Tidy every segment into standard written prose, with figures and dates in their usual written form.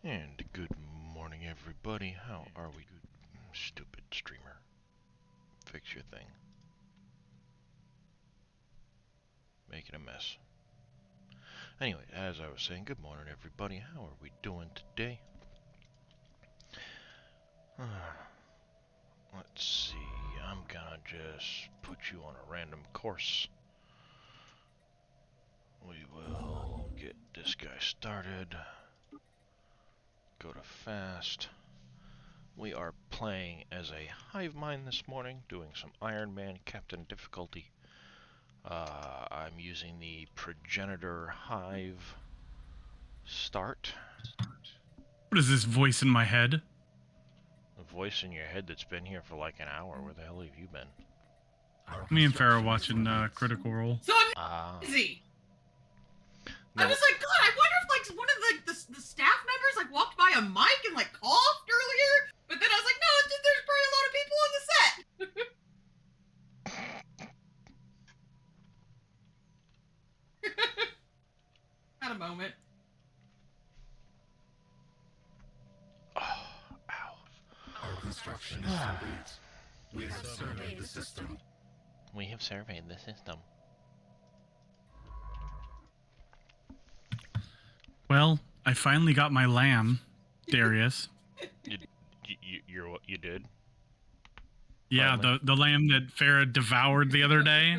And good morning, everybody. How are we? Stupid streamer. Fix your thing. Making a mess. Anyway, as I was saying, good morning, everybody. How are we doing today? Let's see. I'm gonna just put you on a random course. We will get this guy started. Go to fast. We are playing as a hive mind this morning, doing some Ironman Captain difficulty. I'm using the progenitor hive start. What is this voice in my head? The voice in your head that's been here for like an hour. Where the hell have you been? Me and Farrah watching Critical Role. So I'm busy. No. I was like, God, I wonder if like one of the staff members like walked by a mic and like coughed earlier. But then I was like, no, it's just, there's probably a lot of people on the set. Had a moment. Oh, ow. Our construction is complete. We have surveyed the system. We have surveyed the system. Well, I finally got my lamb, Darius. You did? Yeah, Finally? the lamb that Farrah devoured the other day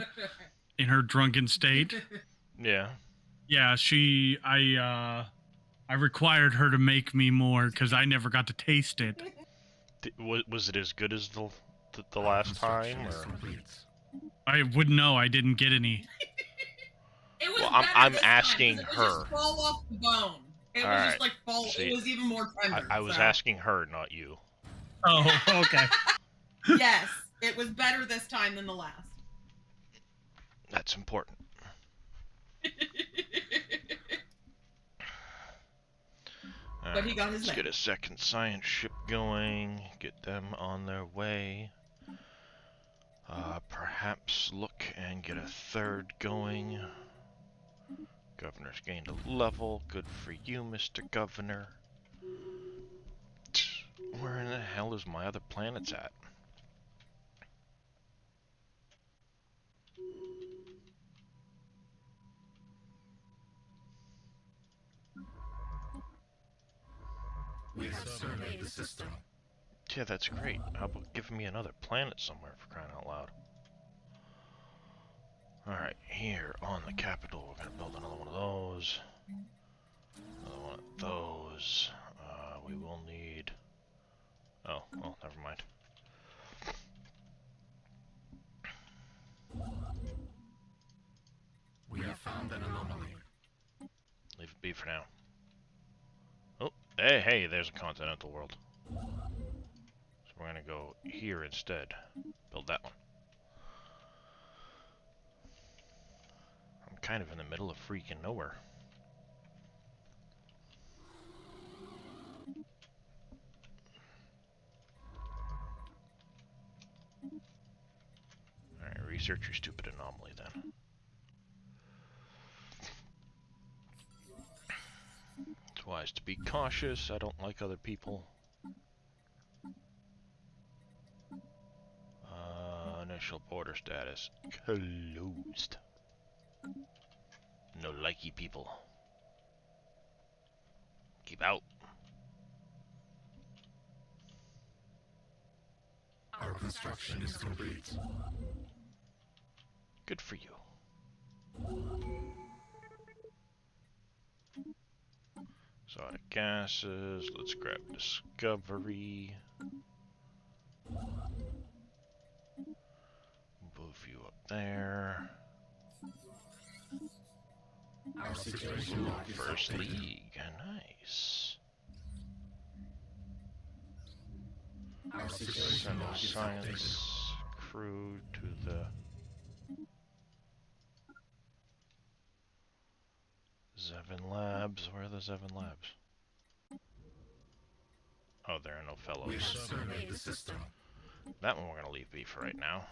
in her drunken state. Yeah. Yeah, I required her to make me more because I never got to taste it. Was it as good as the last time? Or? I wouldn't know. I didn't get any. It was Well, better I'm this asking time, 'cause it her. was just fall off the bone. It All was right. just like fall. See, it was even more tender. I was so. asking her, not you. Oh, okay. Yes, it was better this time than the last. That's important. But he got his Let's lamb. get a second science ship going. Get them on their way. Perhaps look and get a third going. Governor's gained a level. Good for you, Mr. Governor. Where in the hell is my other planets at? We have surveyed the system. Yeah, that's great. How about giving me another planet somewhere, for crying out loud? Alright, here on the capital, we're gonna build another one of those. Another one of those. We will need... Oh, well, never mind. We have found an anomaly. Leave it be for now. Oh, hey, there's a continental world. So we're gonna go here instead. Build that one. I'm kind of in the middle of freaking nowhere. Alright, research your stupid anomaly then. It's wise to be cautious. I don't like other people. Initial border status closed. No likey people. Keep out. Our construction is complete. Good for you. Exotic gases. Let's grab discovery. Move you up there. Our situation log is First updated. league. Nice. Our situation Send log a is science crew to the Zevin Labs. Where are the Zevin Labs? Oh, there are no We have fellows. surveyed the system. That one we're gonna leave be for right now.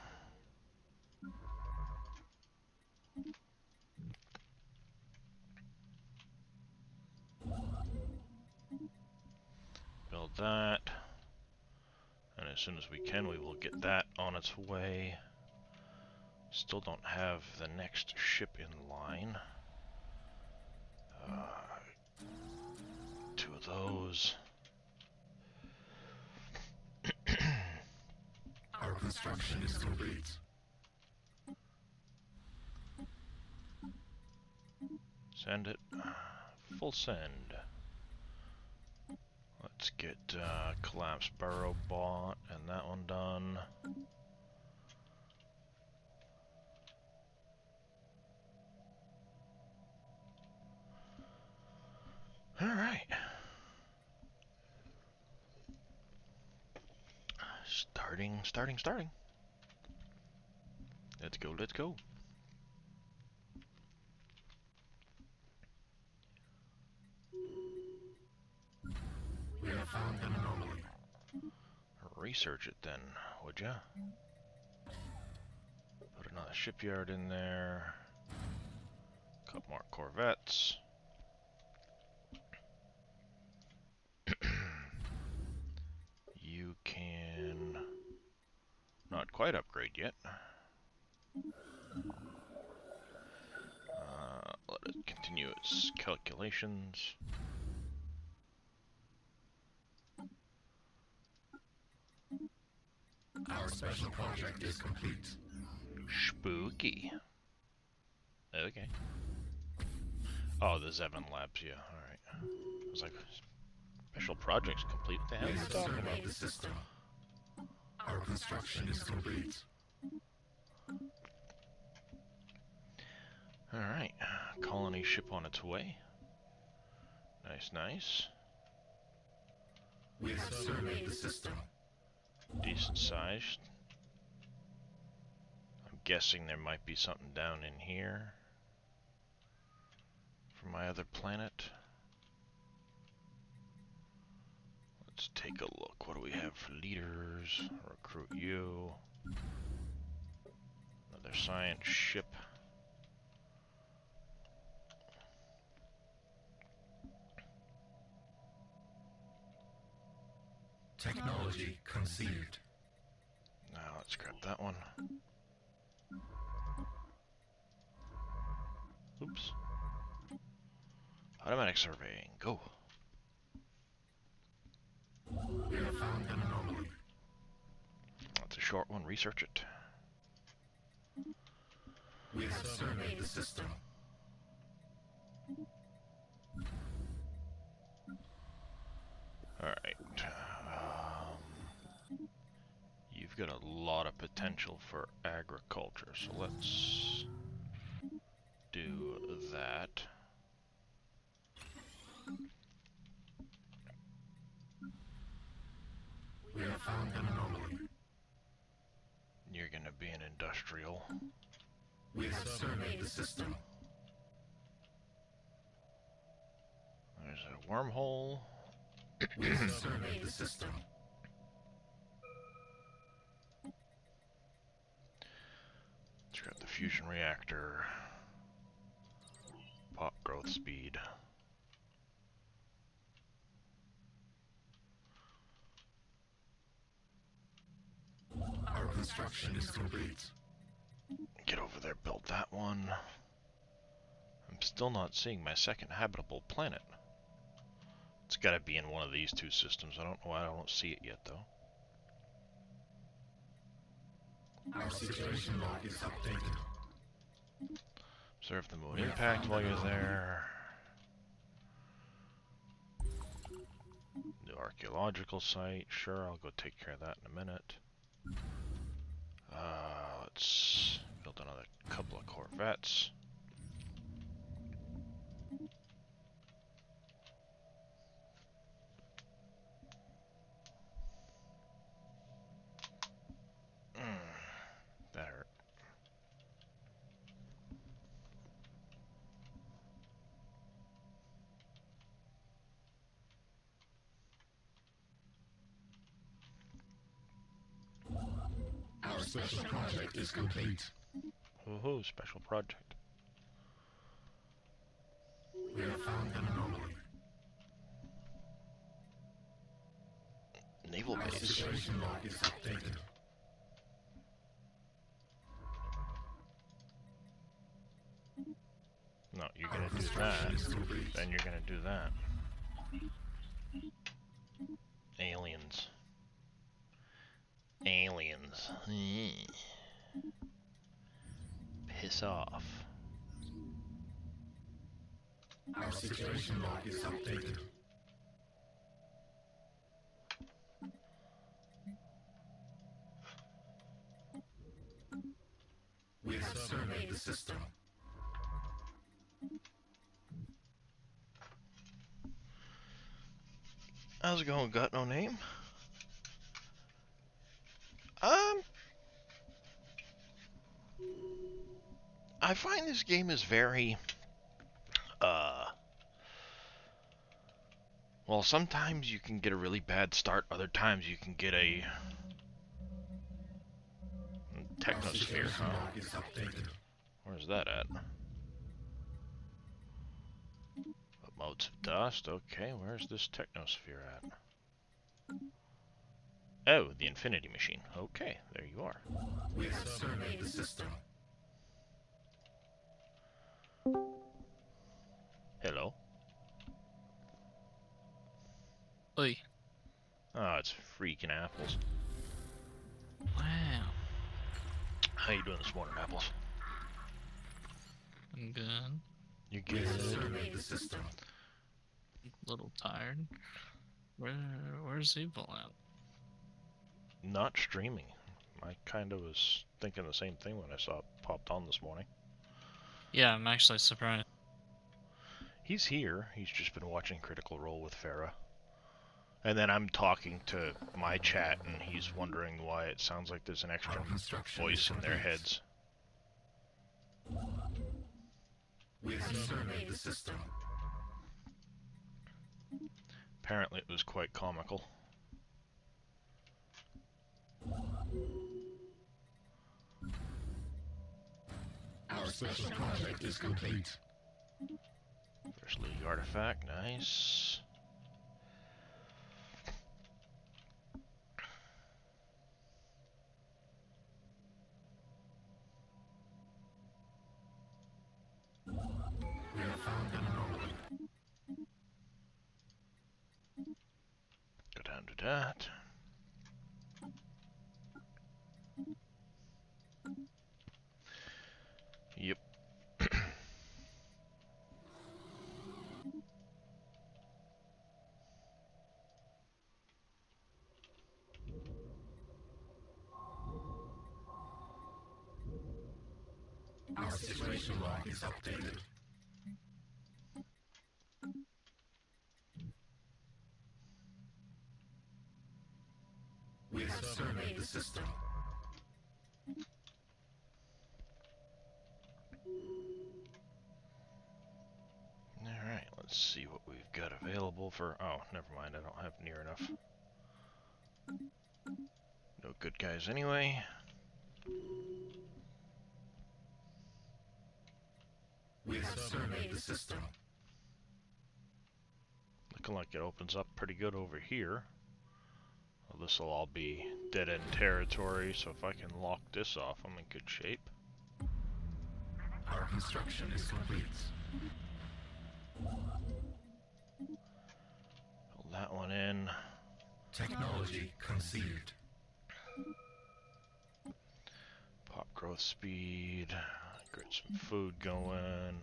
that. And as soon as we can, we will get that on its way. Still don't have the next ship in line. 2 of those. Our construction is complete. Send it. Full send. Let's get collapsed burrow bought and that one done. Alright. Starting. Let's go. We have found an anomaly. Research it then, would ya? Put another shipyard in there. Couple more corvettes. You can not quite upgrade yet. Let it continue its calculations. Our special project is complete. Spooky. Okay. Oh, the Zevon Labs, yeah, alright. I was like, special project's complete. What the hell We are you have talking surveyed about? the system. Our construction is complete. Alright. Colony ship on its way. Nice. We have surveyed the system. Decent sized. I'm guessing there might be something down in here from my other planet. Let's take a look. What do we have for leaders? Recruit you. Another science ship. Technology conceived. Now let's grab that one. Oops. Automatic surveying. Go. We have found an anomaly. That's a short one. Research it. We have surveyed the system. Alright. You've got a lot of potential for agriculture, so let's do that. We have found an anomaly. You're gonna be an industrial. We have surveyed the system. There's a wormhole. We have surveyed the system. Let's grab the fusion reactor. Pop growth speed. Our construction is complete. Get over there, build that one. I'm still not seeing my second habitable planet. It's gotta be in one of these 2 systems. I don't know why I don't see it yet, though. Our situation log is updated. Observe the moon impact while you're there. New archaeological site. Sure, I'll go take care of that in a minute. Let's build another couple of corvettes. That hurt. Our special project is complete. Woohoo, special project. We have found an anomaly. naval Our base. situation log is updated. No, you're Our gonna do construction that. is complete. Then you're gonna do that. Aliens. Aliens. Piss off. Our situation log is updated. We have surveyed the system. How's it going? Got no name? I find this game is very, well, sometimes you can get a really bad start, other times you can get a technosphere, huh? Log is updated. Where's that at? Motes of dust, okay, where's this technosphere at? Oh, the infinity machine. Okay, there you are. We have surveyed the system. Hello. Oi. Oh, it's freaking apples. Wow. How you doing this morning, apples? I'm good. You We good? have surveyed the system. A little tired. Where's Evil at? Not streaming. I kind of was thinking the same thing when I saw it popped on this morning. Yeah, I'm actually surprised. He's here. He's just been watching Critical Role with Farah. And then I'm talking to my chat, and he's wondering why it sounds like there's an extra Our construction voice is in their complete. heads. We have surveyed the system. Apparently it was quite comical. Our special project is complete. First League artifact, nice. We have found an anomaly. Go down to that. Yep. Our situation log is updated. We have surveyed the system. Alright, let's see what we've got available for... Oh, never mind, I don't have near enough. No good guys anyway. We have surveyed the system. Looking like it opens up pretty good over here. Well, this will all be dead-end territory, so if I can lock this off, I'm in good shape. Our construction is complete. Pull that one in. Technology conceived. Pop growth speed. Get some food going.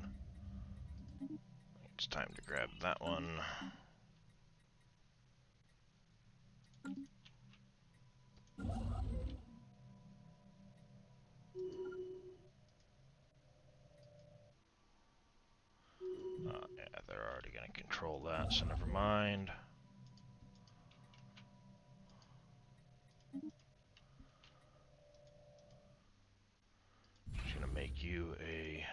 It's time to grab that one. Yeah, they're already going to control that, so never mind. Just going to make you a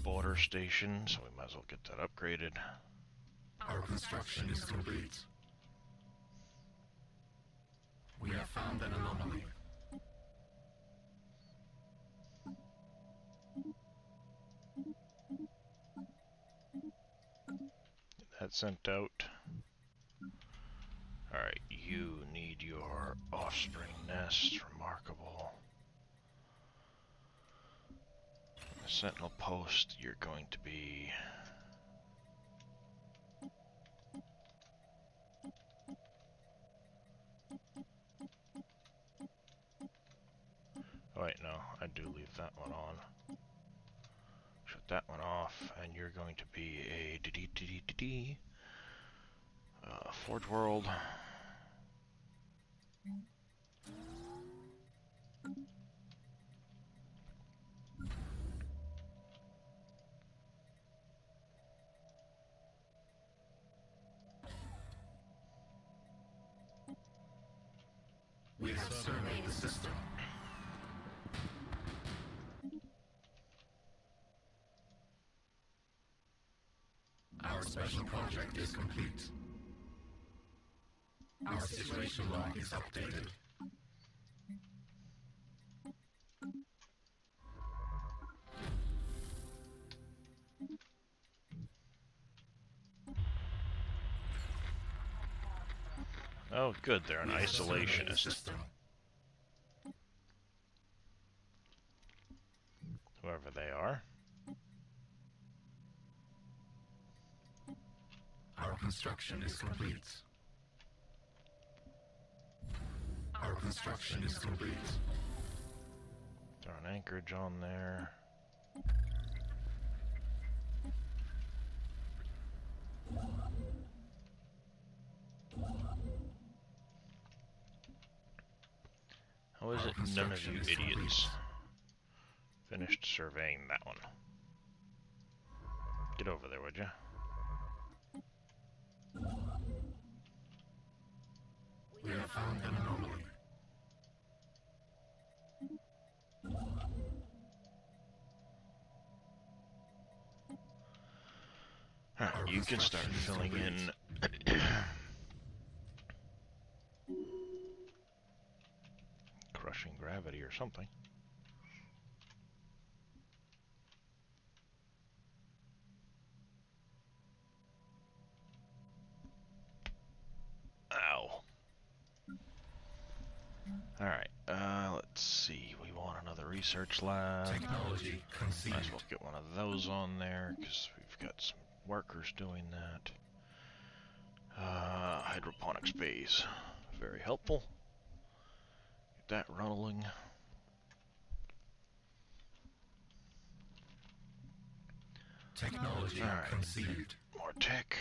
border station, so we might as well get that upgraded. Our construction is complete. We have found an anomaly. Get that sent out. offspring nests, remarkable. The sentinel post, you're going to be... Oh wait, no, I do leave that one on. Shut that one off, and you're going to be a Forge World. We have surveyed the system. Our special project is complete. Our situation log is updated. Oh, good, they're an We have surveyed the isolationist. system. Whoever they are. Our construction is complete. Our construction is complete. Throw an anchorage on there. How is it none of you idiots finished surveying that one? Get over there, would you? We have found an anomaly. Alright, you can start filling in. Crushing gravity or something. Ow. Alright, let's see. We want another research lab. Technology conceived. Might as well get one of those on there, because we've got some workers doing that. Hydroponics bays. Very helpful. Get that rolling. Technology Alright. conceived. More tech.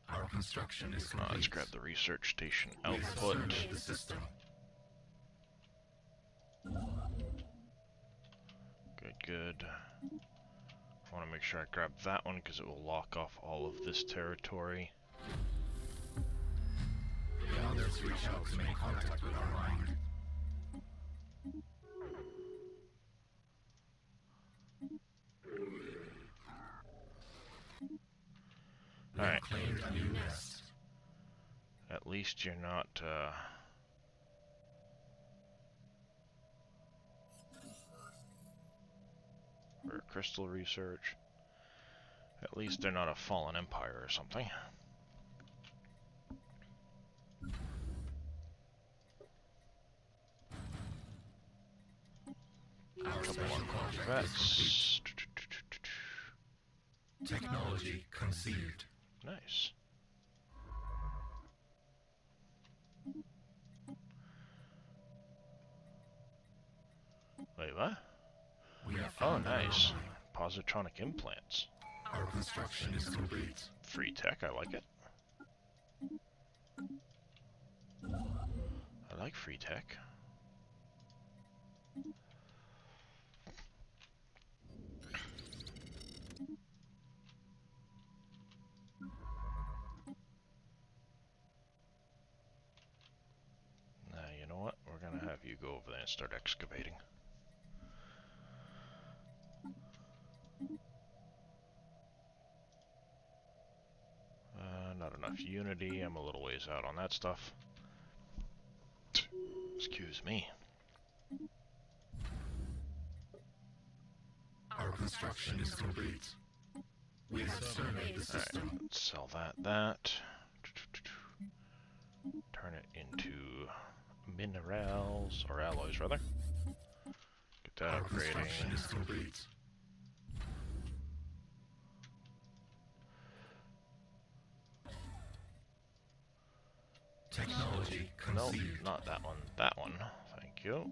Our construction is complete. Let's grab the research station We have output. surveyed the system. Good, good. I want to make sure I grab that one because it will lock off all of this territory. The others reach out to make contact with our mind. We Alright. have claimed a new nest. At least you're not, for crystal research. At least they're not a fallen empire or something. Our Couple special more project is vets. complete. Technology conceived. Nice. Wait, what? We have Oh, found an nice. anomaly. Positronic implants. Our construction is complete. Free tech, I like it. I like free tech. Now, you know what? We're gonna have you go over there and start excavating. Not enough unity. I'm a little ways out on that stuff. Excuse me. Our construction is complete. We have surveyed the Alright, system. let's sell that. Turn it into minerals, or alloys rather. Get that Our construction upgrading. is complete. Technology No, conceived. not that one. That one. Thank you.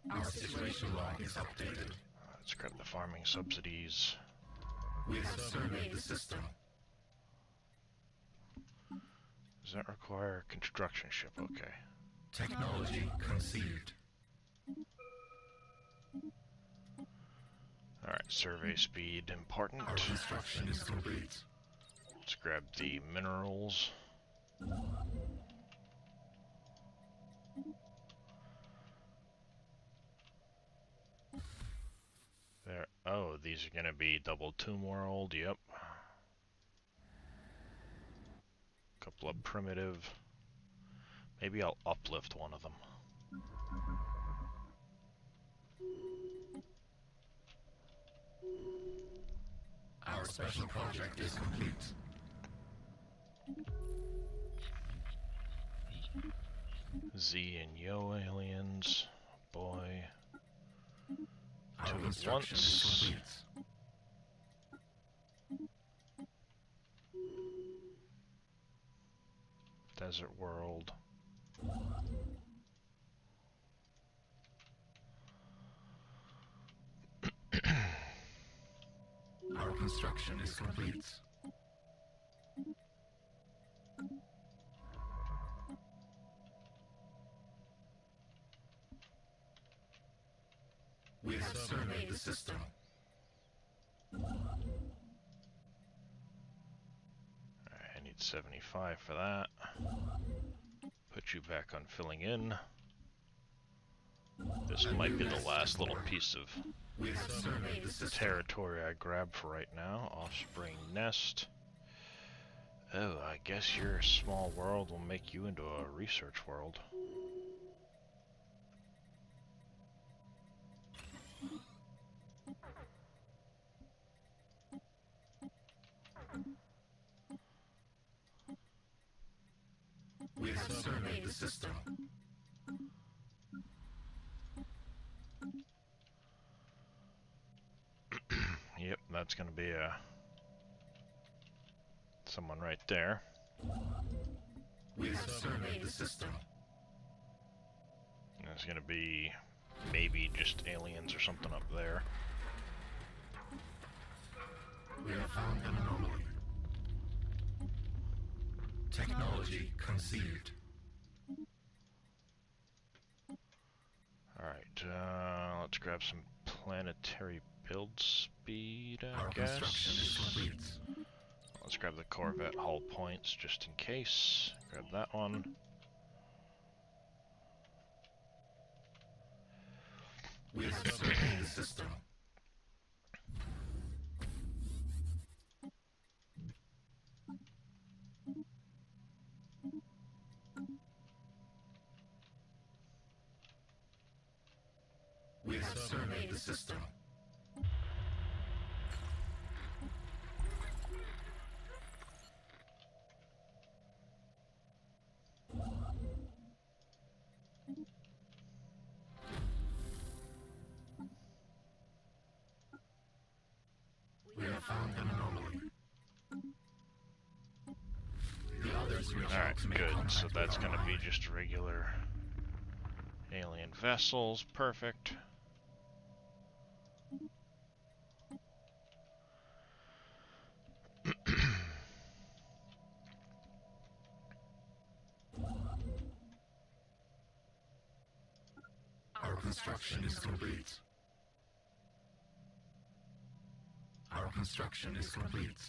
Our situation log is updated. Let's grab the farming subsidies. We have surveyed the system. Does that require a construction ship? Okay. Technology conceived. Alright, survey speed important. Our construction is complete. Let's grab the minerals. There. Oh, these are gonna be double tomb world. Yep. Couple of primitive. Maybe I'll uplift one of them. Our special project is complete. Z and Yo aliens. Boy. Our Two at construction once. is complete. Desert world. Our construction is complete. We have surveyed the system. Alright, I need 75 for that. Put you back on filling in. This might be the last little piece of We have surveyed the system. territory I grab for right now. Offspring nest. Oh, I guess your small world will make you into a research world. We have surveyed the system. Yep, that's gonna be someone right there. We have surveyed the system. There's gonna be maybe just aliens or something up there. We have found an anomaly. Technology conceived. Alright, let's grab some planetary build speed, Our I construction is guess. complete. Let's grab the Corvette hull points just in case. Grab that one. We have surveyed the system. We have surveyed the system. We have found an anomaly. The others reach out Alright, to make good. contact So with that's our gonna be ally. just regular alien vessels. Perfect. Our construction is complete. Our construction is complete.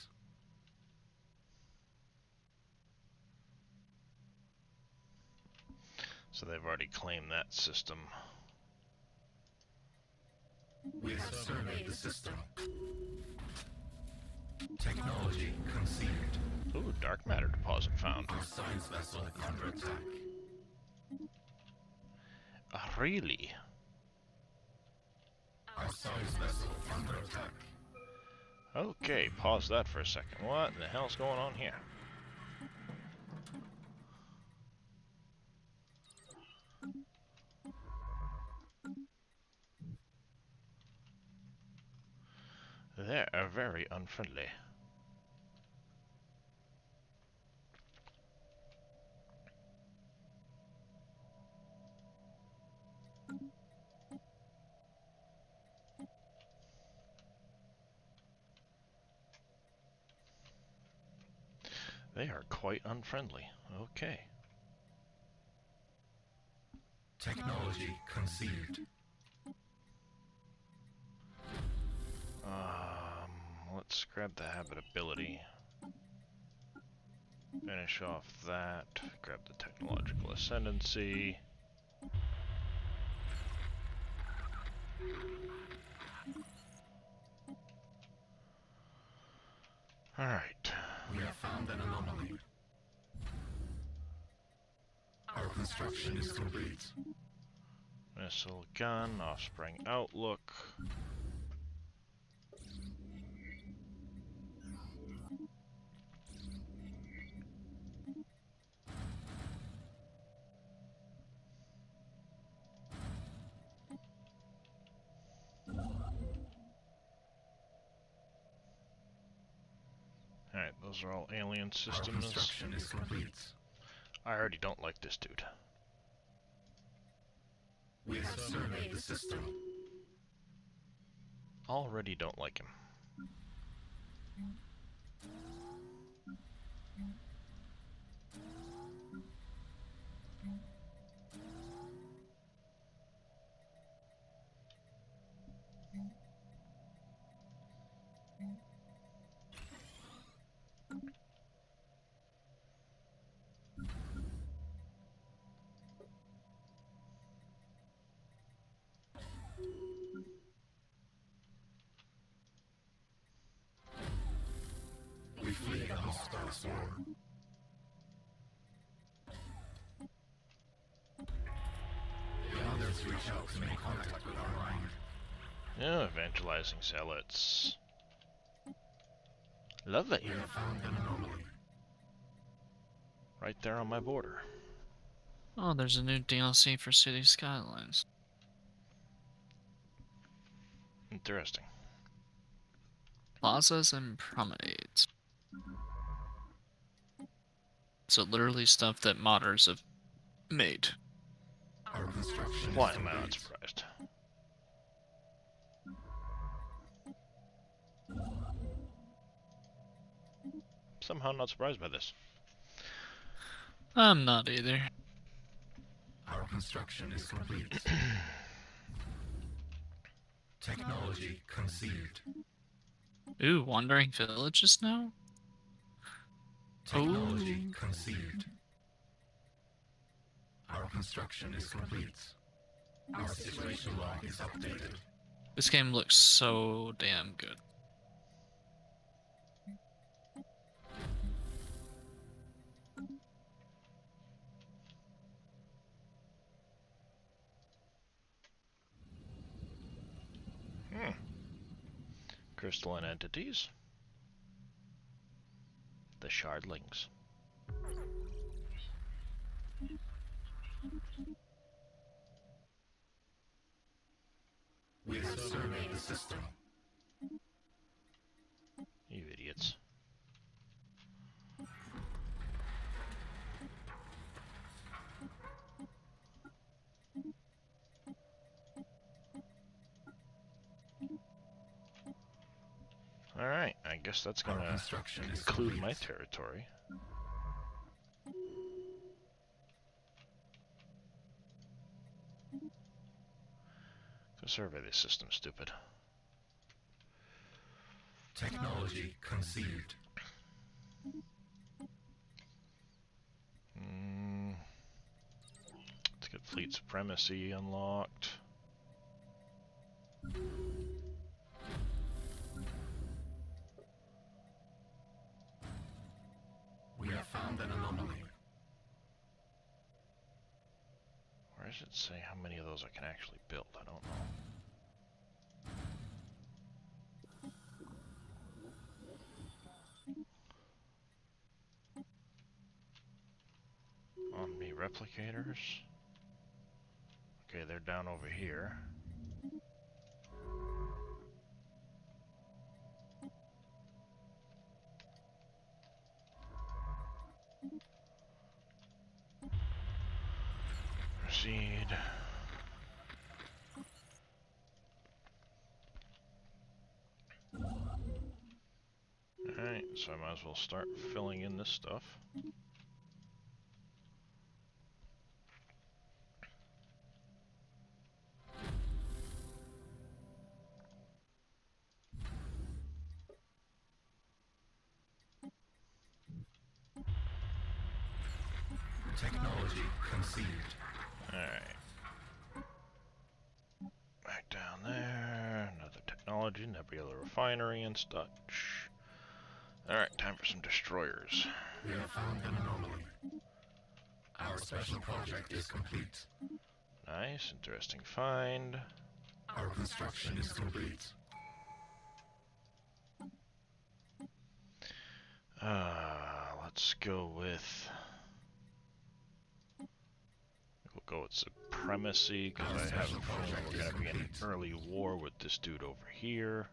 So they've already claimed that system. We have surveyed the system. Technology conceived. Ooh, dark matter deposit found. Our science vessel under attack. Really? Our science vessel under attack. Okay, pause that for a second. What the hell's going on here? They are very unfriendly. They are quite unfriendly. Okay. Technology conceived. Let's grab the habitability. Finish off that. Grab the technological ascendancy. Alright. We have found an anomaly. Our construction is complete. Missile gun, offspring outlook. Alright, those are all alien Our systems. construction is complete. I already don't like this dude. We have surveyed the system. Already don't like him. We flee the hostile swarm. The others reach out to make contact with our mind. Yeah, evangelizing zealots. Lovely. We have found an anomaly. Right there on my border. Oh, there's a new DLC for City Skylines. Interesting. Plazas and promenades. So literally stuff that modders have made. Our construction Why is am I not complete. surprised? Somehow not surprised by this. I'm not either. Our construction is complete. Technology conceived. Ooh, wandering villages now? Technology Ooh. conceived. Our construction is complete. Our situation log is updated. This game looks so damn good. Crystalline entities. The shardlings. We have surveyed the system. You idiots. Alright, I guess that's Our gonna construction is include complete. my territory. Go survey this system, stupid. Technology conceived. Let's get fleet supremacy unlocked. We have found an anomaly. Where does it say how many of those I can actually build? I don't know. replicators. Okay, they're down over here. Proceed. Alright, so I might as well start filling in this stuff. Technology conceived. Alright. Right down there. Another technology, nebula refinery and such. Alright, time for some destroyers. We have found an anomaly. Our special project is complete. Nice, interesting find. Our construction is complete. Let's go with... We'll go with supremacy, because I have a feeling we're going to be in an early war with this dude over here.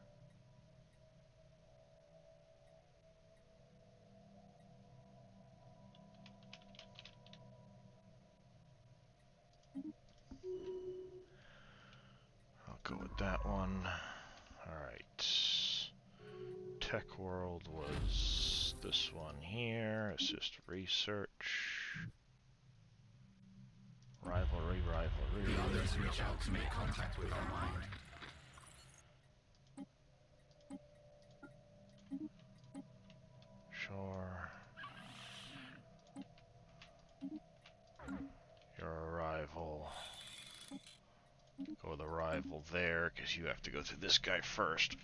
I'll go with that one. Alright. Tech World was this one here. Assist research. Rivalry. The others reach out to make contact with our mind. Sure. Your arrival. Go with arrival there, because you have to go through this guy first.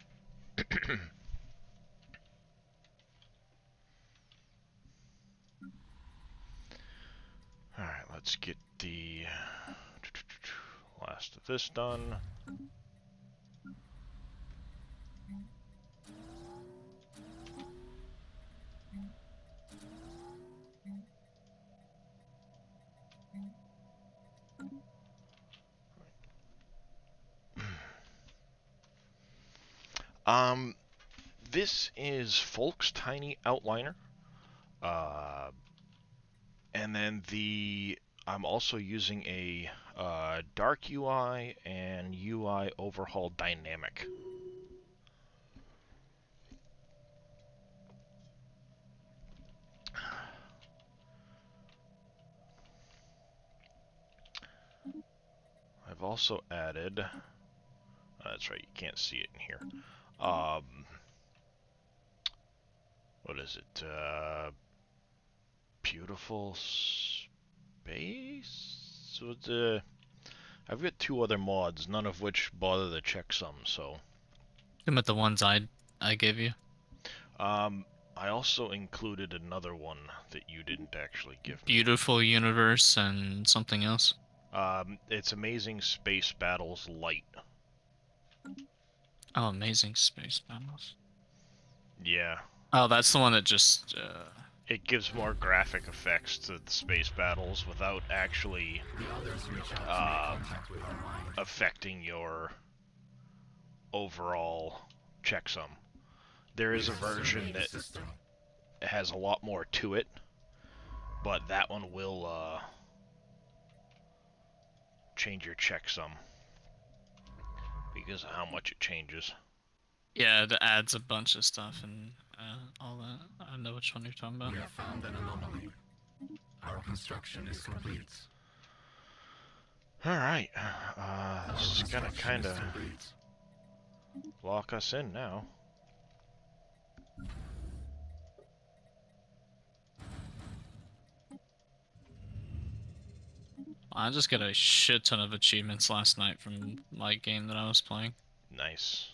Alright, let's get the last of this done. This is Folk's Tiny Outliner. And then I'm also using a dark UI and UI overhaul dynamic. I've also added, that's right, you can't see it in here. What is it? Beautiful space? So I've got two other mods, none of which bother the checksum, so. About the ones I gave you. I also included another one that you didn't actually give me. Beautiful Universe and something else. It's Amazing Space Battles Light. Oh, Amazing Space Battles. Yeah. Oh, that's the one that just... It gives more graphic effects to the space battles without actually affecting your overall checksum. There is a version that has a lot more to it, but that one will change your checksum because of how much it changes. Yeah, it adds a bunch of stuff and all that. I know which one you're talking about. We have found an anomaly. Our construction is complete. Alright, this is gonna kinda lock us in now. I just got a shit ton of achievements last night from my game that I was playing. Nice.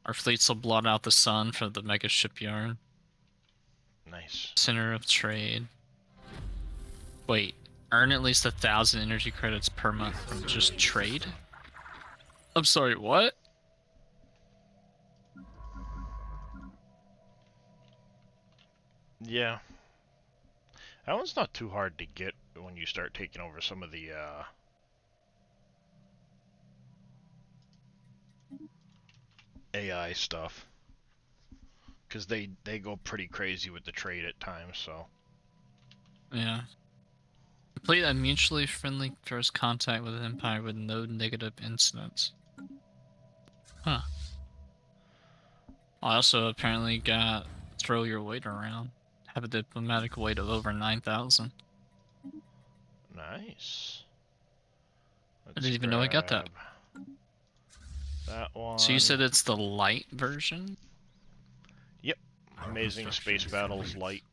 Our fleets will blot out the sun for the mega shipyard. Nice. Center of trade. Wait, earn at least 1,000 energy credits per month from just trade? I'm sorry, what? Yeah. That one's not too hard to get when you start taking over some of the AI stuff. Because they go pretty crazy with the trade at times, so. Yeah. Complete a mutually friendly first contact with an empire with no negative incidents. Huh. I also apparently got throw your weight around. Have a diplomatic weight of over 9,000. Nice. I didn't even know I got that. That one. So you said it's the light version? Yep. Amazing Space Battles Light.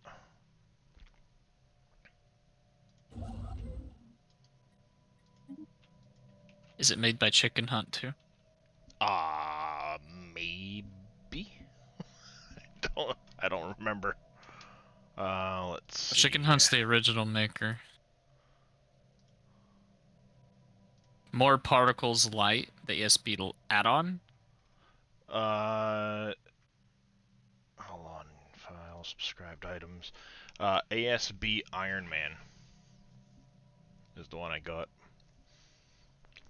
Is it made by Chicken Hunt too? Maybe. I don't remember. Let's see. Chicken Hunt's the original maker. More Particles Light, the ESB add-on. Hold on. File, subscribed items. ASB Ironman is the one I got.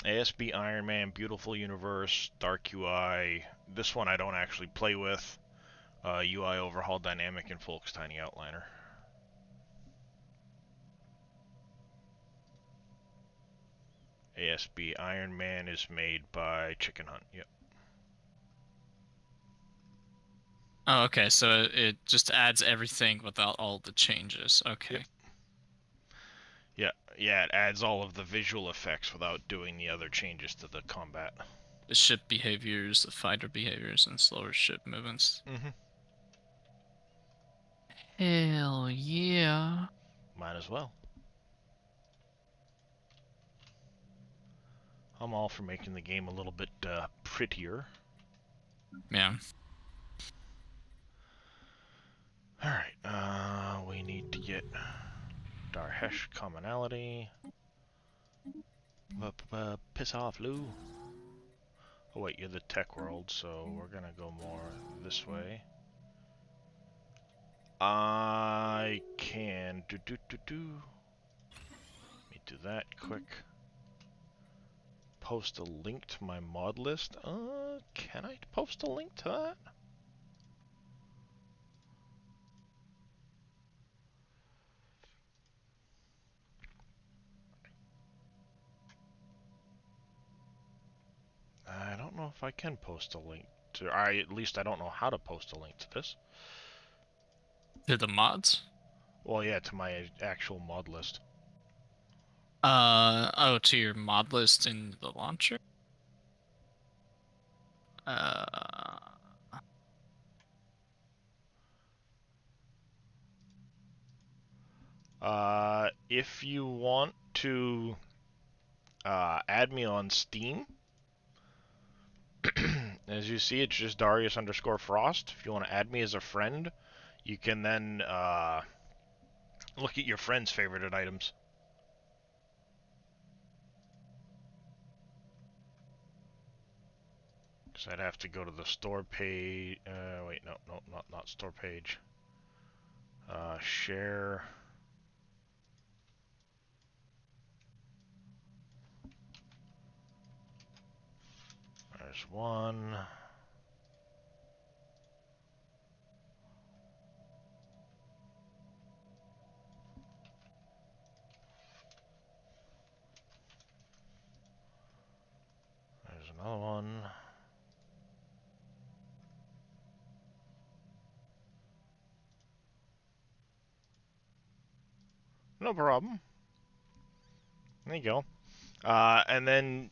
ASB Ironman, Beautiful Universe, Dark UI. This one I don't actually play with. UI Overhaul Dynamic and Folk's Tiny Outliner. ASB Ironman is made by Chicken Hunt. Yep. Oh, okay, so it just adds everything without all the changes. Okay. Yep. Yeah, it adds all of the visual effects without doing the other changes to the combat. The ship behaviors, the fighter behaviors, and slower ship movements. Mm-hmm. Hell yeah. Might as well. I'm all for making the game a little bit prettier. Yeah. Alright, we need to get Darhesh commonality. Piss off, Lou. Oh wait, you're the tech world, so we're gonna go more this way. I can Let me do that quick. Post a link to my mod list. Can I post a link to that? I don't know if I can post a link to. At least I don't know how to post a link to this. To the mods? Well, yeah, to my actual mod list. Oh, to your mod list in the launcher? If you want to add me on Steam, as you see, it's just Darius_Frost. If you want to add me as a friend, you can then look at your friends' favorited items. Because I'd have to go to the store page. Wait, no, not store page. Share. There's one. There's another one. No problem. There you go. And then,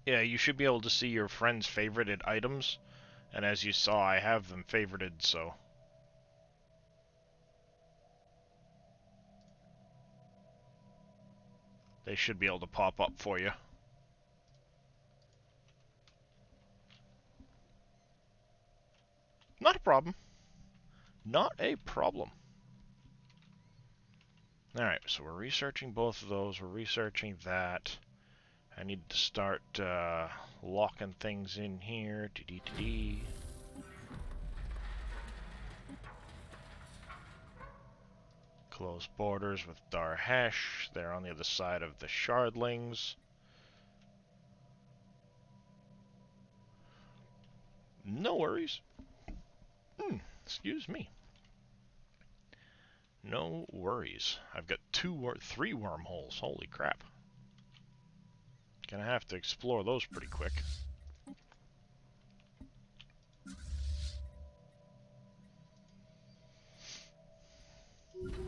yeah, you should be able to see your friends' favorited items. And as you saw, I have them favorited, so. They should be able to pop up for you. Not a problem. Not a problem. Alright, so we're researching both of those. We're researching that. I need to start locking things in here. Close borders with Darhesh. They're on the other side of the Shardlings. No worries. Excuse me. No worries. I've got 3 wormholes. Holy crap. Gonna have to explore those pretty quick.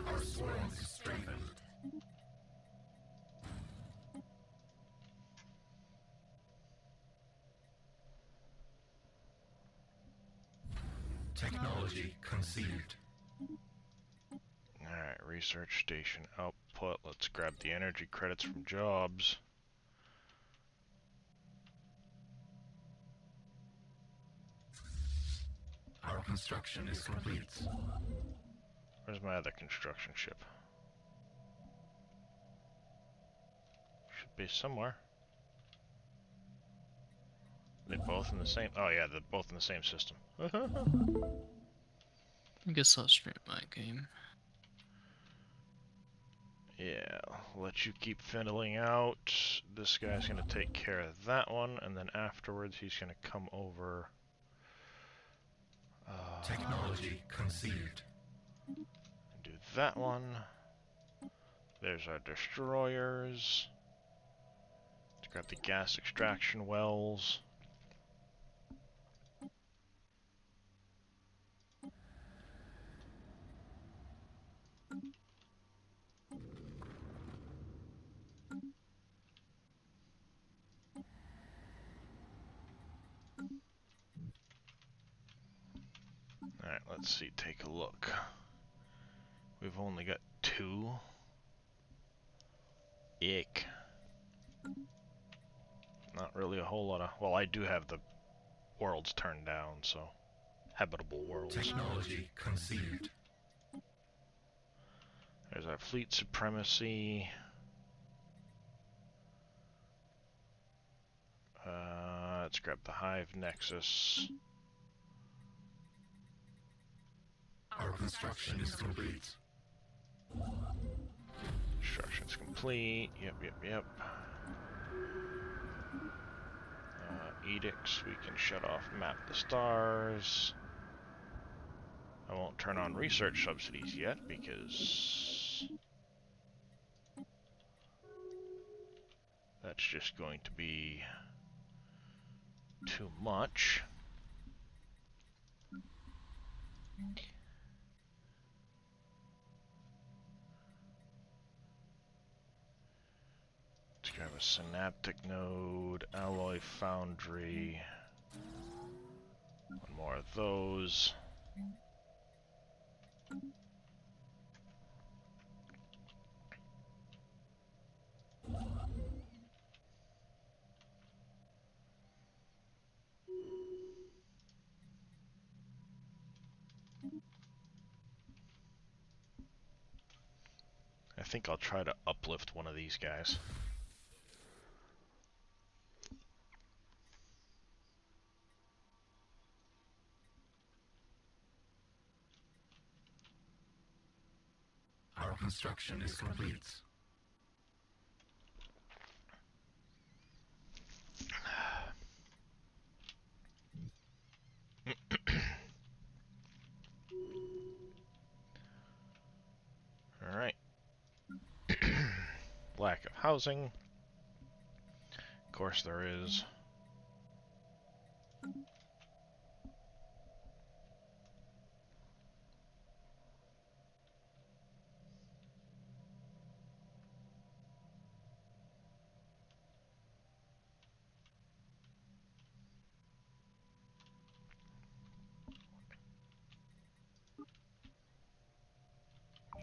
Our swarm is strengthened. Technology conceived. Alright, research station output. Let's grab the energy credits from jobs. Our construction is complete. Where's my other construction ship? Should be somewhere. They're both in the same... Oh yeah, they're both in the same system. I guess I'll straight my game. Yeah, I'll let you keep fiddling out. This guy's gonna take care of that one, and then afterwards he's gonna come over. Technology conceived. Do that one. There's our destroyers. Let's grab the gas extraction wells. Alright, let's see, take a look. We've only got 2. Ick. Not really a whole lot of... Well, I do have the worlds turned down, so... Habitable worlds. Technology conceived. There's our fleet supremacy. Let's grab the Hive Nexus. Our construction is complete. Construction's complete. Yep. Edicts, we can shut off Map the Stars. I won't turn on research subsidies yet because that's just going to be too much. Let's grab a synaptic node, alloy foundry, one more of those. I think I'll try to uplift one of these guys. Our construction is complete. Alright. Lack of housing. Of course there is.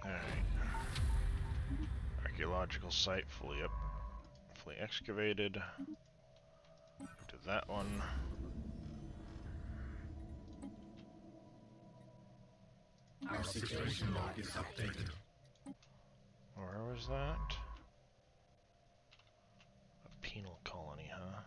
Alright. Archaeological site fully excavated. Do that one. Our situation log is updated. Where was that? A penal colony, huh?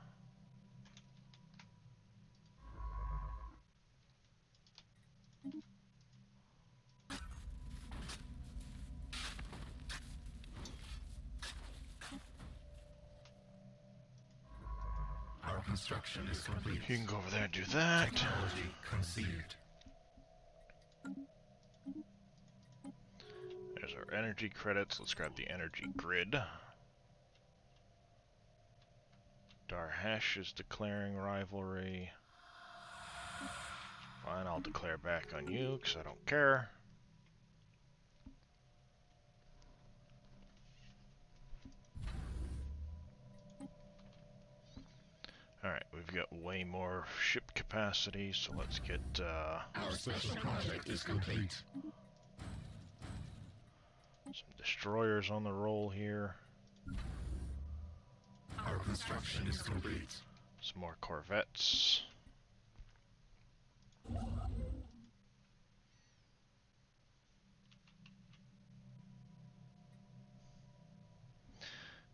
Our construction is complete. You can go over there and do that. Technology conceived. There's our energy credits. Let's grab the energy grid. Darhesh is declaring rivalry. Fine, I'll declare back on you, because I don't care. Alright, we've got way more ship capacity, so let's get, Our special project is complete. some destroyers on the roll here. Our construction is complete. Some more corvettes.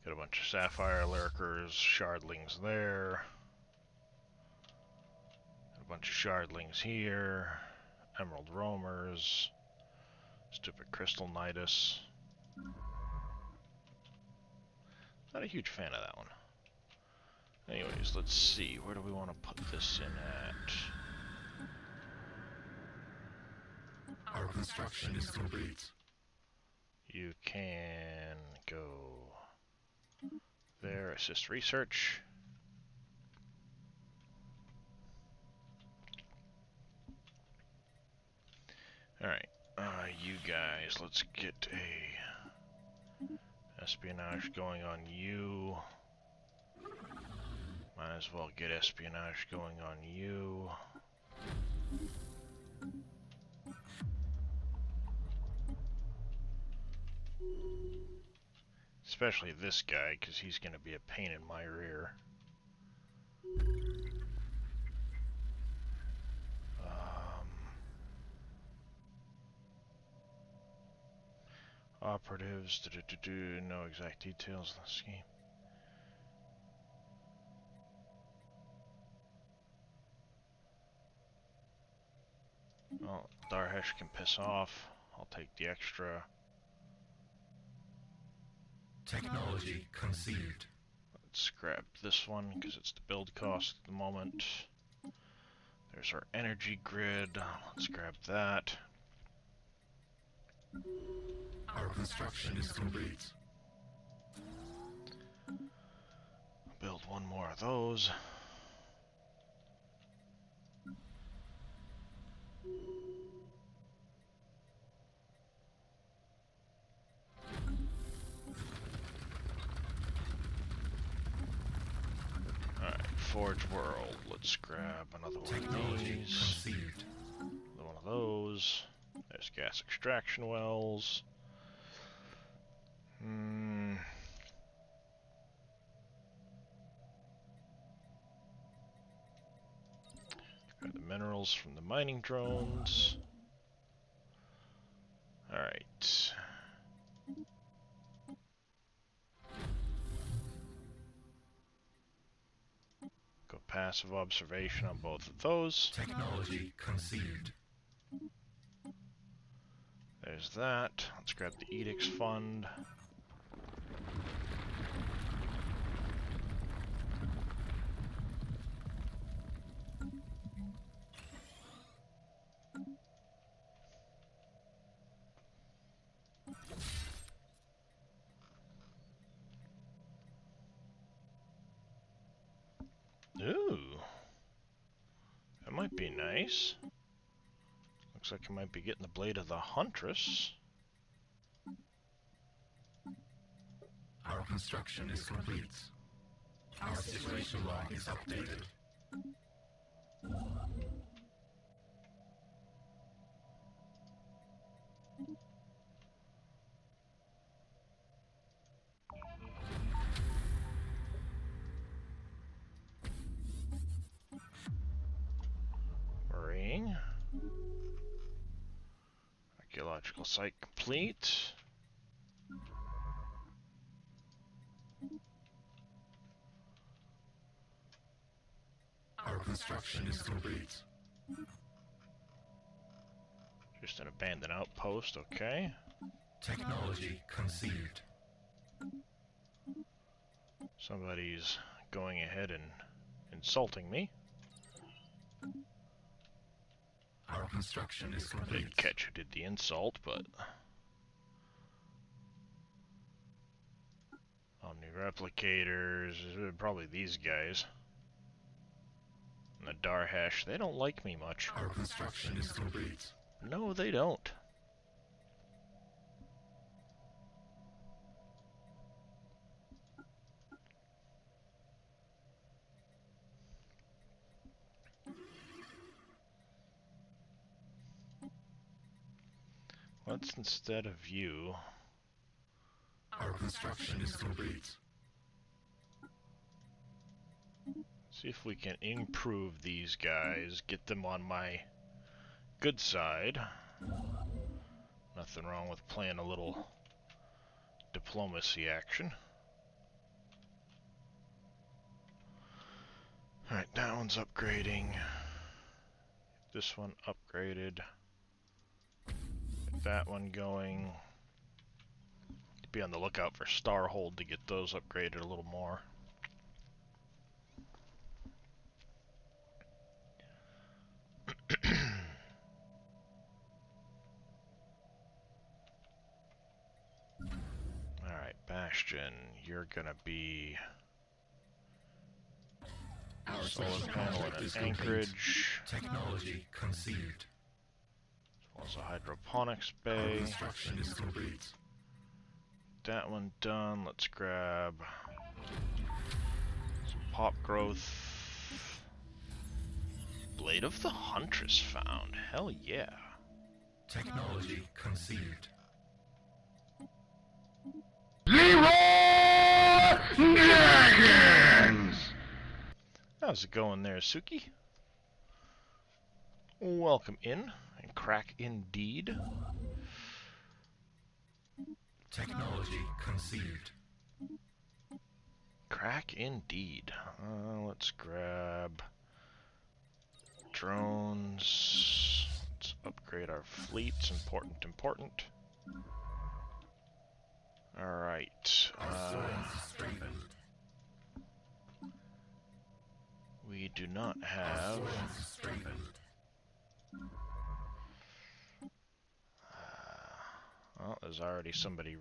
Got a bunch of sapphire lurkers, shardlings there. A bunch of shardlings here. Emerald roamers. Stupid crystal nidus. Not a huge fan of that one. Anyways, let's see. Where do we want to put this in at? Our construction is complete. You can go there, assist research. Alright, you guys, let's get a espionage going on you. Might as well get espionage going on you. Especially this guy, because he's going to be a pain in my rear. Operatives, no exact details of the scheme. Well, Darhesh can piss off. I'll take the extra. Technology conceived. Let's grab this one because it's the build cost at the moment. There's our energy grid. Let's grab that. Our construction is complete. Build one more of those. Alright, Forge World. Let's grab another one of Technology these. conceived. Another one of those. There's gas extraction wells. Grab the minerals from the mining drones. Alright. Go passive observation on both of those. Technology conceived. There's that. Let's grab the Edicts Fund. Ooh. That might be nice. Looks like I might be getting the Blade of the Huntress. Our construction is complete. Our situation log is updated. Marine. Archaeological site complete. Our construction is complete. Just an abandoned outpost, okay. Technology conceived. Somebody's going ahead and insulting me. Our construction is Didn't complete. catch who did the insult, but... Omni-replicators, probably these guys. And the Darhash, they don't like me much. Our construction is complete. No, they don't. Let's, instead of you... Our construction is complete. see if we can improve these guys, get them on my good side. Nothing wrong with playing a little diplomacy action. Alright, that one's upgrading. This one upgraded. Get that one going. Be on the lookout for Starhold to get those upgraded a little more. Alright, Bastion, you're gonna be Our solar special panel project and is an complete. anchorage, Technology conceived. as well as a hydroponics Our bay. construction is complete. That one done. Let's grab some pop growth. Blade of the Huntress found. Hell yeah. Technology conceived. How's it going there, Suki? Welcome in, and crack indeed. Technology conceived. Crack indeed. Let's grab drones. Let's upgrade our fleets. Important. Alright. Our swords strengthened. We do not Our have... swords strengthened. well, there's already somebody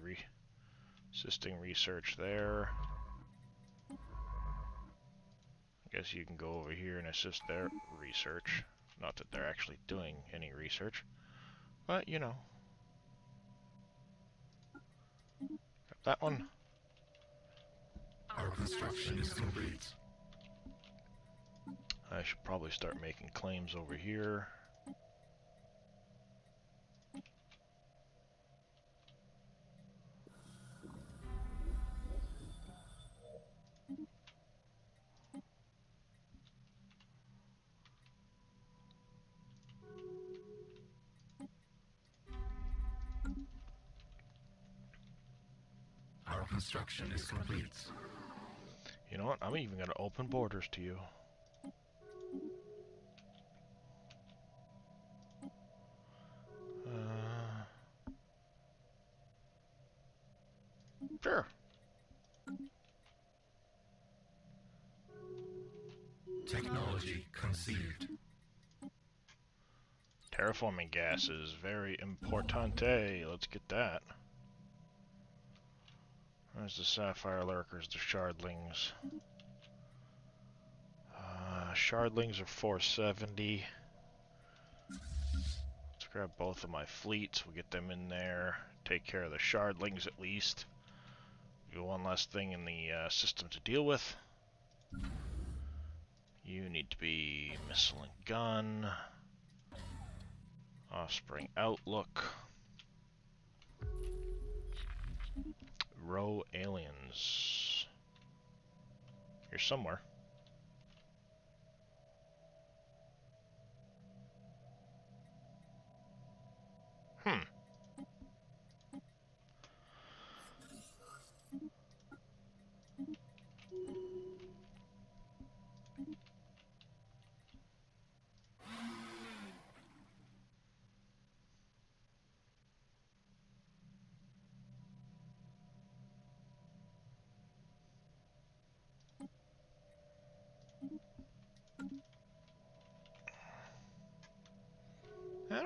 assisting research there. I guess you can go over here and assist their research. Not that they're actually doing any research, but you know. Got that one. Our construction is complete. I should probably start making claims over here. Our construction is complete. You know what? I'm even going to open borders to you. Sure. Technology conceived. Terraforming gas is very importante. Let's get that. There's the sapphire lurkers, the shardlings. Shardlings are 470. Let's grab both of my fleets. We'll get them in there. Take care of the shardlings at least. Do one less thing in the system to deal with. You need to be missile and gun. Offspring outlook. Row aliens. Here somewhere.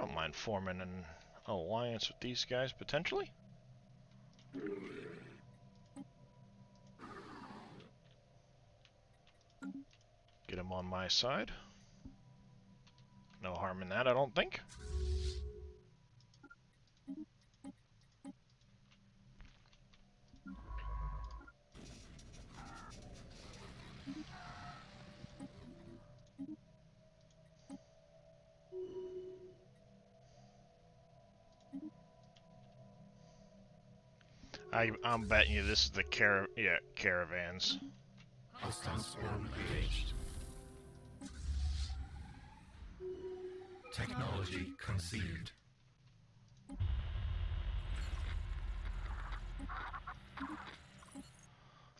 don't mind forming an alliance with these guys, potentially. Get them on my side. No harm in that, I don't think. I'm betting you this is the caravans. Hostile swarm engaged. Technology conceived.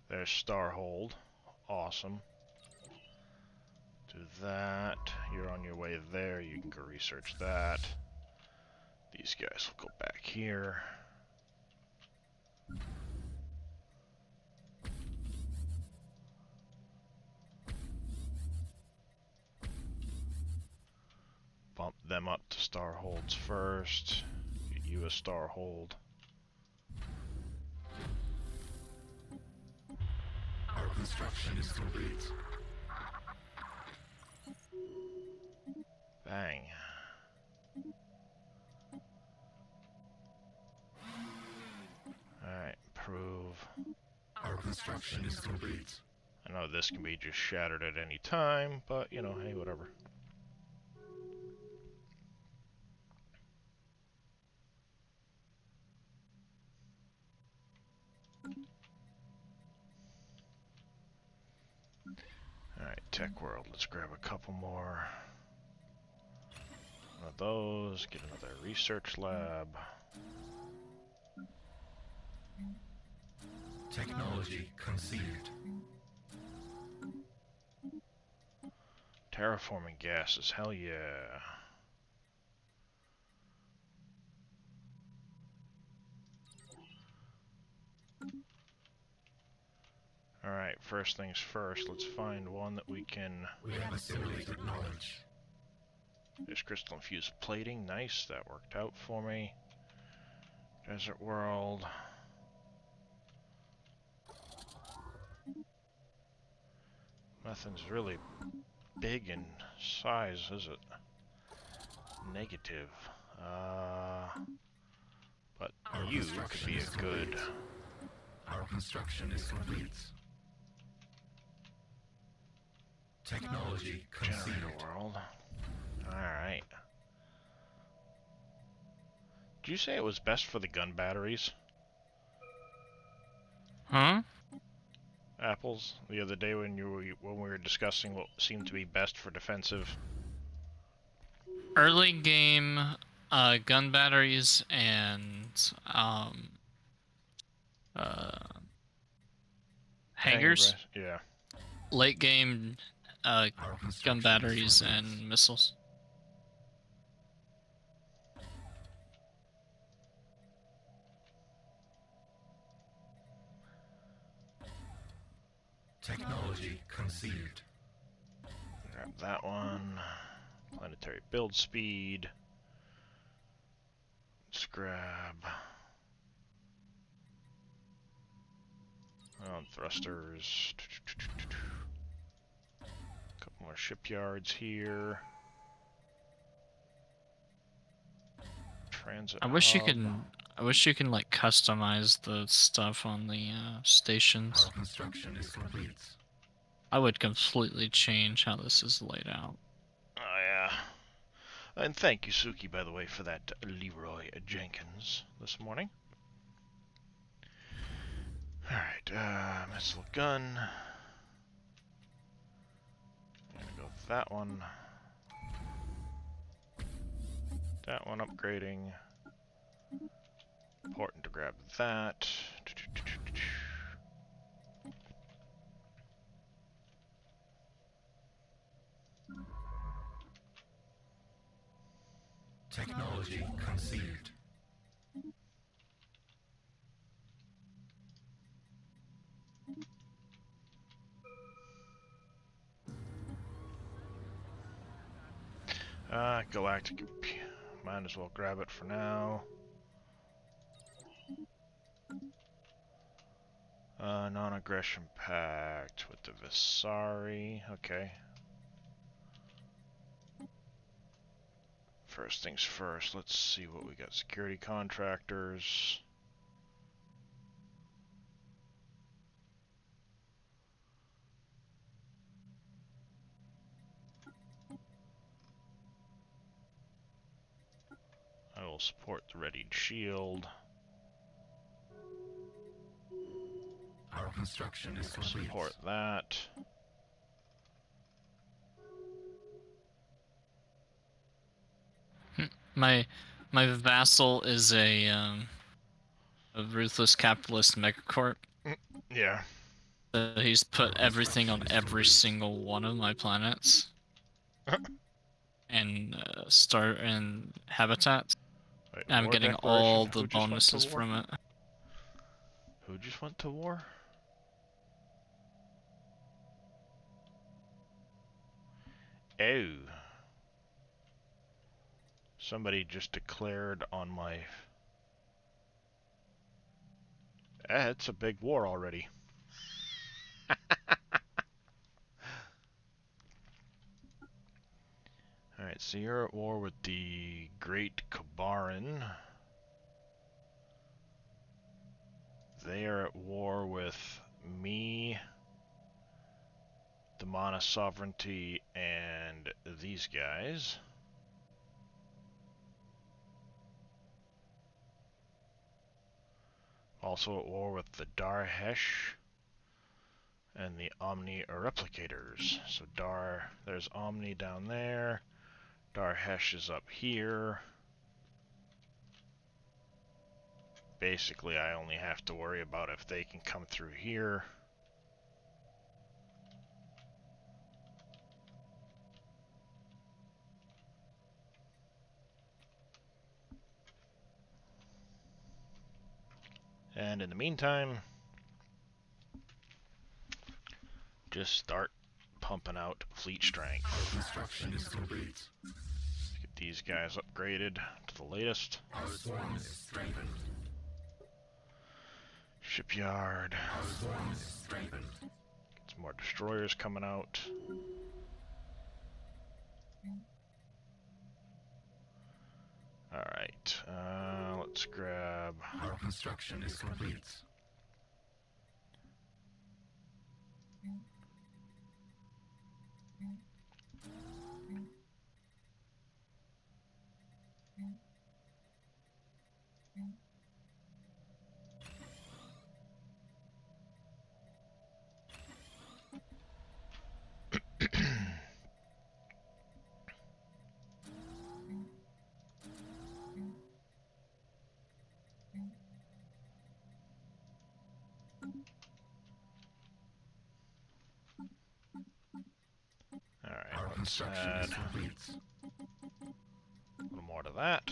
There's Starhold. Awesome. Do that. You're on your way there. You can go research that. These guys will go back here. Bump them up to Starholds first. Get you a Starhold. Our construction is complete. Bang. Alright, improve. Our construction is complete. I know this can be just shattered at any time, but, you know, hey, whatever. Alright, Tech World, let's grab a couple more. One of those, get another research lab. Technology conceived. Terraforming gases, hell yeah. Alright, first things first, let's find one that we can... We have assimilated knowledge. There's crystal infused plating, nice, that worked out for me. Desert World. Nothing's really big in size, is it? Negative. But Our you could construction be is a good complete. Our construction is complete. Technology generator conceived. world. Alright. Did you say it was best for the gun batteries? Huh? Apples, the other day when we were discussing what seemed to be best for defensive. Early game, gun batteries and hangers. Yeah. Late game, Our gun construction is batteries complete. and missiles. Technology conceived. Grab that one. Planetary build speed. Let's grab thrusters. Couple more shipyards here. Transit I wish you hub. could. I wish you can like customize the stuff on the stations. Our construction is complete. I would completely change how this is laid out. Oh yeah. And thank you, Suki, by the way, for that Leroy Jenkins this morning. Alright, missile gun. I'm gonna go with that one. That one upgrading. Important to grab that. Technology conceived. Galactic might as well grab it for now. Non-aggression pact with the Visari. Okay. First things first, let's see what we got. Security contractors. I will support the readied shield. Our construction is complete. Support that. My vassal is a ruthless capitalist megacorp. Yeah. So he's put everything on every single one of my planets. And start and habitats. Wait, I'm war getting declaration. all the Who just went to bonuses war? from it. Who just went to war? Oh. Somebody just declared on my... it's a big war already. Alright, so you're at war with the Great Kabaran. They are at war with me, the Mana Sovereignty, and these guys. Also at war with the Darhesh and the Omni Replicators. So there's Omni down there. Darhesh is up here. Basically, I only have to worry about if they can come through here. And in the meantime, just start pumping out fleet strength. Our construction is complete. Get these guys upgraded to the latest. Our swarm is strengthened. Shipyard. Our swarm is strengthened. Get some more destroyers coming out. Alright, let's grab... Our construction is complete. Alright, Our let's construction add is complete. a little more to that.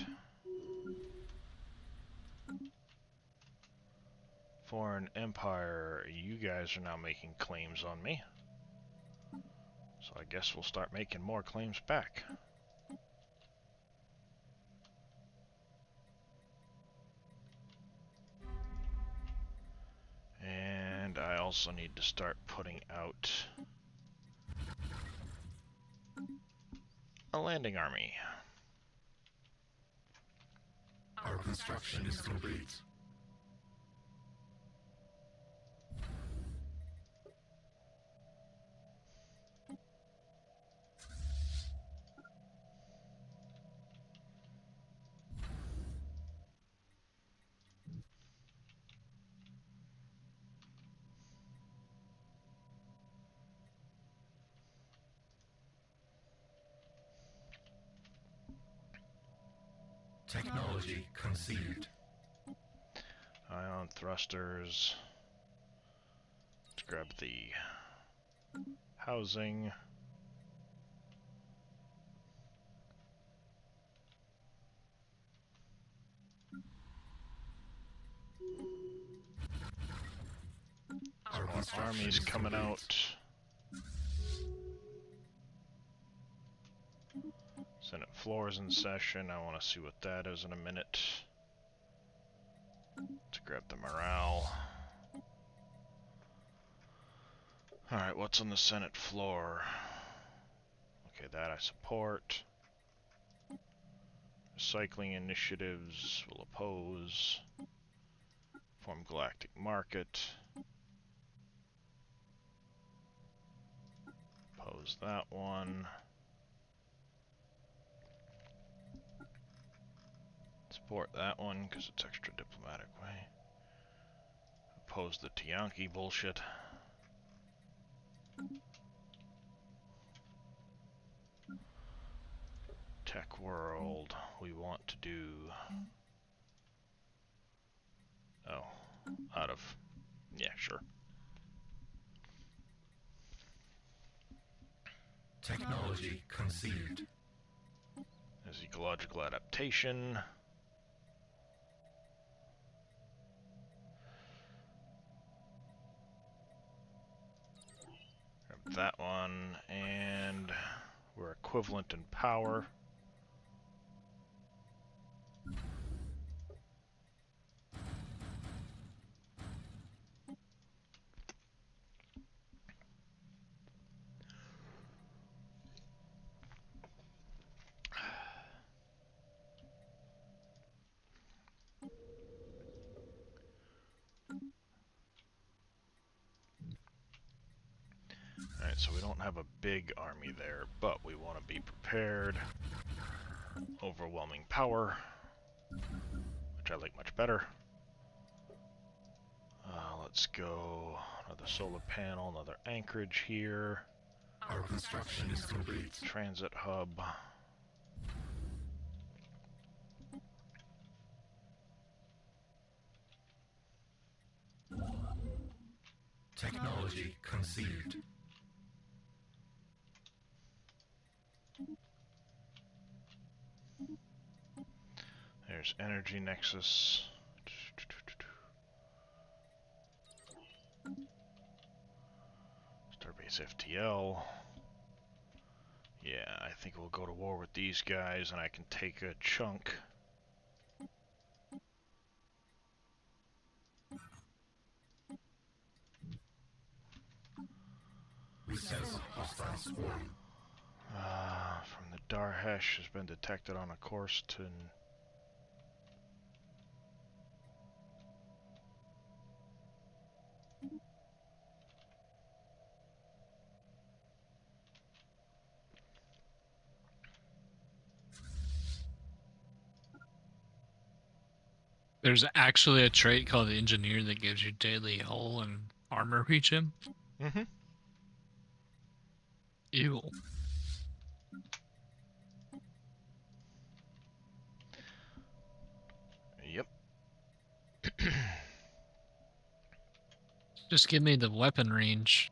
Foreign Empire, you guys are now making claims on me. So I guess we'll start making more claims back. And I also need to start putting out a landing army. Our construction is complete. Technology conceived. Ion thrusters. Let's grab the housing. Our More construction armies is coming complete. out. Senate floor's in session. I want to see what that is in a minute. To grab the morale. Alright, what's on the Senate floor? Okay, that I support. Recycling initiatives will oppose. Form galactic market. Oppose that one. Support that one because it's extra diplomatic way. Oppose the Tianki bullshit. Tech world, we want to do... Oh, out of... Yeah, sure. Technology conceived. There's ecological adaptation. Grab that one, and we're equivalent in power. Alright, so we don't have a big army there, but we want to be prepared. Overwhelming power, which I like much better. Let's go another solar panel, another anchorage here. Our construction is complete. Transit hub. Technology conceived. There's energy nexus. Starbase FTL. Yeah, I think we'll go to war with these guys and I can take a chunk. We sense hostile swarm. From the Darhesh has been detected on a course to... There's actually a trait called Engineer that gives you daily hull and armor regen. Mm-hmm. Ew. Yep. Just give me the weapon range.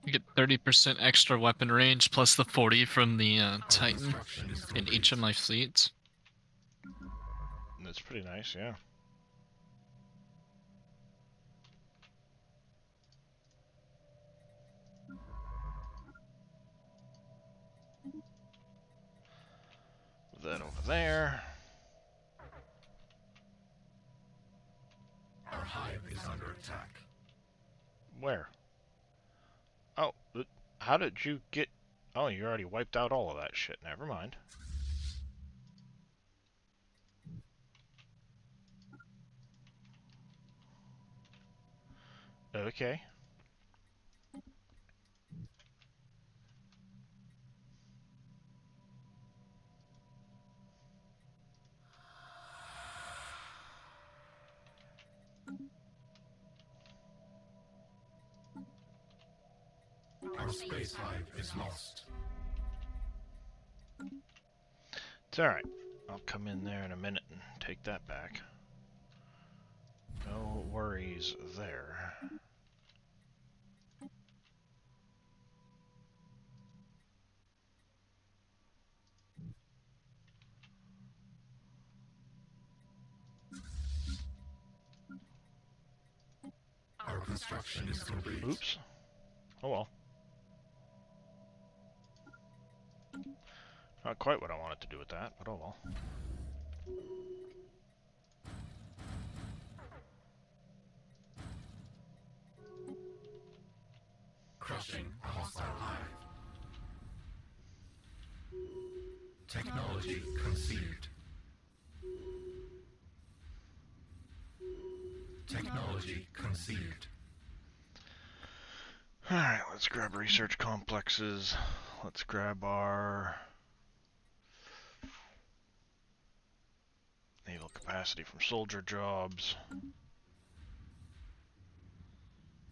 You get 30% extra weapon range plus the 40 from the Titan Construction is in complete. each of my fleets. That's pretty nice, yeah. That over there. Our hive is under attack. Where? Oh, how did you get... Oh, you already wiped out all of that shit. Never mind. Okay. Our space hive is lost. It's alright. I'll come in there in a minute and take that back. No worries there. construction is complete. Oops. Oh well. Not quite what I wanted to do with that, but oh well. Crushing a hostile hive. Technology conceived. Technology conceived. Alright, let's grab research complexes. Let's grab our naval capacity from soldier jobs.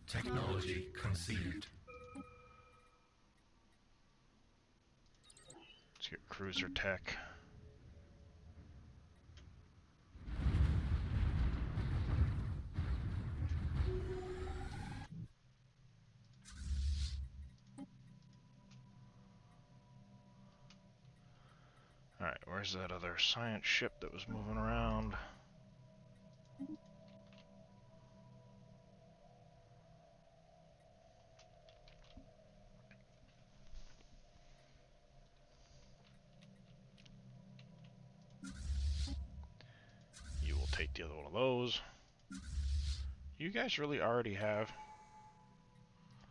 Technology conceived. Let's get cruiser tech. Alright, where's that other science ship that was moving around? You will take the other one of those. You guys really already have?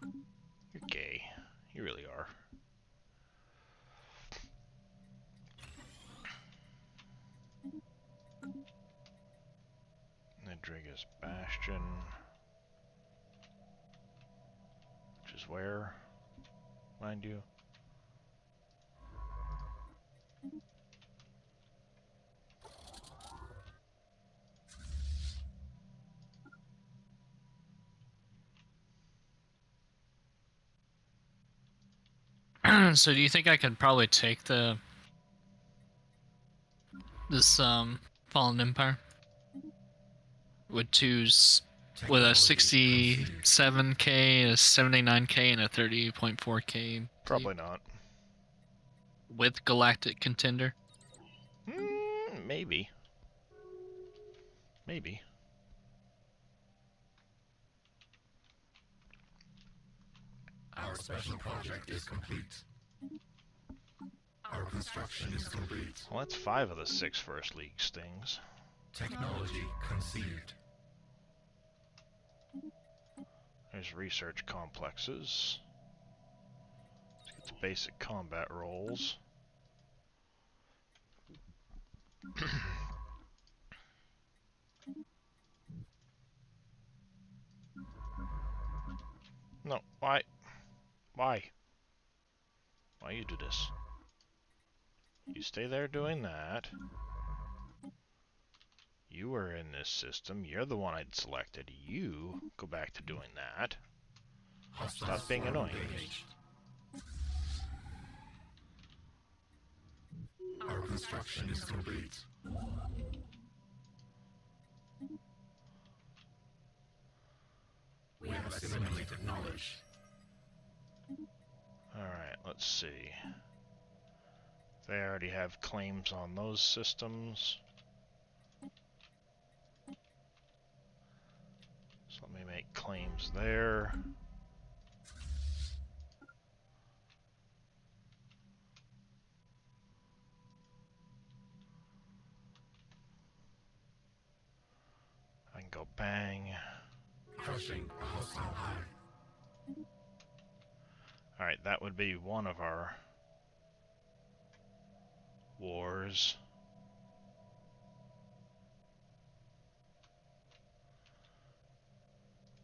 You're gay. You really are. Rodriguez Bastion. Which is where, mind you? So do you think I could probably take this Fallen Empire with with a 67k, a 79k, and a 30.4k? Probably not. With Galactic Contender? Maybe. Maybe. Our special project is complete. Our construction is complete. Well, that's 5 of the 6 First League Stings. Technology conceived. There's research complexes. Let's get the basic combat rolls. No, why? Why? Why you do this? You stay there doing that. You were in this system. You're the one I'd selected. You go back to doing that. Stop being annoying. Our construction is complete. We have assimilated knowledge. Alright, let's see. They already have claims on those systems. So let me make claims there. I can go bang. Crushing a hostile hive. Alright, that would be one of our wars.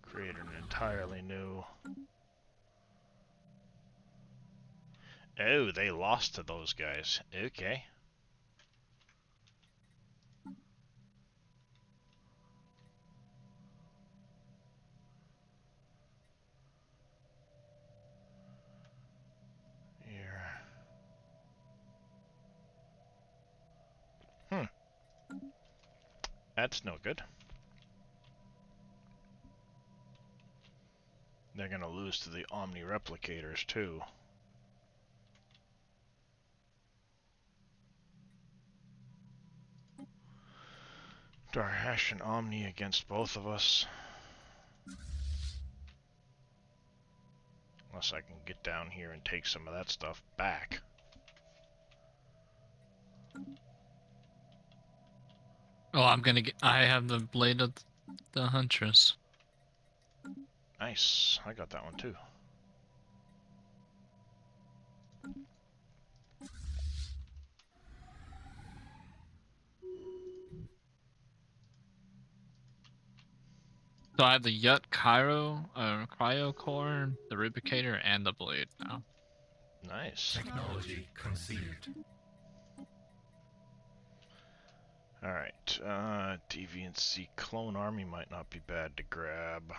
Create an entirely new... Oh, they lost to those guys. Okay. Here. That's no good. They're gonna lose to the Omni Replicators too. Darhash and Omni against both of us. Unless I can get down here and take some of that stuff back. Oh, I have the blade of the huntress. Nice. I got that one too. So I have the cryo core, the rubricator, and the blade now. Nice. Technology conceived. Alright, Deviancy Clone Army might not be bad to grab.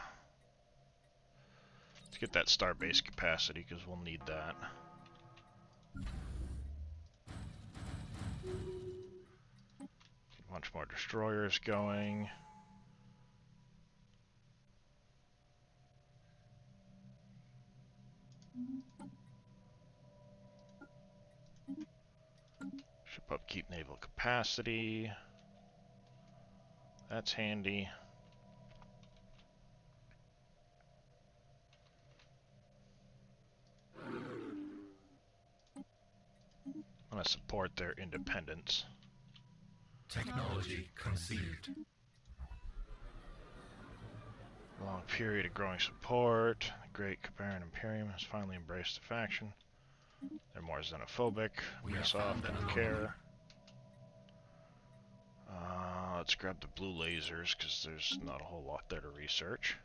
Let's get that starbase capacity, because we'll need that. Get a bunch more destroyers going. Ship upkeep naval capacity. That's handy. I'm gonna support their independence. Technology conceived. Long period of growing support. The Great Cabaran Imperium has finally embraced the faction. They're more xenophobic. We have Piss off, found an don't anomaly. care. Let's grab the blue lasers, because there's not a whole lot there to research.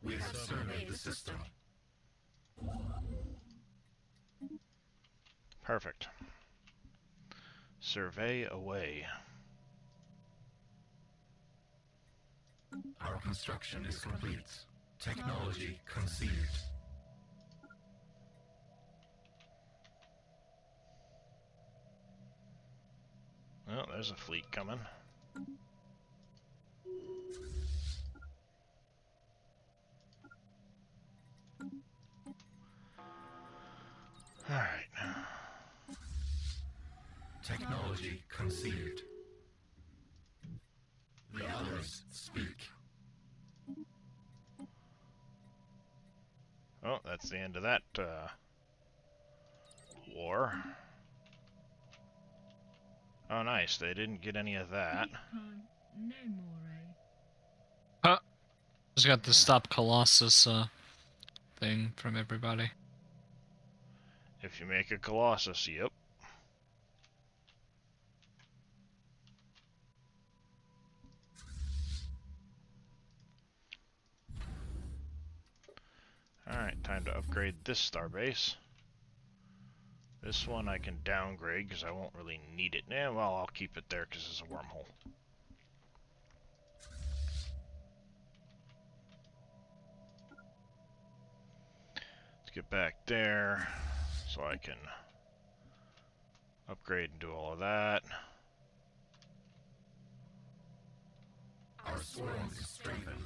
We have surveyed the system. Perfect. Survey away. Our construction is complete. Technology conceived. Well, there's a fleet coming. Alright. Technology conceived. The others speak. Oh, that's the end of that war. Oh, nice. They didn't get any of that. Just got the stop Colossus thing from everybody. If you make a Colossus, yep. Alright, time to upgrade this starbase. This one I can downgrade because I won't really need it. Yeah, well, I'll keep it there because it's a wormhole. Let's get back there so I can upgrade and do all of that. Our swarm is strengthened.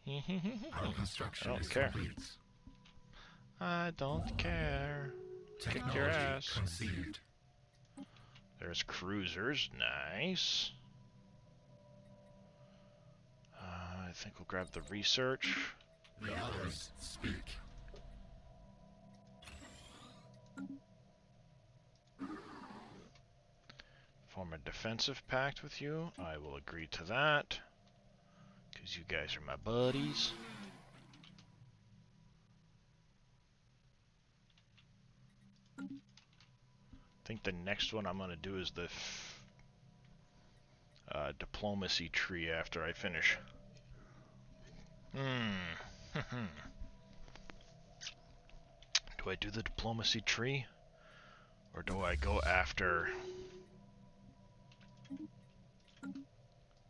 Our construction don't is care. complete. I don't care. Kick your Technology ass. conceived. There's cruisers. Nice. I think we'll grab the research. The others speak. Form a defensive pact with you. I will agree to that. Because you guys are my buddies. I think the next one I'm going to do is the diplomacy tree after I finish. Do I do the diplomacy tree? Or do I go after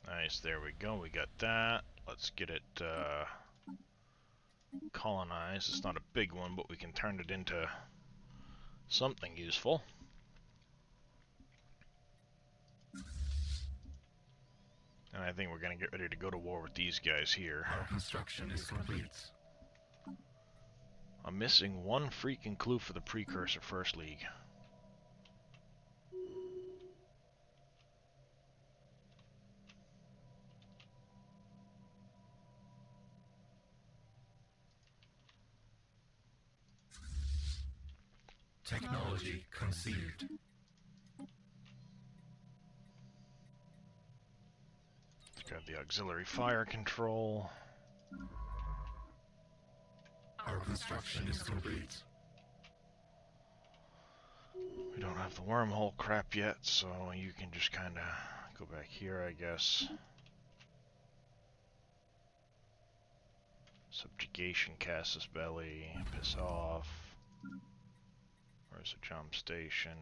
Nice, there we go. We got that. Let's get it colonized. It's not a big one, but we can turn it into something useful. And I think we're going to get ready to go to war with these guys here. Our construction is complete. I'm missing one freaking clue for the precursor First League. Technology conceived. Let's grab the auxiliary fire control. Our construction is complete. We don't have the wormhole crap yet, so you can just kind of go back here, I guess. Subjugation, Casus Belli, piss off. Where's the jump station?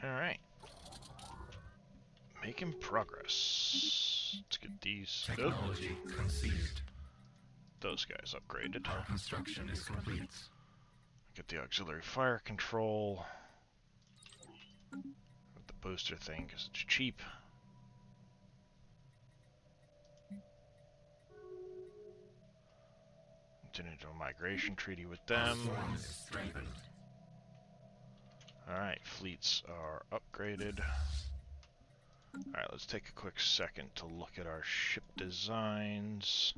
Alright. Making progress. Let's get these. Technology conceived. Those guys upgraded. Our construction is complete. Get the auxiliary fire control. With the booster thing, because it's cheap. Enter into a migration treaty with them. Our force is strengthened. Alright, fleets are upgraded. Alright, let's take a quick second to look at our ship designs.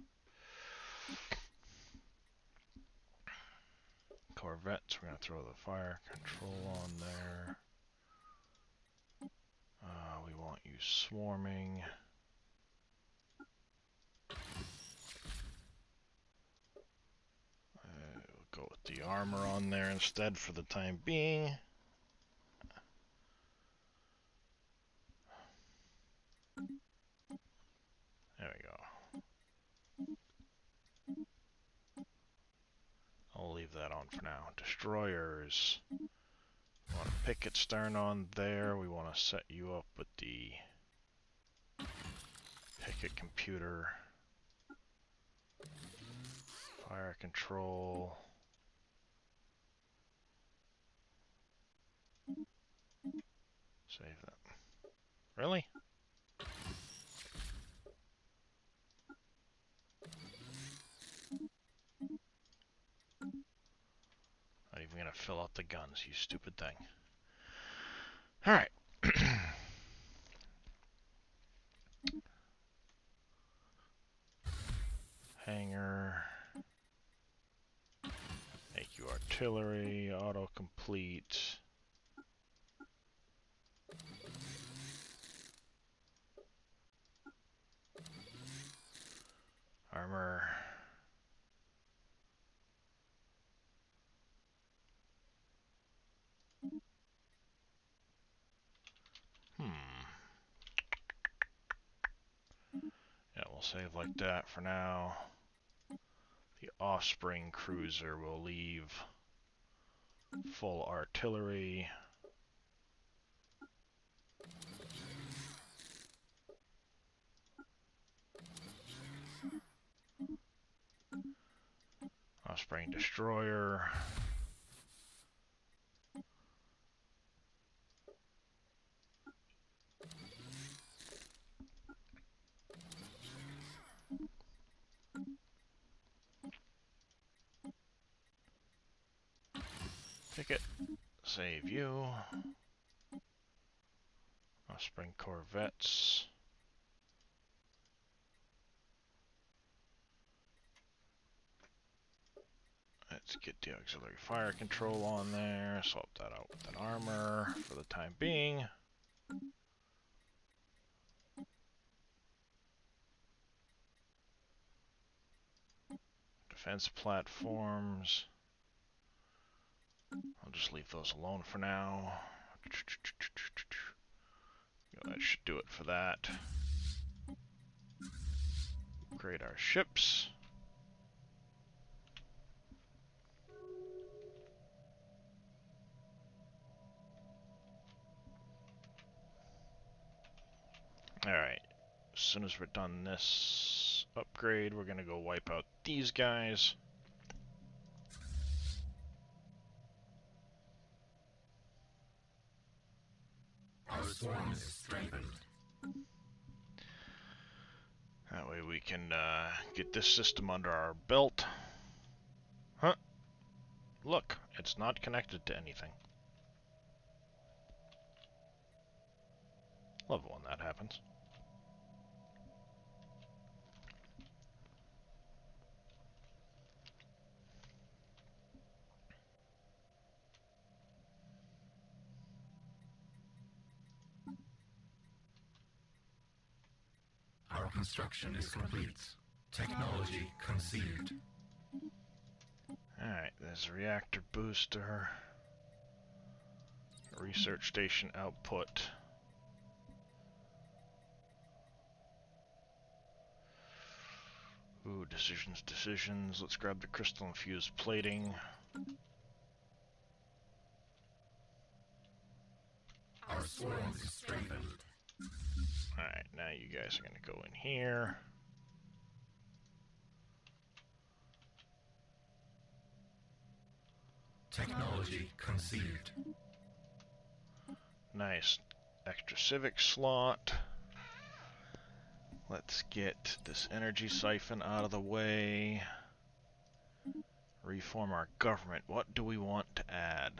Corvettes, we're going to throw the fire control on there. We want you swarming. We'll go with the armor on there instead for the time being. There we go. I'll leave that on for now. Destroyers. We want a picket stern on there. We want to set you up with the picket computer. Fire control. Save that. Really? Not even gonna fill out the guns, you stupid thing. Alright. Hangar. Make you artillery, autocomplete. Armor. Yeah, we'll save like that for now. The Offspring cruiser will leave full artillery. Offspring destroyer. Picket Save you. Spring corvettes. Let's get the auxiliary fire control on there. Swap that out with an armor for the time being. Defense platforms. I'll just leave those alone for now. That should do it for that. Upgrade our ships. Alright, as soon as we're done this upgrade, we're gonna go wipe out these guys. Our swarm is strengthened. That way we can get this system under our belt. Huh? Look, it's not connected to anything. Love it when that happens. Our construction is complete. Technology conceived. Alright, there's a reactor booster. Research station output. Ooh, decisions. Let's grab the crystal infused plating. Our swarm is strengthened. Alright, now you guys are gonna go in here. Technology conceived. Nice extra civic slot. Let's get this energy siphon out of the way. Reform our government. What do we want to add?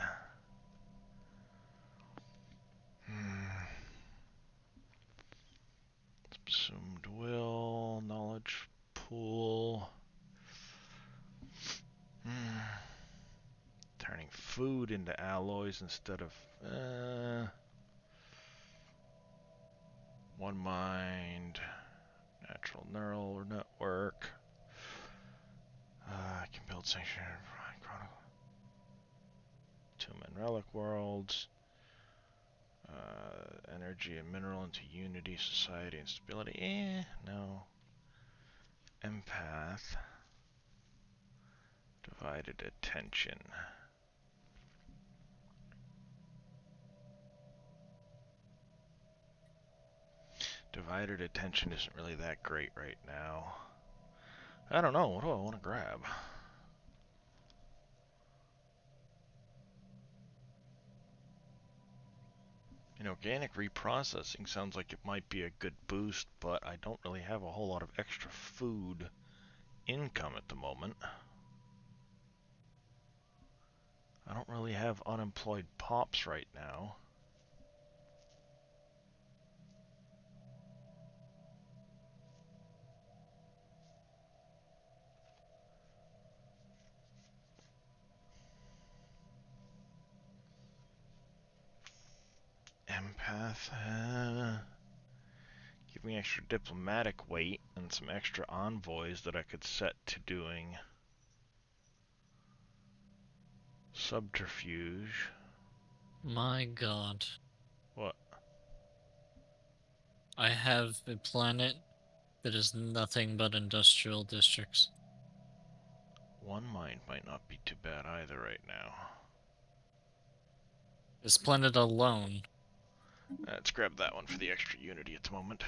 Assumed will, knowledge pool. Turning food into alloys instead of one mind. Natural neural network. I can build sanctuary. Two-man relic worlds. Energy and mineral into unity, society, and stability. No. Empath. Divided attention. Divided attention isn't really that great right now. I don't know. What do I want to grab? Organic reprocessing sounds like it might be a good boost, but I don't really have a whole lot of extra food income at the moment. I don't really have unemployed pops right now. Empath. Give me extra diplomatic weight and some extra envoys that I could set to doing subterfuge. My god. What? I have a planet that is nothing but industrial districts. One mind might not be too bad either right now. This planet alone, Let's grab that one for the extra unity at the moment.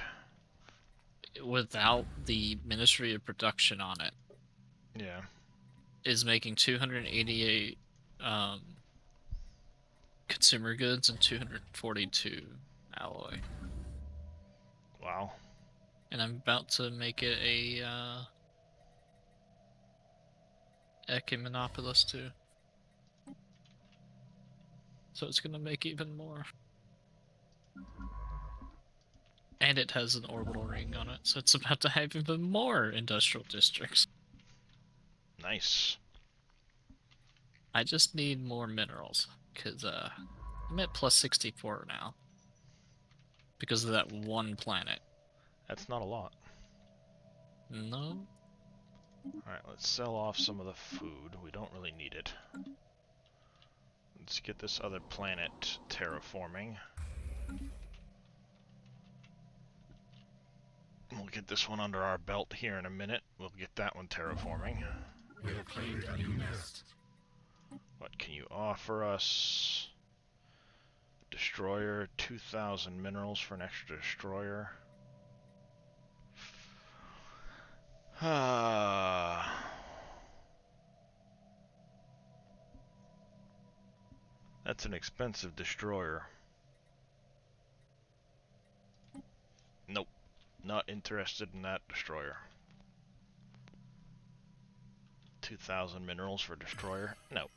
without the Ministry of Production on it, Yeah. is making 288 consumer goods and 242 alloy. Wow. And I'm about to make it a Ecumenopolis too. So it's gonna make even more. And it has an orbital ring on it, so it's about to have even more industrial districts. Nice. I just need more minerals, because I'm at plus 64 now. Because of that one planet. That's not a lot. No? Alright, let's sell off some of the food. We don't really need it. Let's get this other planet terraforming. We'll get this one under our belt here in a minute. We'll get that one terraforming. We have claimed a new nest. What can you offer us? Destroyer, 2,000 minerals for an extra destroyer. That's an expensive destroyer. Nope. Not interested in that destroyer. 2,000 minerals for destroyer? No.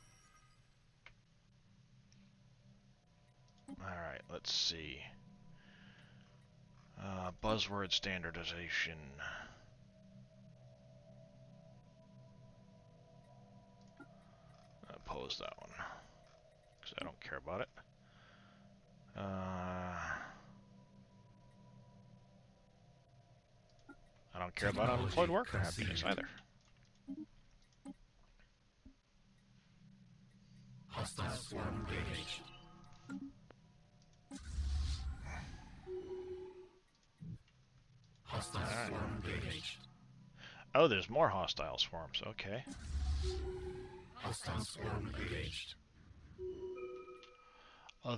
Alright, let's see. Buzzword standardization. Oppose that one. Because I don't care about it. I don't care about unemployed worker happiness either. Hostile swarm engaged. Hostile swarm engaged. Oh, there's more hostile swarms. Okay. Hostile swarm engaged.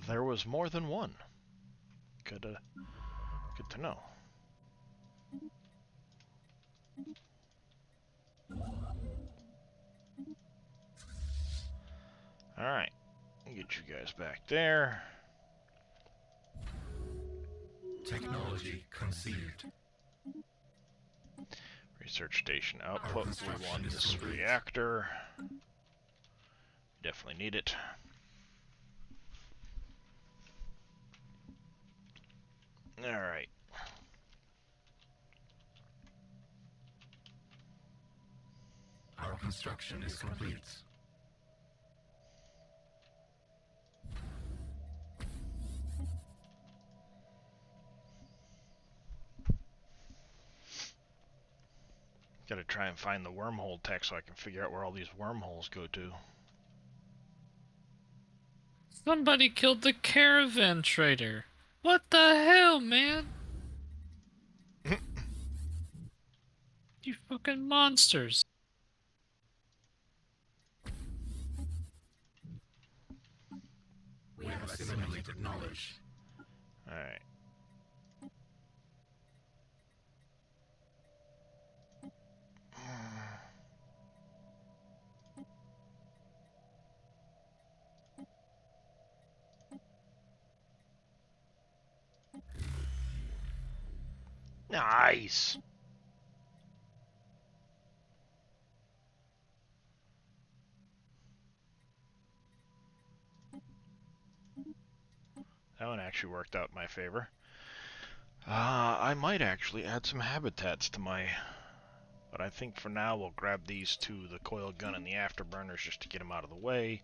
There was more than one. Good to know. Alright. Get you guys back there. Technology conceived. Research station output. We want this reactor. Definitely need it. Alright. Our construction is complete. Gotta try and find the wormhole text so I can figure out where all these wormholes go to. Somebody killed the caravan trader. What the hell, man? You fucking monsters. We have assimilated knowledge. Alright. Nice! That one actually worked out in my favor. I might actually add some habitats to my... But I think for now we'll grab these two, the coil gun and the afterburners, just to get them out of the way.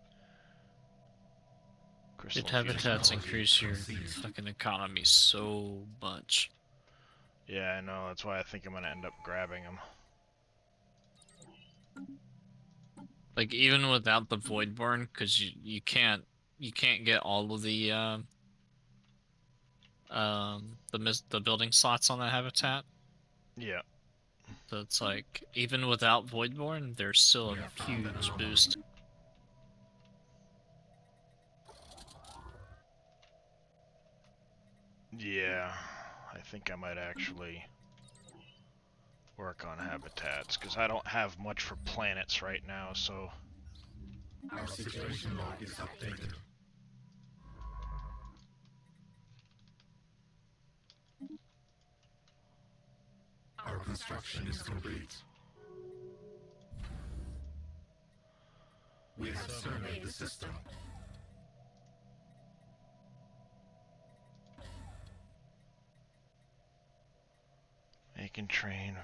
Did habitats increase your fucking economy so much? Yeah, I know. That's why I think I'm gonna end up grabbing them. Like even without the Voidborn, because you can't get all of the building slots on that habitat. Yeah. So it's like even without Voidborn, there's still a huge boost. Yeah. I think I might actually work on habitats, because I don't have much for planets right now, so... Our situation log is updated. Our construction is complete. We have surveyed the system. can train.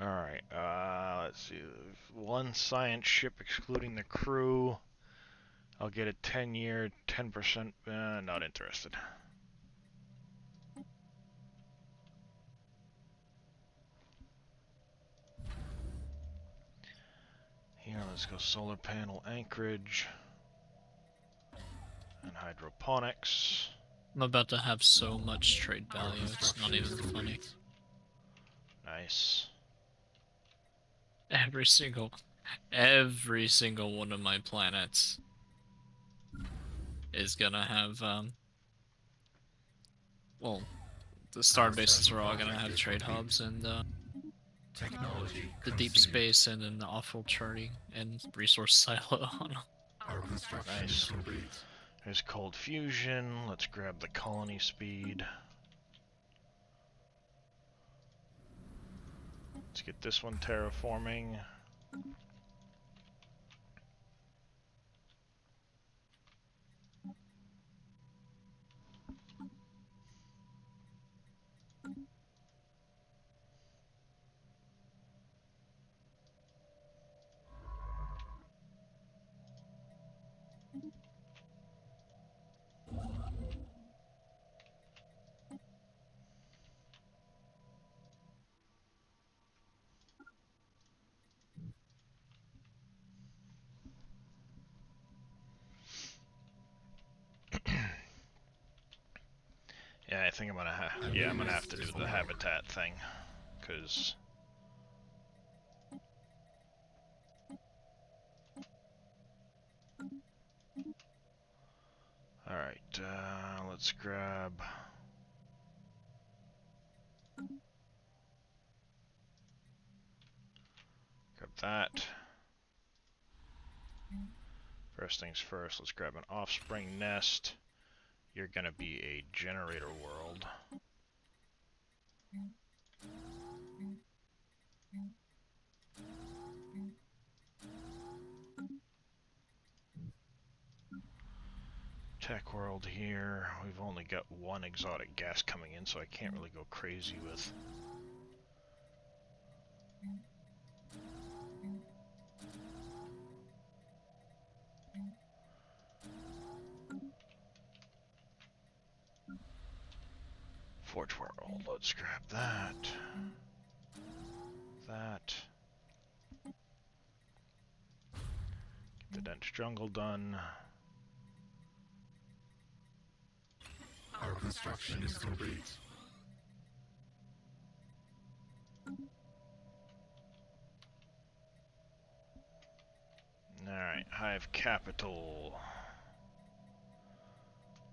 Alright, let's see. One science ship excluding the crew. I'll get a 10-year, 10%. Not interested. Here, let's go solar panel anchorage. And hydroponics. I'm about to have so much trade value, it's not even funny. Nice. Every single one of my planets is gonna have, well, the star bases are all gonna have trade hubs and, Technology the deep space and an awful charting and resource silo on them. Our construction Nice. is complete. There's cold fusion. Let's grab the colony speed. Let's get this one terraforming. Yeah, I think I'm gonna have to do the habitat thing, cause all right, let's grab that. First things first, let's grab an offspring nest. You're gonna be a generator world. Tech world here. We've only got one exotic gas coming in, so I can't really go crazy with. Forge world. Let's grab that. That. Get the dense jungle done. Our construction is complete. Alright, Hive Capital.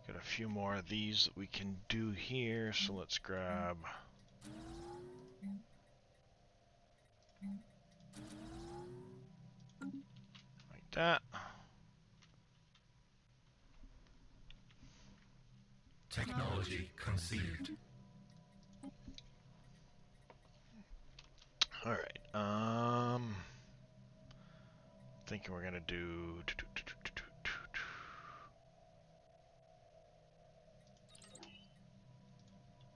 Got a few more of these that we can do here, so let's grab. Like that. Technology conceived. Alright, thinking we're gonna do.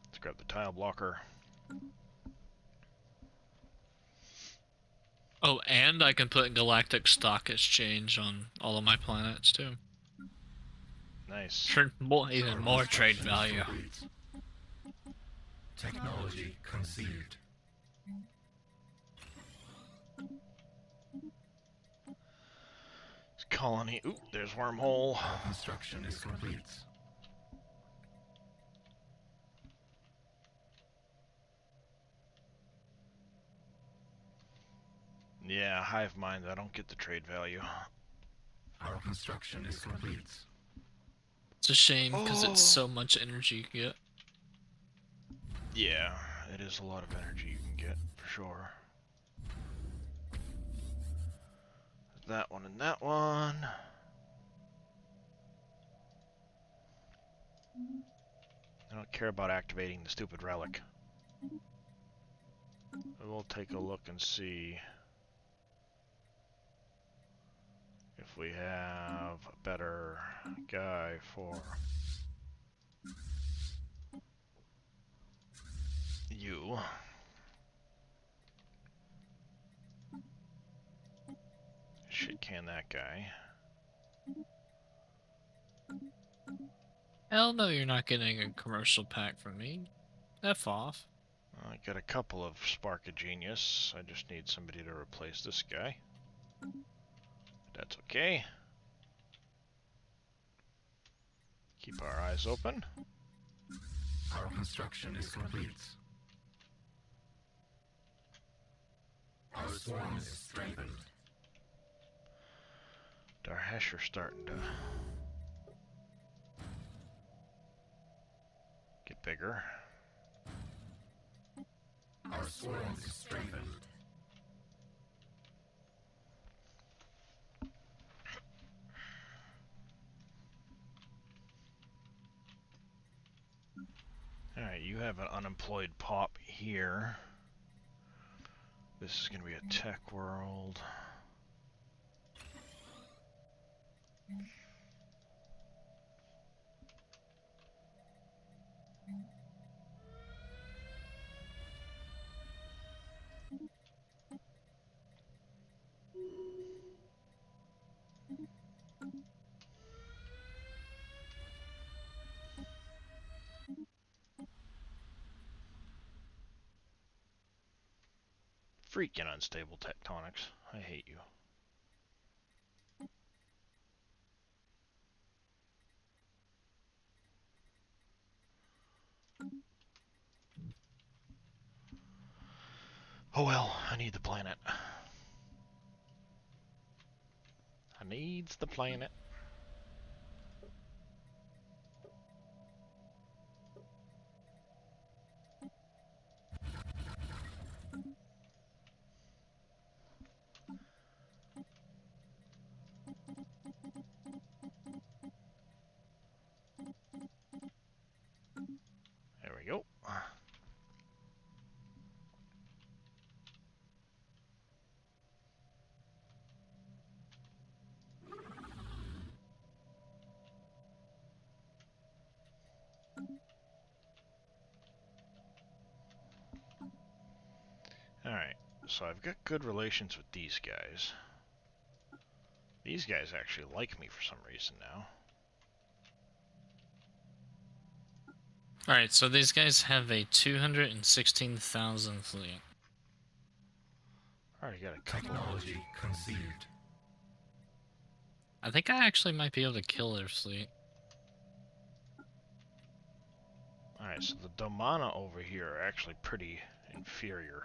Let's grab the tile blocker. Oh, and I can put Galactic Stock Exchange on all of my planets too. Nice. For even Our more trade construction is value. complete. Technology conceived. Colony. Oop, there's wormhole. Our construction is complete. Yeah, hive mind. I don't get the trade value. Our construction is complete. It's a shame because Oh. it's so much energy you can get. Yeah, it is a lot of energy you can get for sure. That one and that one. I don't care about activating the stupid relic. We'll take a look and see if we have a better guy for. you. Shit can that guy. Hell no, you're not getting a commercial pack from me. F off. I got a couple of Spark of Genius. I just need somebody to replace this guy. That's okay. Keep our eyes open. Our construction is complete. Our swarm is strengthened. Darhesher's starting to get bigger. Our swarm is strengthened. Alright, you have an unemployed pop here. This is going to be a tech world. Freaking unstable tectonics. I hate you. Oh well, I need the planet. I needs the planet. There we go. Alright, so I've got good relations with these guys. These guys actually like me for some reason now. Alright, so these guys have a 216,000 fleet. Already got a couple. Technology conceived. I think I actually might be able to kill their fleet. Alright, so the Domana over here are actually pretty inferior.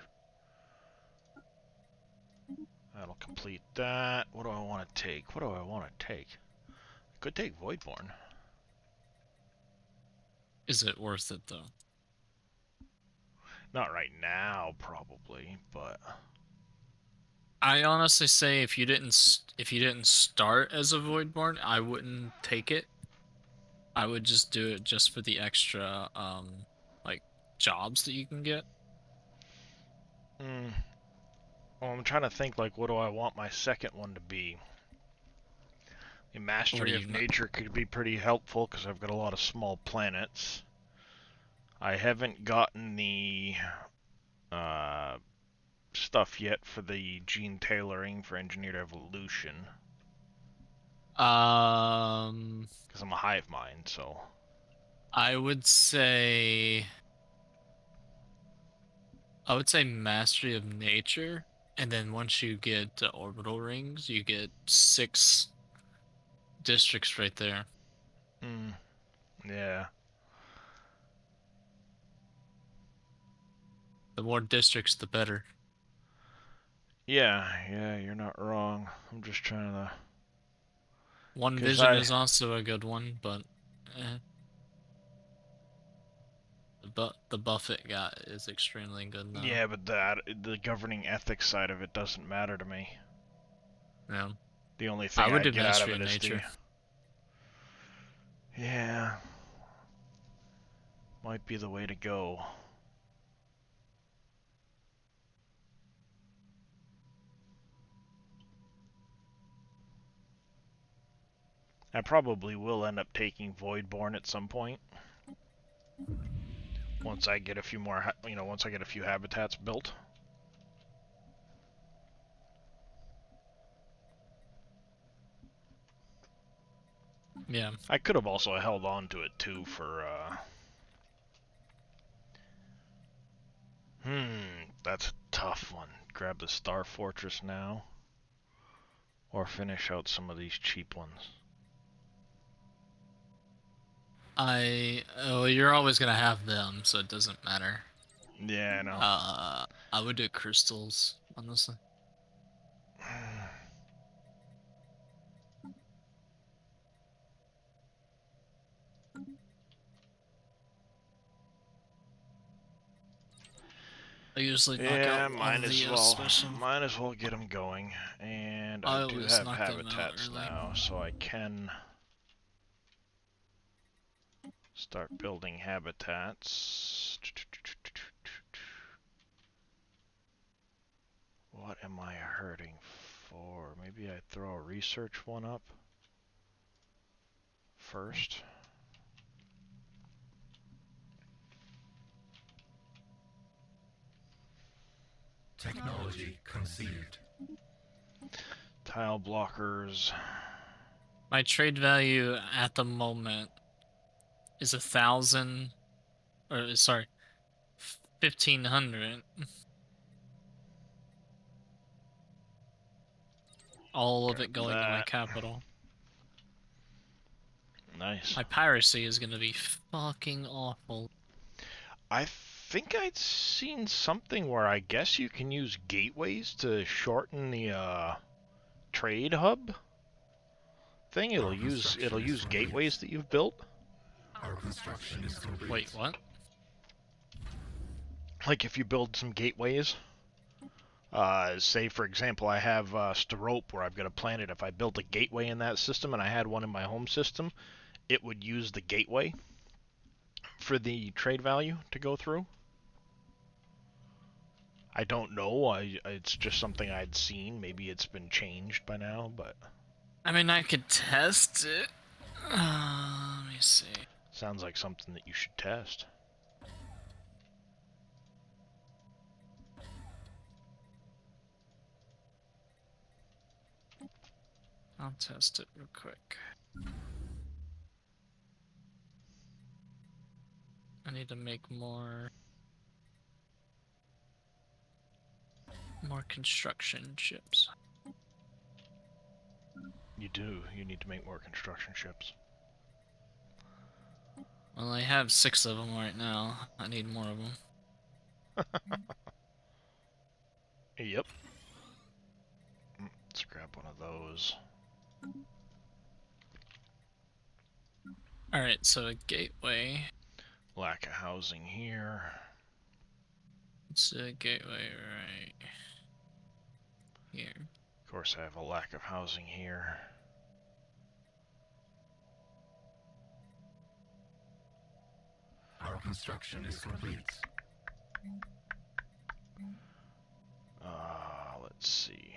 That'll complete that. What do I want to take? What do I want to take? I could take Voidborn. Is it worth it though? Not right now, probably, but I honestly say if you didn't start as a Voidborn, I wouldn't take it. I would just do it just for the extra like jobs that you can get. well, I'm trying to think, like, what do I want my second one to be? The Mastery of Nature could be pretty helpful because I've got a lot of small planets. I haven't gotten the stuff yet for the gene tailoring for engineered evolution. Because I'm a hive mind, so. I would say Mastery of Nature, and then once you get orbital rings, you get 6 districts right there. Yeah. The more districts, the better. Yeah, you're not wrong. I'm just trying to. One Vision is also a good one, but the buff it got is extremely good now. Yeah, but the governing ethics side of it doesn't matter to me. Yeah. The only thing I would do get out of Mastery it of is Nature. Yeah. Might be the way to go. I probably will end up taking Voidborn at some point. Once I get a few more, once I get a few habitats built. Yeah. I could have also held on to it too for, that's a tough one. Grab the Star Fortress now, or finish out some of these cheap ones. Oh, you're always gonna have them, so it doesn't matter. Yeah, I know. I would do crystals, honestly. I usually knock Yeah, out all the special. might as well get them going. And I I do always have knock them out habitats early. now, so I can start building habitats. What am I hurting for? Maybe I throw a research one up first. Technology conceived. Tile blockers. My trade value at the moment is 1,000, or sorry, 1,500. All of it Grab going to my that. capital. Nice. My piracy is gonna be fucking awful. I think I'd seen something where I guess you can use gateways to shorten the trade hub thing. It'll use gateways that you've built. Our construction is complete. Wait, what? Like if you build some gateways. Say for example, I have Sterope where I've got a planet. If I built a gateway in that system and I had one in my home system, it would use the gateway for the trade value to go through. I don't know. It's just something I'd seen. Maybe it's been changed by now, but I mean, I could test it. Let me see. sounds like something that you should test. I'll test it real quick. I need to make more construction ships. You do. You need to make more construction ships. Well, I have 6 of them right now. I need more of them. Yep. Let's grab one of those. Alright, so a gateway. Lack of housing here. It's a gateway right here. Of course, I have a lack of housing here. Our construction is complete. Let's see.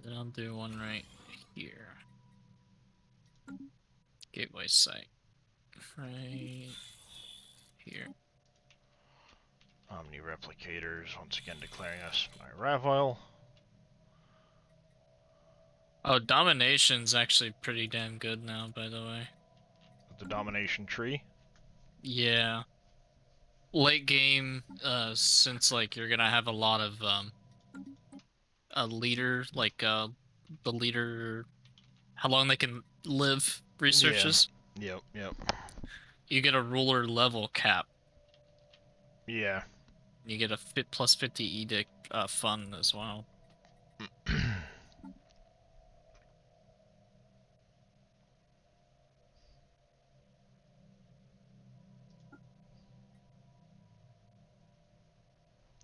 Then I'll do one right here. Gateway site. Right here. Omni replicators, once again declaring us my rival. Oh, domination's actually pretty damn good now, by the way. The domination tree. Yeah. Late game, since like you're gonna have a lot of a leader, like the leader, how long they can live researches. Yep. You get a ruler level cap. Yeah. You get a plus 50 edict fund as well.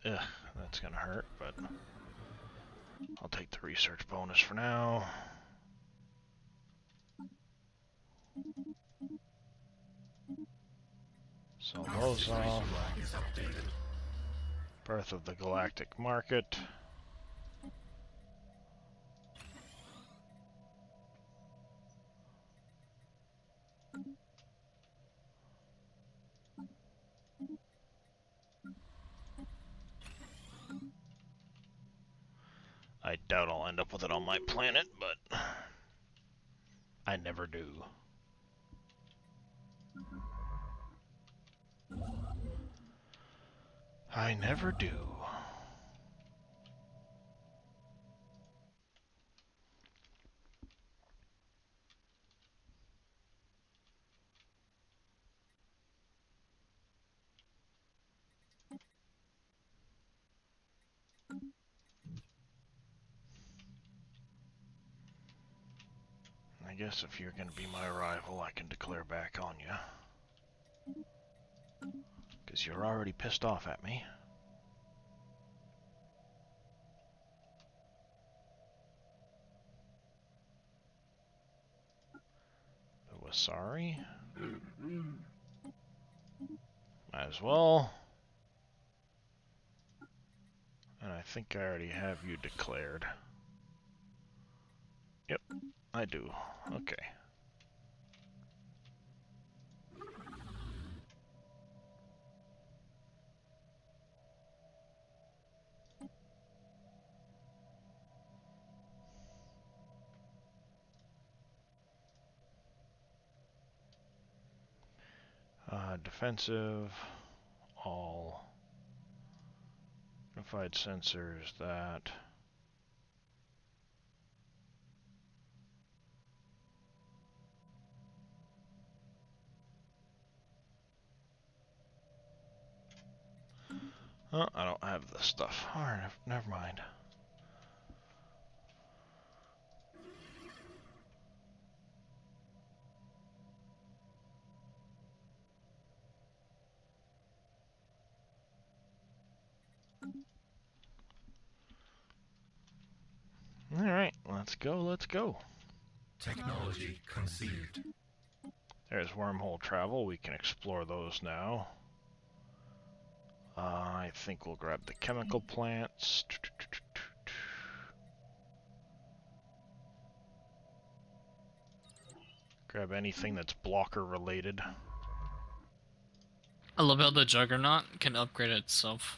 Ugh, that's gonna hurt, but I'll take the research bonus for now. Sell those off. Birth of the Galactic Market. I doubt I'll end up with it on my planet, but I never do. I never do. I guess if you're gonna be my rival, I can declare back on you. 'Cause you're already pissed off at me. The Wasari? Might as well. And I think I already have you declared. Yep, I do. Okay. Defensive, all unified sensors, that. Oh, I don't have this stuff. Alright, never mind. Alright, let's go, let's go. Technology conceived. There's wormhole travel, we can explore those now. I think we'll grab the chemical plants. Grab anything that's blocker related. I love how the Juggernaut can upgrade itself.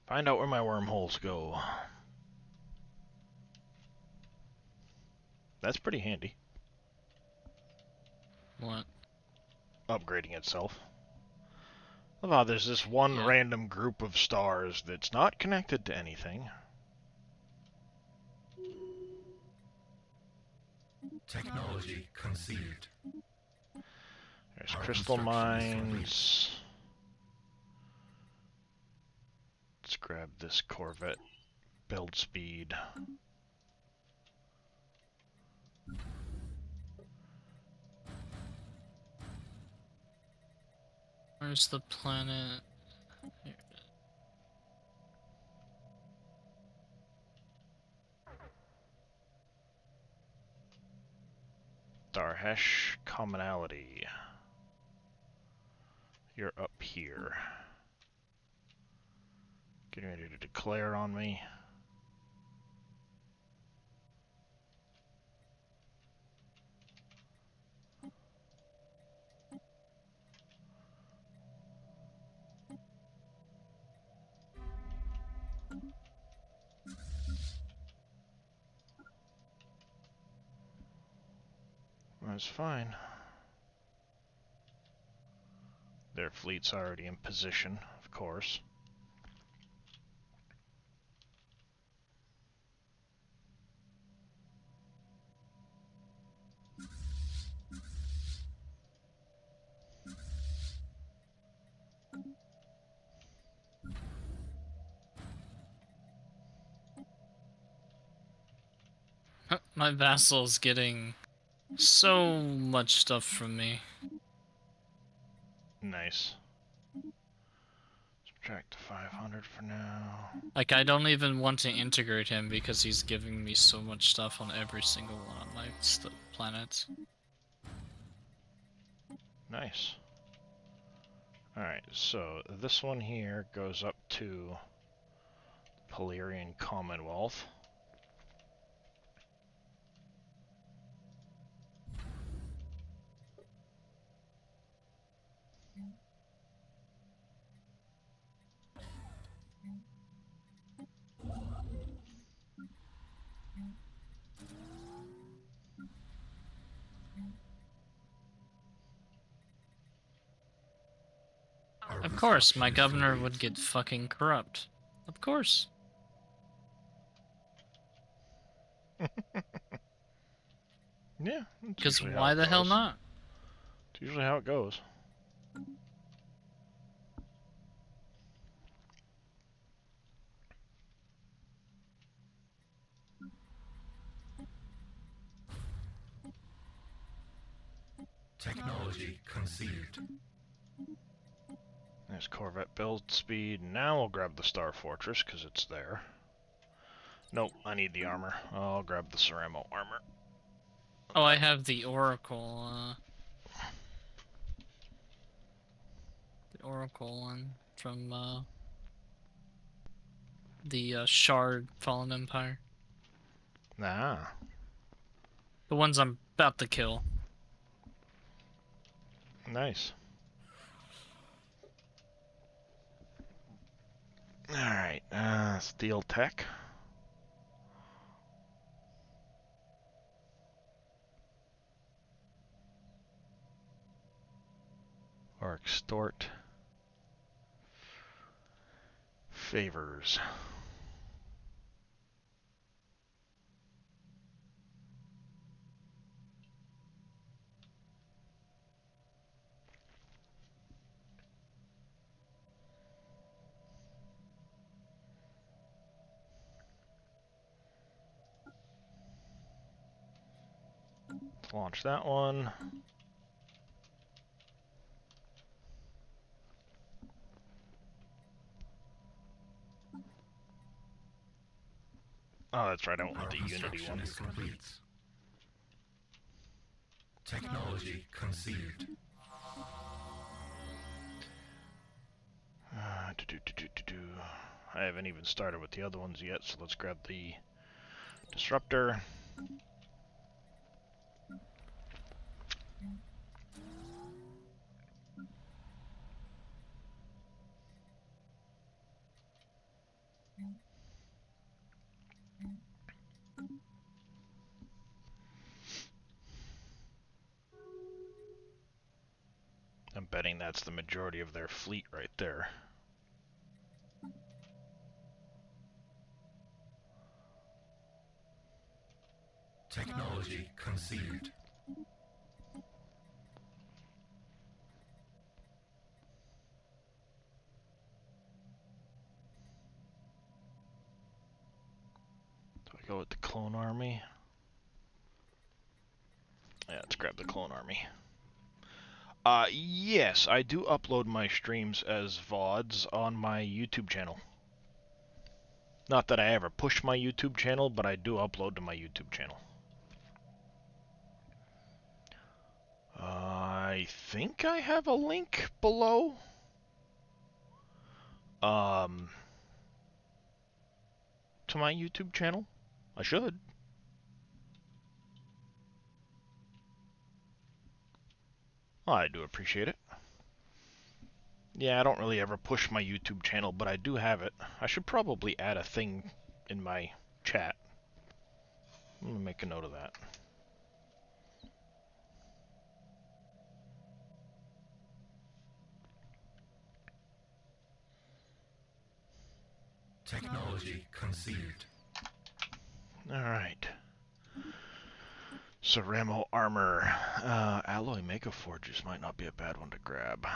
Find out where my wormholes go. That's pretty handy. What? Upgrading itself. Love how there's this one Yeah. random group of stars that's not connected to anything. Technology conceived. There's Our crystal construction is complete. mines. Let's grab this Corvette. Build speed. Where's the planet? Here. Darhesh commonality. You're up here. Getting ready to declare on me. That's fine. Their fleet's already in position, of course. My vassal's getting so much stuff from me. Nice. Subtract 500 for now. Like, I don't even want to integrate him because he's giving me so much stuff on every single one of my planets. Nice. Alright, so this one here goes up to Polarian Commonwealth. Of course, my governor would get fucking corrupt. Of course. Yeah. Because why the hell not? It's usually how it goes. Technology conceived. There's Corvette build speed. Now we'll grab the Star Fortress because it's there. Nope, I need the armor. I'll grab the Ceramo armor. Oh, I have the Oracle, the Oracle one from, the, Shard Fallen Empire. Ah. The ones I'm about to kill. Nice. Alright, Steel Tech. Or extort. Favors. Let's launch that one. Oh, that's right, I don't want the Unity one. Is complete. Technology conceived. I haven't even started with the other ones yet, so let's grab the Disruptor. I'm betting that's the majority of their fleet right there. Technology conceived. Do I go with the Clone Army? Yeah, let's grab the Clone Army. Yes, I do upload my streams as VODs on my YouTube channel. Not that I ever push my YouTube channel, but I do upload to my YouTube channel. I think I have a link below. To my YouTube channel. I should. Oh, I do appreciate it. Yeah, I don't really ever push my YouTube channel, but I do have it. I should probably add a thing in my chat. I'm gonna make a note of that. Technology conceived. Alright. Ceramo armor. Alloy Mega Forges might not be a bad one to grab.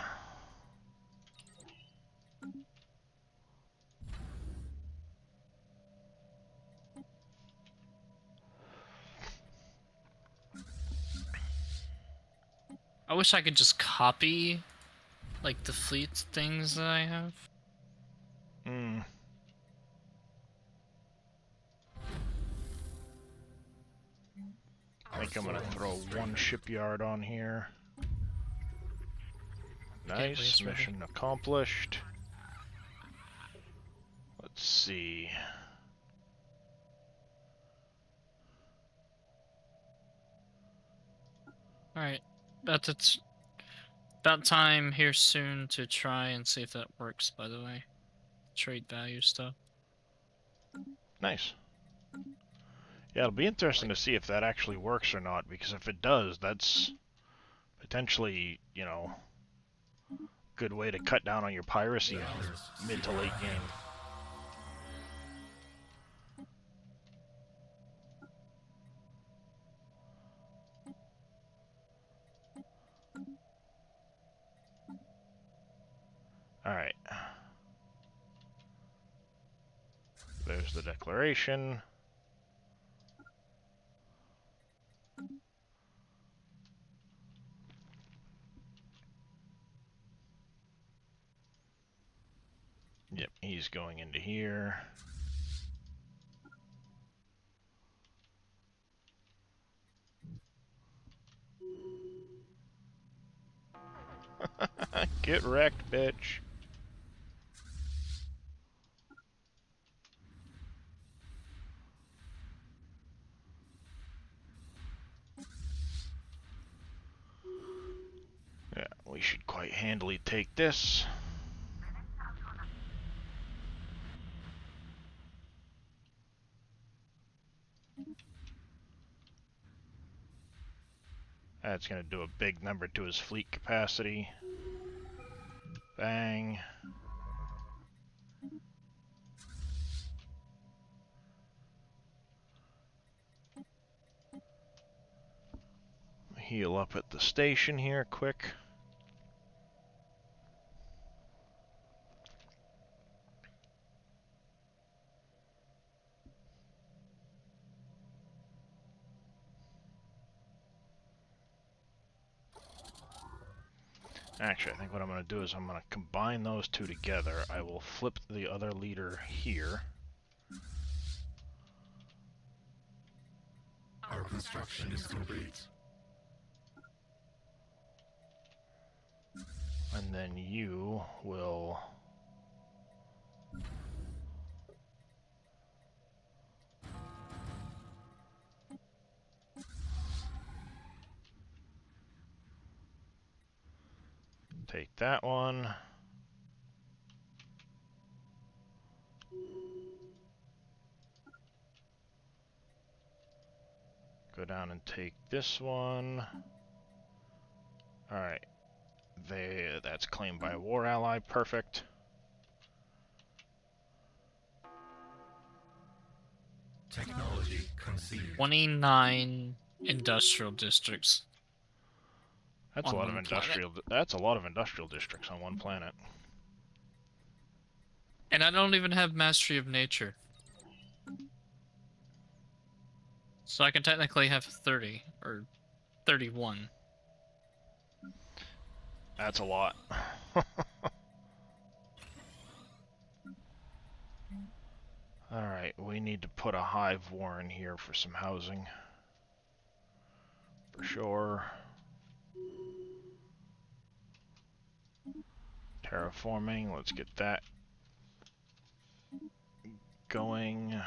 I wish I could just copy, like, the fleet things that I have. Hmm. I think I'm gonna throw one shipyard on here. Nice, mission accomplished. Let's see. Alright, it's about time here soon to try and see if that works, by the way. Trade value stuff. Nice. Yeah, it'll be interesting to see if that actually works or not, because if it does, that's potentially, you know, good way to cut down on your piracy mid to late game. Alright. There's the declaration. Yep, he's going into here. Get wrecked, bitch. Yeah, we should quite handily take this. That's going to do a big number to his fleet capacity. Bang. Heal up at the station here, quick. Actually, I think what I'm going to do is I'm going to combine those two together. I will flip the other leader here. Our construction is complete. And then you will... take that one. Go down and take this one. Alright. That's claimed by a war ally. Perfect. Technology conceived. 29 industrial districts. That's a On lot of one planet. industrial. That's a lot of industrial districts on one planet. And I don't even have mastery of nature. So I can technically have 30 or 31. That's a lot. Alright, we need to put a hive war in here for some housing. For sure. Terraforming, let's get that going.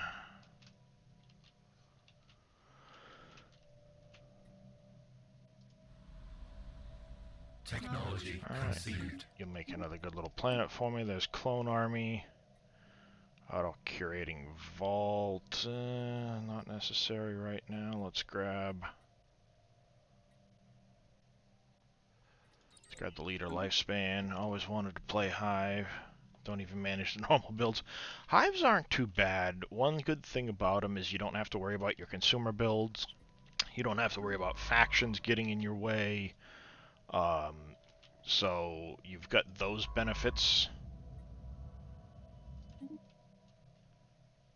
Technology conceived. You'll make another good little planet for me. There's Clone Army. Auto-curating Vault. Not necessary right now. Let's grab the leader lifespan. Always wanted to play Hive. Don't even manage the normal builds. Hives aren't too bad. One good thing about them is you don't have to worry about your consumer builds. You don't have to worry about factions getting in your way. So you've got those benefits.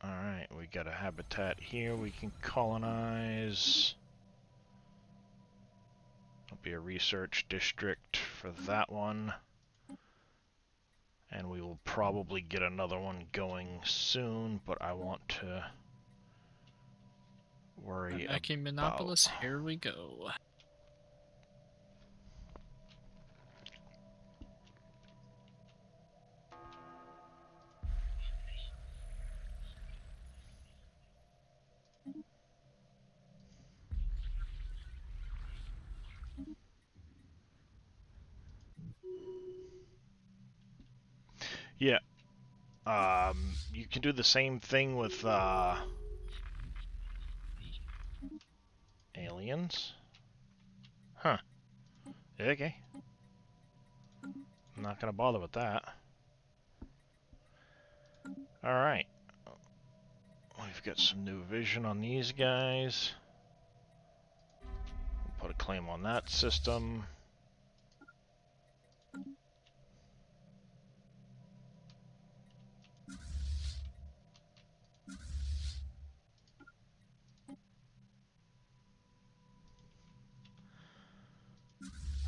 Alright, we got a habitat here we can colonize. There'll be a research district for that one. And we will probably get another one going soon, but I want to worry Ecumenopolis, about... here we go. Yeah. You can do the same thing with aliens. Huh. Okay. not gonna bother with that. Alright. We've got some new vision on these guys. We'll put a claim on that system.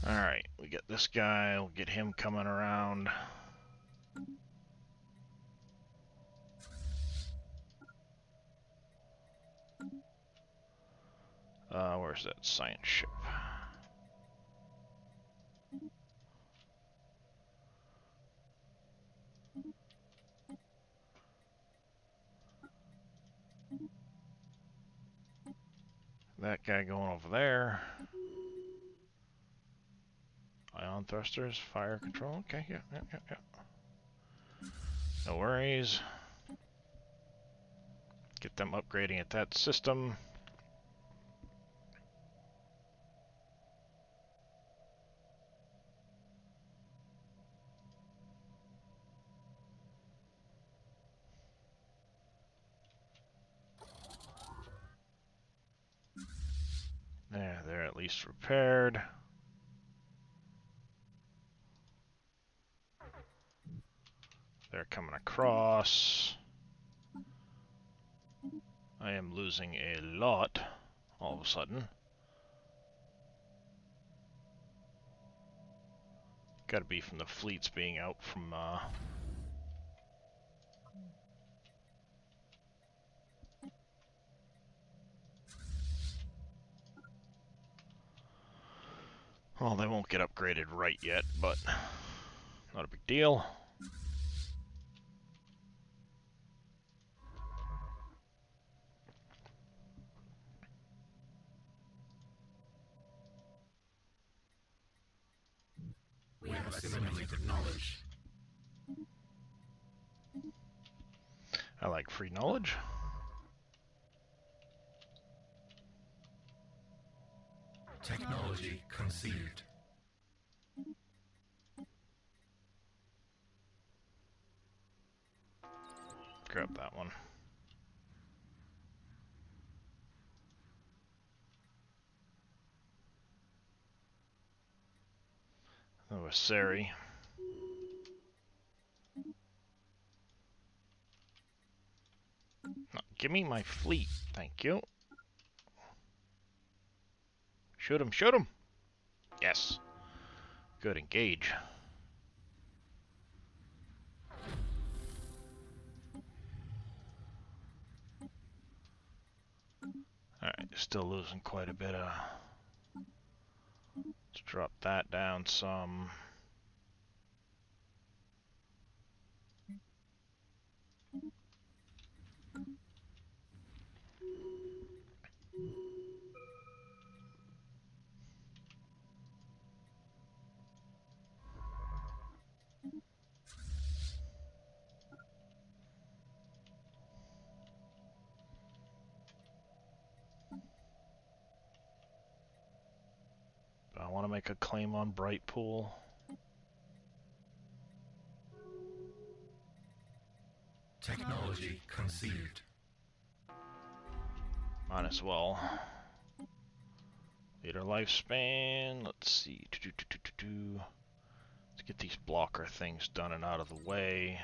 Alright, we get this guy, we'll get him coming around. Where's that science ship? That guy going over there. Ion thrusters, fire control. Okay, yeah. No worries. Get them upgrading at that system. There, they're at least repaired. They're coming across. I am losing a lot all of a sudden. Gotta be from the fleets being out from, well, they won't get upgraded right yet, but not a big deal. We have assimilated knowledge. I like free knowledge. Technology conceived. Grab that one. Oh, a Sari. No, give me my fleet, thank you. Shoot him, shoot him! Yes. Good, engage. Alright, still losing quite a bit of... Let's drop that down some. I want to make a claim on Bright Pool. Technology conceived. Might as well. Later lifespan. Let's see. Let's get these blocker things done and out of the way.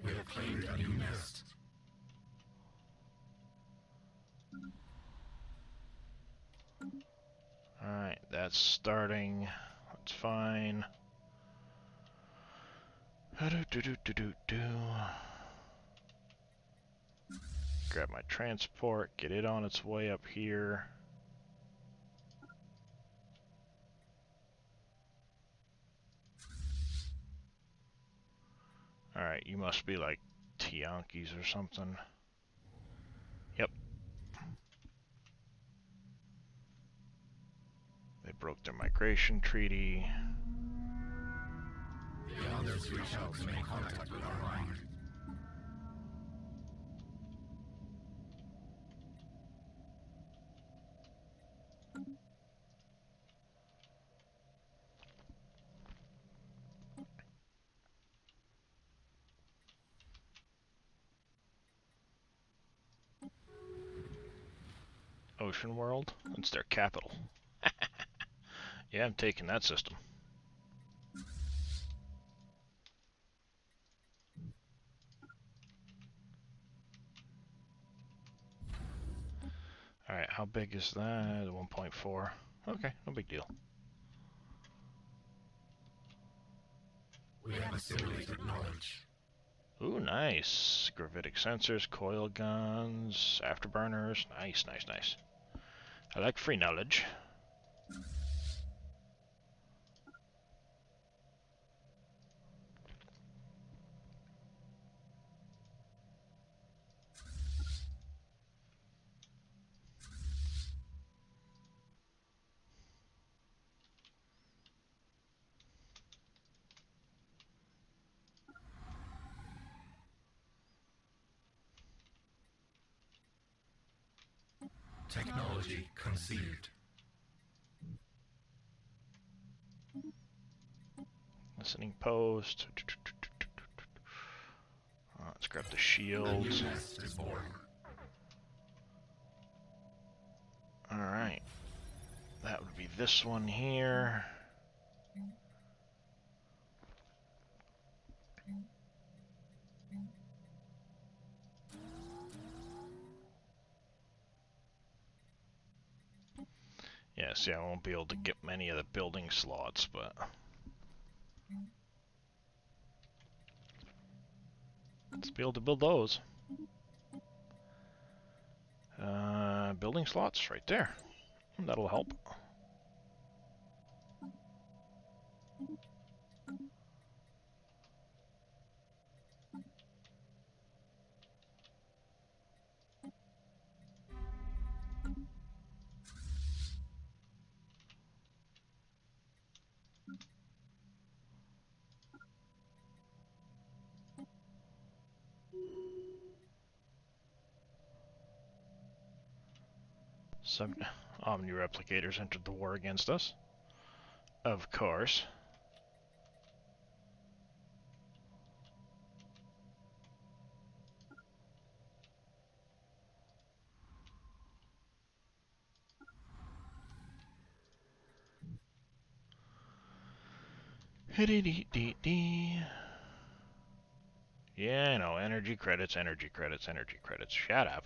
We have claimed a new nest. Alright, that's starting. That's fine. Grab my transport, get it on its way up here. Alright, you must be like Tiankis or something. Yep. They broke their migration treaty. The others reach out to make contact with our mind. Ocean World? It's their capital. Yeah, I'm taking that system. Alright, how big is that? 1.4. Okay, no big deal. We have assimilated knowledge. Ooh, nice. Gravitic sensors, coil guns, afterburners. Nice, nice, nice. I like free knowledge. Technology conceived. Listening post. Let's grab the shields. A new nest is born. Alright. That would be this one here. Yeah, see, I won't be able to get many of the building slots, but... let's be able to build those. Building slots right there. That'll help. Some Omni-replicators entered the war against us. Of course. Hiddy-dee-dee-dee. Yeah, I know. Energy credits, energy credits, energy credits. Shut up.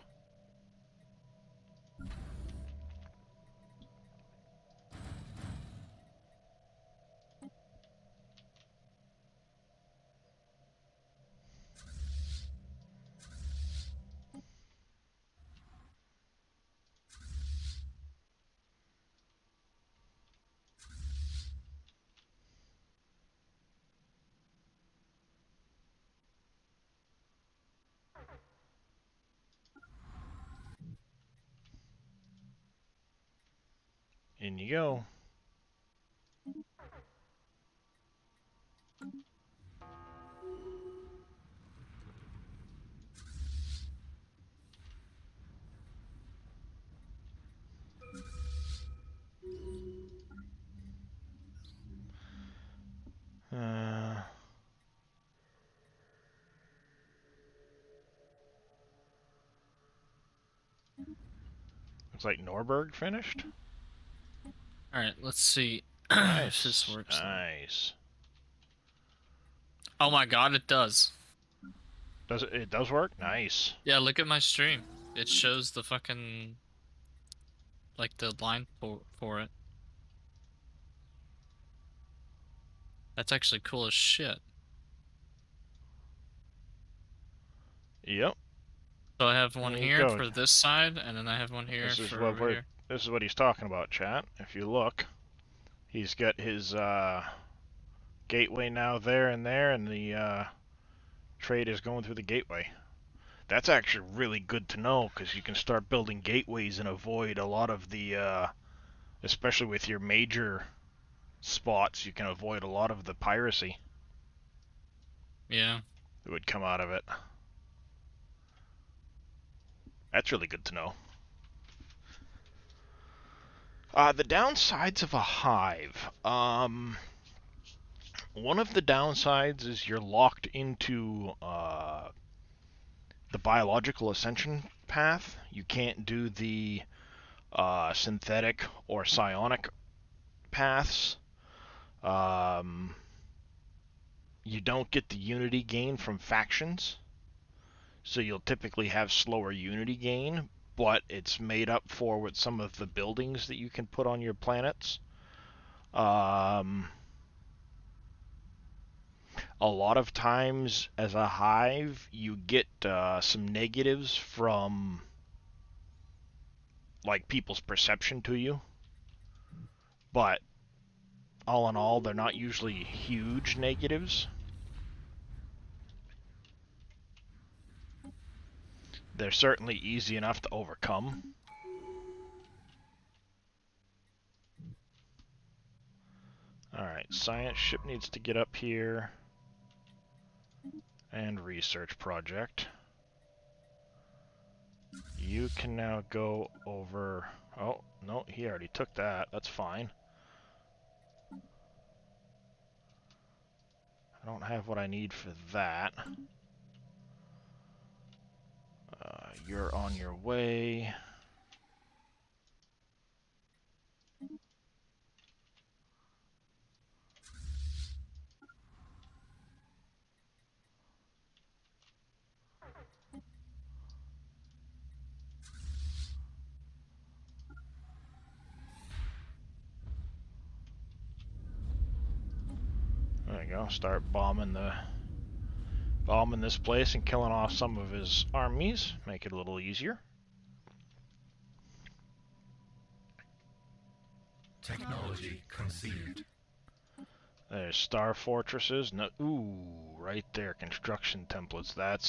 In you go. Looks like Norberg finished. Alright, let's see Nice. if this works. Nice. Oh my god, it does. Does it? It does work. Nice. Yeah, look at my stream. It shows the fucking like the line for it. That's actually cool as shit. Yep. So I have one There you here go. for this side, and then I have one here This is for what over here. This is what he's talking about, chat. If you look, he's got his gateway now there, and the trade is going through the gateway. That's actually really good to know, because you can start building gateways and avoid a lot of the, especially with your major spots, you can avoid a lot of the piracy Yeah. that would come out of it. That's really good to know. The downsides of a hive. One of the downsides is you're locked into the biological ascension path. You can't do the synthetic or psionic paths. You don't get the unity gain from factions, so you'll typically have slower unity gain, but it's made up for with some of the buildings that you can put on your planets. A lot of times as a hive, you get some negatives from like people's perception to you, but all in all, they're not usually huge negatives. They're certainly easy enough to overcome. Alright, science ship needs to get up here. And research project. You can now go over... Oh, no, he already took that. That's fine. I don't have what I need for that. You're on your way. There you go. Start bombing this place and killing off some of his armies. Make it a little easier. Technology conceived. There's star fortresses. No, ooh, right there. Construction templates. That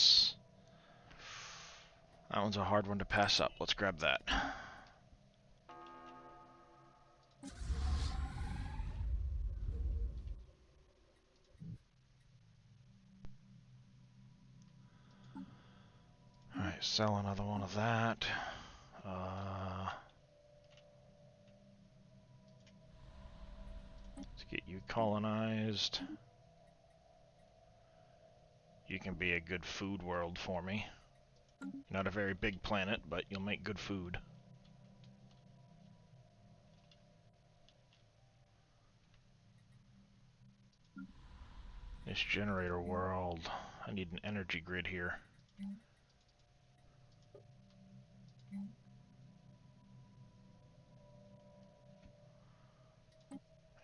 one's a hard one to pass up. Let's grab that. Alright, sell another one of that. Let's get you colonized. You can be a good food world for me. Not a very big planet, but you'll make good food. This generator world. I need an energy grid here.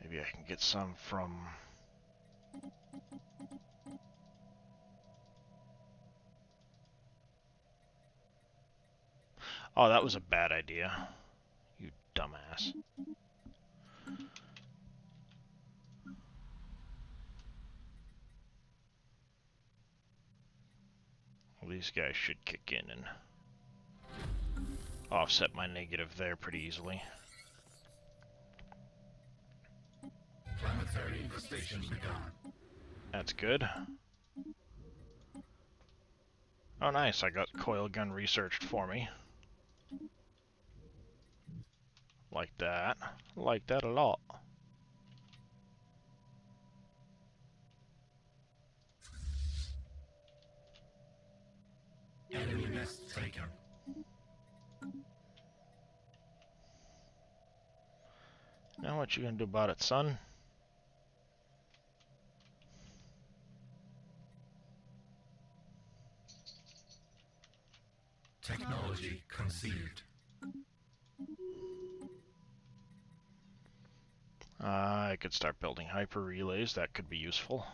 Maybe I can get some from... Oh, that was a bad idea. You dumbass. Well, these guys should kick in and offset my negative there pretty easily. Planetary infestation begun. That's good. Oh nice, I got coil gun researched for me. Like that. Like that a lot. Enemy nest taken. Now what you gonna do about it, son? Technology conceived. I could start building hyper relays, that could be useful.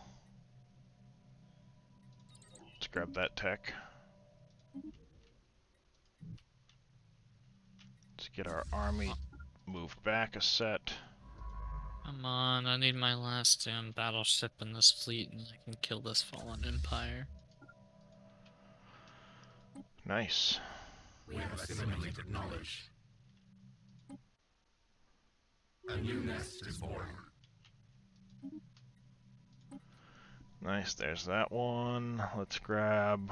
Let's grab that tech. Let's get our army moved back a set. Come on, I need my last damn battleship in this fleet and I can kill this fallen empire. Nice. We have assimilated knowledge. A new nest is born. Nice, there's that one. Let's grab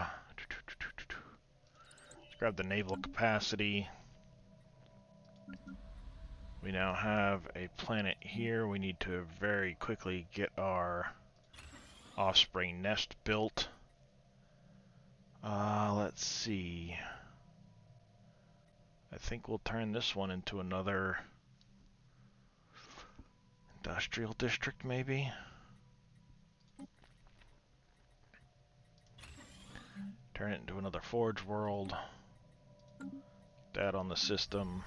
the naval capacity. We now have a planet here. We need to very quickly get our offspring nest built. Let's see. I think we'll turn this one into another industrial district, maybe. Turn it into another forge world. That on the system.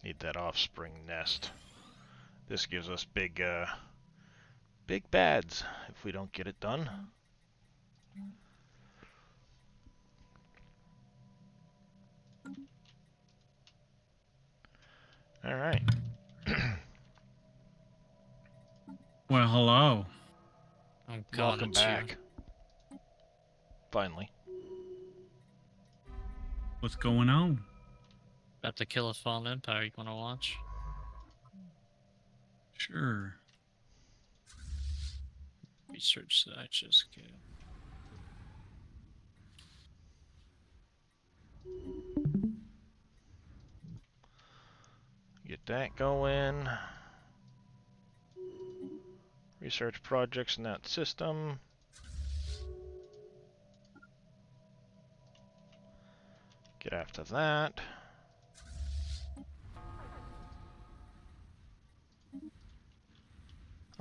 Need that offspring nest. This gives us big bads if we don't get it done. All right. Well, hello. Oh god, Welcome it's you. back. Finally. What's going on? About to kill a fallen empire. You wanna watch? Sure. Research that I just get. Get that going. Research projects in that system. Get after that.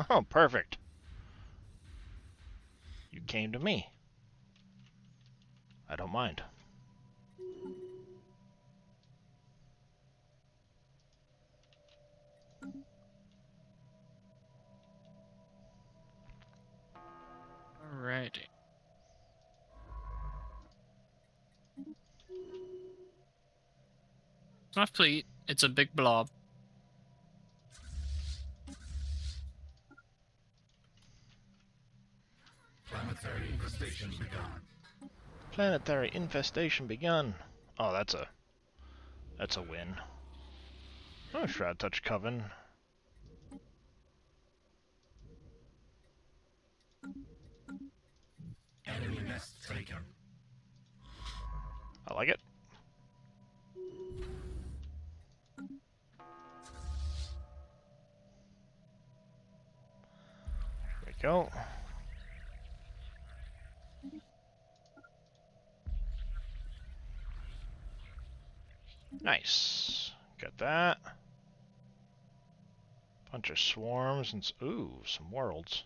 Oh, perfect. You came to me. I don't mind. Alrighty. It's my fleet. It's a big blob. Planetary infestation begun. Planetary infestation begun. Oh, that's a win. Oh, Shroud Touch Coven. Enemy nest taken. I like it. There we go. Nice. Got that. Bunch of swarms and ooh, some worlds.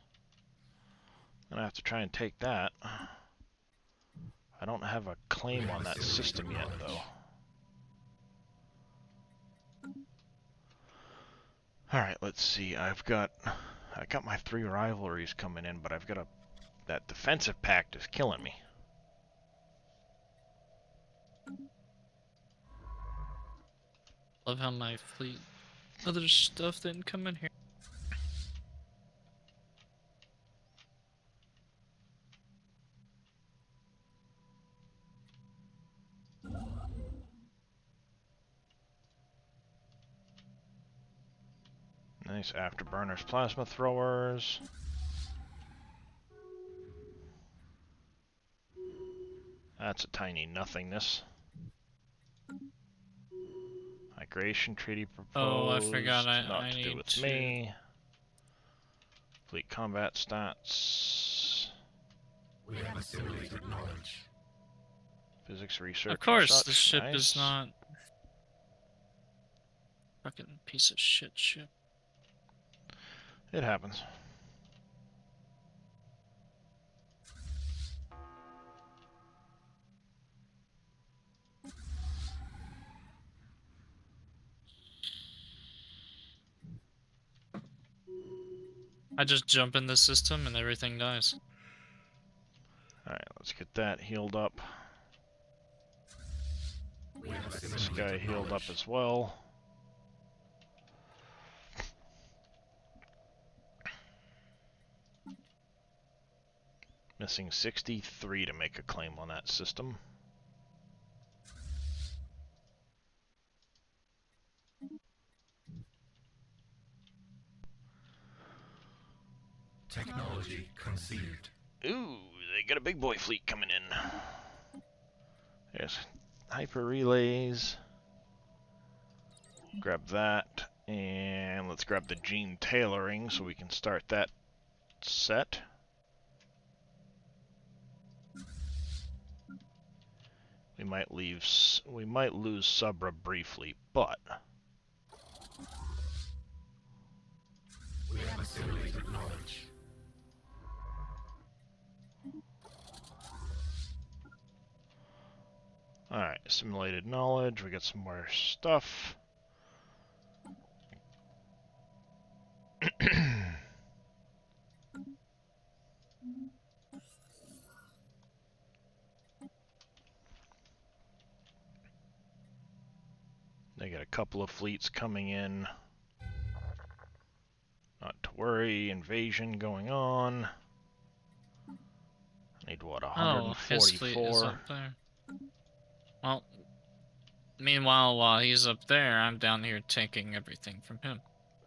Gonna have to try and take that. I don't have a claim on that system yet, though. Alright, let's see. I got my 3 rivalries coming in, but I've got that defensive pact is killing me. Love how my fleet. Other stuff didn't come in here. Nice afterburners, plasma throwers. That's a tiny nothingness. Migration treaty proposed. Oh, I forgot. Not I to do need with to. me. Fleet combat stats. We have assimilated knowledge. Physics research. Of course, and the such. ship Nice. is not. Fucking piece of shit ship. It happens. I just jump in the system and everything dies. Alright, let's get that healed up. We have This assimilated guy healed up knowledge. as well. Missing 63 to make a claim on that system. Technology conceived. Ooh, they got a big boy fleet coming in. There's hyper relays. Grab that. And let's grab the gene tailoring so we can start that set. We might lose Subra briefly, but We have assimilated knowledge. alright, assimilated knowledge, we got some more stuff. They got a couple of fleets coming in. Not to worry, invasion going on. I need what, Oh, his fleet is 144? up there. Well, meanwhile, while he's up there, I'm down here taking everything from him.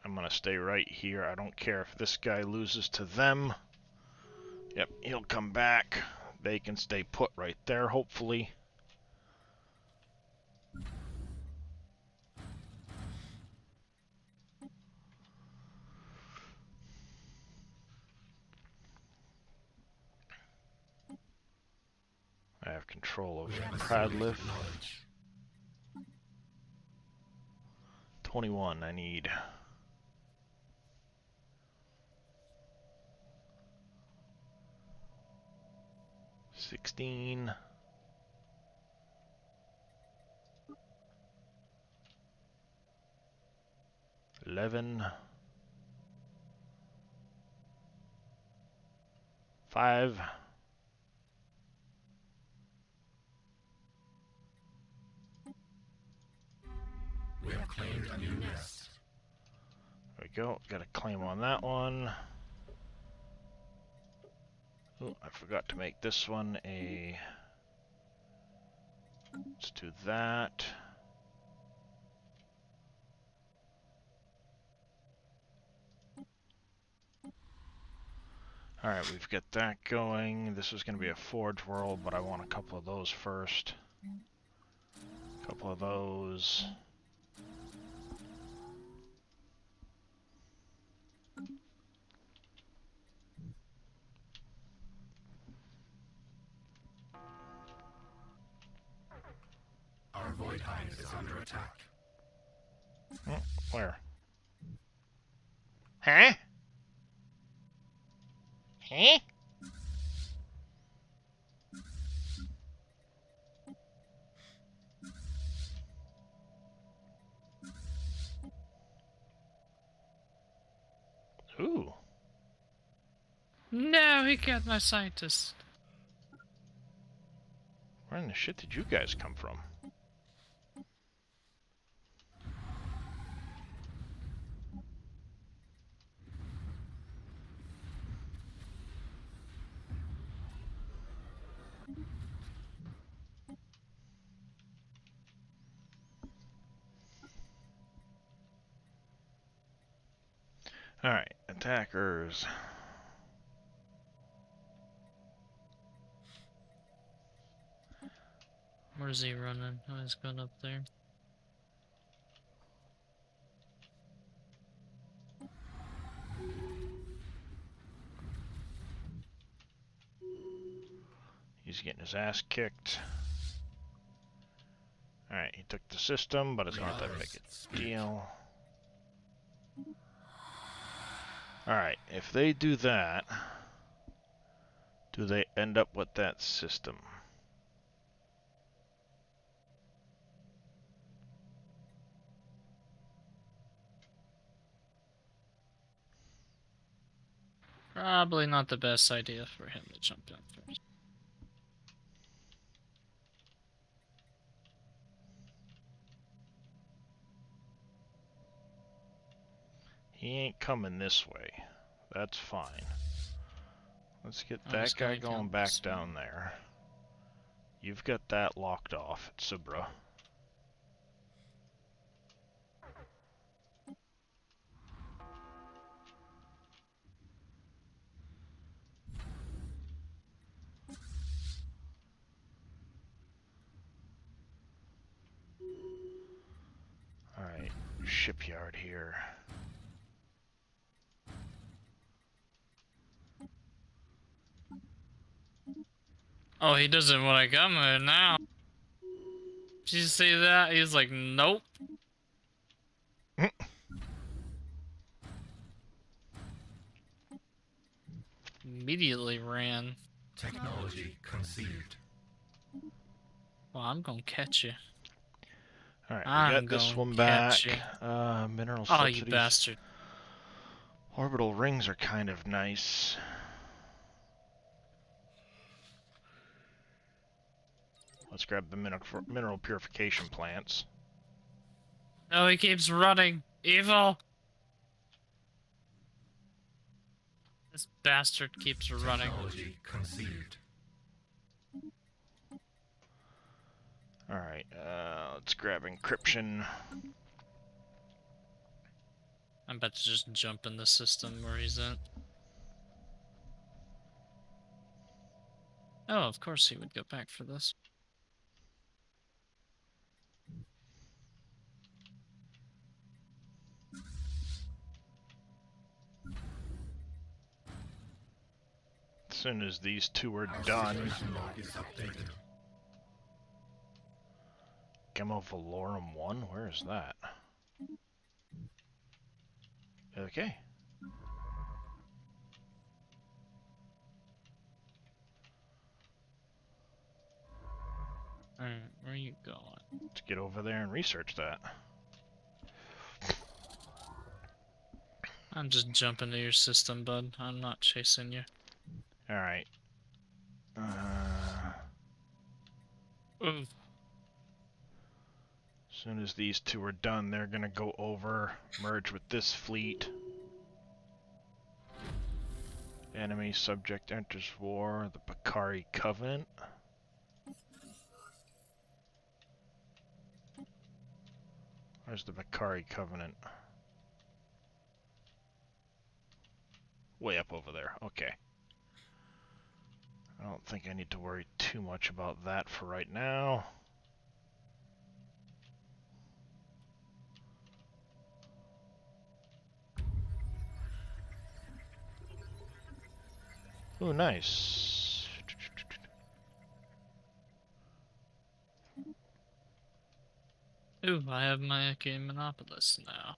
I'm gonna stay right here. I don't care if this guy loses to them. Yep, he'll come back. They can stay put right there, hopefully. I have control We over have Pradliff. assimilated knowledge. 21, I need. $16. 11. 5. We have claimed a new nest. There we go. Got a claim on that one. Oh, I forgot to make this one a... Let's do that. Alright, we've got that going. This is going to be a Forge World, but I want a couple of those first. A couple of those. Our void hive is under attack. Oh, where? Huh? Huh? Ooh. No, he got my scientist. Where in the shit did you guys come from? Alright, attackers. Where's he running? Oh, he's going up there. He's getting his ass kicked. Alright, he took the system, but it's not that big a deal. Alright, if they do that, do they end up with that system? Probably not the best idea for him to jump down first. He ain't coming this way. That's fine. Let's get Oh, he's that guy gonna going come back this way. down there. You've got that locked off at Subra. Alright, Alright, shipyard here. Oh, he doesn't want to come here now. Did you see that? He's like, nope. Immediately ran. Technology conceived. Well, I'm gonna catch you. Alright, we I'm got this gonna one catch back. you. Mineral Oh, you subsidies. bastard. Orbital rings are kind of nice. Let's grab the mineral purification plants. Oh, he keeps running. Evil. This bastard keeps running. Technology conceived. Alright, let's grab encryption. I'm about to just jump in the system where he's at. Oh, of course he would go back for this. As soon as these two are Our done. situation log is updated. Chemovalorum 1? Where is that? Okay. Alright, where are you going? Let's get over there and research that. I'm just jumping to your system, bud. I'm not chasing you. Alright. Ooh. As soon as these two are done, they're gonna go over, merge with this fleet. Enemy subject enters war, the Bakari Covenant. Where's the Bakari Covenant? Way up over there, okay. I don't think I need to worry too much about that for right now. Ooh, nice. Ooh, I have my game monopolist now.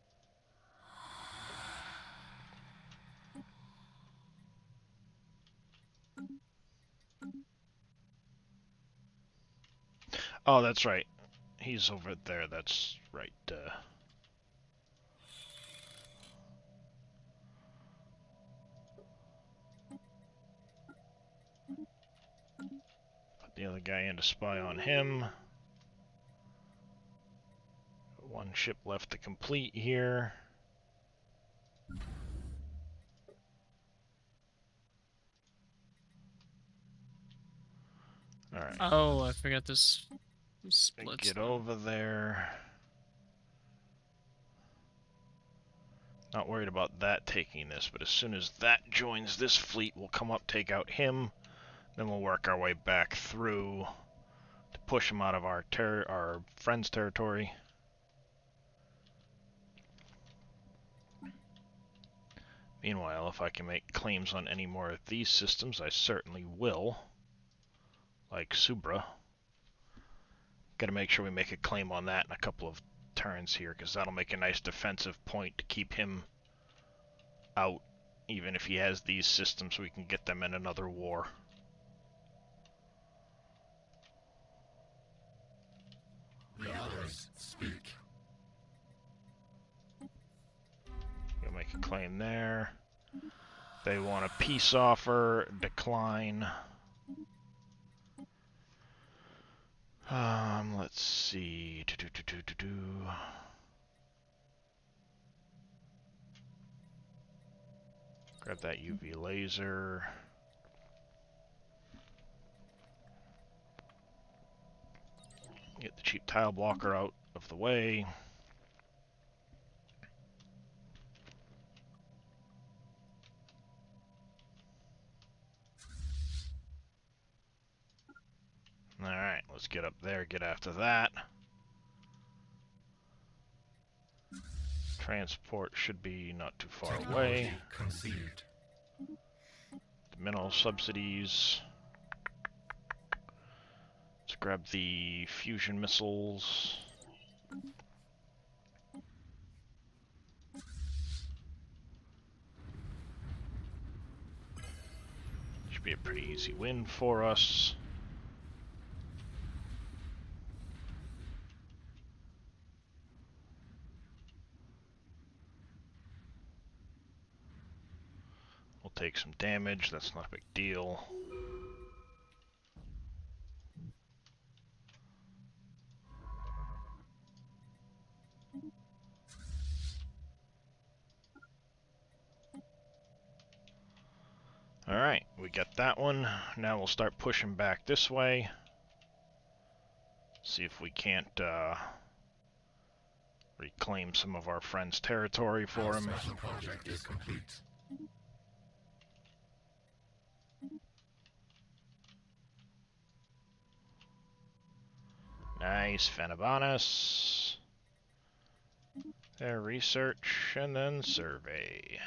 Oh, that's right. He's over there, that's right. Put the other guy in to spy on him. One ship left to complete here. Alright. Oh, I forgot this splits. Get over there. Not worried about that taking this, but as soon as that joins this fleet, we'll come up, take out him, then we'll work our way back through to push him out of our friend's territory. Meanwhile, if I can make claims on any more of these systems, I certainly will. Like Subra. Gotta make sure we make a claim on that in a couple of turns here, because that'll make a nice defensive point to keep him out, even if he has these systems, so we can get them in another war. The others speak. You'll make a claim there. They want a peace offer, decline. Let's see. Grab that UV laser. Get the cheap tile blocker out of the way. Alright, let's get up there, get after that. Transport should be not too far Technology away. conceived. The mineral subsidies. Let's grab the fusion missiles. Should be a pretty easy win for us. We'll take some damage, that's not a big deal. Alright, we got that one. Now we'll start pushing back this way. See if we can't reclaim some of our friend's territory for Our him. special project is complete. Nice, Phenobonus. There, research, and then survey.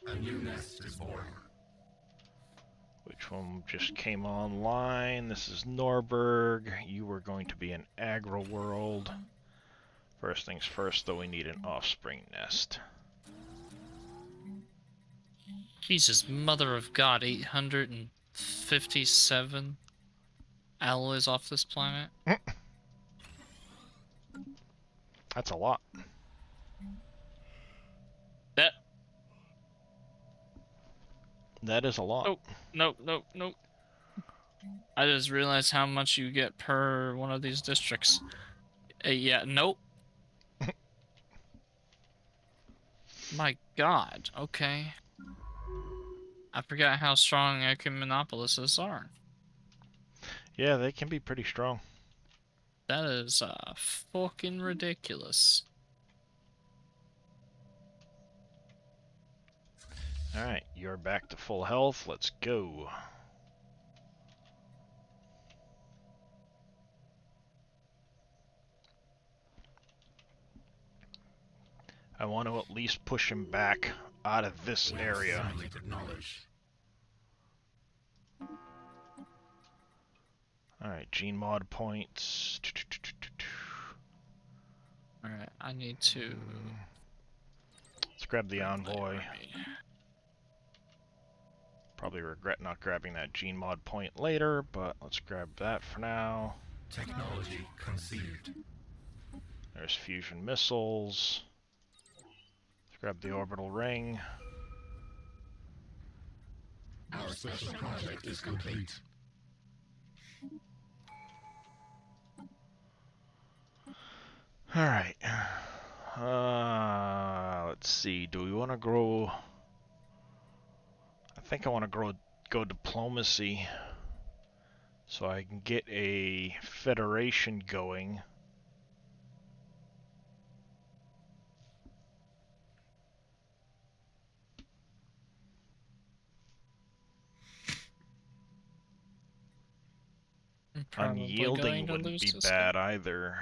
A new nest is born. Which one just came online? This is Norberg. You were going to be an agro world. First things first, though, we need an offspring nest. Jesus, mother of God, 857 alloys off this planet. That's a lot. That is a lot. Oh. Nope. I just realized how much you get per one of these districts. Yeah, nope. My God, okay. I forgot how strong ecumenopolises are. Yeah, they can be pretty strong. That is fucking ridiculous. Alright, you're back to full health. Let's go. I want to at least push him back out of this We have area. assimilated knowledge. Alright, gene mod points. Alright, I need to... Let's grab the envoy. Right. Probably regret not grabbing that gene mod point later, but let's grab that for now. Technology conceived. There's fusion missiles. Let's grab the orbital ring. Our special project is complete. Alright. Let's see. Do we want to grow... I think I want to go diplomacy. So I can get a federation going. Unyielding wouldn't be bad either.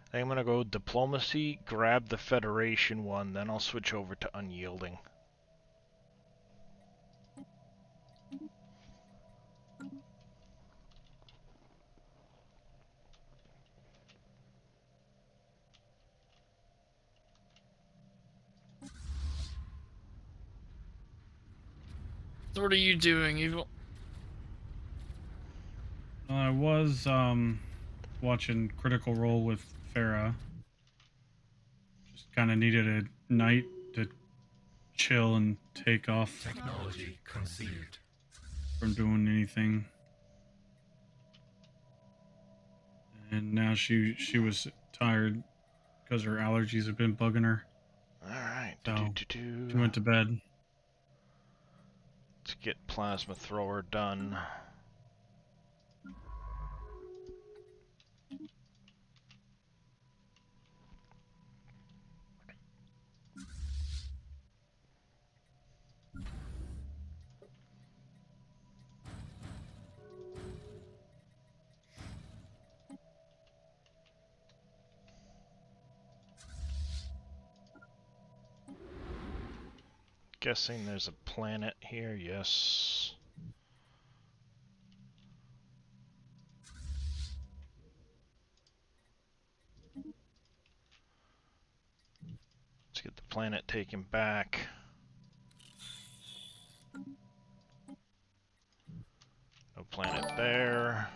I think I'm gonna go diplomacy, grab the federation one, then I'll switch over to unyielding. What are you doing, evil? I was watching Critical Role with Farah. Just kind of needed a night to chill and take off Technology conceived. from doing anything. And now she was tired because her allergies have been bugging her. Alright. So, she went to bed. Let's get plasma thrower done. Guessing there's a planet here, yes. Let's get the planet taken back. No planet there.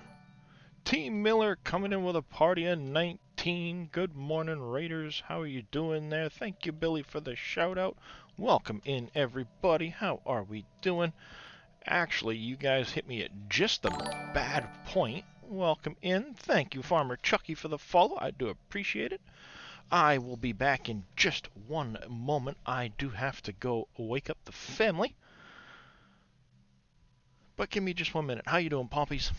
Team Miller coming in with a party of 19. Good morning, Raiders. How are you doing there? Thank you, Billy, for the shout-out. Welcome in, everybody. How are we doing? Actually, you guys hit me at just a bad point. Welcome in. Thank you, Farmer Chucky, for the follow. I do appreciate it. I will be back in just one moment. I do have to go wake up the family. But give me just 1 minute. How you doing, Pompies?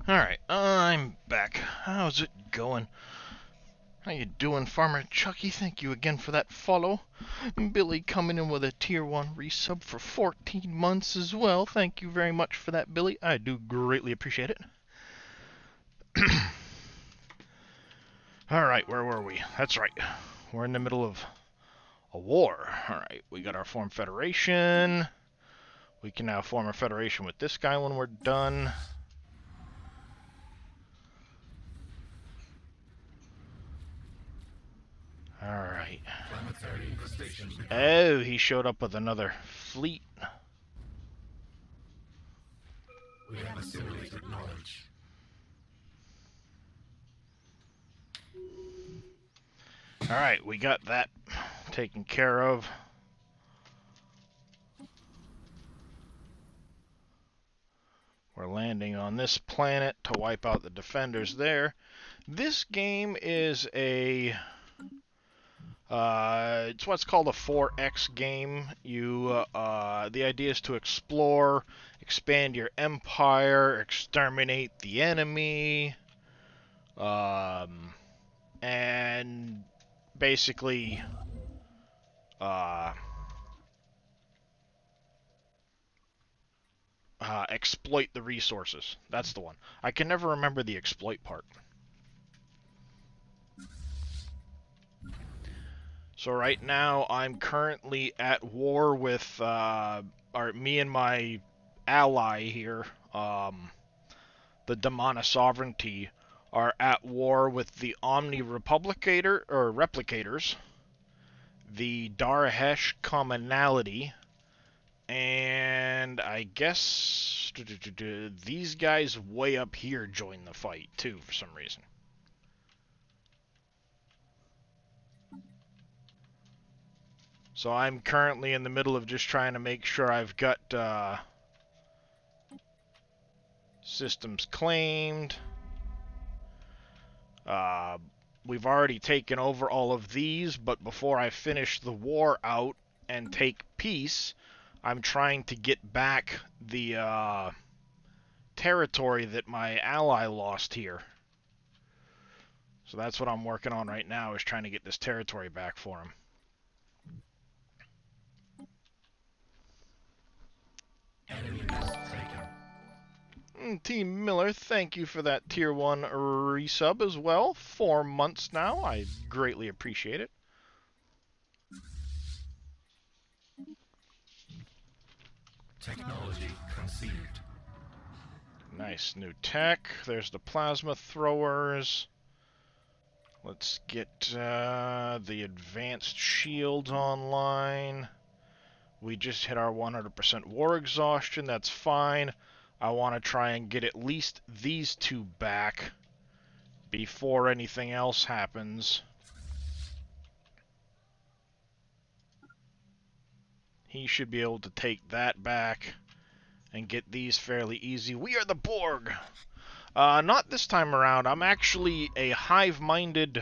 Alright, I'm back. How's it going? How you doing, Farmer Chucky? Thank you again for that follow. Billy coming in with a tier 1 resub for 14 months as well. Thank you very much for that, Billy. I do greatly appreciate it. Alright, where were we? That's right. We're in the middle of a war. Alright, we got our form federation. We can now form a federation with this guy when we're done. Alright. Oh, he showed up with another fleet. We have assimilated knowledge. Alright, we got that taken care of. We're landing on this planet to wipe out the defenders there. This game is a... it's what's called a 4X game. The idea is to explore, expand your empire, exterminate the enemy, and basically, exploit the resources. That's the one. I can never remember the exploit part. So right now, I'm currently at war with me and my ally here, the Demona Sovereignty, are at war with the Omni Replicators, the Darahesh Commonality, And I guess these guys way up here join the fight too for some reason. So I'm currently in the middle of just trying to make sure I've got systems claimed. We've already taken over all of these, but before I finish the war out and take peace, I'm trying to get back the territory that my ally lost here. So that's what I'm working on right now, is trying to get this territory back for him. Enemy nest taken. Team Miller, thank you for that Tier 1 resub as well. 4 months now. I greatly appreciate it. Technology conceived. Nice new tech. There's the plasma throwers. Let's get the advanced shields online. We just hit our 100% war exhaustion. That's fine. I want to try and get at least these two back before anything else happens. He should be able to take that back and get these fairly easy. We are the Borg! Not this time around. I'm actually a hive-minded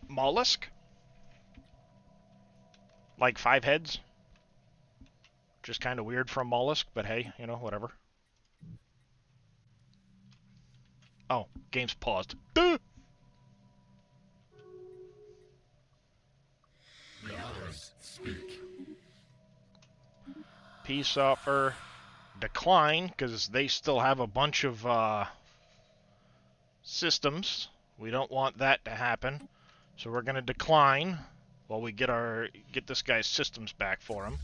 mollusk. Like 5 heads. Just kind of weird for a mollusk, but hey, you know, whatever. Oh, game's paused. Duh! The others speak. Peace offer. Decline, because they still have a bunch of systems. We don't want that to happen. So we're going to decline while we get this guy's systems back for him.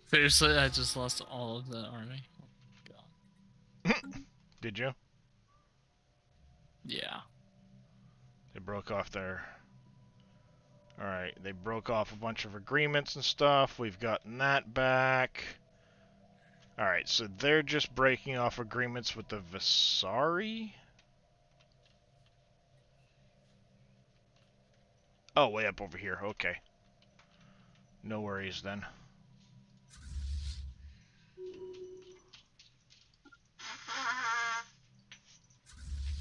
Seriously, I just lost all of the army. Oh, God. Did you? Yeah. They broke off their... Alright, they broke off a bunch of agreements and stuff. We've gotten that back. Alright, so they're just breaking off agreements with the Visari? Oh, way up over here. Okay. No worries then.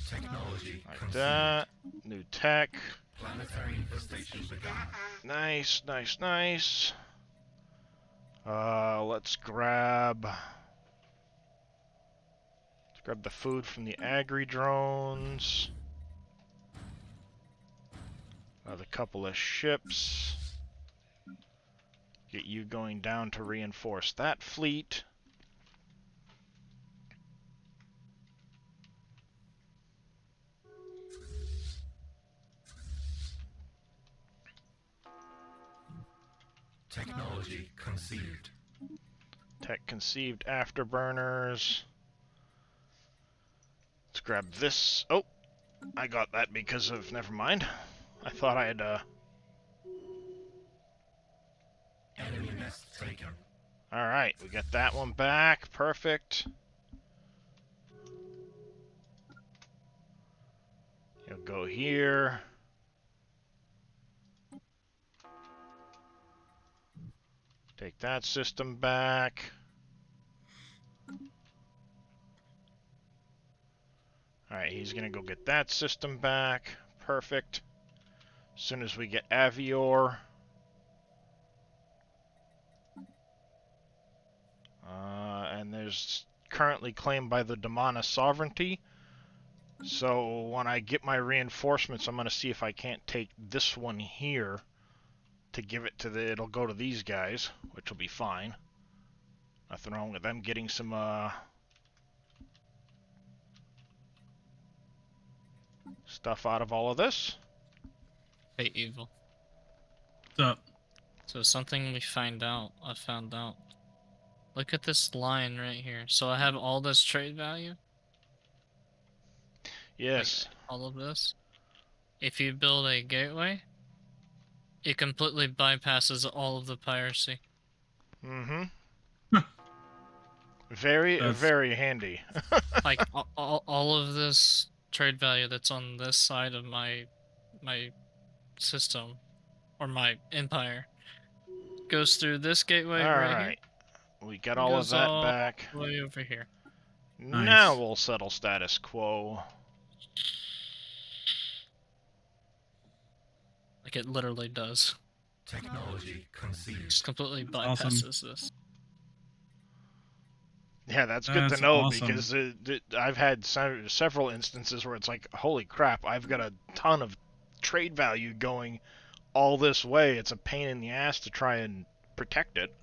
Technology Like conceived. that. New tech. Planetary infestation begun. Nice, nice, nice. Let's grab the food from the agri drones. Another couple of ships. Get you going down to reinforce that fleet. Technology conceived. Tech conceived afterburners. Let's grab this. Oh, I got that because of... Never mind. I thought I had... Enemy nest taken. Alright, we got that one back. Perfect. You'll go here. Take that system back. Alright, he's gonna go get that system back. Perfect. As soon as we get Avior. And there's currently claimed by the Damana sovereignty. So when I get my reinforcements, I'm gonna see if I can't take this one here to give it to it'll go to these guys, which will be fine. Nothing wrong with them getting some stuff out of all of this. Hey, Evil. What's up? So something I found out. Look at this line right here. So I have all this trade value? Yes. Like, all of this? if you build a gateway, it completely bypasses all of the piracy. Mm-hmm. Very, That's very handy. Like all of this trade value that's on this side of my system or my empire goes through this gateway All right here right. We got and all of goes that all back. the way over here. Now nice. we'll settle status quo. Like it literally does. Technology conceived. Just completely Awesome. bypasses this. Yeah, that's good to That's know awesome. because I've had several instances where it's like, holy crap, I've got a ton of trade value going all this way. It's a pain in the ass to try and protect it.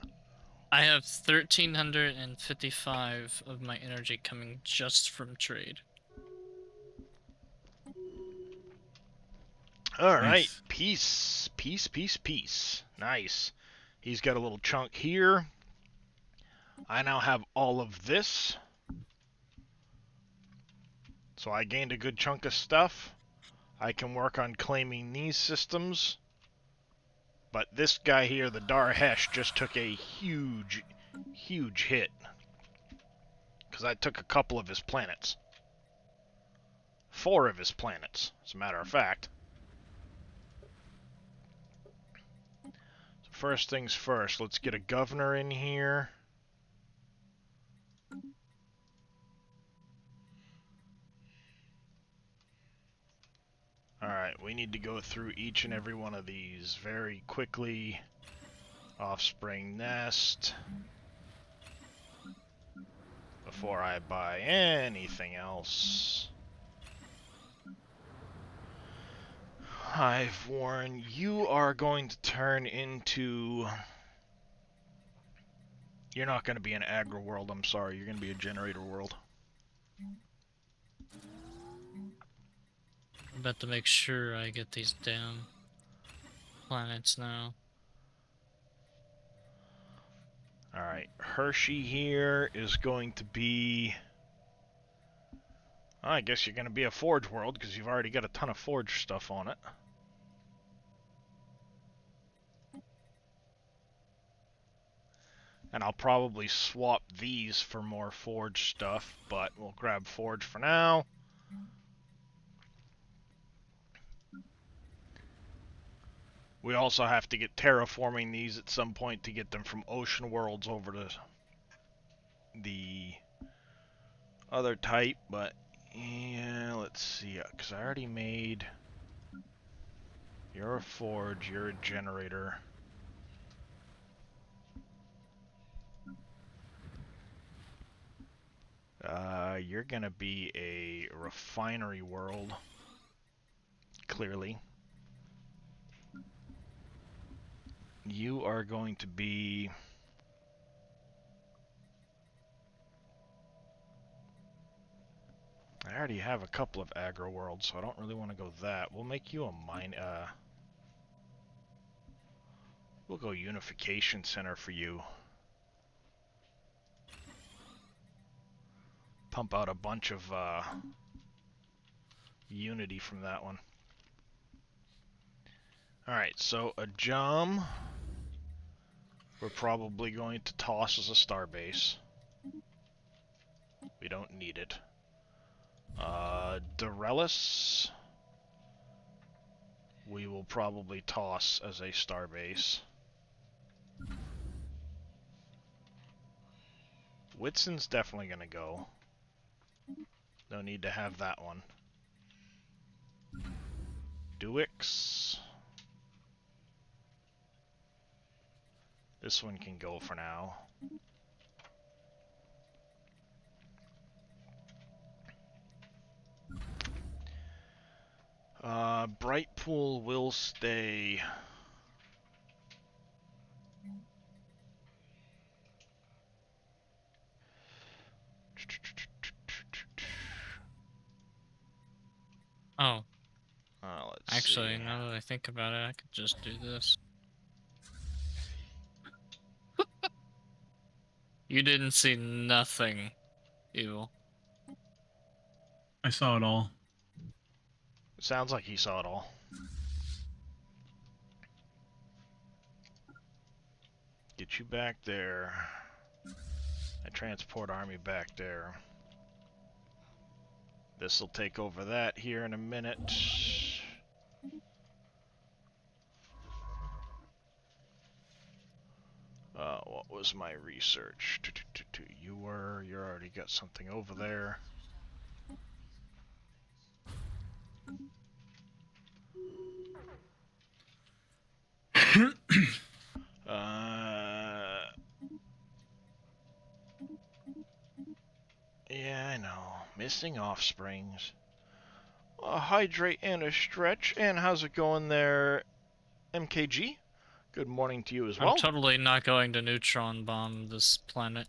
I have 1,355 of my energy coming just from trade. All right, Nice. peace, peace, peace, peace. Nice. He's got a little chunk here. I now have all of this. So I gained a good chunk of stuff. I can work on claiming these systems. But this guy here, the Darhesh, just took a huge, huge hit. Because I took a couple of his planets. 4 of his planets, as a matter of fact. So first things first, let's get a governor in here. Alright, we need to go through each and every one of these very quickly. Offspring nest. Before I buy anything else. Hive Warren, you are going to turn into... You're not going to be an agro world, I'm sorry. You're going to be a generator world. I'm about to make sure I get these damn planets now. Alright, Hershey here is going to be... I guess you're going to be a Forge world, because you've already got a ton of Forge stuff on it. And I'll probably swap these for more Forge stuff, but we'll grab Forge for now. We also have to get terraforming these at some point to get them from ocean worlds over to the other type, but yeah, let's see, because I already made... You're a Forge, you're a generator. You're gonna be a refinery world, clearly. You are going to be... I already have a couple of agro worlds, so I don't really want to go that. We'll make you a mine, we'll go Unification Center for you. Pump out a bunch of, unity from that one. Alright, so a Jum, we're probably going to toss as a starbase. We don't need it. Dorellis, we will probably toss as a starbase. Whitson's definitely gonna go. No need to have that one. Duix. This one can go for now. Brightpool will stay. Oh, Let's actually, see. now that I think about it, I could just do this. You didn't see nothing, Evil. I saw it all. It sounds like he saw it all. Get you back there. I transport army back there. This'll take over that here in a minute. What was my research? You already got something over there. Yeah, I know. Missing offsprings. A hydrate and a stretch. And how's it going there, MKG? Good morning to you as well. I'm totally not going to neutron bomb this planet.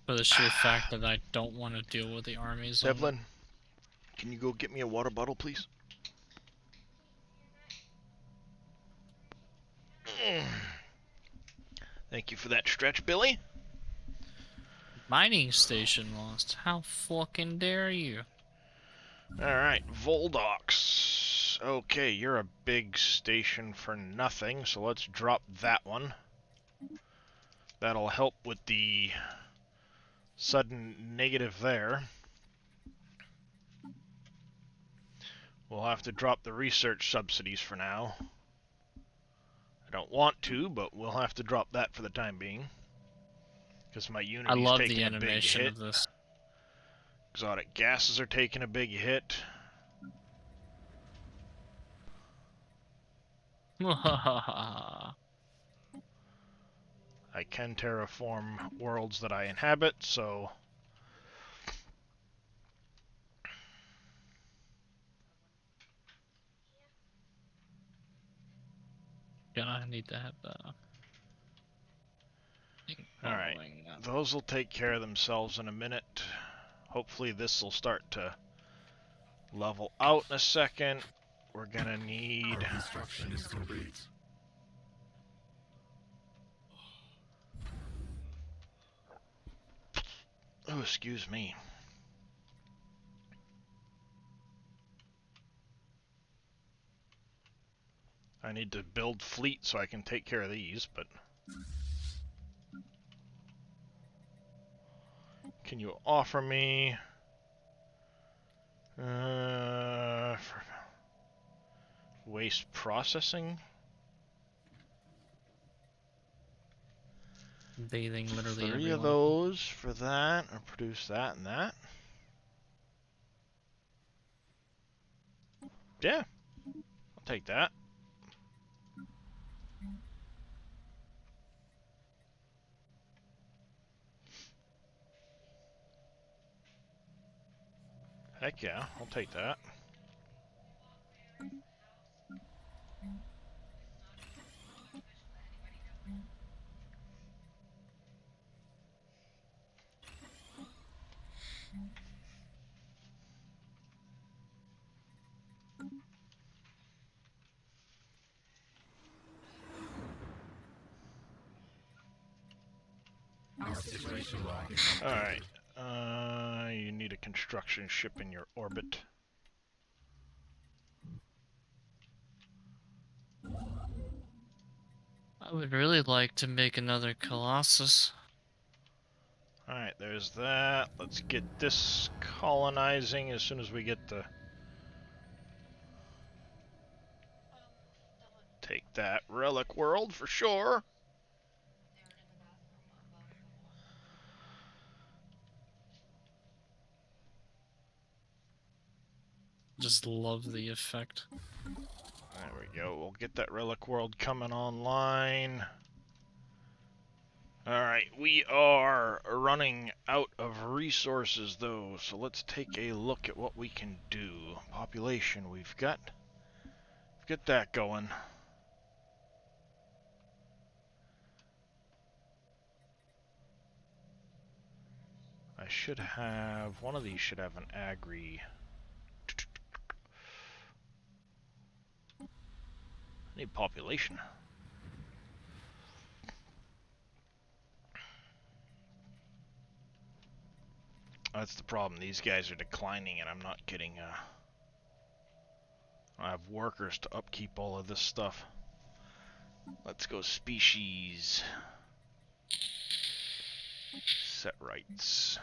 For the sheer fact that I don't want to deal with the armies. Devlin, can you go get me a water bottle, please? Thank you for that stretch, Billy. Mining station lost. How fucking dare you? Alright, Voldox. Okay, you're a big station for nothing, so let's drop that one. That'll help with the sudden negative there. We'll have to drop the research subsidies for now. I don't want to, but we'll have to drop that for the time being. Because my I Unity's love taking the a big animation hit. of this. Exotic gases are taking a big hit. I can terraform worlds that I inhabit, so... Gonna need to have the... Alright, those will take care of themselves in a minute. Hopefully this will start to level out in a second. We're gonna need... Our construction is complete. Oh, excuse me. I need to build fleet so I can take care of these, but... Can you offer me... waste processing? Bathing literally 3 of those for that, or produce that and that. Yeah, I'll take that. Heck yeah, I'll take that. Our situation log is Alright, you need a construction ship in your orbit. I would really like to make another Colossus. Alright, there's that. Let's get this colonizing as soon as we get the... Take that relic world for sure. Just love the effect. There we go. We'll get that relic world coming online. Alright, we are running out of resources though, so let's take a look at what we can do. Population, we've got that going. I should have, one of these should have an agri. I need population. That's the problem. These guys are declining, and I'm not getting. I have workers to upkeep all of this stuff. Let's go species. Set rights.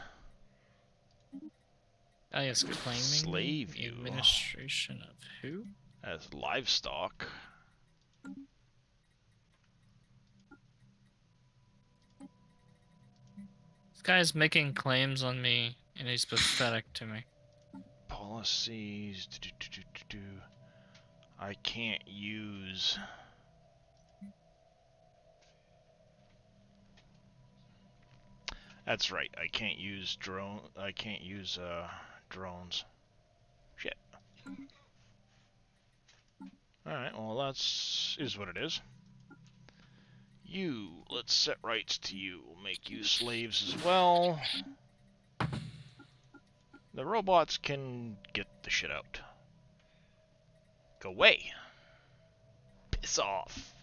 I is claiming Slave the you. administration of who? As livestock. This guy's making claims on me, and he's pathetic to me. Policies. I can't use. That's right. I can't use drones. Shit. All right. Well, that's is what it is. You. Let's set rights to you. We'll make you slaves as well. The robots can get the shit out. Go away. Piss off,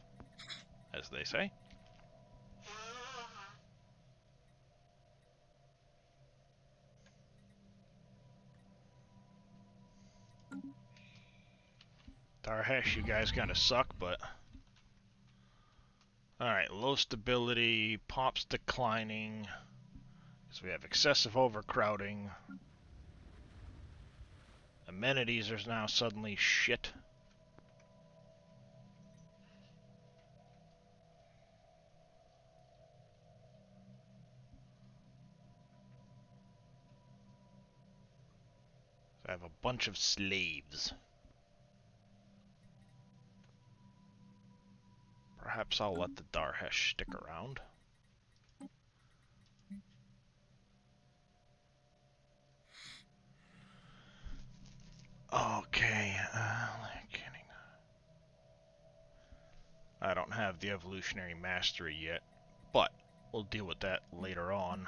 as they say. Tarhesh, you guys kind of suck, but... Alright, low stability, pop's declining, because we have excessive overcrowding. Amenities are now suddenly shit. I have a bunch of slaves. Perhaps I'll let the Darhesh stick around. Okay, I don't have the evolutionary mastery yet, but we'll deal with that later on.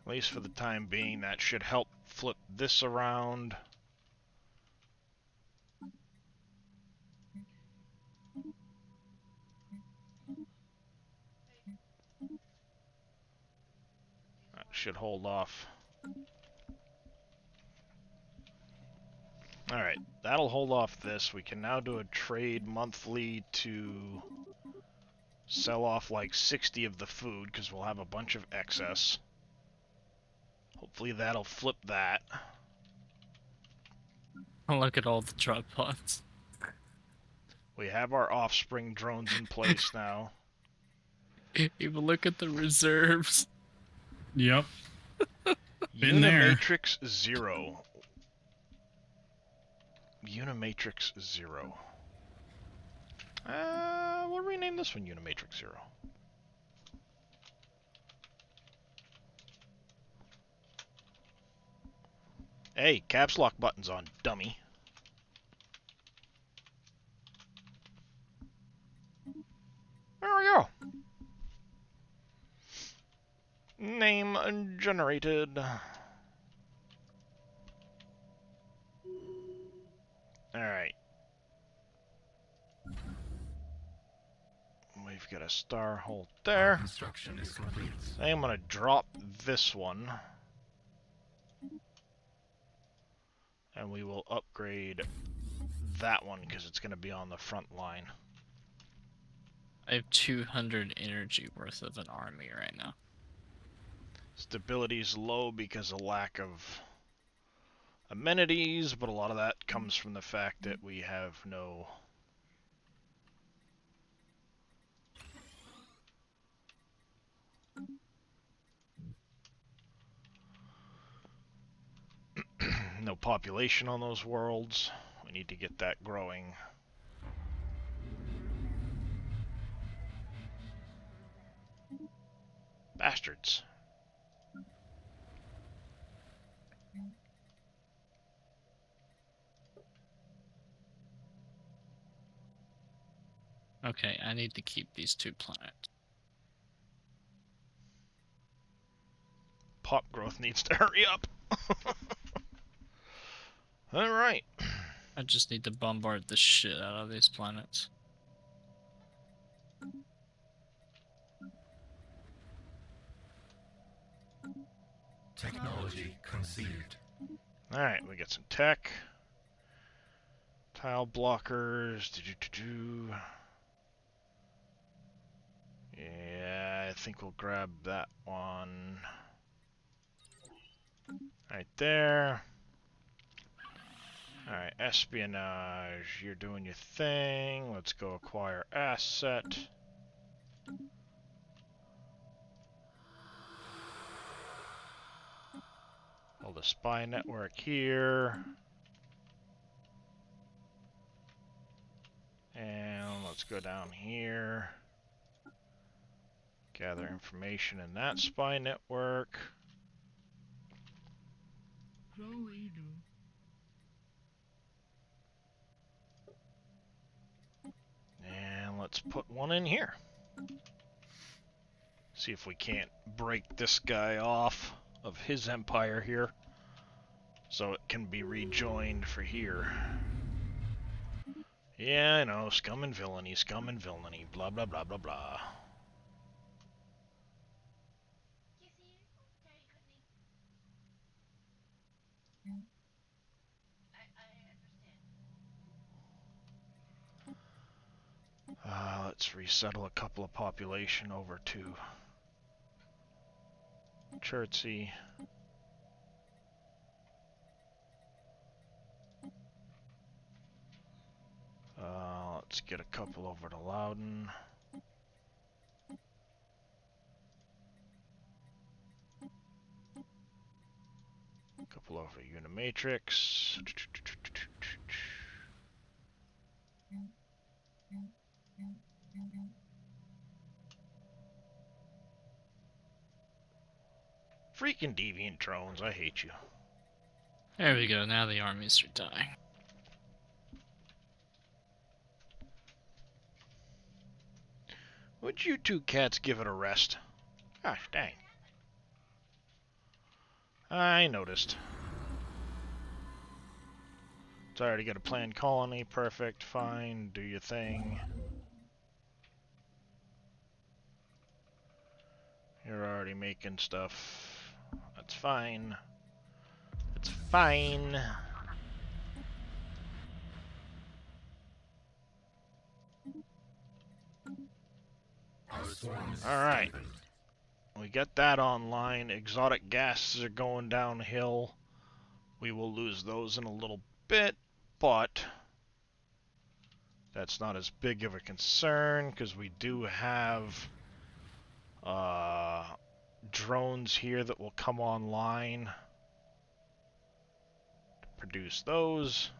At least for the time being, that should help flip this around. That should hold off. Alright, that'll hold off this. We can now do a trade monthly to sell off like 60 of the food, because we'll have a bunch of excess. Hopefully that'll flip that. Look at all the drop pods. We have our offspring drones in place now. Even look at the reserves. Yep. Been there. Unimatrix 0. Unimatrix 0. We'll rename this one Unimatrix 0. Hey, caps lock button's on, dummy. There we go. Name generated. Alright. We've got a star hole there. Construction is complete. I'm gonna drop this one. And we will upgrade that one because it's gonna be on the front line. I have 200 energy worth of an army right now. Stability's low because of lack of amenities, but a lot of that comes from the fact that we have no no population on those worlds. We need to get that growing. Bastards. Okay, I need to keep these 2 planets. Pop growth needs to hurry up. Alright. I just need to bombard the shit out of these planets. Technology conceived. Alright, we got some tech. Tile blockers. Do-do-do-do. Yeah, I think we'll grab that one. Right there. Alright, espionage. You're doing your thing. Let's go acquire asset. Hold the spy network here. And let's go down here. Gather information in that spy network. And let's put one in here. See if we can't break this guy off of his empire here, so it can be rejoined for here. Yeah, I know, scum and villainy, blah blah blah blah blah. Let's resettle a couple of population over to Chertsey. Let's get a couple over to Loudon. A couple over Unimatrix. Freaking deviant drones, I hate you. There we go, now the armies are dying. Would you two cats give it a rest? Gosh dang. I noticed. It's already got a planned colony, perfect, fine, do your thing. You're already making stuff. That's fine. It's fine. Alright. We got that online. Exotic gases are going downhill. We will lose those in a little bit, but that's not as big of a concern because we do have drones here that will come online to produce those.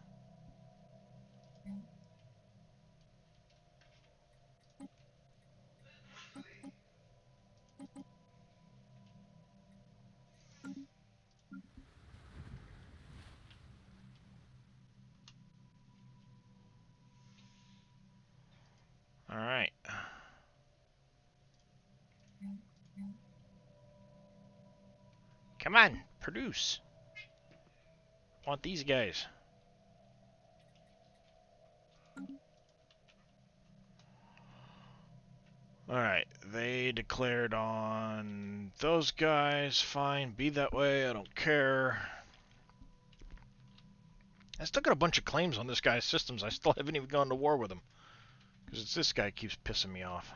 Alright. Come on, produce. Want these guys. Alright, they declared on those guys. Fine, be that way, I don't care. I still got a bunch of claims on this guy's systems. I still haven't even gone to war with him. Because it's this guy keeps pissing me off.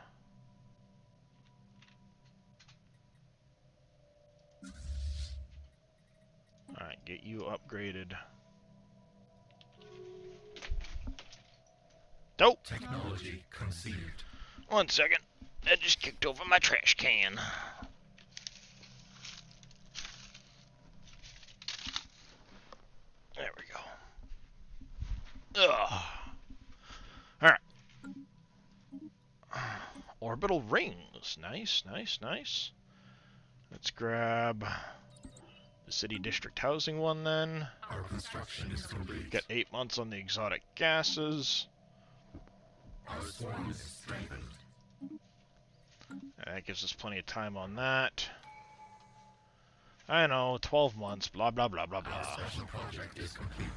Alright, get you upgraded. Dope! Technology conceived. 1 second. I just kicked over my trash can. There we go. Ugh. Alright. Orbital rings. Nice, nice, nice. Let's grab the city district housing one then. Our construction is complete. Got 8 months on the exotic gases. Our swarm is strengthened. That gives us plenty of time on that. I know, 12 months, blah blah blah blah Our blah. special project is complete.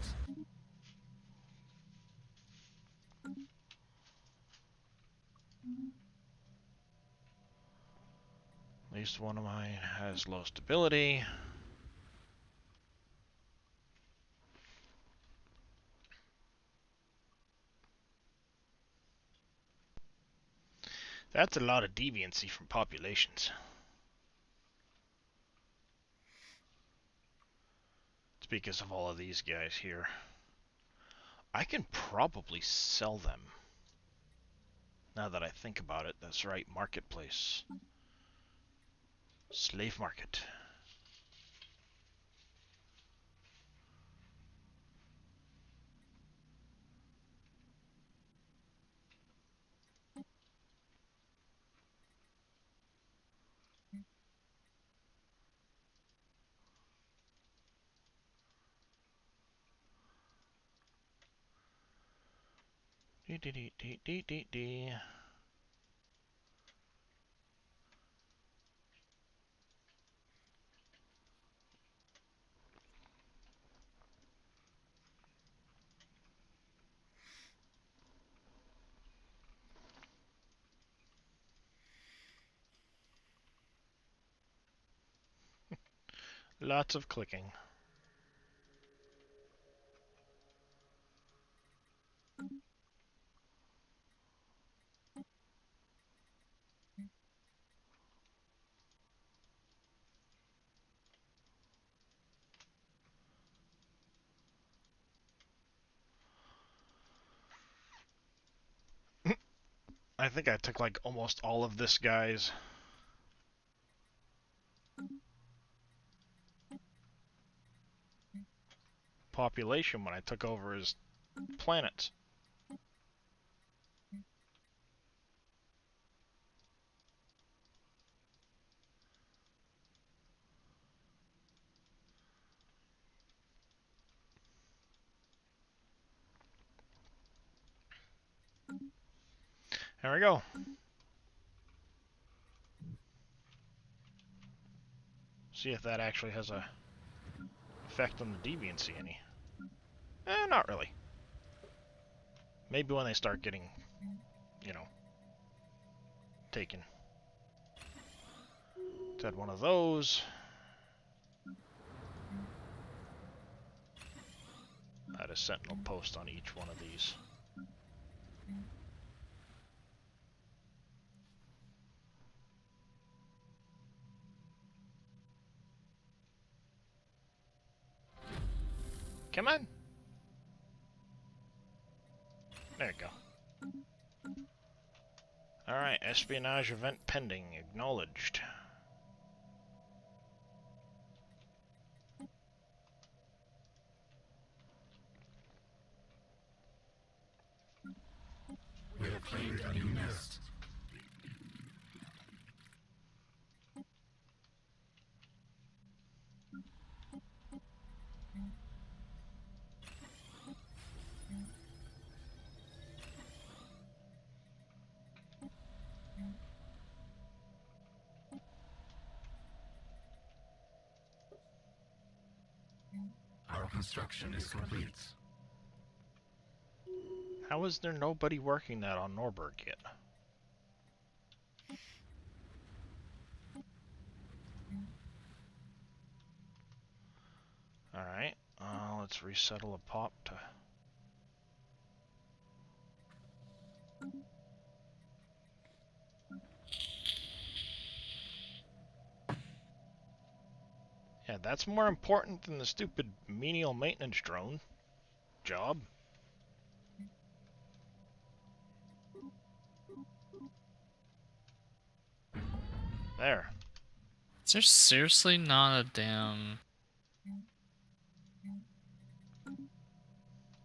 At least one of mine has low stability. That's a lot of deviancy from populations. It's because of all of these guys here. I can probably sell them. Now that I think about it, that's right, marketplace. Slave market. Dee dee dee dee dee dee dee. Lots of clicking. I think I took like almost all of this guy's population when I took over his planets. There we go. See if that actually has a effect on the deviancy any. Not really. Maybe when they start getting, you know, taken. Let's add one of those. Add a sentinel post on each one of these. Come on. There you go. Alright, espionage event pending. Acknowledged. We have claimed a new nest. Our construction is complete. How is there nobody working that on Norberg yet? Alright, let's resettle a pop to... Yeah, that's more important than the stupid menial maintenance drone job. There. Is there seriously not a damn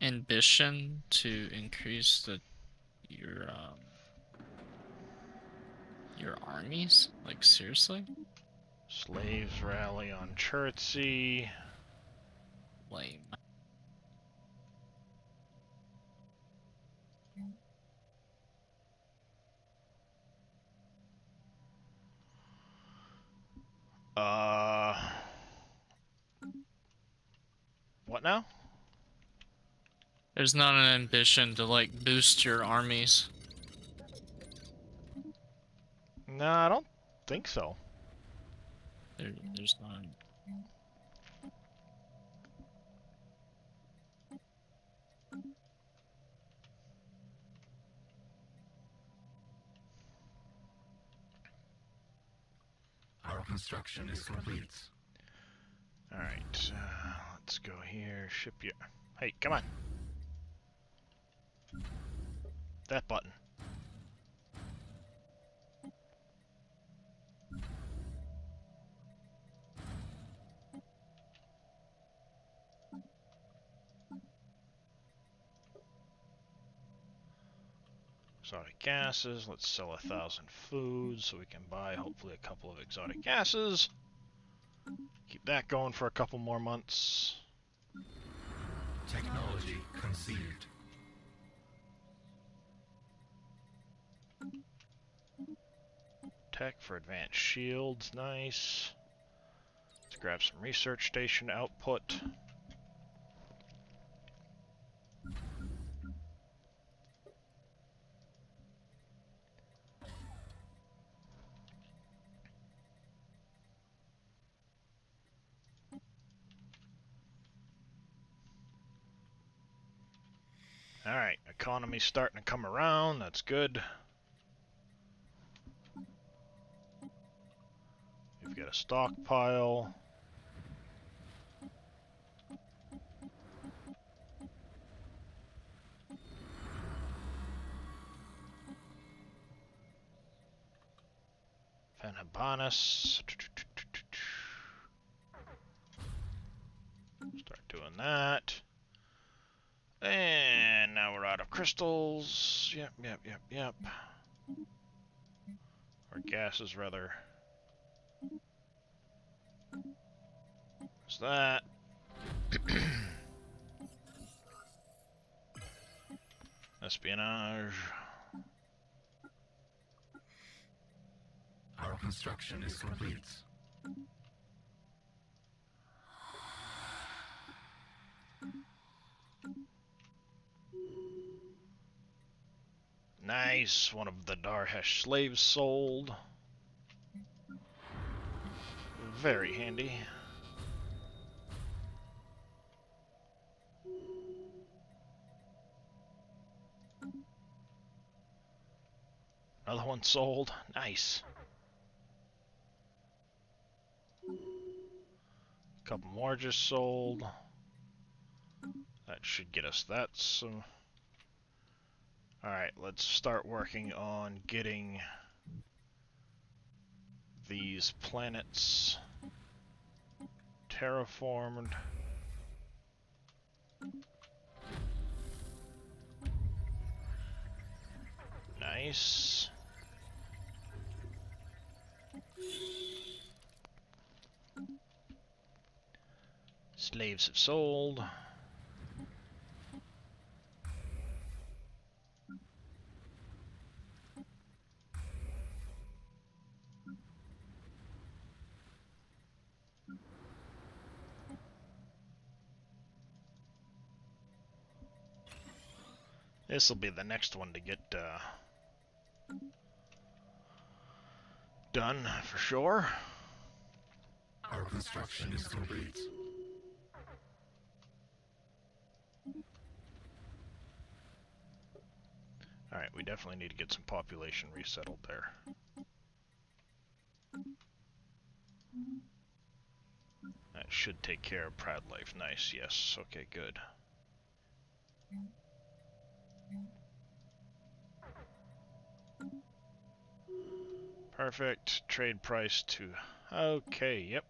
ambition to increase your armies? Like, seriously? Slaves rally on Chertsey. Lame. What now? There's not an ambition to, like, boost your armies. No, I don't think so. There's not. Our construction is complete. Alright, let's go here. Ship your... Hey, come on. That button. Exotic gases. Let's sell 1,000 foods so we can buy hopefully a couple of exotic gases. Keep that going for a couple more months. Technology conceived. Tech for advanced shields. Nice. Let's grab some research station output. Alright, economy's starting to come around, that's good. We've got a stockpile. Van Habanus. Start doing that. And now we're out of crystals. Yep. Or gases, rather. What's that? Espionage. Our construction is complete. Nice. One of the Darhesh slaves sold. Very handy. Another one sold. Nice. A couple more just sold. That should get us that. So, alright, let's start working on getting these planets terraformed. Nice. Slaves have sold. This will be the next one to get done for sure. Our construction is complete. Alright, we definitely need to get some population resettled there. That should take care of Proud Life. Nice, yes. Okay, good. Perfect. Trade price to... Okay, yep.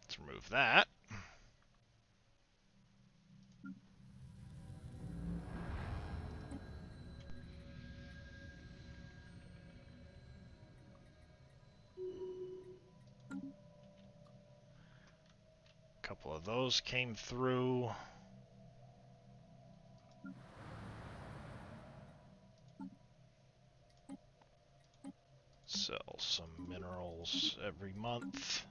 Let's remove that. A couple of those came through. Sell some minerals every month.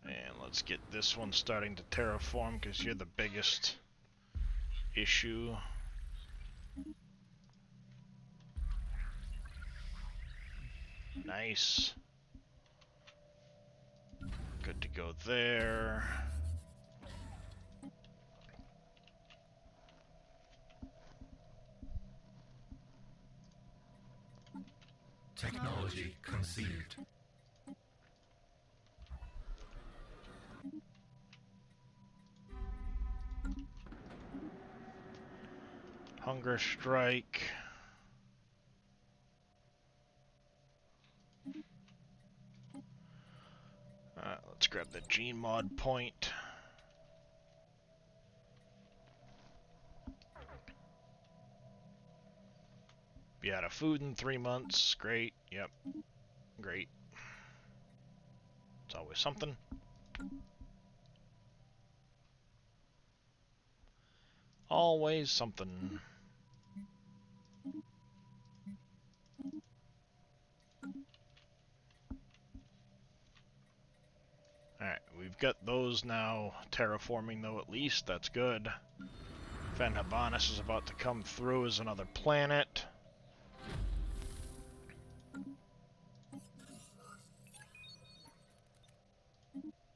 And let's get this one starting to terraform because you're the biggest issue. Nice. Good to go there. Technology conceived. Hunger strike. Let's grab the gene mod point. Be out of food in 3 months. Great. Yep. Great. It's always something. Always something. Alright, we've got those now terraforming though at least. That's good. Van Habanis is about to come through as another planet.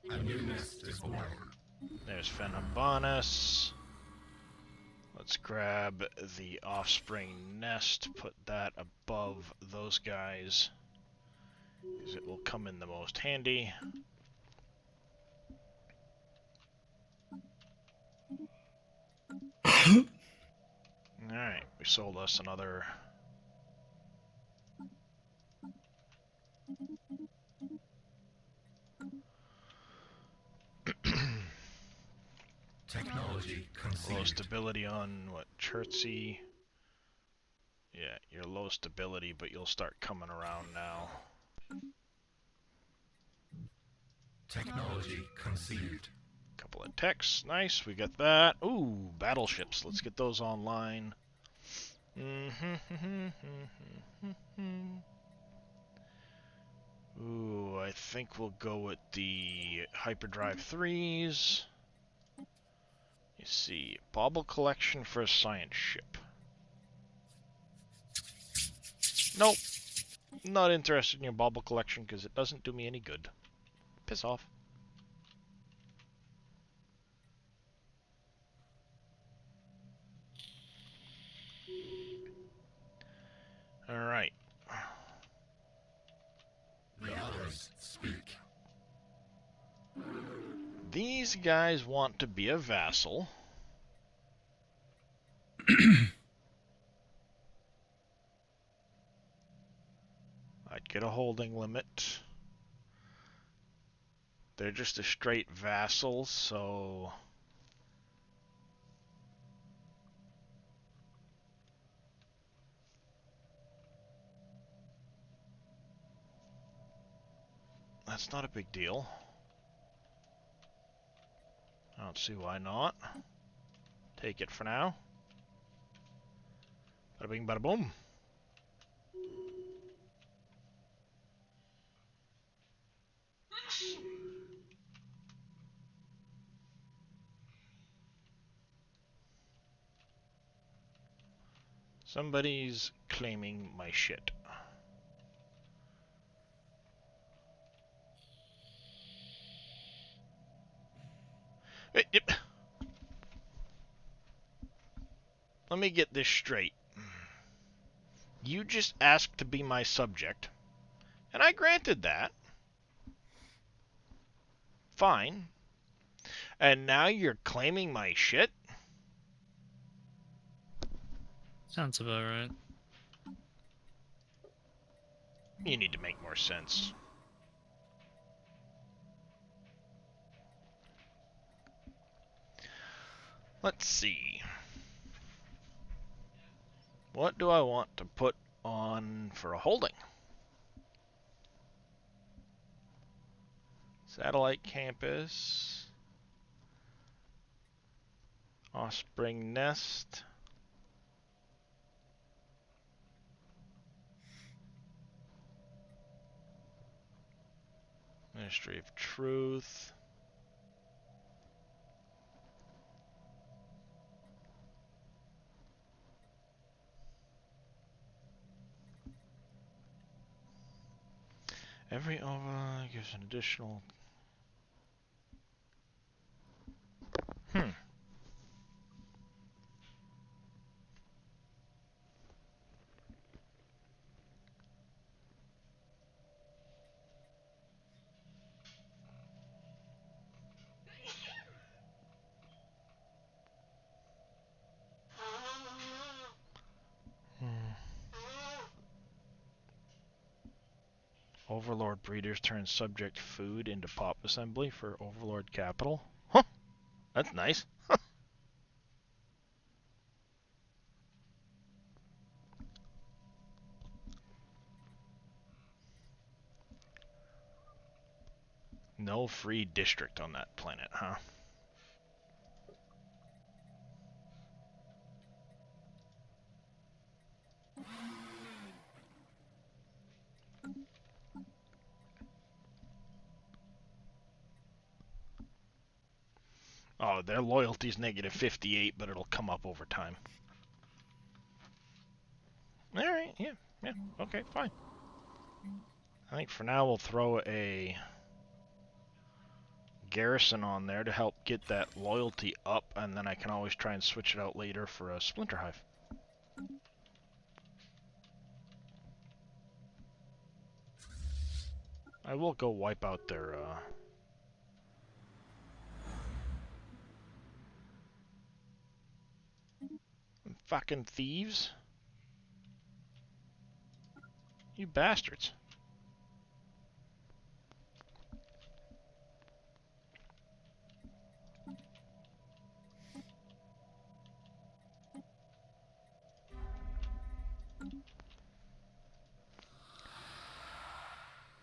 A new nest is born. There's Van Habanis. Let's grab the offspring nest, put that above those guys, because it will come in the most handy. Alright, we sold us another. Technology conceived. Low stability on what? Chertsey. Yeah, you're low stability, but you'll start coming around now. Technology conceived. Couple of techs, nice, we got that. Ooh, battleships, let's get those online. Ooh, I think we'll go with the hyperdrive 3s. You see, bauble collection for a science ship. Nope, not interested in your bauble collection because it doesn't do me any good. Piss off. Alright. The others speak. These guys want to be a vassal. I'd get a holding limit. They're just a straight vassal, so... that's not a big deal. I don't see why not. Take it for now. Bada bing, bada boom. Somebody's claiming my shit. Yep. Let me get this straight. You just asked to be my subject, and I granted that. Fine. And now you're claiming my shit? Sounds about right. You need to make more sense. Let's see. What do I want to put on for a holding? Satellite campus. Offspring nest. Ministry of Truth. Every over gives an additional... Overlord breeders turn subject food into pop assembly for Overlord capital. Huh, that's nice. No free district on that planet, huh? Oh, their loyalty's negative 58, but it'll come up over time. Alright, yeah, okay, fine. I think for now we'll throw a garrison on there to help get that loyalty up, and then I can always try and switch it out later for a splinter hive. I will go wipe out their, fucking thieves. You bastards.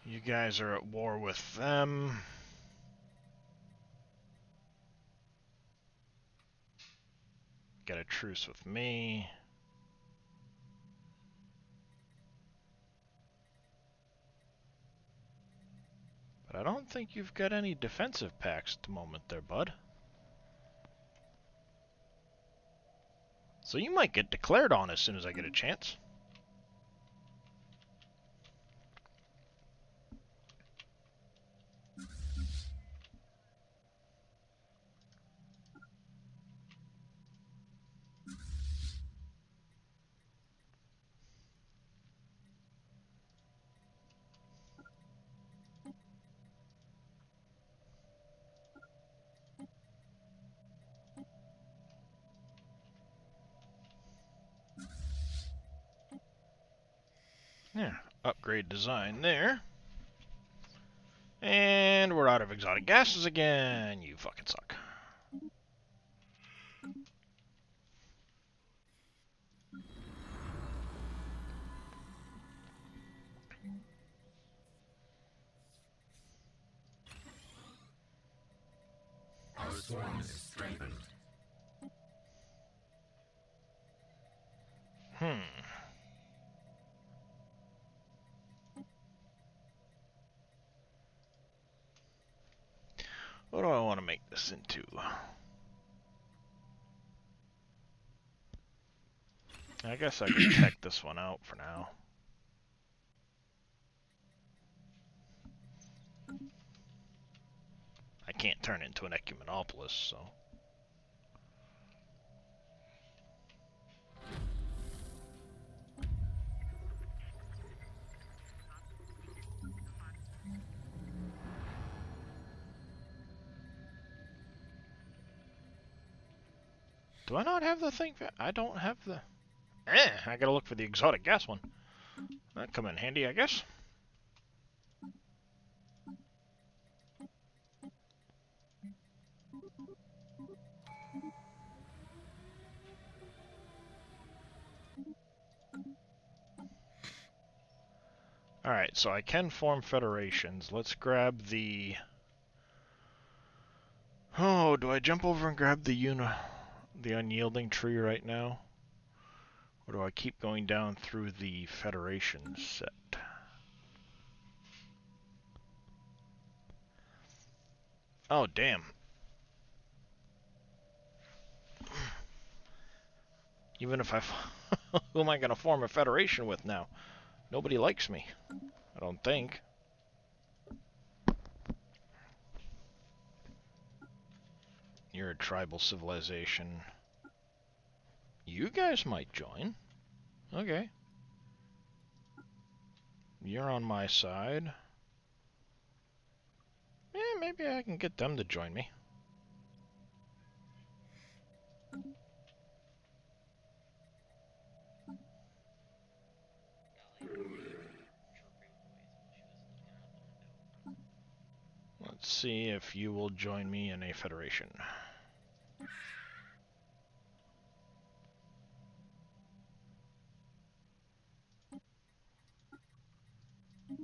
You guys are at war with them. Get a truce with me. But I don't think you've got any defensive packs at the moment there, bud. So you might get declared on as soon as I get a chance. Yeah, upgrade design there. And we're out of exotic gases again. You fucking suck. Our swarm is strengthened. What do I want to make this into? I guess I can tech this one out for now. I can't turn it into an ecumenopolis, so... Do I not have the thing? I don't have the... I gotta look for the exotic gas one. That'd come in handy, I guess. Alright, so I can form federations. Let's grab the... Oh, do I jump over and grab the unyielding tree right now? Or do I keep going down through the federation set? Oh, damn. Even if I... Who am I going to form a federation with now? Nobody likes me. I don't think. You're a tribal civilization. You guys might join. Okay. You're on my side. Yeah, maybe I can get them to join me. see if you will join me in a federation.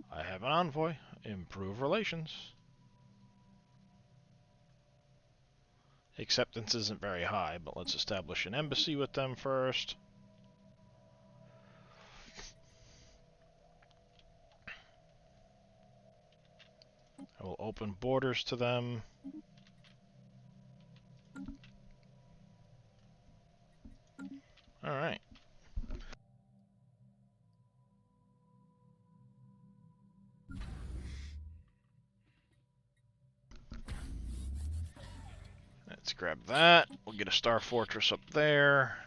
I have an envoy. Improve relations. Acceptance isn't very high, but let's establish an embassy with them first. I will open borders to them. Alright. Let's grab that. We'll get a star fortress up there.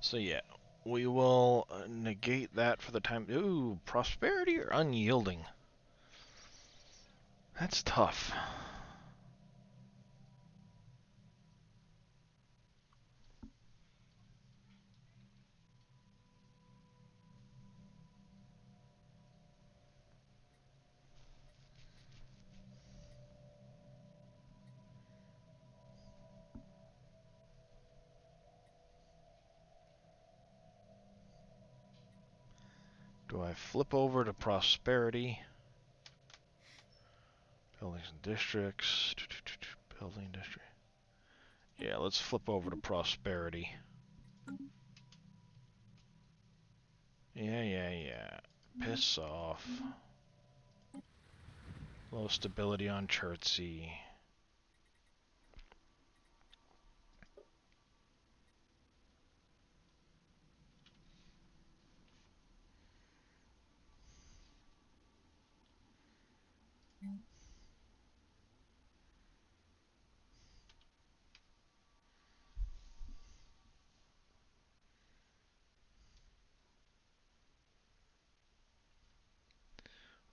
So yeah, we will negate that for the time. Ooh, prosperity or unyielding? That's tough. Do I flip over to prosperity? Buildings and districts. Building district. Yeah, let's flip over to prosperity. Yeah. Piss off. Low stability on Chertsey.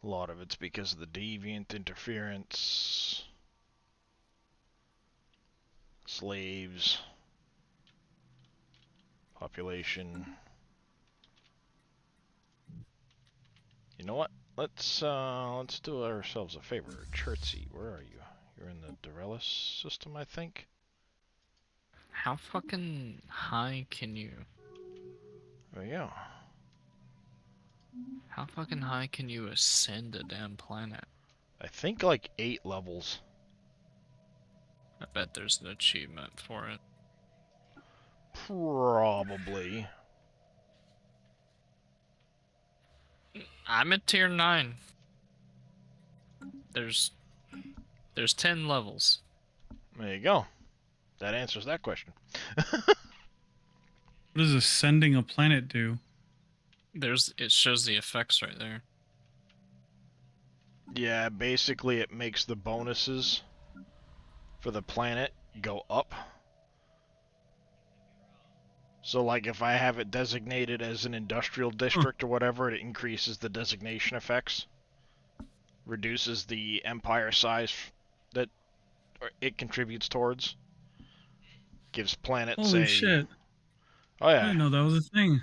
A lot of it's because of the deviant interference. Slaves. Population. You know what? Let's do ourselves a favor. Chertsey, where are you? You're in the Dorelis system, I think? How fucking high can you... There we go. How fucking high can you ascend a damn planet? I think like 8 levels. I bet there's an achievement for it. Probably. I'm at tier 9. There's 10 levels. There you go. That answers that question. What does ascending a planet do? It shows the effects right there. Yeah, basically it makes the bonuses for the planet go up. So like if I have it designated as an industrial district or whatever, it increases the designation effects. Reduces the empire size that it contributes towards. Gives planets Holy a... shit. Oh I yeah. didn't know that was a thing.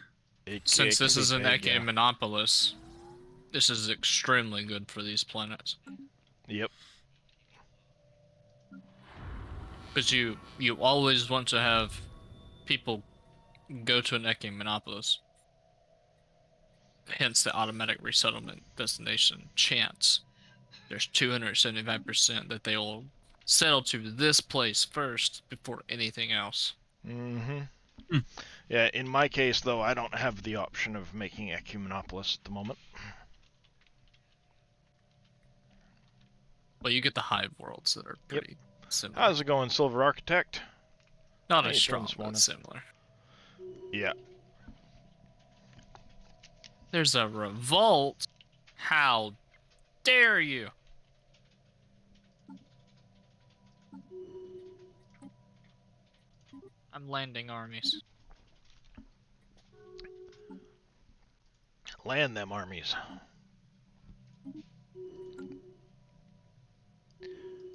Since this is an big, yeah. Ecumenopolis, this is extremely good for these planets. Yep. Because you always want to have people go to an Ecumenopolis. Hence the automatic resettlement destination chance. There's 275% that they will settle to this place first before anything else. Mm-hmm. Hmm. Yeah, in my case, though, I don't have the option of making Ecumenopolis at the moment. Well, you get the hive worlds that are pretty similar. How's it going, Silver Architect? Not How as you doing strong, this but morning? similar. Yeah. There's a revolt. How dare you? I'm landing armies. Land them armies.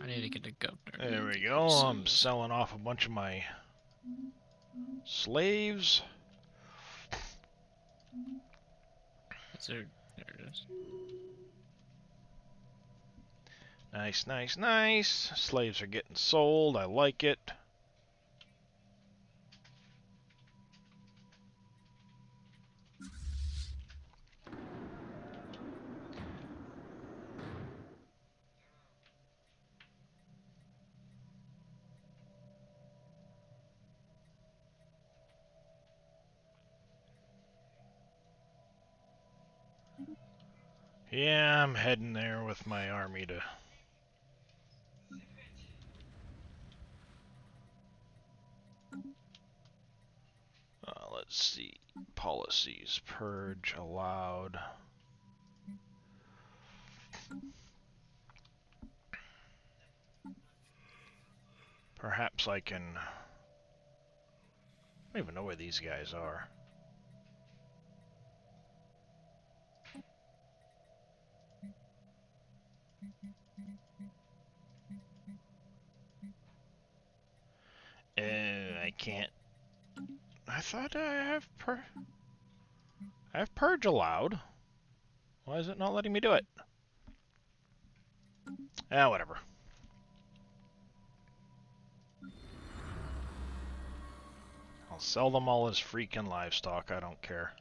I need to get a governor. There we go. I'm selling off a bunch of my slaves. There it is. Nice, nice, nice. Slaves are getting sold. I like it. Yeah, I'm heading there with my army to... let's see. Policies. Purge allowed. Perhaps I can... I don't even know where these guys are. I can't... I thought I have purge allowed. Why is it not letting me do it? Ah, whatever. I'll sell them all as freaking livestock. I don't care.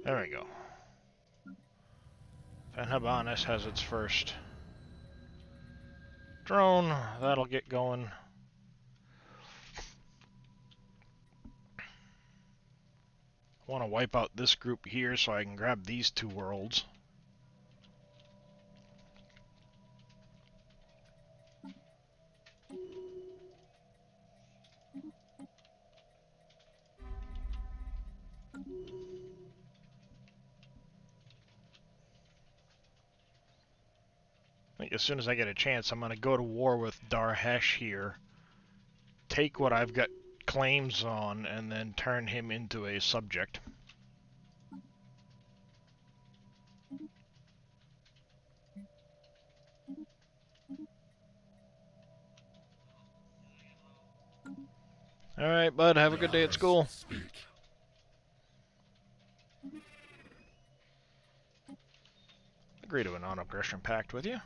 There we go. Fenhabanis has its first drone. That'll get going. I want to wipe out this group here so I can grab these two worlds. As soon as I get a chance, I'm going to go to war with Darhesh here, take what I've got claims on, and then turn him into a subject. Alright, bud, have a good day at school. Speak. Agree to a non-aggression pact with you.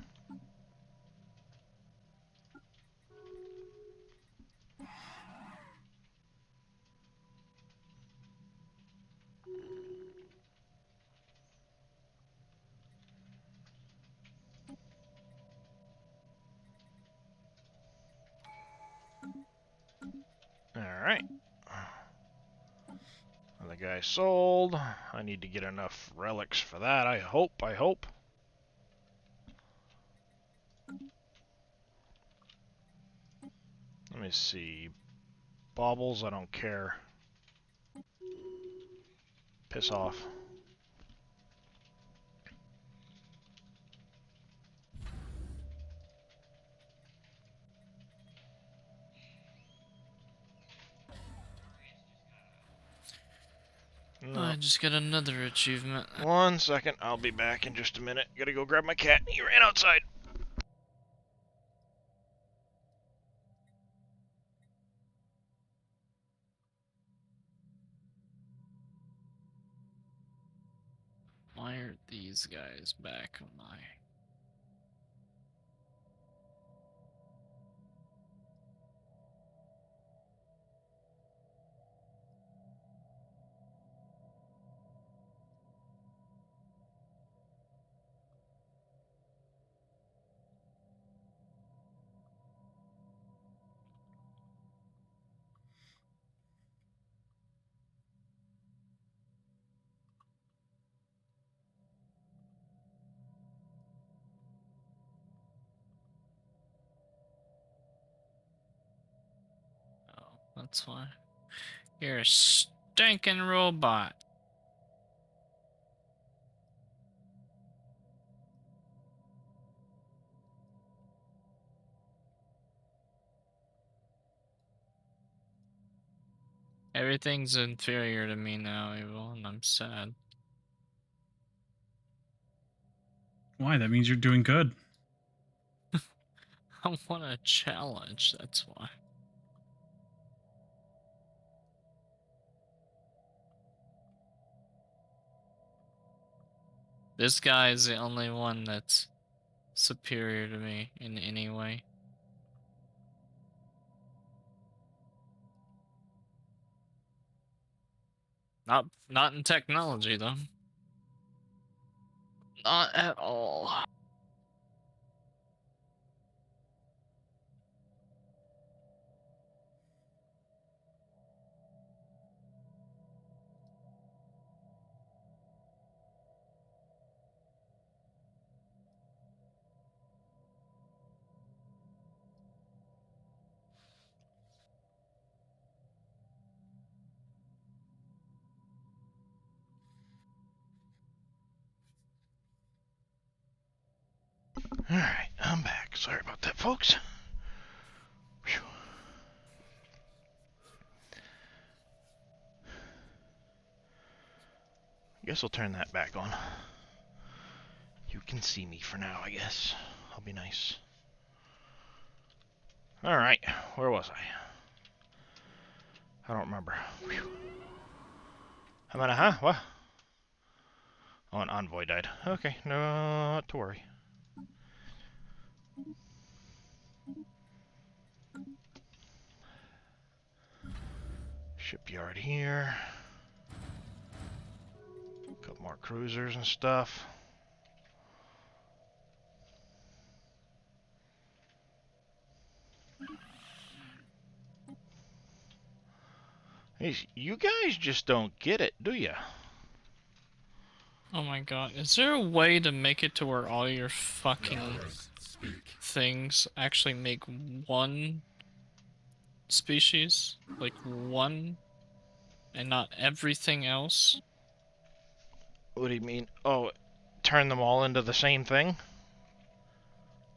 Alright. The guy sold. I need to get enough relics for that, I hope. Let me see. Baubles, I don't care. Piss off. No. I just got another achievement. 1 second, I'll be back in just a minute. Gotta go grab my cat. He ran outside. Why are these guys back on my... Oh, that's why. You're a stinking robot. Everything's inferior to me now, Evil, and I'm sad. Why? That means you're doing good. I want a challenge, that's why. This guy is the only one that's superior to me in any way. Not in technology though. Not at all. Alright, I'm back. Sorry about that, folks. Whew. Guess I'll turn that back on. You can see me for now, I guess. I'll be nice. Alright, where was I? I don't remember. Whew. I'm at a, huh? What? Oh, an envoy died. Okay, no, not to worry. Shipyard here. Got more cruisers and stuff. Hey, you guys just don't get it, do ya? Oh my god, is there a way to make it to where all your fucking Stellaris, speak. things actually make one species? Like one, and not everything else? What do you mean? Oh, turn them all into the same thing?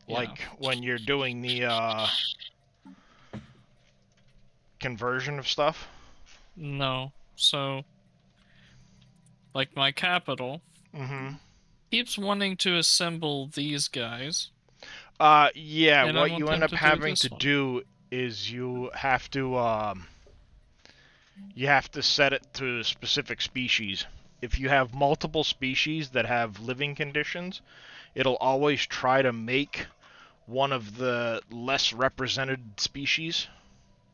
Yeah. Like when you're doing the conversion of stuff? No. So, like my capital Mm-hmm. keeps wanting to assemble these guys, Yeah, and I what want you end them up to do having this to one. do is you have to set it to a specific species. If you have multiple species that have living conditions, it'll always try to make one of the less represented species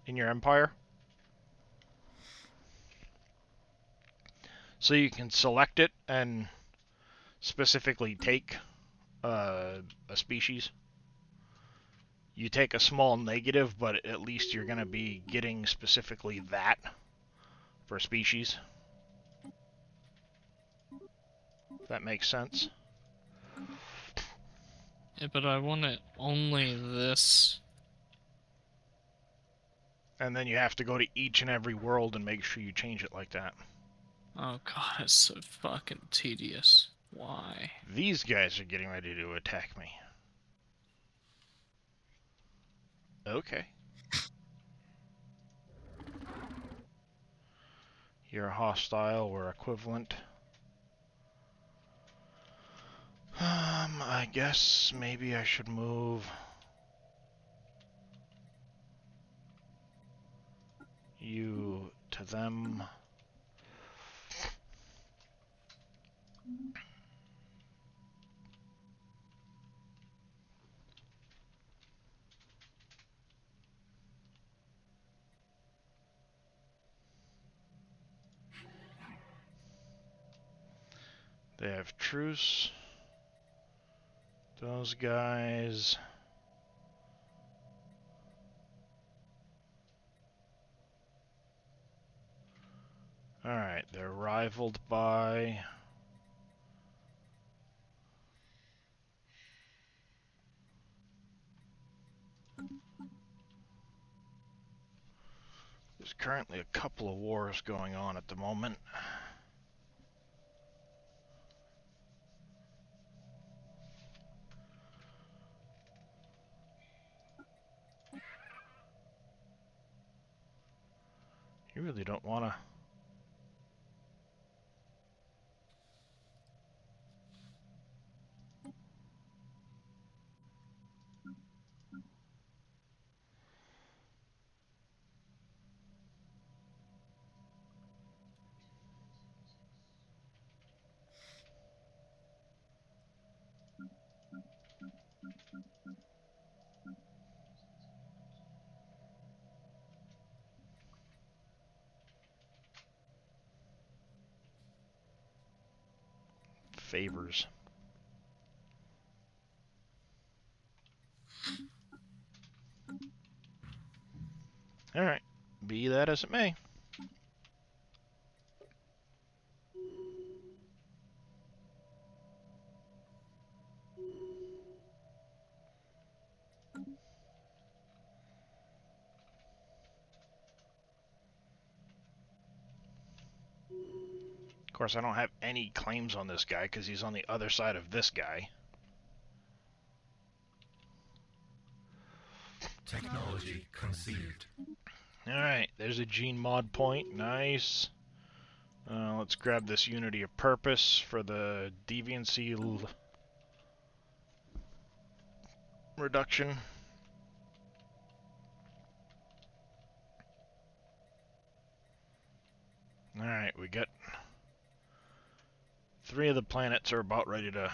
in your empire. So you can select it and specifically take a species. You take a small negative, but at least you're going to be getting specifically that for a species. If that makes sense. Yeah, but I want it only this. And then you have to go to each and every world and make sure you change it like that. Oh god, it's so fucking tedious. Why? These guys are getting ready to attack me. Okay. You're hostile, we're equivalent. I guess maybe I should move you to them. They have truce. Those guys. Alright, they're rivaled by... There's currently a couple of wars going on at the moment. You really don't want to... favors. Alright, be that as it may. Of course, I don't have any claims on this guy because he's on the other side of this guy. Technology conceived. Alright, there's a gene mod point. Nice. Let's grab this unity of purpose for the deviancy reduction. Alright, we got 3 of the planets are about ready to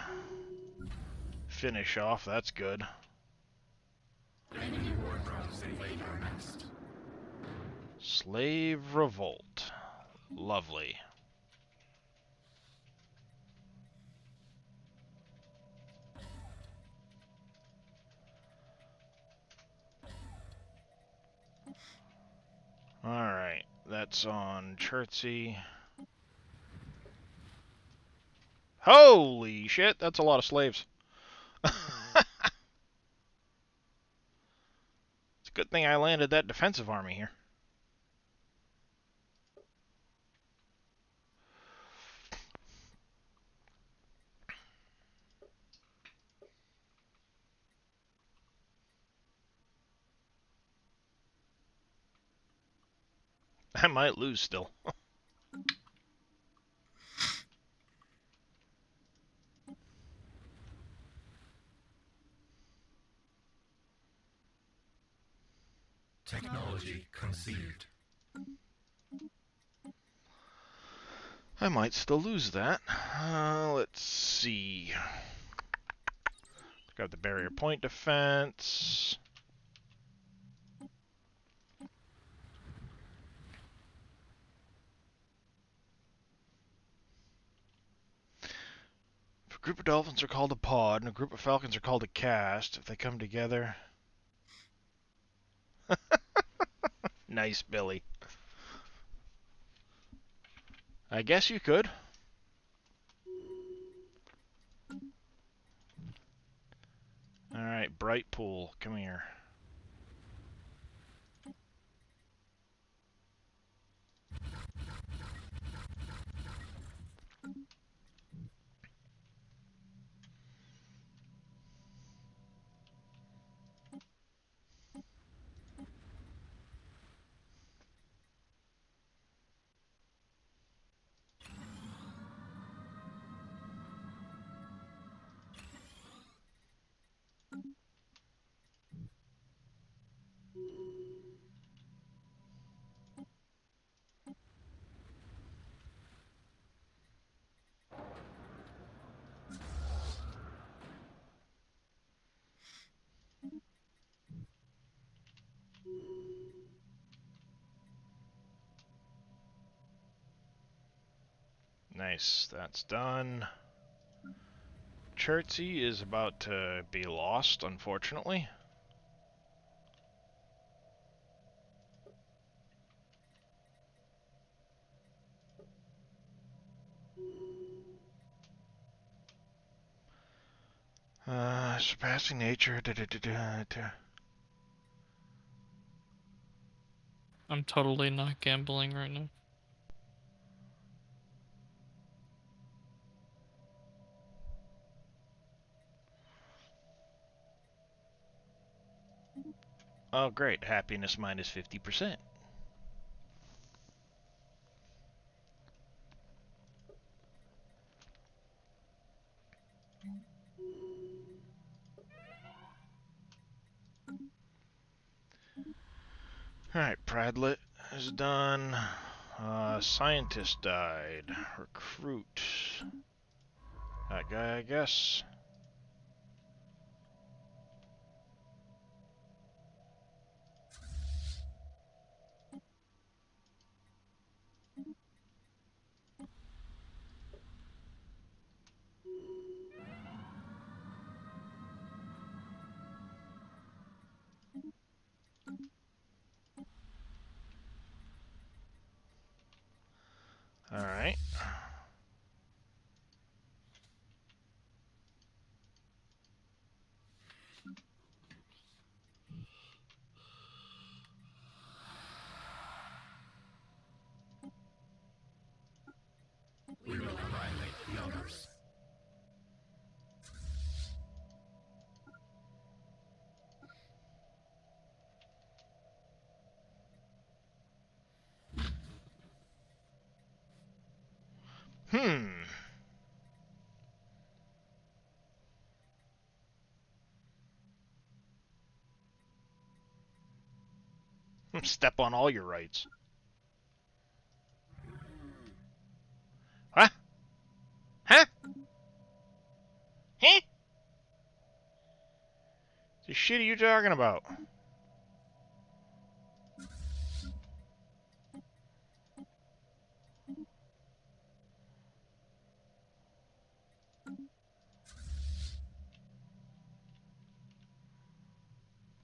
finish off. That's good. Enemy war drones invade our nest. Slave revolt. Lovely. Alright, that's on Chertsey. Holy shit, that's a lot of slaves. It's a good thing I landed that defensive army here. I might lose still. Technology conceived. I might still lose that. Let's see. Got the barrier point defense. If a group of dolphins are called a pod and a group of falcons are called a cast, if they come together... Nice, Billy. I guess you could. Alright, Bright Pool, come here. Nice, that's done. Chertsey is about to be lost, unfortunately. Surpassing nature. I'm totally not gambling right now. Oh, great. Happiness minus 50%. Alright, Pradlet is done. Scientist died. Recruit. That guy, I guess. Alright. We will annihilate the others. Hmm. Step on all your rights. Huh? Huh? Huh? The shit are you talking about?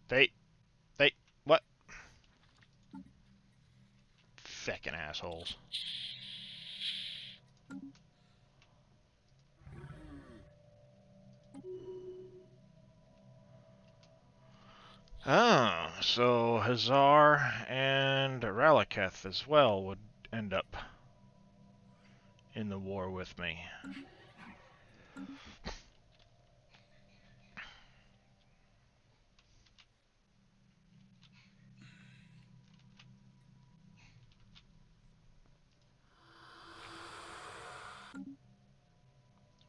They, what? Feckin' assholes. Oh, so Hazar and Ralaketh as well would end up in the war with me.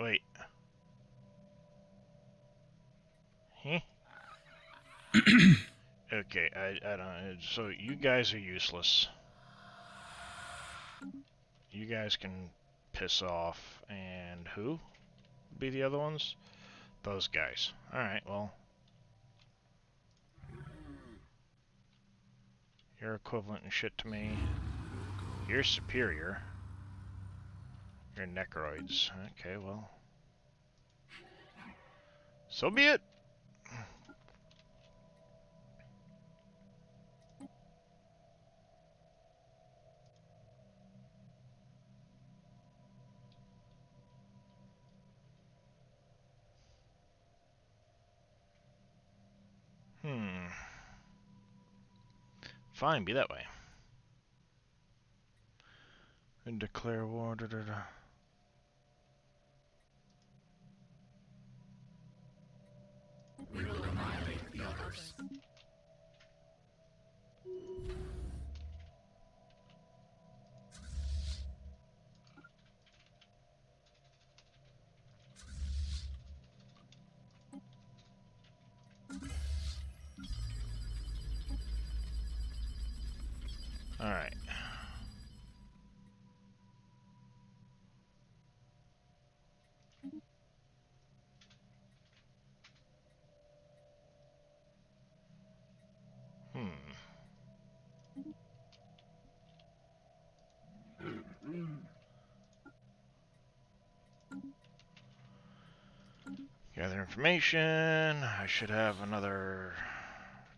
Wait. Huh? Okay, I don't. So you guys are useless. You guys can piss off. And who would be the other ones? Those guys. Alright, well. You're equivalent and shit to me. You're superior. You're necroids. Okay, well. So be it. Fine, be that way. And declare war. Da, da, da. We will annihilate the others. Alright. Gather information. I should have another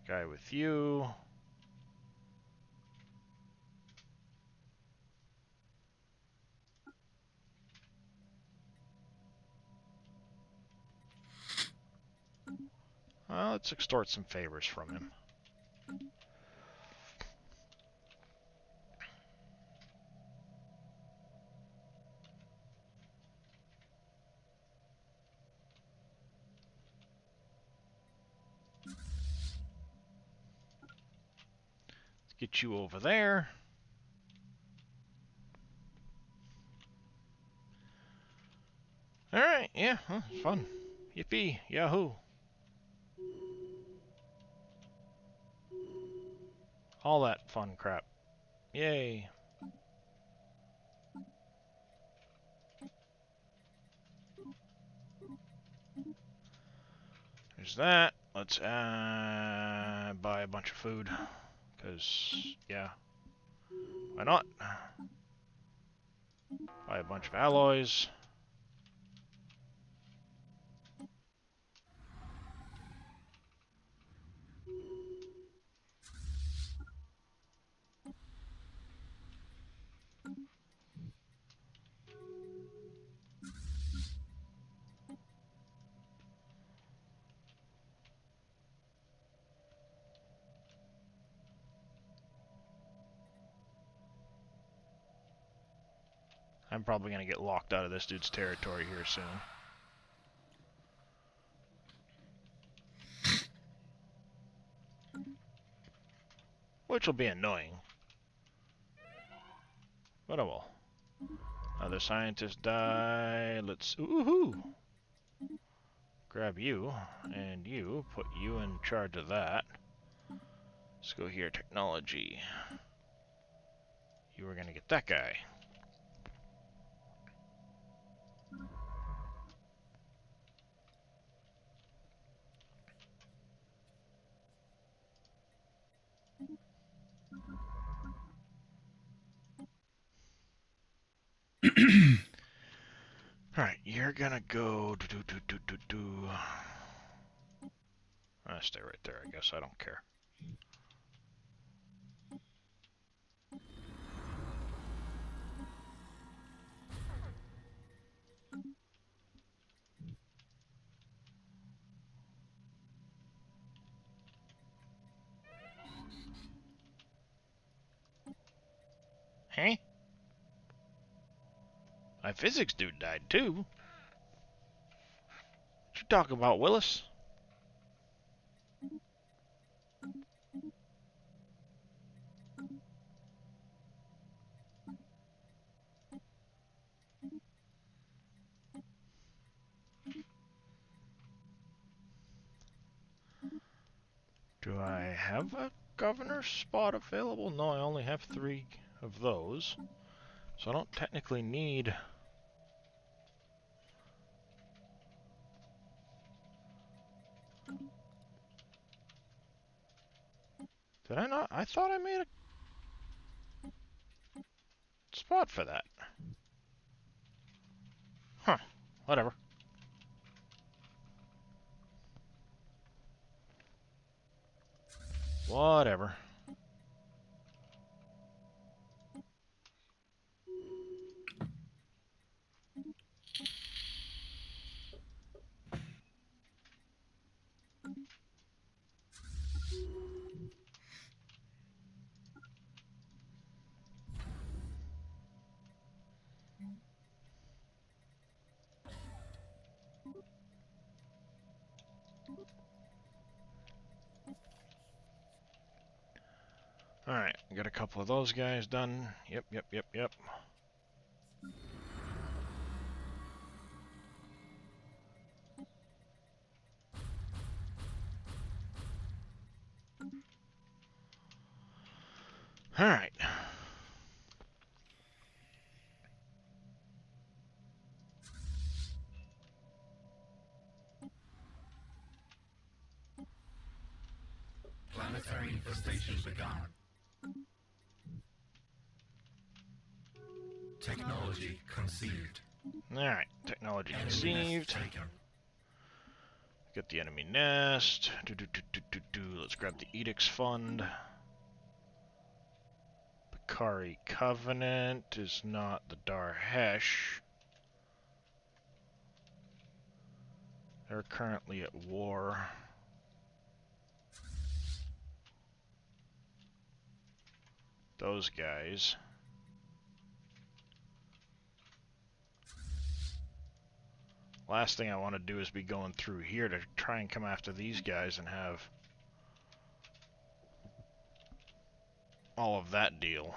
guy with you. Well, let's extort some favors from him. Let's get you over there. Alright, yeah, huh, fun. Yippee, yahoo. All that fun crap. Yay. There's that. Let's buy a bunch of food. Because, yeah. Why not? Buy a bunch of alloys. I'm probably gonna get locked out of this dude's territory here soon. Which will be annoying. But oh well. Other scientists die. Let's... Woohoo! Grab you, and you. Put you in charge of that. Let's go here. Technology. You were gonna get that guy. Alright, you're gonna go... stay right there, I guess. I don't care. Huh? My physics dude died too. What you talking about, Willis? Do I have a governor spot available? No, I only have 3 of those. So I don't technically need... Did I not? I thought I made a spot for that. Huh. Whatever. Whatever. Alright, got a couple of those guys done. Yep. Alright. Planetary infestation begun. Technology conceived. Alright, technology conceived. Taken. Get the enemy nest. Let's grab the Edicts Fund. Bakari Covenant is not the Darhesh. They're currently at war. Those guys. Last thing I want to do is be going through here to try and come after these guys and have all of that deal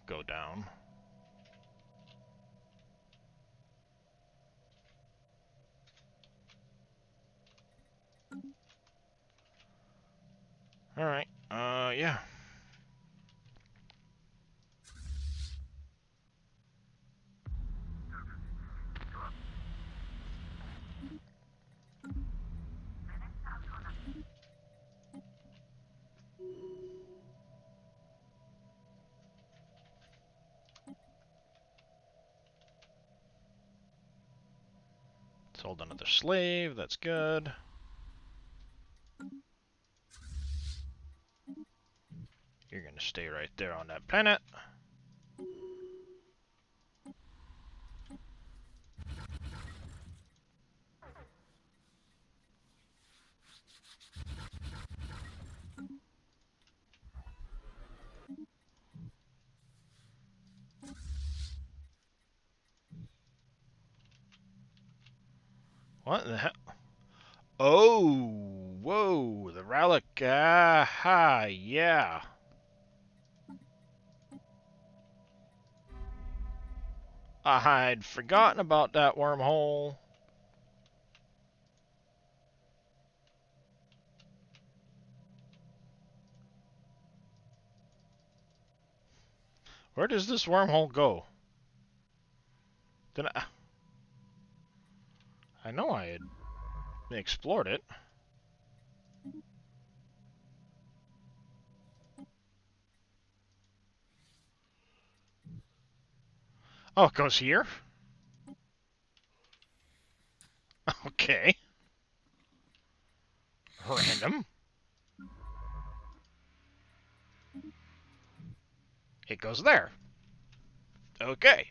go down. Alright, yeah. Sold another slave, that's good. You're gonna stay right there on that planet. What the hell? Oh, whoa, the relic. Aha, yeah. I'd forgotten about that wormhole. Where does this wormhole go? Did I know I had explored it. Oh, it goes here? Okay. Random. It goes there. Okay.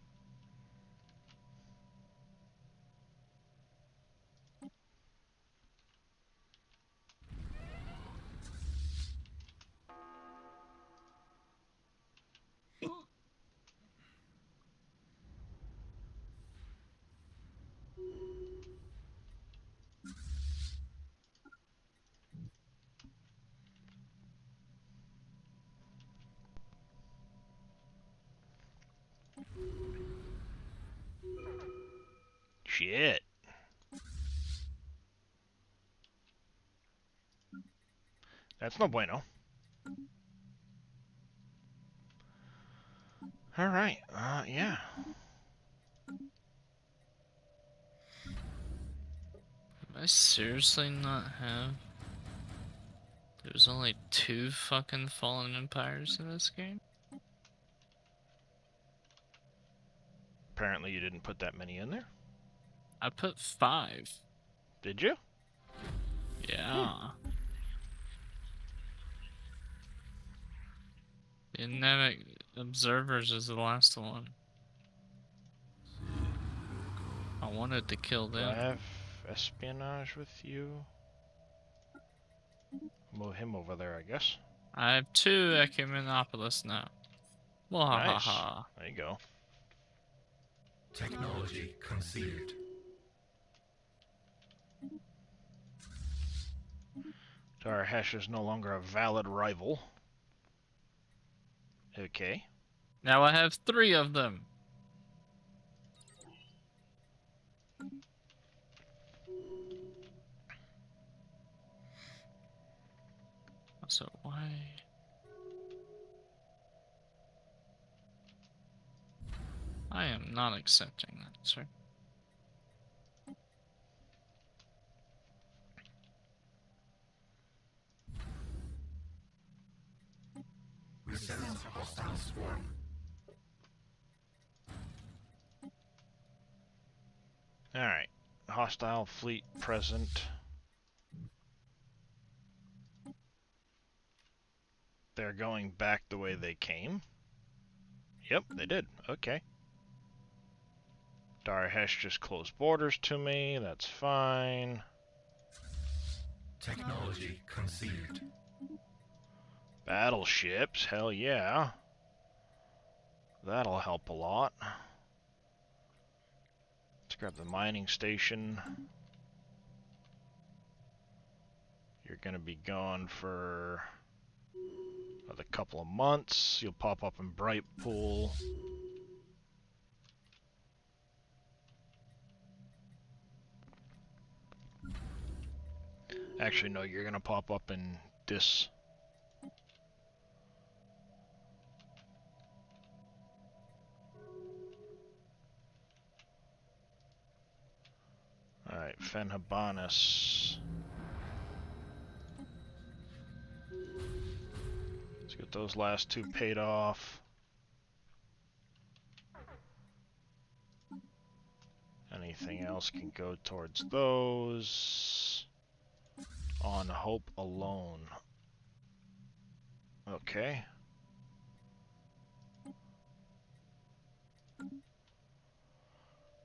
Shit. That's no bueno. Alright, yeah. I seriously not have? There's only 2 fucking fallen empires in this game? Apparently you didn't put that many in there. I put 5. Did you? Yeah. Dynamic observers is the last one. I wanted to kill Do I them. have espionage with you? Move him over there, I guess. I have 2 Ecumenopolis now. Nice. Wahaha. There you go. Technology conceived. Tarahesh is no longer a valid rival. Okay. Now I have 3 of them. So why? I am not accepting that, sir. We sense hostile swarm. Alright. Hostile fleet present. They're going back the way they came. Yep, they did. Okay. Tarahesh just closed borders to me. That's fine. Technology conceived. Battleships, hell yeah. That'll help a lot. Let's grab the mining station. You're gonna be gone for another couple of months. You'll pop up in Brightpool. Actually, no, you're gonna pop up in this. Alright, Fenhabanis. Let's get those last 2 paid off. Anything else can go towards those. On hope alone. Okay.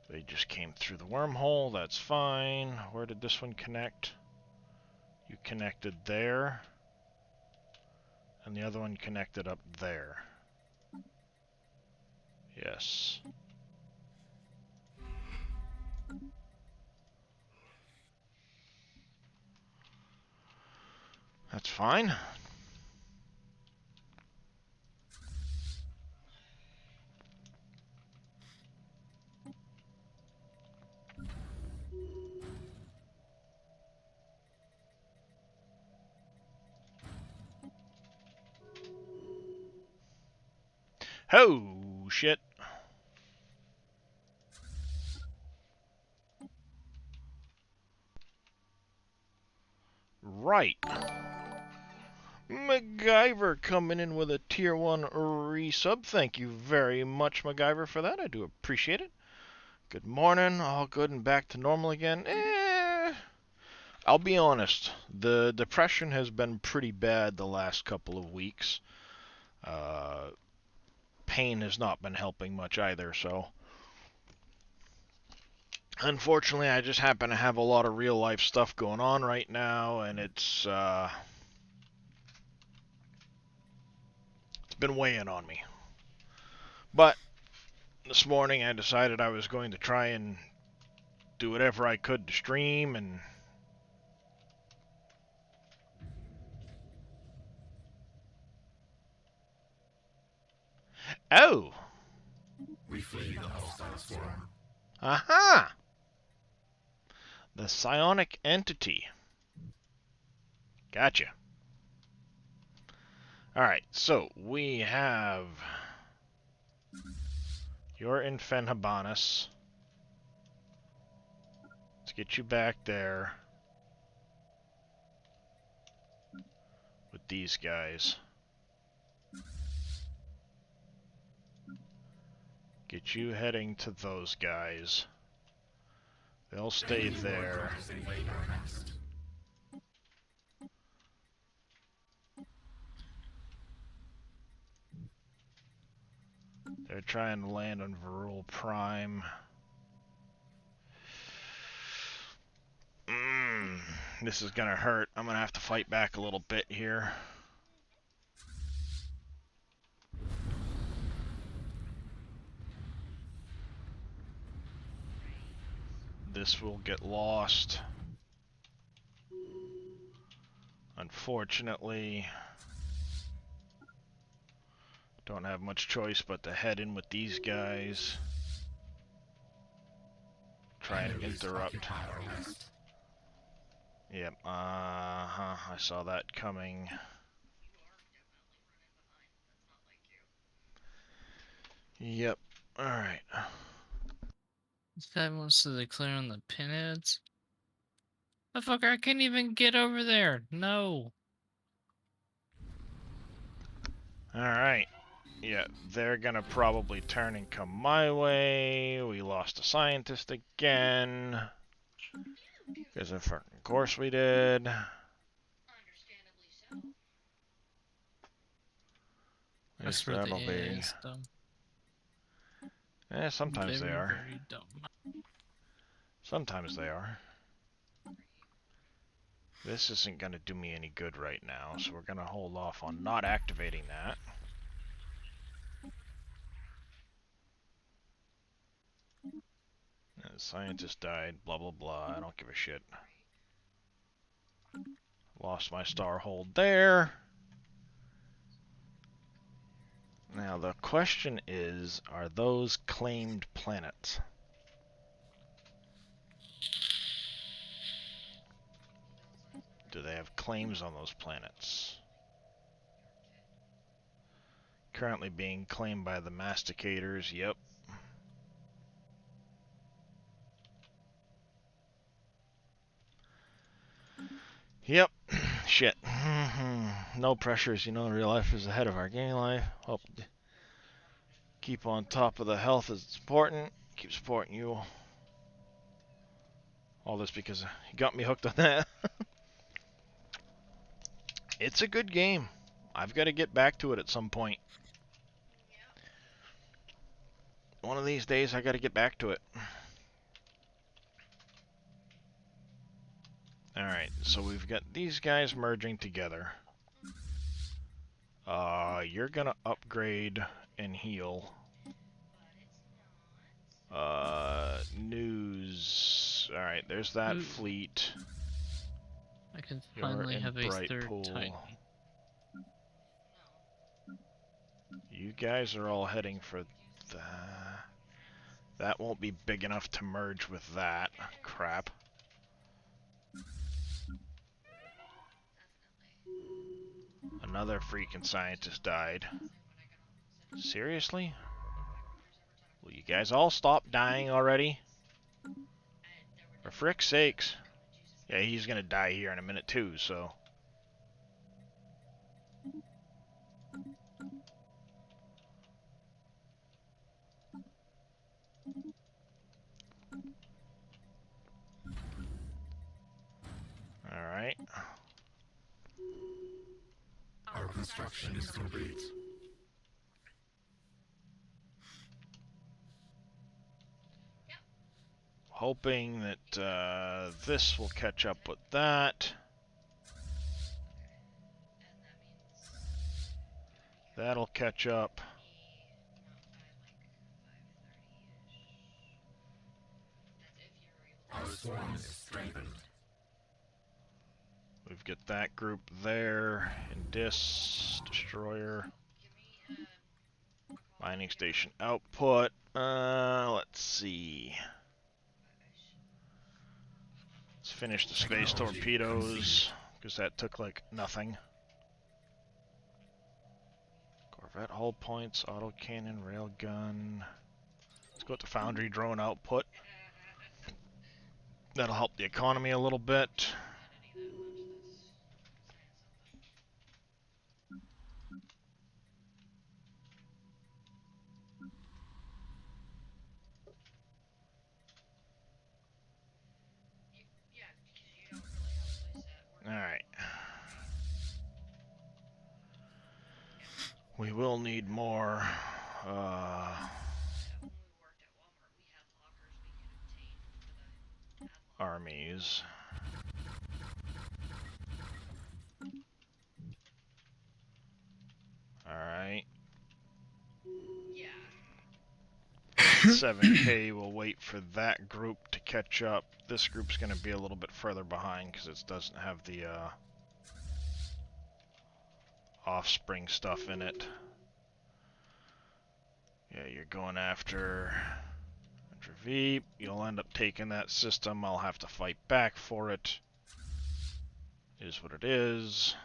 They just came through the wormhole, that's fine. Where did this one connect? You connected there. And the other one connected up there. Yes. That's fine. Oh, shit. Right. MacGyver coming in with a tier 1 resub. Thank you very much, MacGyver, for that. I do appreciate it. Good morning. All good and back to normal again. I'll be honest. The depression has been pretty bad the last couple of weeks. Pain has not been helping much either, so... Unfortunately, I just happen to have a lot of real-life stuff going on right now, and it's been weighing on me. But this morning I decided I was going to try and do whatever I could to stream, and oh! We flee the hostile swarm. Aha! The psionic entity. Gotcha. Alright, so we have your Infenhabanus. Let's get you back there with these guys. Get you heading to those guys. They'll stay there. Invade our nest. They're trying to land on Virul Prime. This is gonna hurt. I'm gonna have to fight back a little bit here. This will get lost. Unfortunately, don't have much choice but to head in with these guys. Try and Enemies interrupt. occupy our nest. Yep, I saw that coming. Yep, alright. This guy wants to declare on the pinheads. Motherfucker, I can't even get over there. No. Alright. Yeah, they're gonna probably turn and come my way. We lost a scientist again. Because of course we did. At That's least where the that'll AI be. is dumb. Sometimes they Very, are. very dumb. Sometimes they are. This isn't gonna do me any good right now, so we're gonna hold off on not activating that. The scientist died, blah blah blah, I don't give a shit. Lost my star hold there. Now the question is, are those claimed planets? Do they have claims on those planets? Currently being claimed by the masticators, yep. Yep. Shit. No pressures, you know, real life is ahead of our game life. Hope to keep on top of the health is important. Keep supporting you. All this because you got me hooked on that. It's a good game. I've got to get back to it at some point. One of these days I got to get back to it. Alright, so we've got these guys merging together. You're gonna upgrade and heal. News. Alright, there's that fleet. I can You're finally in have a Bright third Pool. Titan. You guys are all heading for the... That won't be big enough to merge with that. Crap. Another freaking scientist died. Seriously? Will you guys all stop dying already? For frick's sakes. Yeah, he's gonna die here in a minute too, so... Alright. Our construction is complete. Hoping that this will catch up with that. That'll catch up. Our swarm is strengthened. We've got that group there. Destroyer. Mining station output. Let's see. Let's finish the space torpedoes, because that took like nothing. Corvette hull points, autocannon, railgun. Let's go with the foundry drone output. That'll help the economy a little bit. Alright. We will need more armies. Alright. 7K will wait for that group to catch up. This group's going to be a little bit further behind because it doesn't have the offspring stuff in it. Yeah, you're going after V. You'll end up taking that system. I'll have to fight back for it. Is what it is.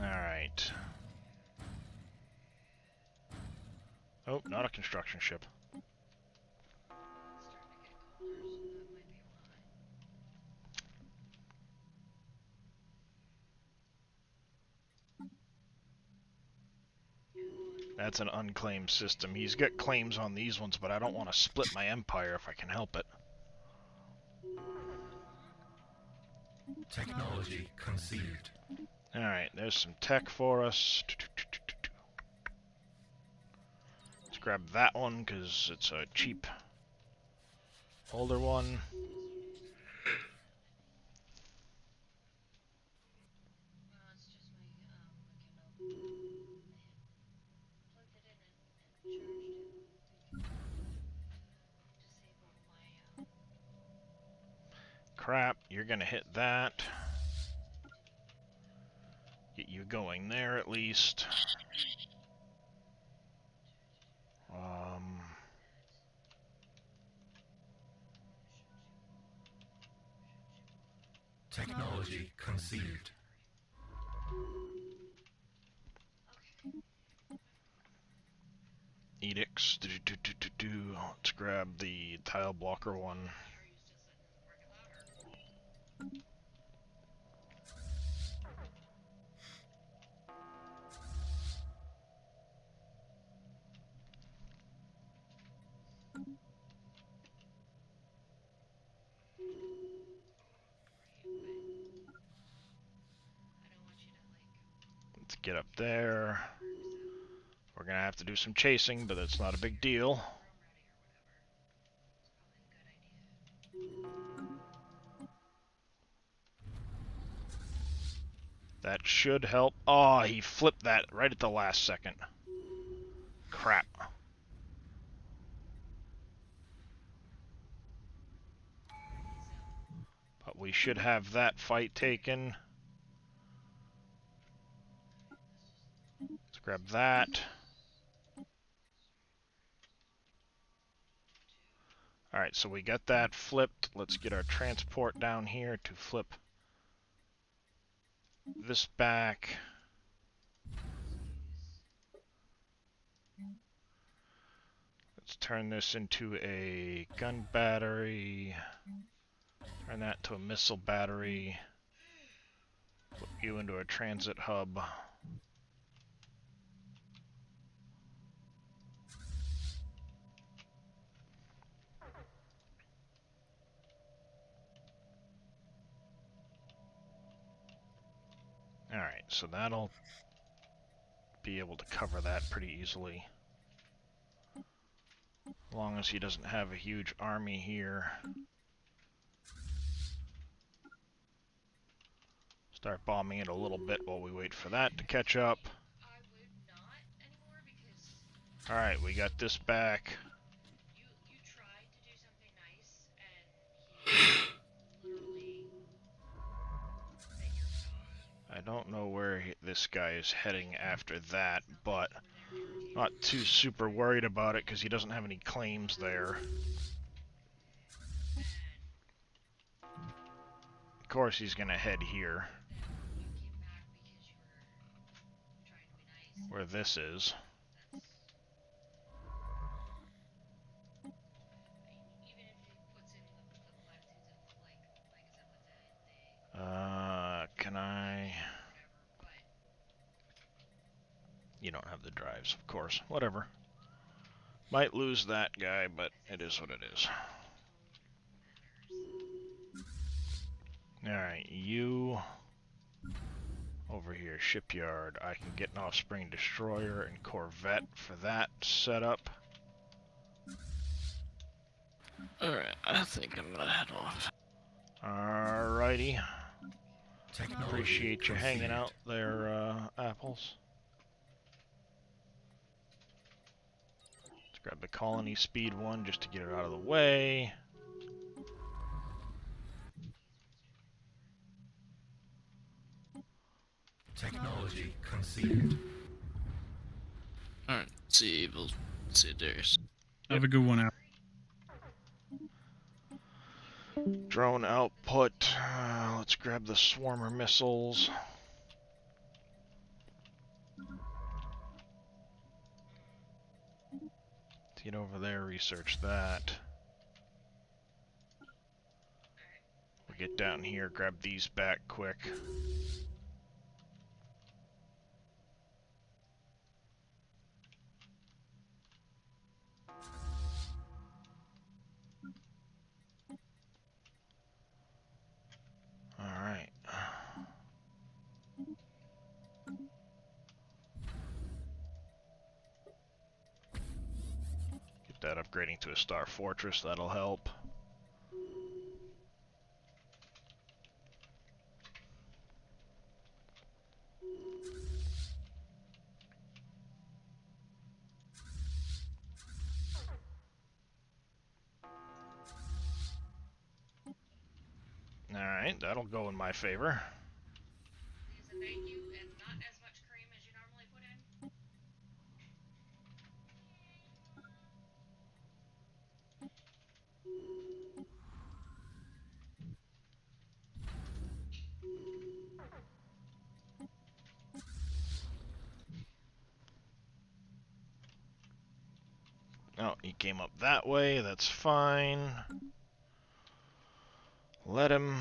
Alright. Oh, not a construction ship. That's an unclaimed system. He's got claims on these ones, but I don't want to split my empire if I can help it. Technology conceived. Alright, there's some tech for us. Let's grab that one, because it's a cheap, older one. Crap, you're gonna hit that. Get you going there at least. Technology conceived. Edicts. Let's grab the tile blocker one. Let's get up there. We're gonna have to do some chasing, but that's not a big deal. should help. Oh, he flipped that right at the last second. Crap. But we should have that fight taken. Let's grab that. Alright, so we got that flipped. Let's get our transport down here to flip this back. Let's turn this into a gun battery. Turn that to a missile battery. Put you into a transit hub. Alright, so that'll be able to cover that pretty easily. As long as he doesn't have a huge army here. Start bombing it a little bit while we wait for that to catch up. Alright, we got this back. I don't know where this guy is heading after that, but not too super worried about it because he doesn't have any claims there. Of course he's gonna head here, where this is. Can I... You don't have the drives, of course. Whatever. Might lose that guy, but it is what it is. Alright, you... Over here, shipyard. I can get an Offspring Destroyer and Corvette for that setup. Alright, I think I'm gonna head off. Alrighty. Technology Appreciate you hanging conceived. out there, Apples. Let's grab the Colony Speed one just to get it out of the way. Technology conceived. Alright, see you, see you, Darius. Have a good one out. Drone output. Let's grab the Swarmer missiles. Let's get over there, research that. We'll get down here, grab these back quick. Alright. Get that upgrading to a Star Fortress, that'll help. Alright, that'll go in my favor. Oh, he came up that way, that's fine. Let him.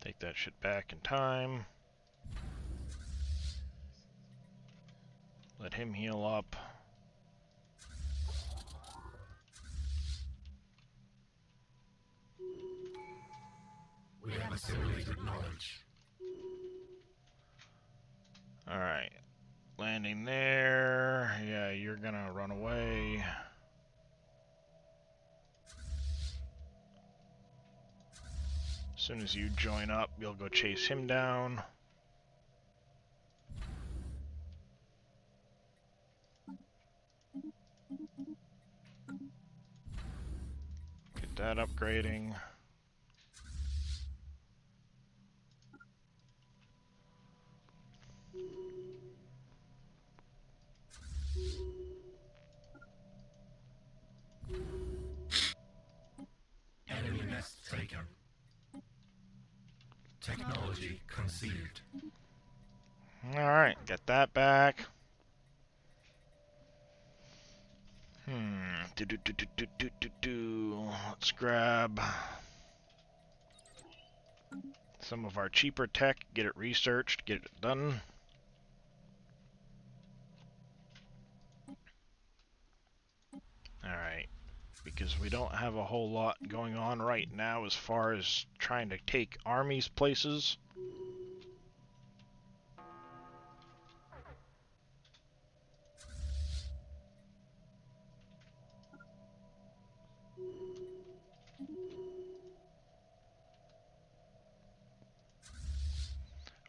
Take that shit back in time. Let him heal up. We have assimilated knowledge. Alright. Landing there. Yeah, you're gonna run away. soon as you join up, you'll go chase him down. Get that upgrading. Enemy nest taken. Technology conceived. Alright, get that back. Let's grab some of our cheaper tech, get it researched, get it done. Alright, because we don't have a whole lot going on right now as far as trying to take armies places.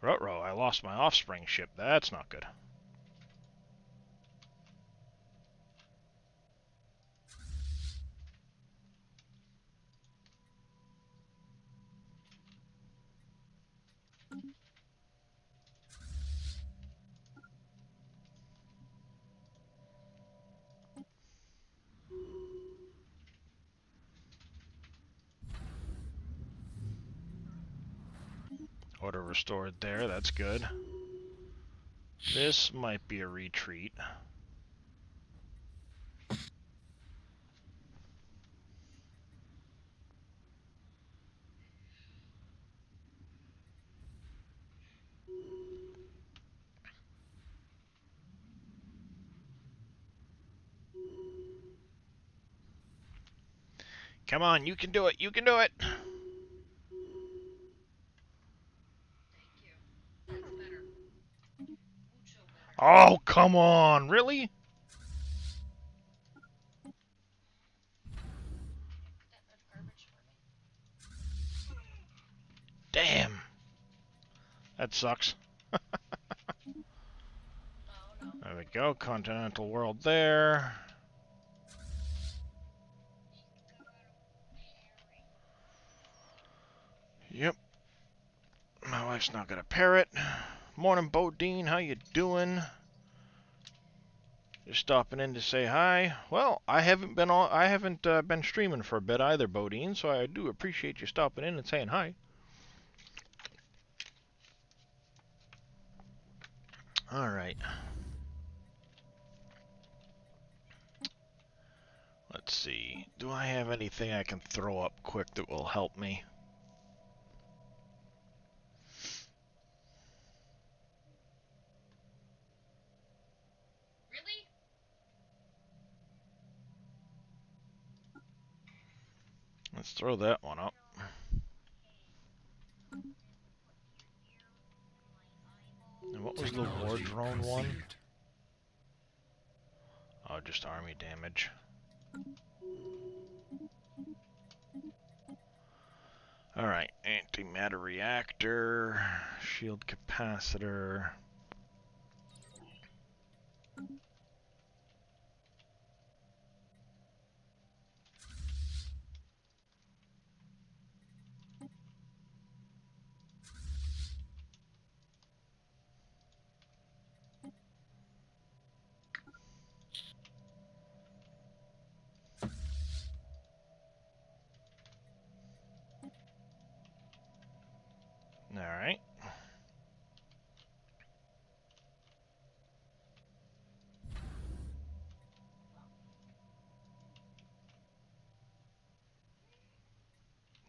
Ruh-roh, I lost my offspring ship. That's not good. Order restored there, that's good. This might be a retreat. Come on, you can do it, you can do it! Thank you. That's better. Mucho better. Oh, come on, really? That much garbage for me. Damn. That sucks. Oh no. There we go, continental world there. Yep. My wife's not gonna parrot. Morning, Bodine. How you doing? Just stopping in to say hi. Well, I haven't been streaming for a bit either, Bodine. So I do appreciate you stopping in and saying hi. All right. Let's see. Do I have anything I can throw up quick that will help me? Really? Let's throw that one up. And what was the war Technology drone one? conceived. Oh, just army damage. Alright, antimatter reactor, shield capacitor. Alright.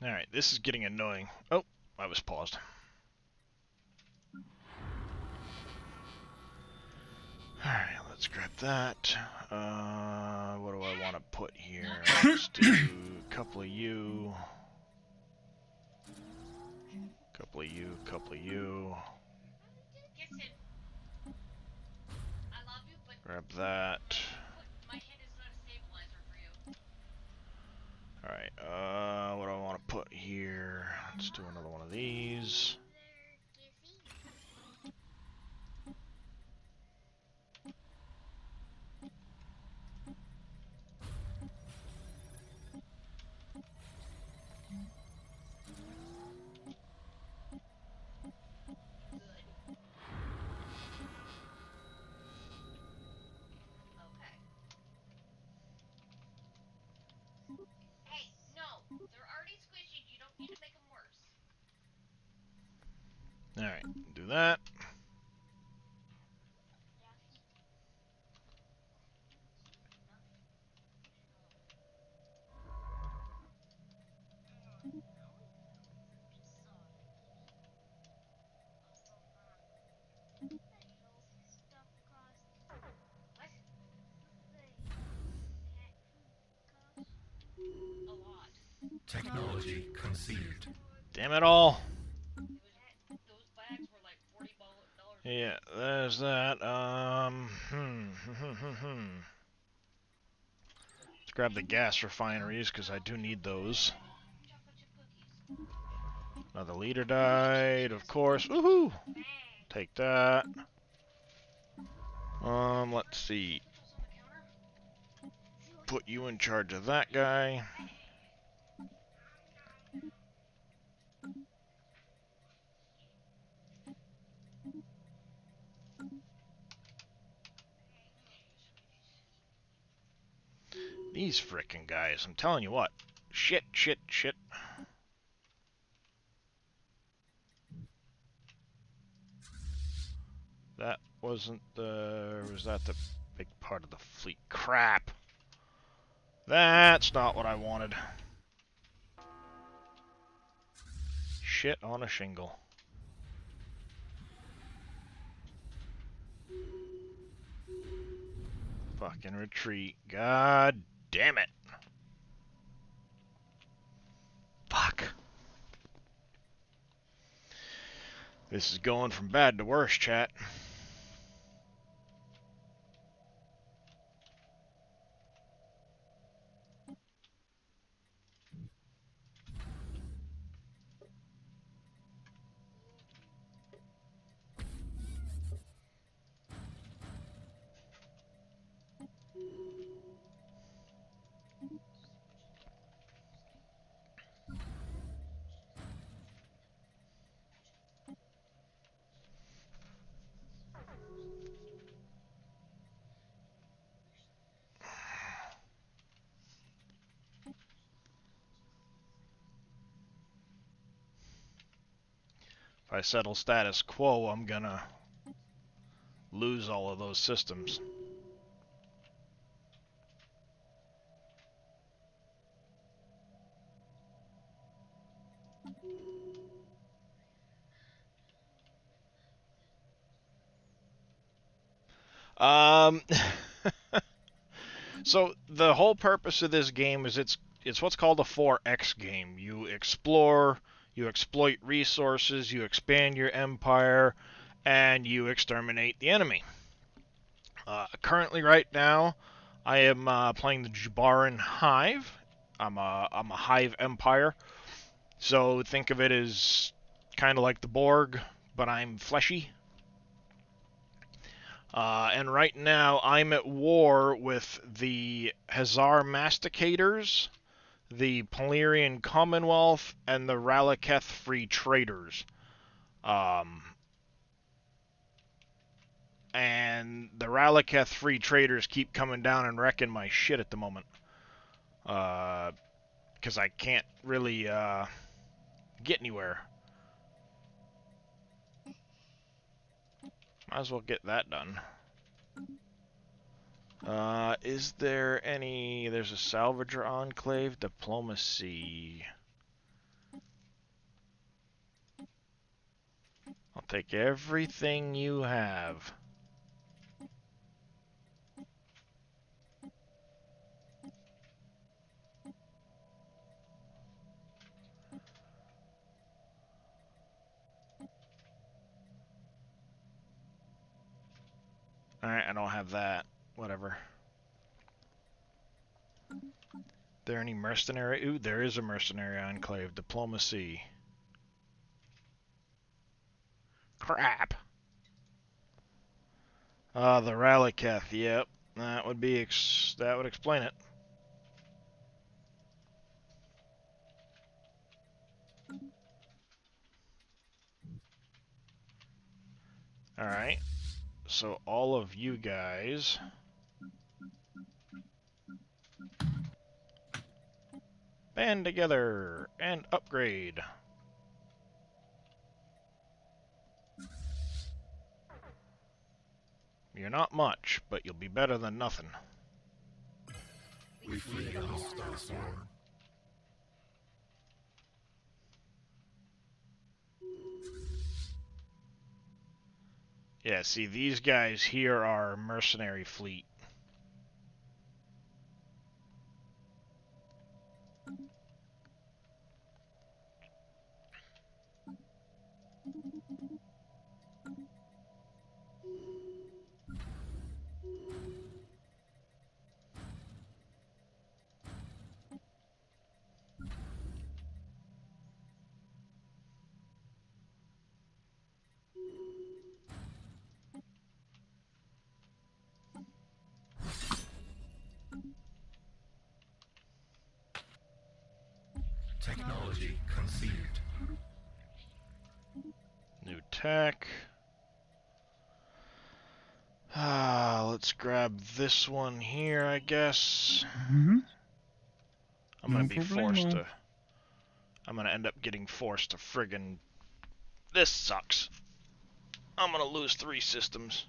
Alright, this is getting annoying. Oh, I was paused. Alright, let's grab that. What do I want to put here? Let's do a couple of you. Couple of you, couple of you. Kiss him. I love you, but Grab that. my head is not a stabilizer for you. Alright, what do I want to put here? Let's do do another one of these. Alright, do that. Technology conceived. Damn it all. Yeah, there's that. Let's grab the gas refineries, because I do need those. Another leader died, of course. Woohoo! Take that. Let's see. Put you in charge of that guy. These frickin' guys, I'm telling you what. Shit, shit, shit. That wasn't the... was that the big part of the fleet? Crap! That's not what I wanted. Shit on a shingle. Fucking retreat. God damn it. Fuck. This is going from bad to worse, chat. If I settle status quo, I'm gonna lose all of those systems. Um, so the whole purpose of this game is it's what's called a 4X game. You explore, you exploit resources, you expand your empire, and you exterminate the enemy. Currently, right now, I am playing the Jubaran Hive. I'm a Hive Empire, so think of it as kind of like the Borg, but I'm fleshy. And right now, I'm at war with the Hazar Masticators, the Polarian Commonwealth, and the Ralaketh Free Traders. And the Ralaketh Free Traders keep coming down and wrecking my shit at the moment. Because I can't really get anywhere. Might as well get that done. Is there any... There's a Salvager Enclave. Diplomacy. I'll take everything you have. Alright, I don't have that. Whatever. There any mercenary? Ooh, there is a mercenary enclave. Diplomacy. crap. The Rallycath, yep. That would be that would explain it. Alright. So all of you guys band together and upgrade. You're not much, but you'll be better than nothing. We flee the hostile swarm. Yeah, see, these guys here are mercenary fleet. Technology conceived. New tech. Let's grab this one here, I guess. Mm-hmm. I'm gonna No be forced problemo. to... I'm gonna end up getting forced to friggin... This sucks. I'm gonna lose 3 systems.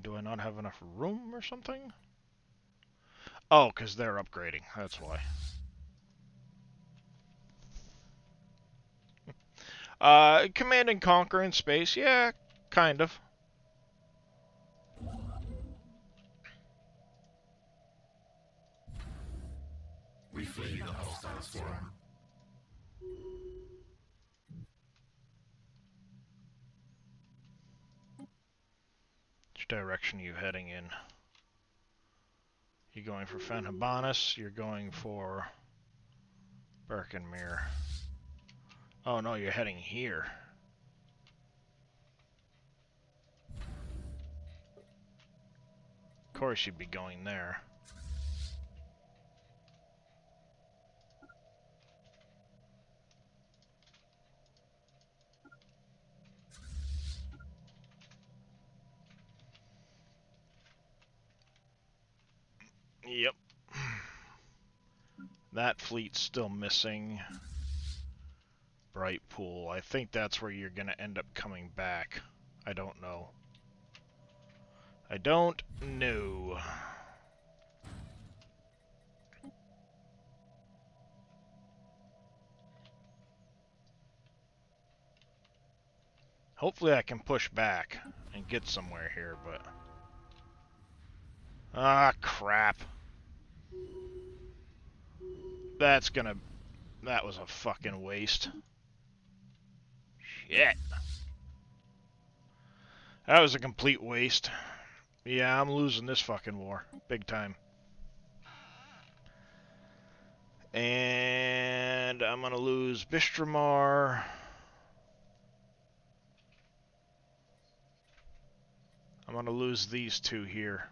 Do I not have enough room or something? Oh, because they're upgrading. That's why. Command and Conquer in space. Yeah, kind of. We flee the hostile swarm. Which direction are you heading in? You going for Fenhabanis? You're going for Birkenmere. Oh no, you're heading here. Of course you'd be going there. Yep. That fleet's still missing. Bright Pool. I think that's where you're gonna end up coming back. I don't know. I don't know. Hopefully I can push back and get somewhere here, but... Ah, crap. That's gonna... That was a fucking waste. Shit. That was a complete waste. Yeah, I'm losing this fucking war. Big time. And I'm gonna lose Bistramar. I'm gonna lose these 2 here.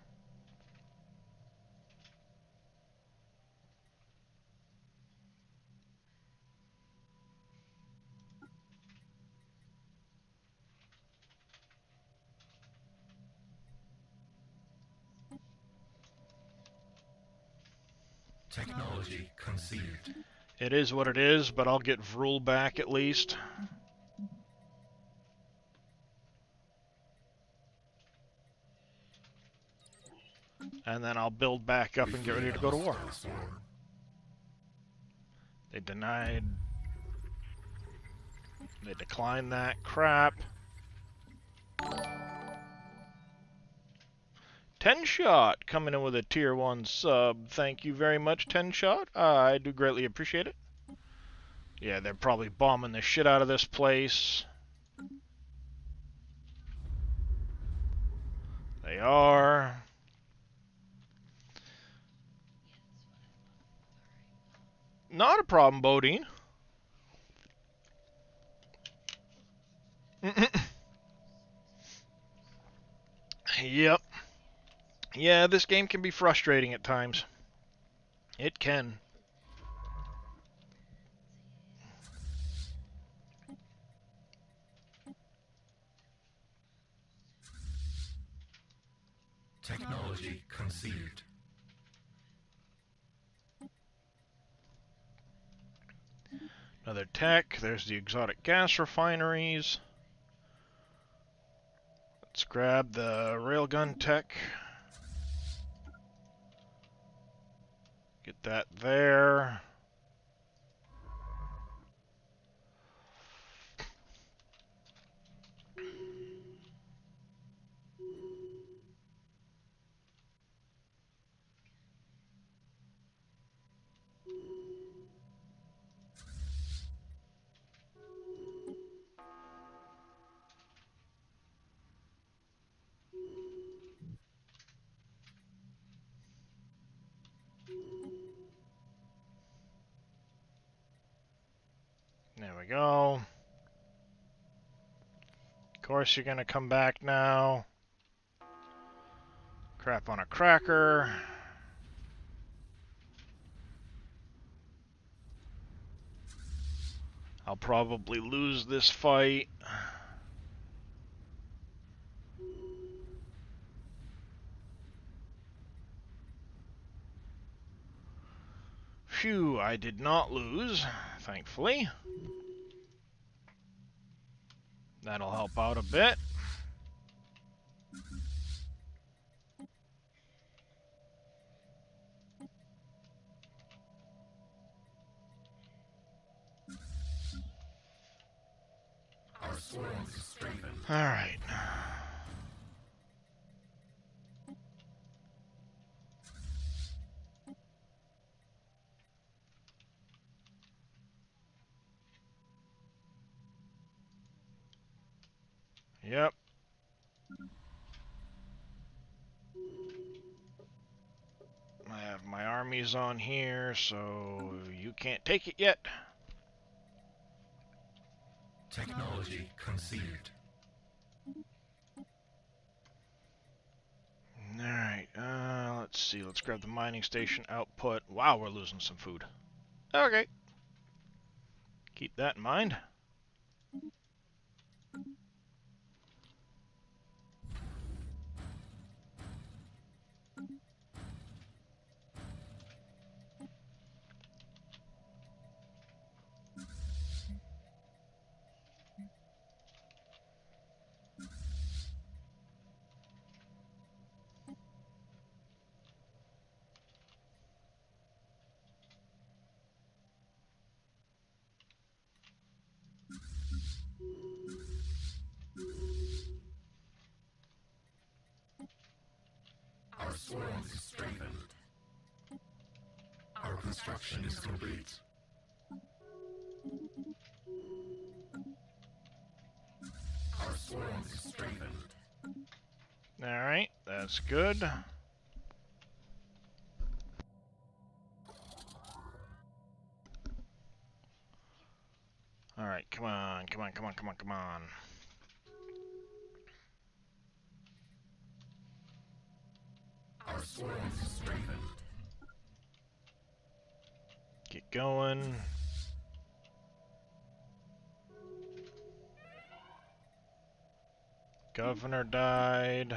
Technology conceived. It is what it is, but I'll get Vrul back at least. And then I'll build back up and get ready to go to war. They denied... They declined that crap. 10 Shot coming in with a tier 1 sub. Thank you very much, 10 Shot. I do greatly appreciate it. Yeah, they're probably bombing the shit out of this place. They are. Not a problem, Bodine. Yep. Yeah, this game can be frustrating at times. It can. Technology conceived. Another tech. There's the exotic gas refineries. Let's grab the railgun tech. Get that there. There we go. Of course you're gonna come back now. Crap on a cracker. I'll probably lose this fight. Phew, I did not lose, thankfully. That'll help out a bit. Our swarms strengthened. Alright. Yep. I have my armies on here, so you can't take it yet. Technology conceived. Alright, let's see. Let's grab the mining station output. Wow, we're losing some food. Okay. Keep that in mind. Our swarms strengthened. Our construction is complete. Our swarms strengthened. Alright, that's good. Alright, come on, come on, come on, come on, come on. Our swarms strengthened. Get going. Governor died.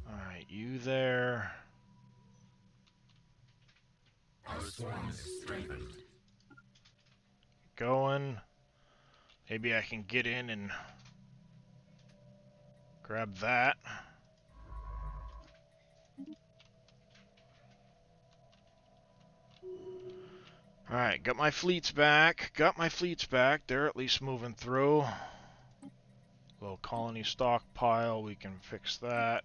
Alright, you there. Our swarms strengthened. Going. Maybe I can get in and grab that. Alright, got my fleets back. Got my fleets back. They're at least moving through. Little colony stockpile, we can fix that.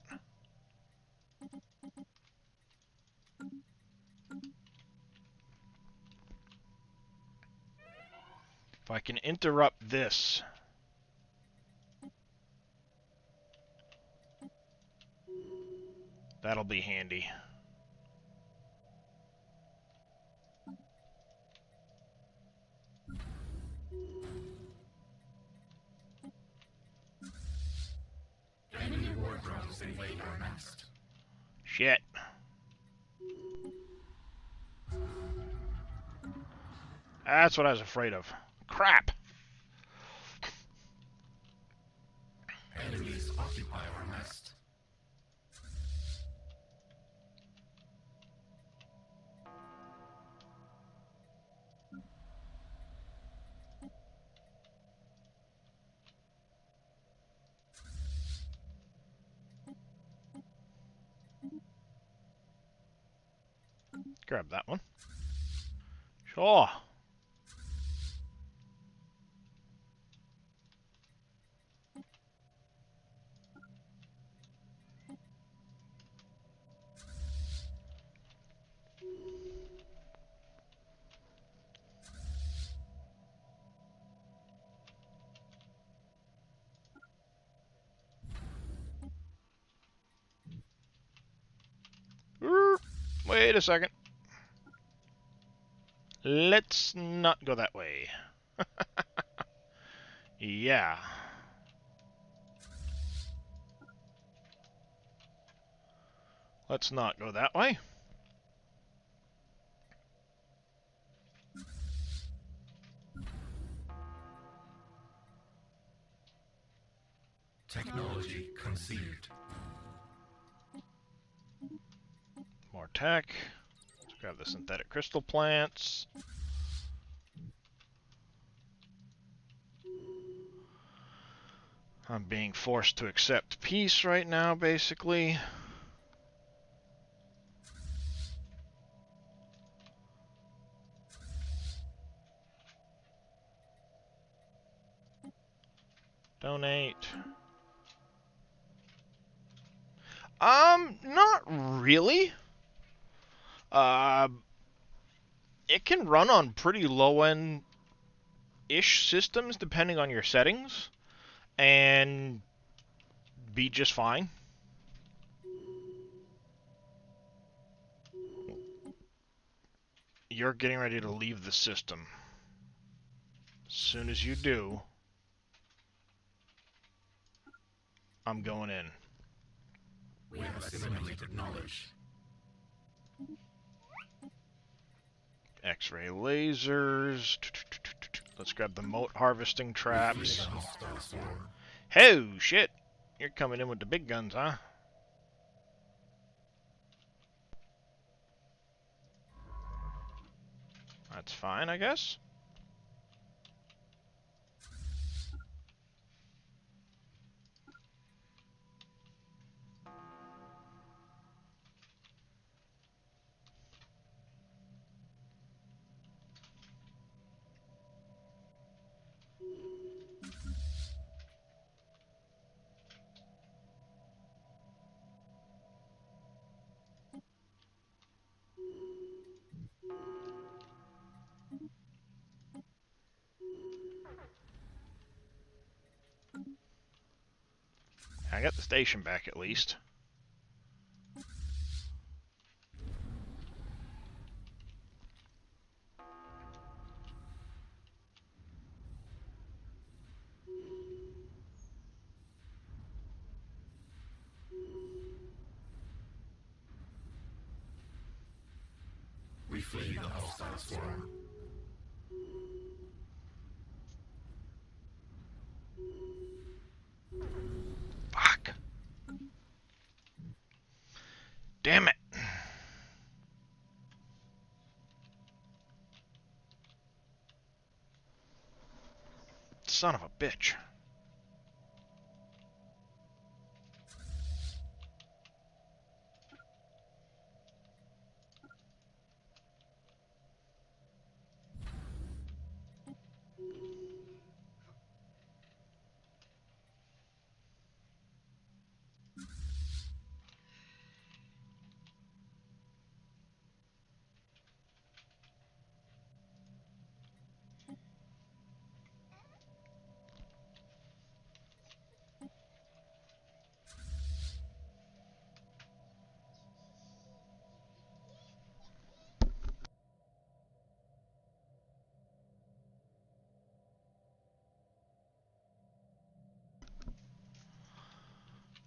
If I can interrupt this. That'll be handy. Enemy war drones invade our nest. Shit. That's what I was afraid of. Crap! Enemies occupy our nest. Grab that one. Sure. Wait a second. Let's not go that way. Yeah. Let's not go that way. Technology conceived. More tech. Let's grab the synthetic crystal plants. I'm being forced to accept peace right now, basically. Donate. Not really. It can run on pretty low-end-ish systems, depending on your settings, and be just fine. You're getting ready to leave the system. As soon as you do, I'm going in. We have assimilated knowledge. X-ray lasers. Let's grab the moat harvesting traps. Hostile swarm. Oh, shit. You're coming in with the big guns, huh? That's fine, I guess. I got the station back at least. We flee the hostile swarm. Fuck. Damn it. Son of a bitch.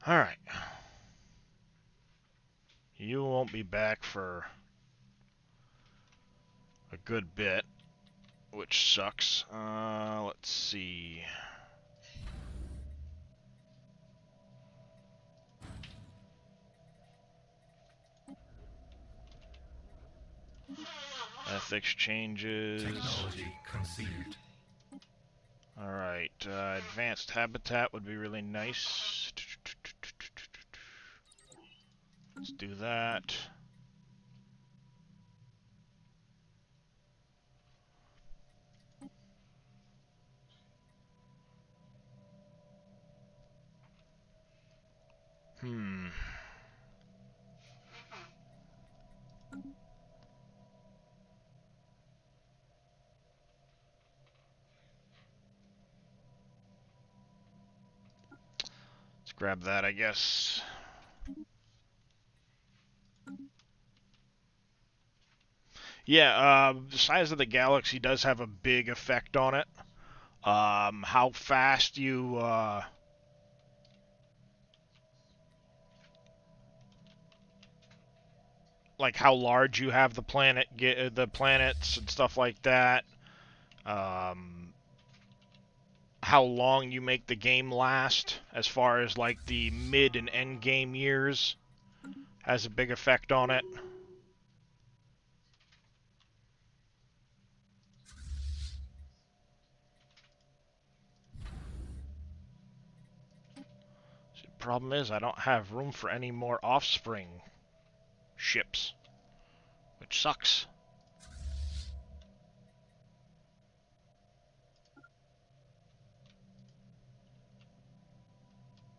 Alright. You won't be back for a good bit, which sucks. Let's see. Ethics changes. Technology conceived. Alright, advanced habitat would be really nice. Let's do that. Let's grab that, I guess. Yeah, the size of the galaxy does have a big effect on it. How fast you, like how large you have the planet, the planets and stuff like that. How long you make the game last, as far as like the mid and end game years, has a big effect on it. The problem is I don't have room for any more offspring ships, which sucks.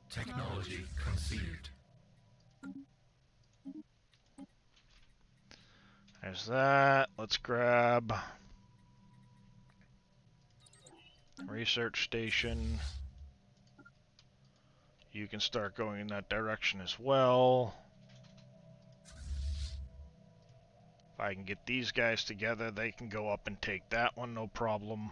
Technology conceived. There's that. Let's grab research station. You can start going in that direction as well. If I can get these guys together, they can go up and take that one, no problem.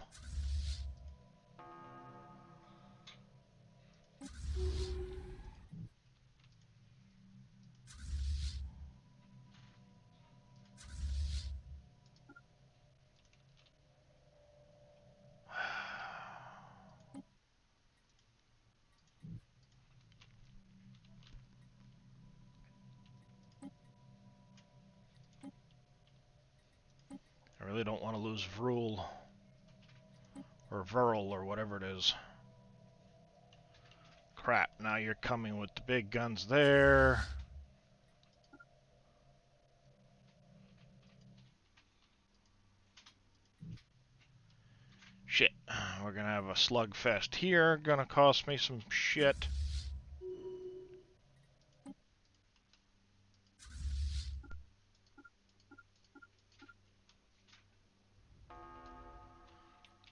I really don't want to lose Vrul, or Vrl, or whatever it is. Crap, now you're coming with the big guns there. Shit, we're gonna have a slugfest here, gonna cost me some shit.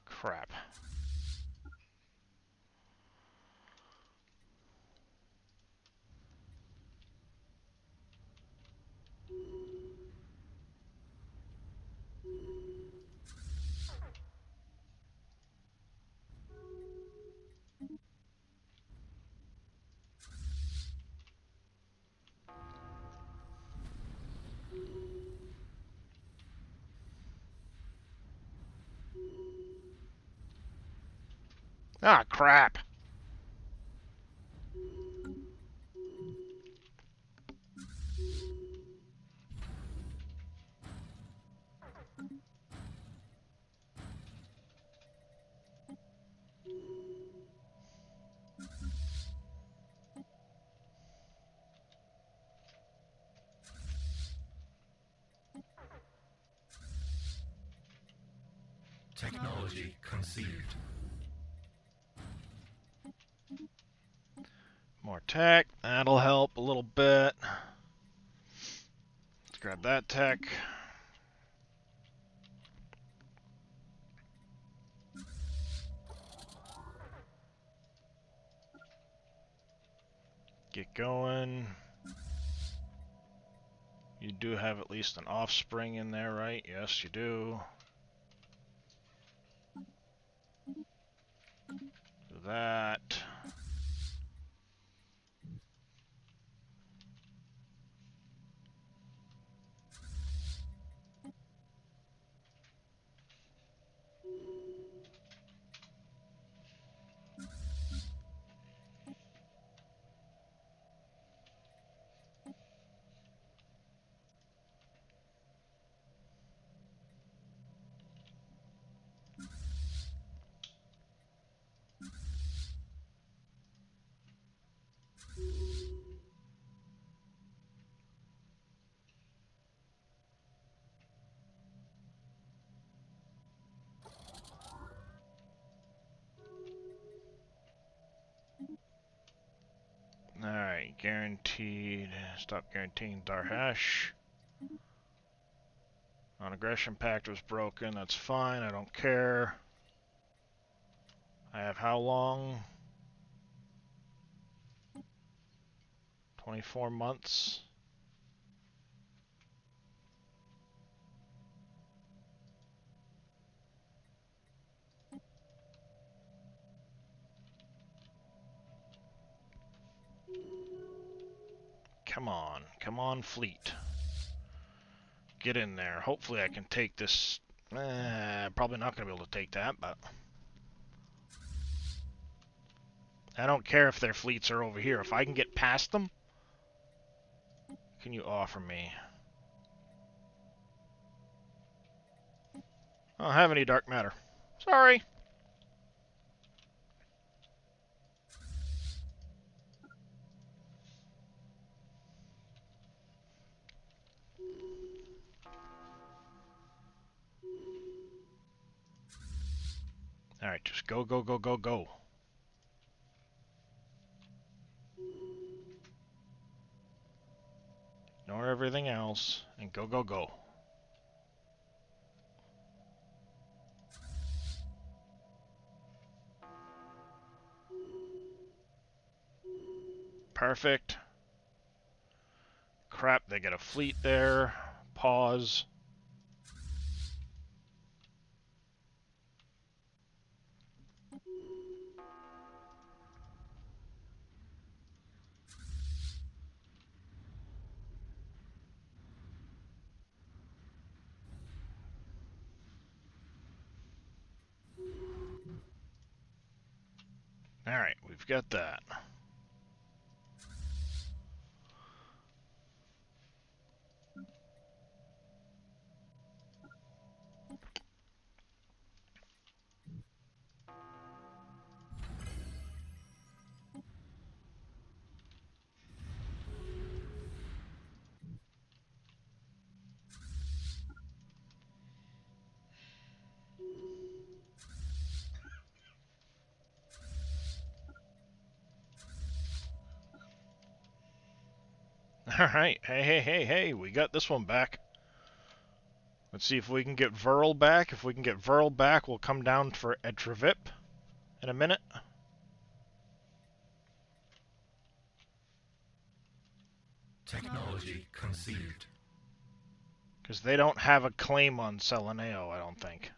Crap. Ah, crap. Technology conceived. More tech, that'll help a little bit. Let's grab that tech. Get going. You do have at least an offspring in there, right? Yes, you do. Do that. guaranteed. Stop guaranteeing Darhash. Non-aggression pact was broken. That's fine. I don't care. I have how long? 24 months. Come on, fleet. Get in there. Hopefully I can take this. Probably not going to be able to take that, but I don't care if their fleets are over here. If I can get past them, what can you offer me? I don't have any dark matter. Sorry. Alright, just go, go, go, go, go. Ignore everything else, and go, go, go. Perfect. Crap, they get a fleet there. Pause. Alright, we've got that. Alright, hey, we got this one back. Let's see if we can get Viral back. If we can get Viral back, we'll come down for Edrevip in a minute. Technology conceived. Because they don't have a claim on Seleneo, I don't think.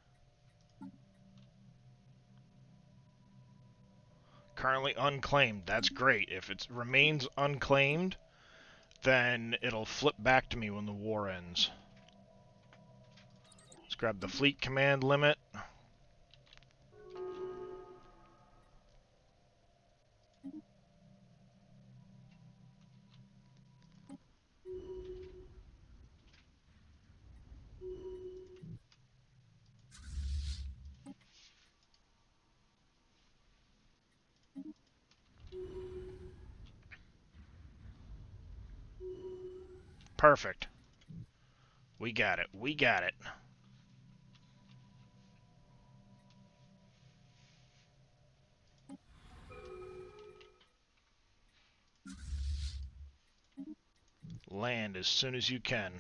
Currently unclaimed. That's great. If it remains unclaimed, then it'll flip back to me when the war ends. Let's grab the fleet command limit. Perfect. We got it. We got it. Land as soon as you can.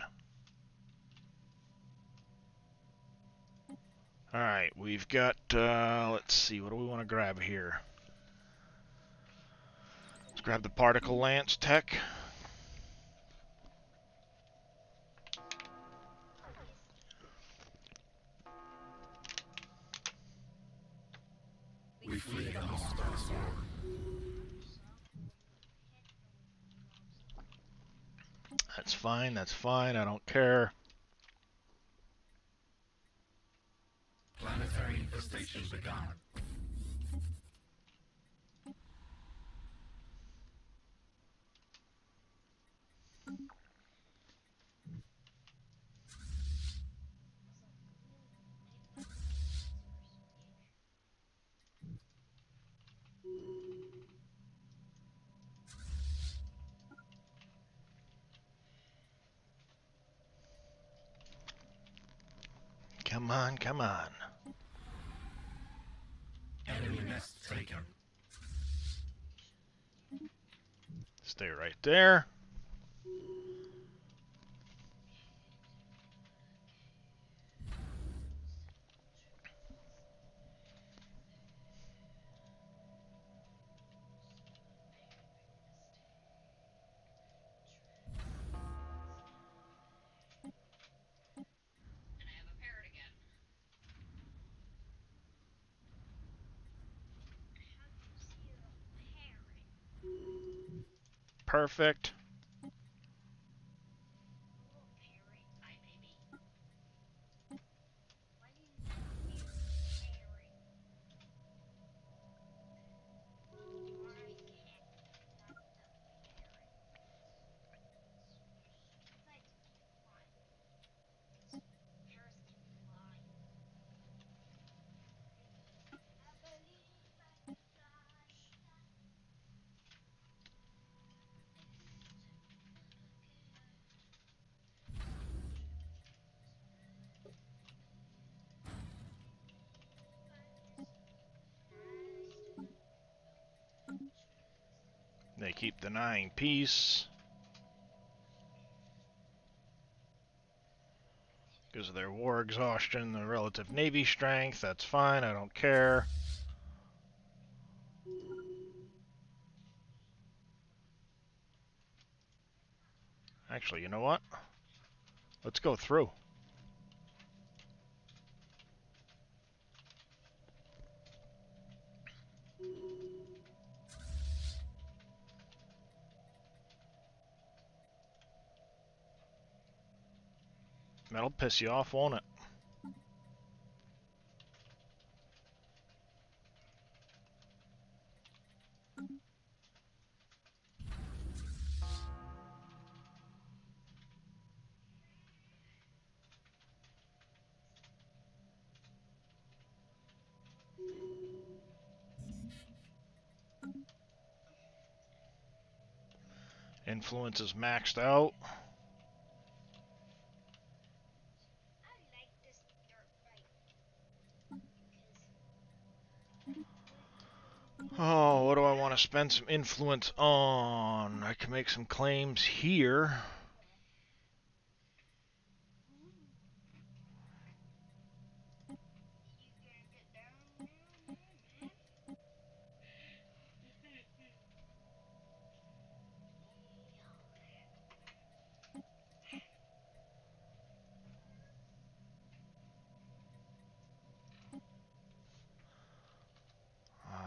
Alright, we've got, let's see, what do we want to grab here? Let's grab the Particle Lance tech. We flee the hostile swarm. That's fine, I don't care. Planetary infestation begun. Come on, come on. Enemy nest taken. This Stay right there. Perfect. They keep denying peace because of their war exhaustion, their relative navy strength. That's fine, I don't care. Actually, you know what? Let's go through. That'll piss you off, won't it? Influence is maxed out. Oh, what do I want to spend some influence on? I can make some claims here.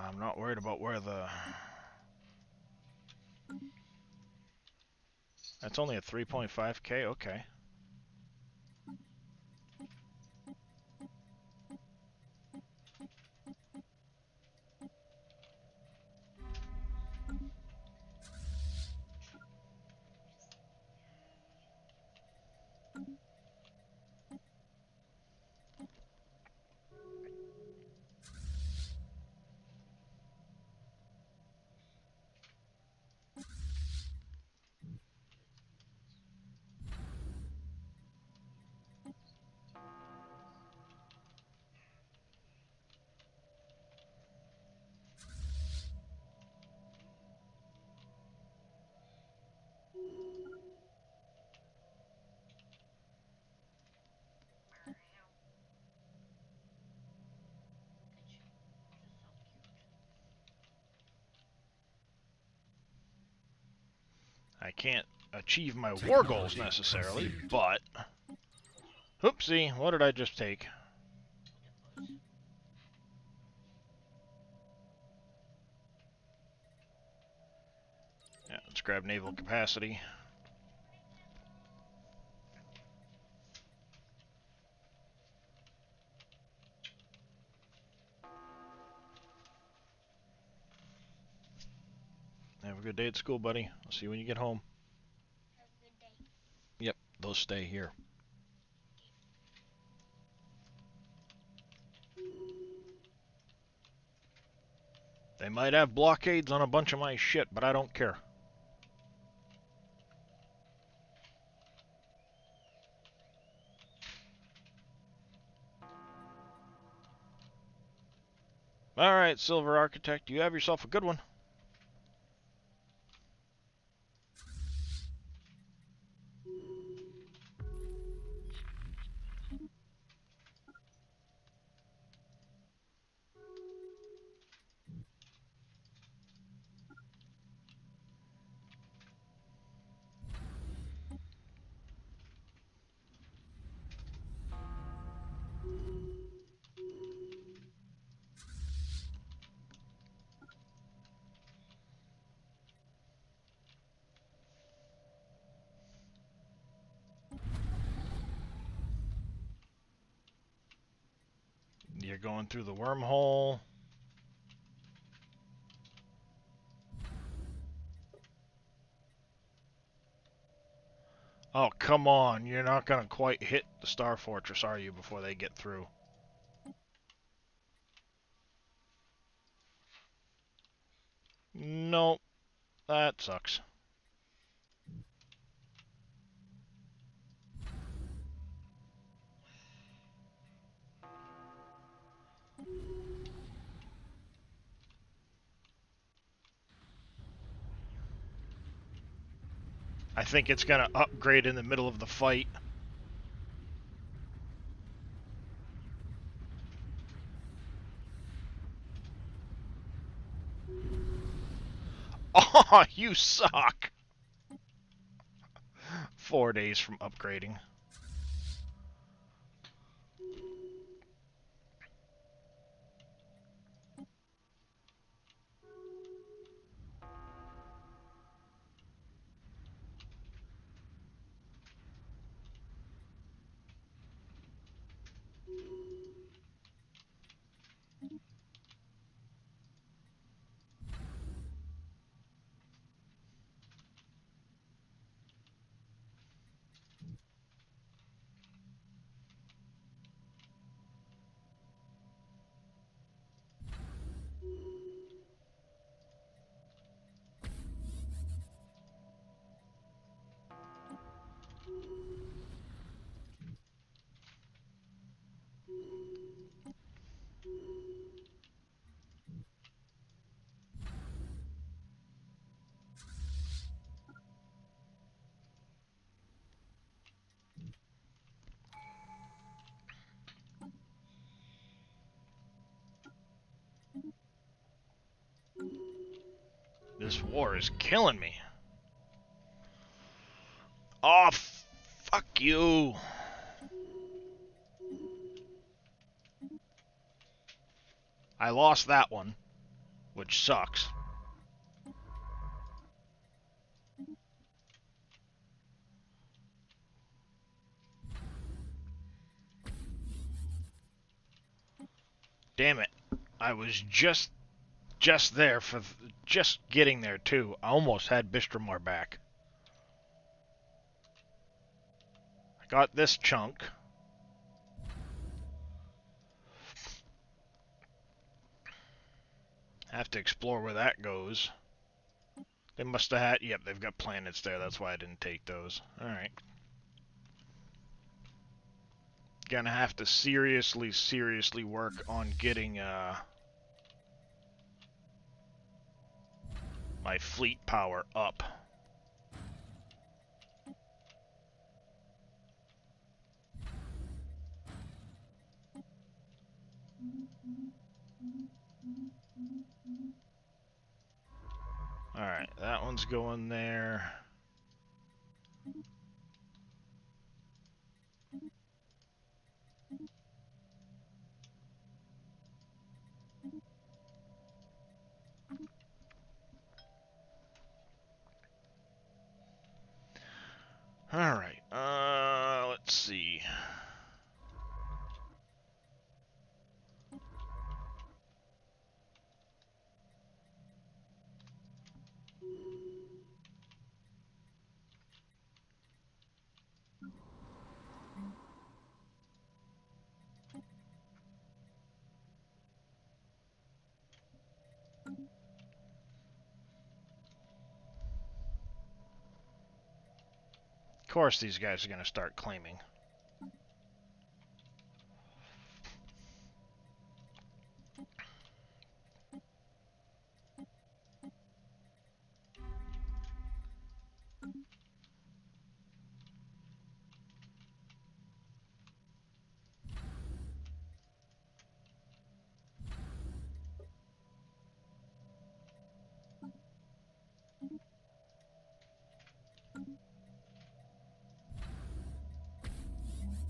I'm not worried about where the... That's only a 3.5k? Okay. I can't achieve my war goals necessarily, but... Oopsie, what did I just take? Yeah, let's grab naval capacity. Have a good day at school, buddy. I'll see you when you get home. Yep, they'll stay here. They might have blockades on a bunch of my shit, but I don't care. Alright, Silver Architect, you have yourself a good one. you're going through the wormhole. Oh, come on. You're not going to quite hit the Star Fortress, are you, before they get through? Nope. That sucks. I think it's going to upgrade in the middle of the fight. Oh, you suck! 4 days from upgrading. This war is killing me. Oh, fuck you. I lost that one, which sucks. Damn it. I was just there for just getting there too. I almost had Bistramar back. I got this chunk. Have to explore where that goes. They must have had... Yep, they've got planets there. That's why I didn't take those. Alright. Gonna have to seriously work on getting, my fleet power up. Alright, that one's going there. Alright, let's see. Of course these guys are going to start claiming.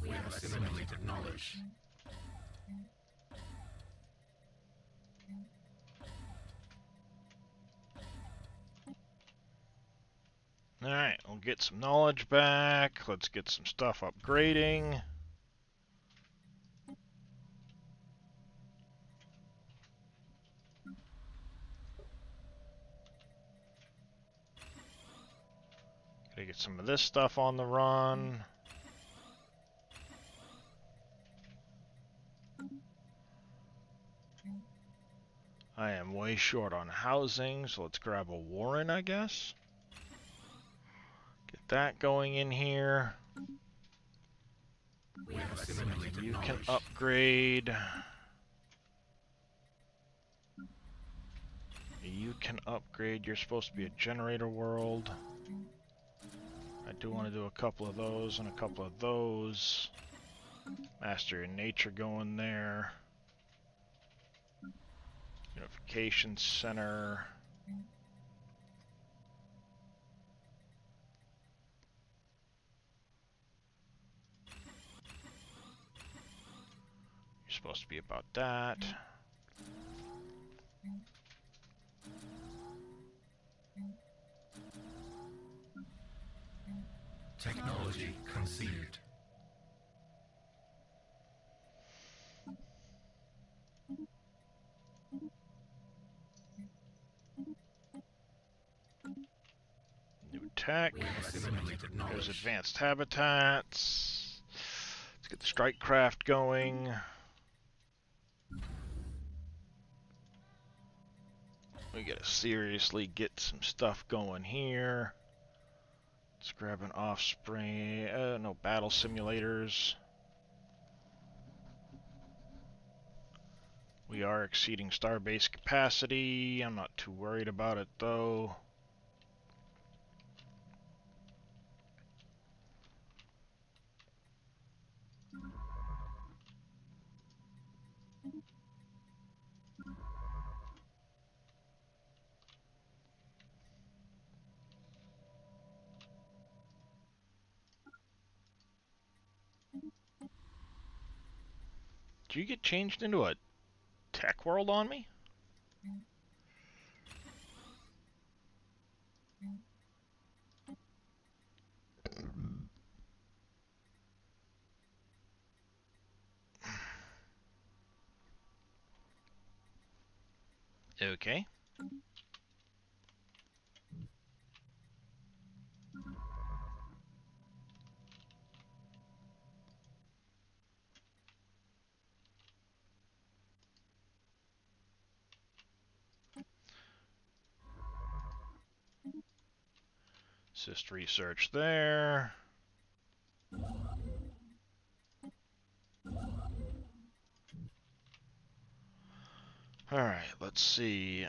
We have assimilated knowledge. Alright, we'll get some knowledge back. Let's get some stuff upgrading. Gotta get some of this stuff on the run. I am way short on housing, so let's grab a Warren, I guess. Get that going in here. We have assimilated You can knowledge. upgrade. You can upgrade. You're supposed to be a generator world. I do want to do a couple of those and a couple of those. Master in Nature going there. Unification Center. You're supposed to be about that. Technology conceived. New tech. We have assimilated knowledge. There's advanced habitats. Let's get the strike craft going. We gotta seriously get some stuff going here. Let's grab an offspring. No battle simulators. We are exceeding starbase capacity. I'm not too worried about it though. Did you get changed into a tech world on me? Okay. Assist research there. Alright, let's see.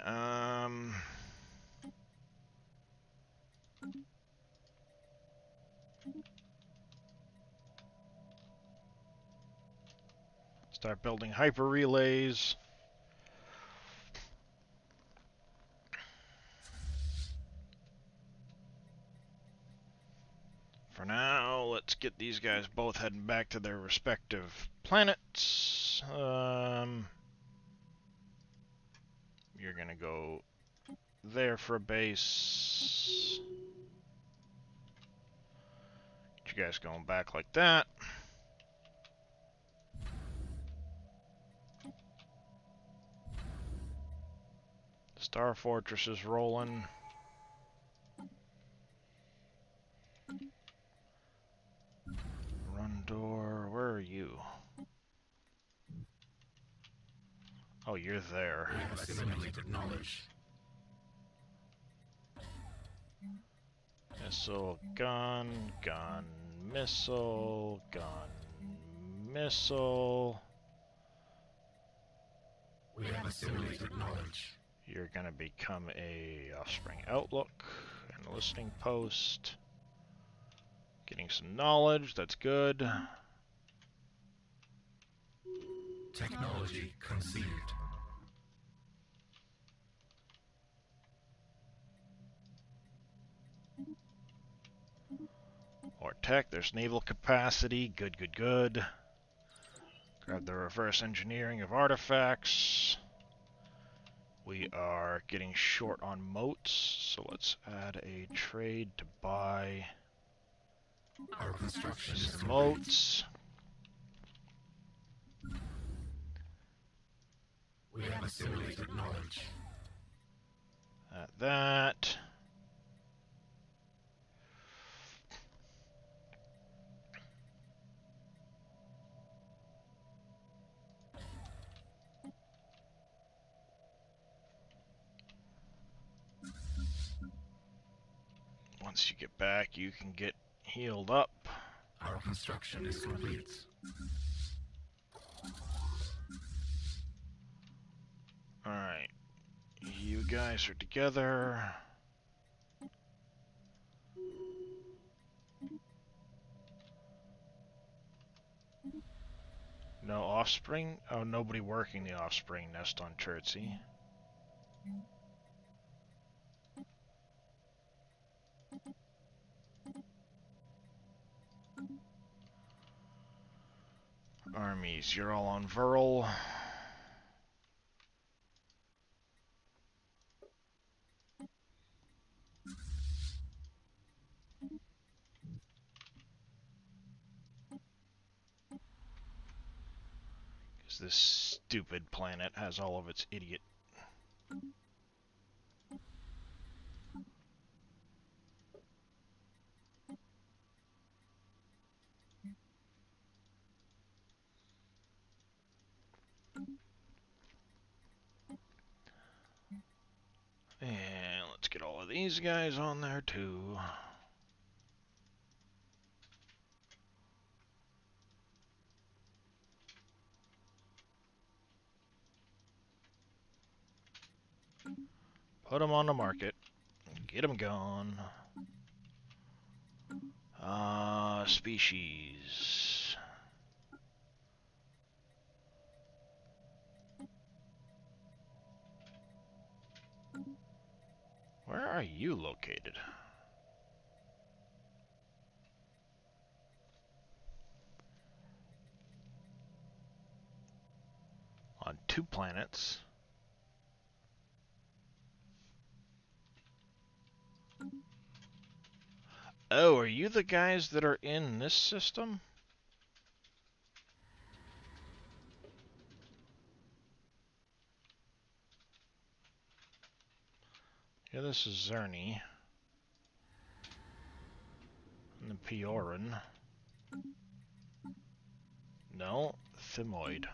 Start building hyper relays. For now, let's get these guys both heading back to their respective planets. You're gonna go there for a base. Get you guys going back like that. Star Fortress is rolling. Rundor, where are you? Oh, you're there. We have assimilated knowledge. Missile, gun, gun, missile, gun, missile. We have assimilated knowledge. You're gonna become a offspring outlook and a listening post. Getting some knowledge, that's good. Technology conceived. More tech, there's naval capacity, good, good, good. Grab the reverse engineering of artifacts. We are getting short on moats, so let's add a trade to buy Our construction is some complete. moats. We have assimilated knowledge. That. Once you get back, you can get healed up. Our construction is complete. Alright. You guys are together. No offspring? Oh, nobody working the offspring nest on Chertsey. Armies, you're all on Viral. Because this stupid planet has all of its idiot. And let's get all of these guys on there too. Put them on the market. Get them gone. Species. Where are you located? On 2 planets. Oh, are you the guys that are in this system? Yeah, this is Zerny. And the Pioran. No, Thymoid.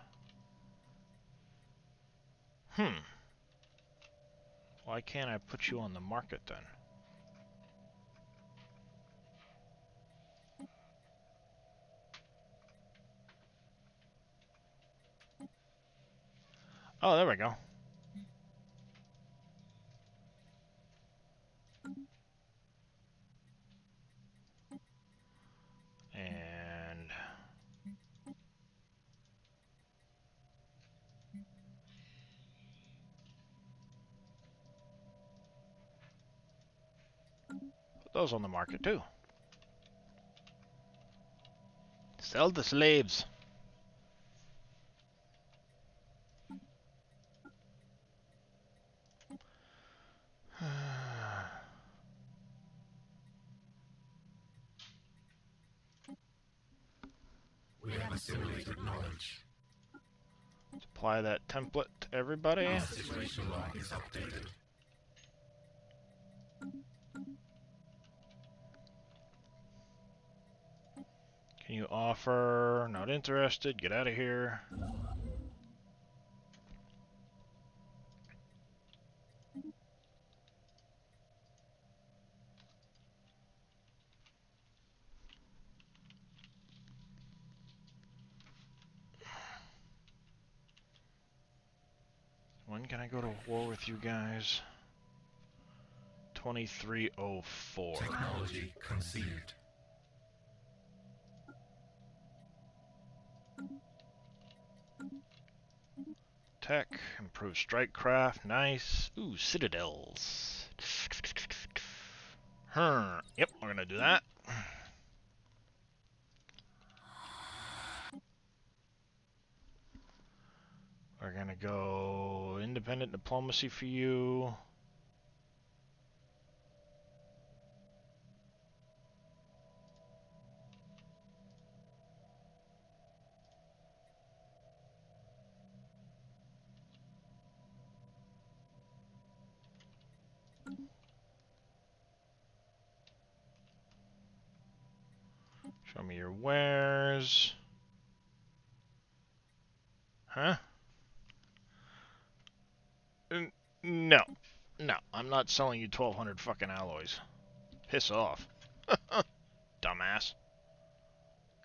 Why can't I put you on the market then? Oh, there we go. And put those on the market too. Sell the slaves. We have assimilated knowledge. Apply that template to everybody. Our situation log is updated. Can you offer? Not interested. Get out of here. When can I go to war with you guys? 2304. Technology conceived. Tech, improved strike craft, nice. Ooh, citadels. Yep, we're gonna do that. We're gonna go independent diplomacy for you. Show me your wares. Huh? No. No, I'm not selling you 1,200 fucking alloys. Piss off. Dumbass.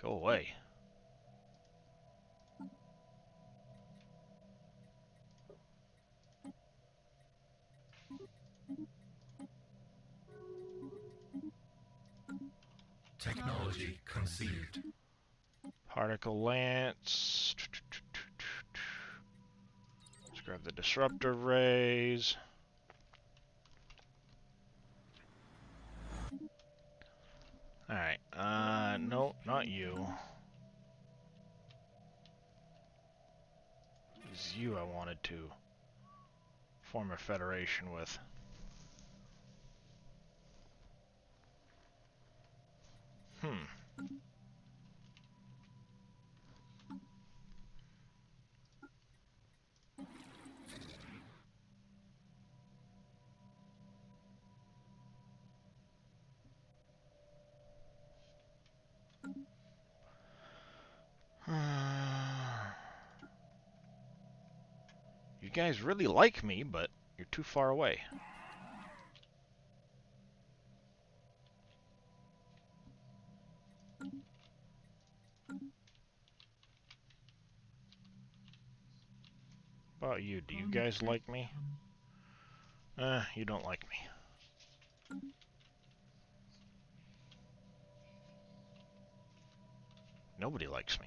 Go away. Technology conceived. Particle lance. Let's grab the disruptor rays. Alright, no, not you. It's you I wanted to form a federation with. You guys really like me, but you're too far away. How about you? Do you guys like me? You don't like me. Nobody likes me.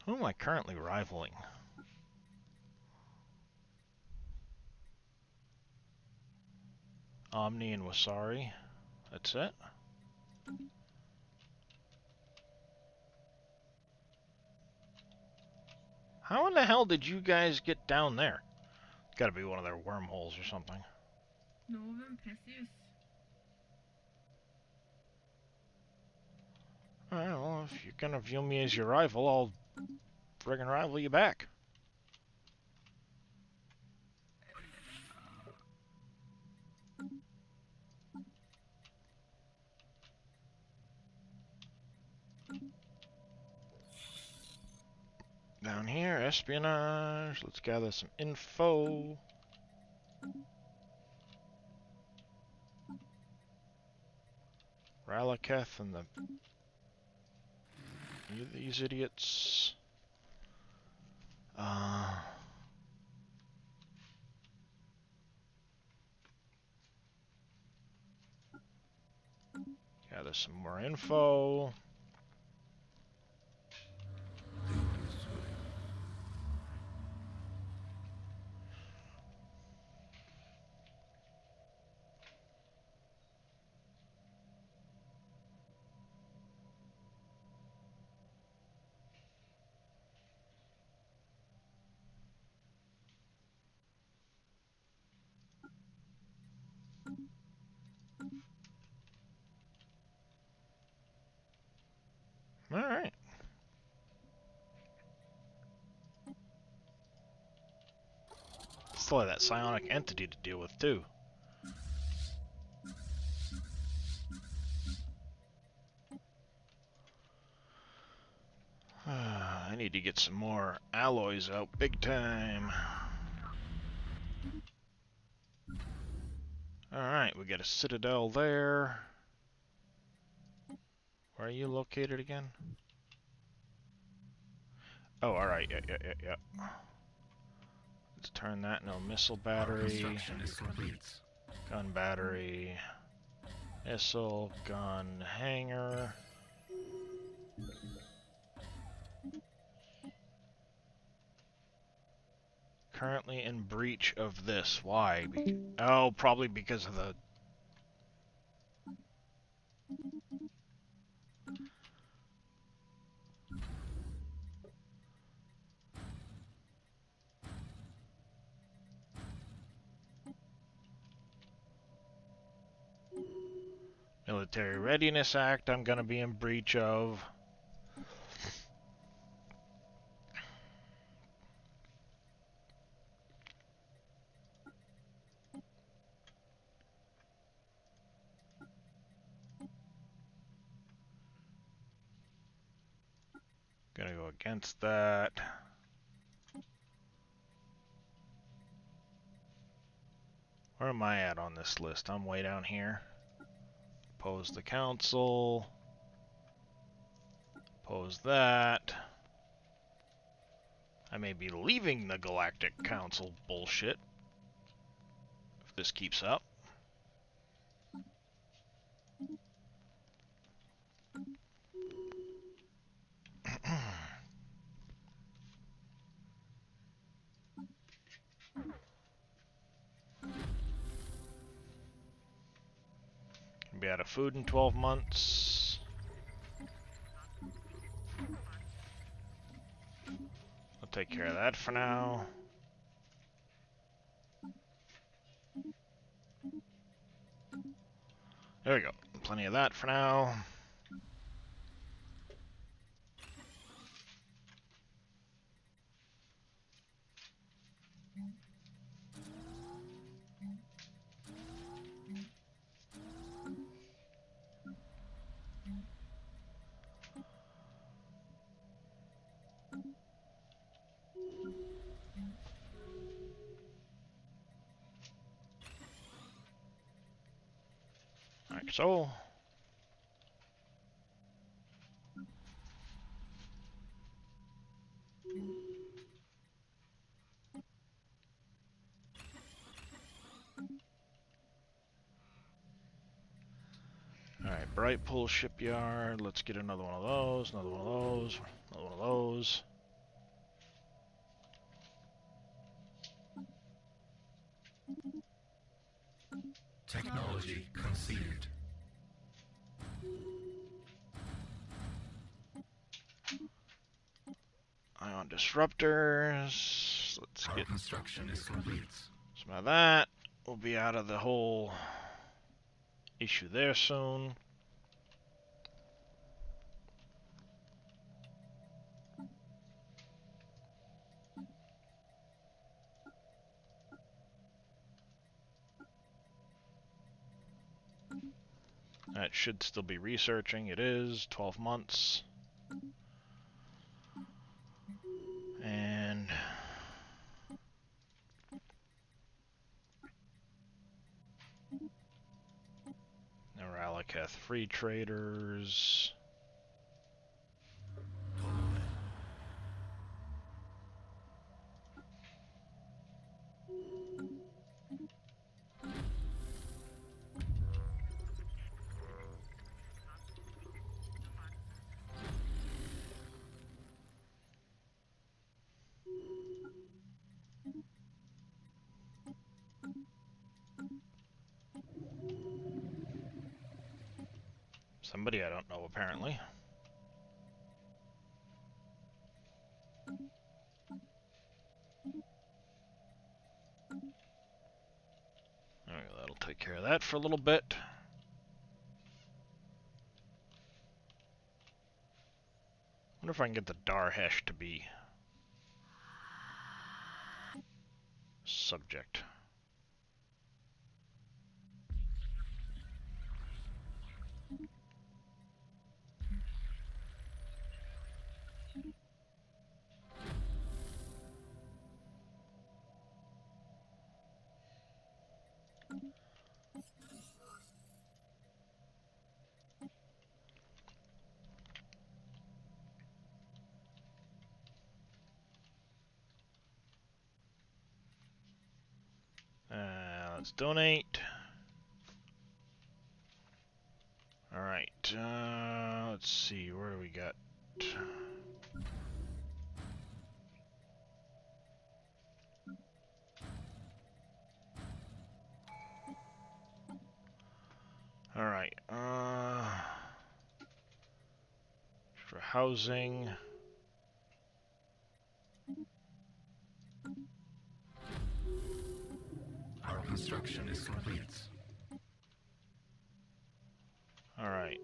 Who am I currently rivaling? Omni and Wasari. That's it. How in the hell did you guys get down there? Gotta be one of their wormholes or something. Novum Perseus. Alright, well, if you're gonna view me as your rival, I'll friggin' rival you back. Down here, espionage. Let's gather some info. Ralaketh and these idiots. Gather some more info. Alright. Still have that psionic entity to deal with, too. I need to get some more alloys out big time. Alright, we got a citadel there. Where are you located again? Oh, alright, yeah. Let's turn that into a missile battery. Construction is complete. Gun battery. Missile, gun, hangar. Currently in breach of this. Why? Oh, probably because of the... Military Readiness Act I'm gonna be in breach of. against that. Where am I at on this list? I'm way down here. Oppose the council. Oppose that. I may be leaving the Galactic Council bullshit if this keeps up. Be out of food in 12 months. I'll take care of that for now. There we go. Plenty of that for now. Like so. Alright, Bright Pool Shipyard. Let's get another one of those, another one of those, another one of those. Technology conceived. Ion disruptors. Let's Our get construction is complete. some of that. We'll be out of the whole issue there soon. That should still be researching. It is 12 months. And Neuralaketh free traders. Somebody I don't know, apparently. Alright, that'll take care of that for a little bit. Wonder if I can get the Darhesh to be subject. Let's donate. Alright, let's see, where do we got? Alright, for housing. Our construction is complete. Alright.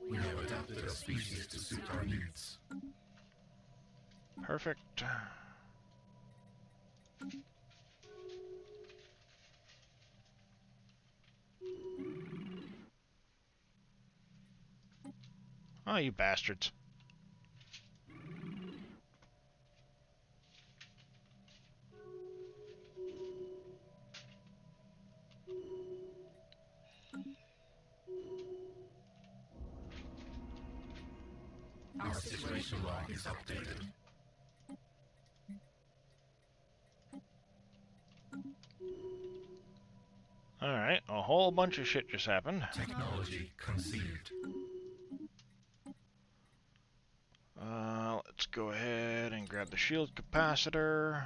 We have adapted a species to suit our needs. Perfect. Oh, you bastards. Our situation log is updated. Alright, a whole bunch of shit just happened. Technology conceived. Let's go ahead and grab the shield capacitor.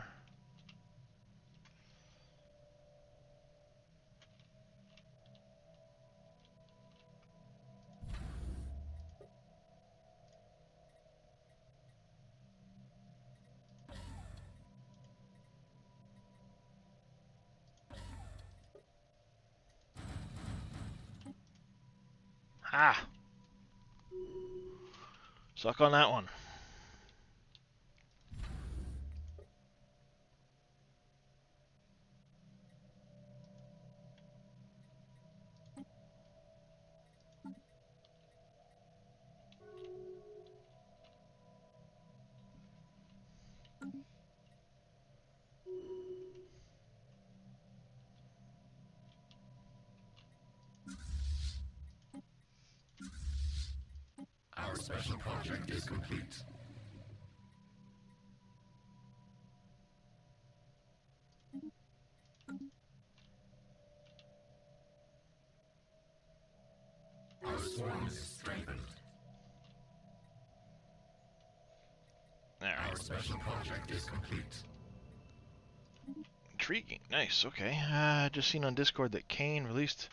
Ha! Suck on that one. Our special project is complete. Our swarm is strengthened. Our Alright. special project is complete. Intriguing. Nice, okay. Just seen on Discord that Kane released...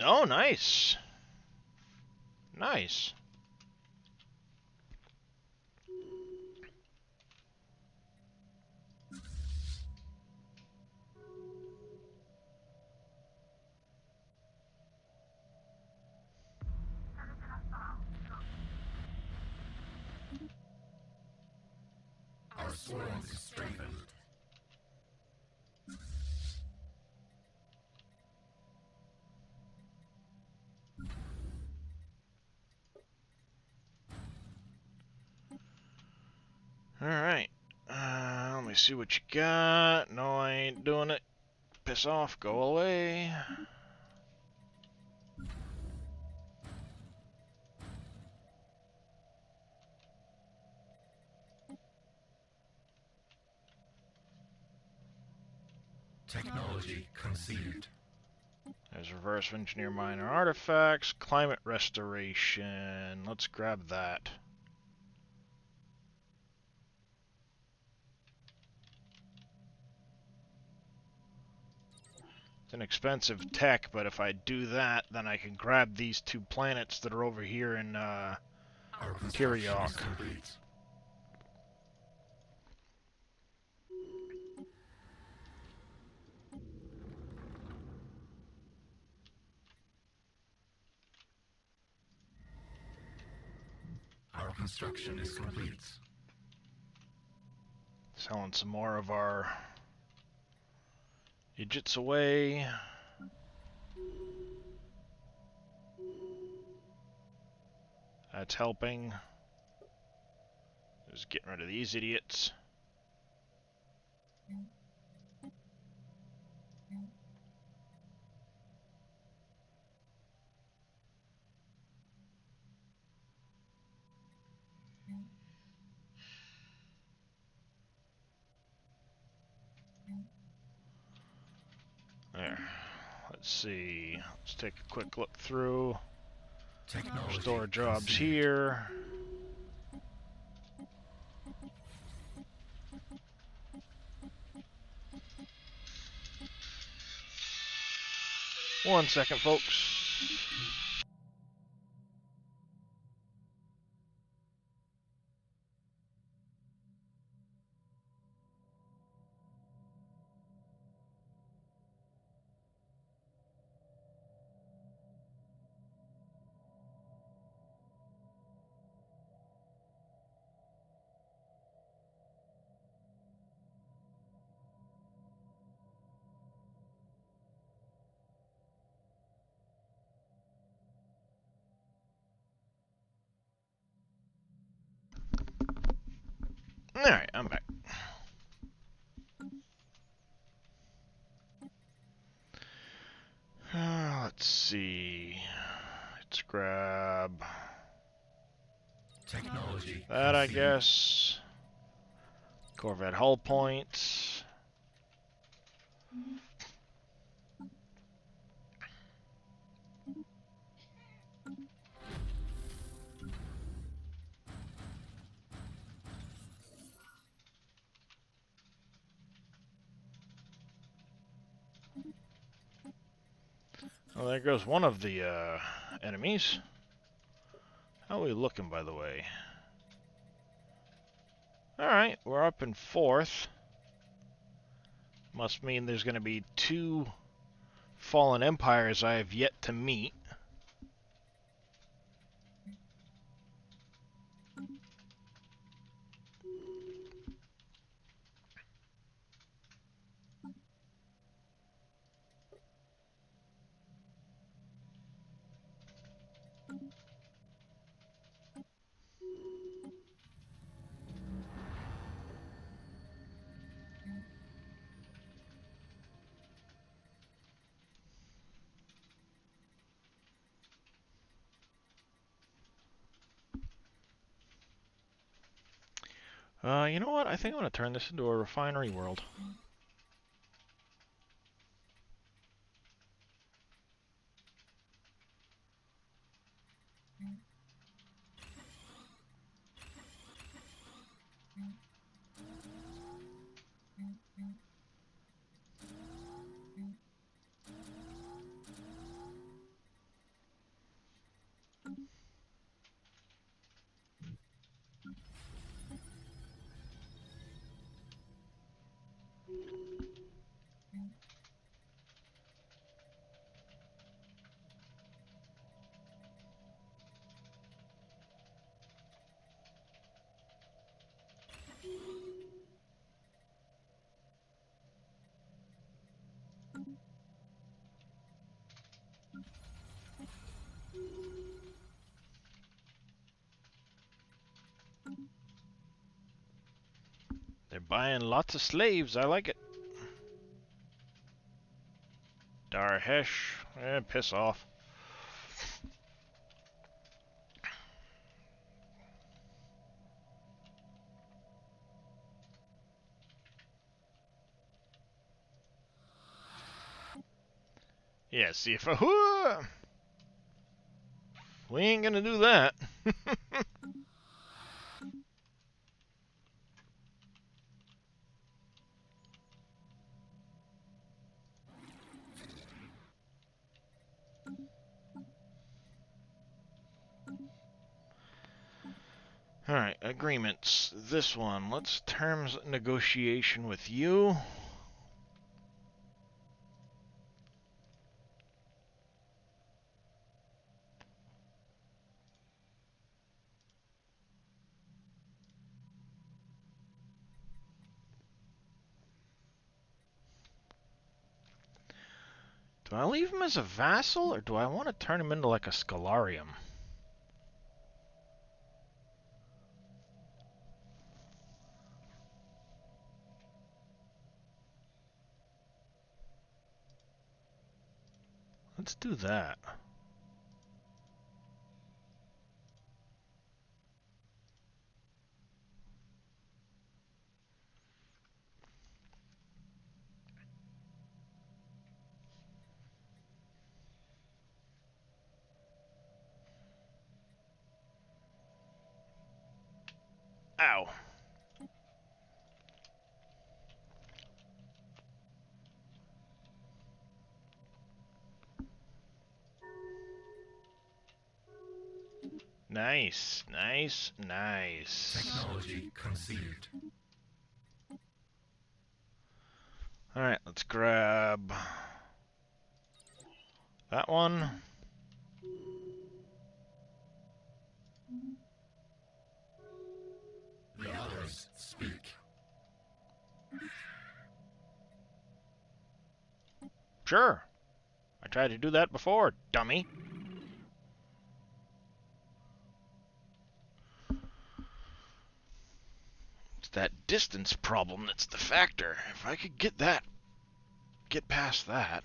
Oh, nice! Nice. Our swarm is strengthened. Alright. Let me see what you got. No, I ain't doing it. Piss off. Go away. Technology conceived. There's reverse engineer minor artifacts. Climate restoration. Let's grab that. It's an expensive tech, but if I do that, then I can grab these two planets that are over here in, Our construction is Tyriok. complete. Our construction is complete. Selling some more of our Idiots away. That's helping. Just getting rid of these idiots. There. Let's see. Let's take a quick look through. Technology Restore jobs conceived. here. One second, folks. Alright, I'm back. Let's see. Let's grab Technology that, I conceived. guess. Corvette hull points. Well, there goes one of the enemies. How are we looking, by the way? Alright, we're up in 4th. Must mean there's going to be 2 fallen empires I have yet to meet. You know what? I think I'm going to turn this into a refinery world. They're buying lots of slaves. I like it. Darhesh. Piss off. Yeah, see if we ain't gonna do that. Alright, agreements. This one. Let's terms negotiation with you. Do I leave him as a vassal, or do I want to turn him into like a scholarium? Let's do that. Ow. Nice, nice, nice. Technology conceived. Alright, let's grab that one. The others speak. Sure. I tried to do that before, dummy. Let's that distance problem that's the factor. If I could get past that.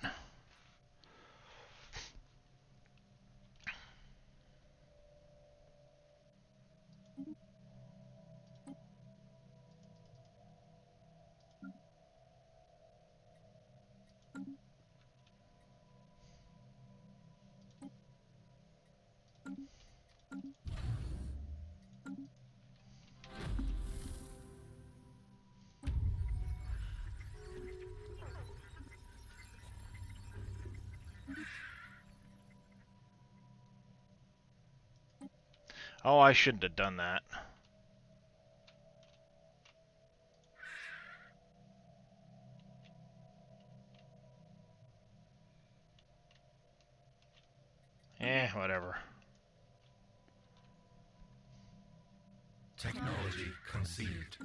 Oh, I shouldn't have done that. Whatever. Technology conceived.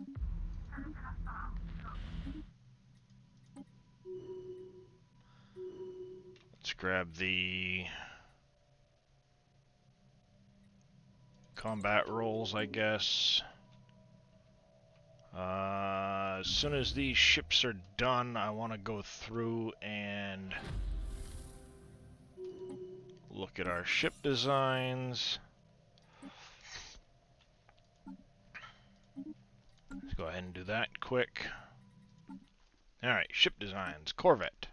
Let's grab the combat rolls, I guess. As soon as these ships are done, I want to go through and look at our ship designs. Let's go ahead and do that quick. Alright, ship designs. Corvette.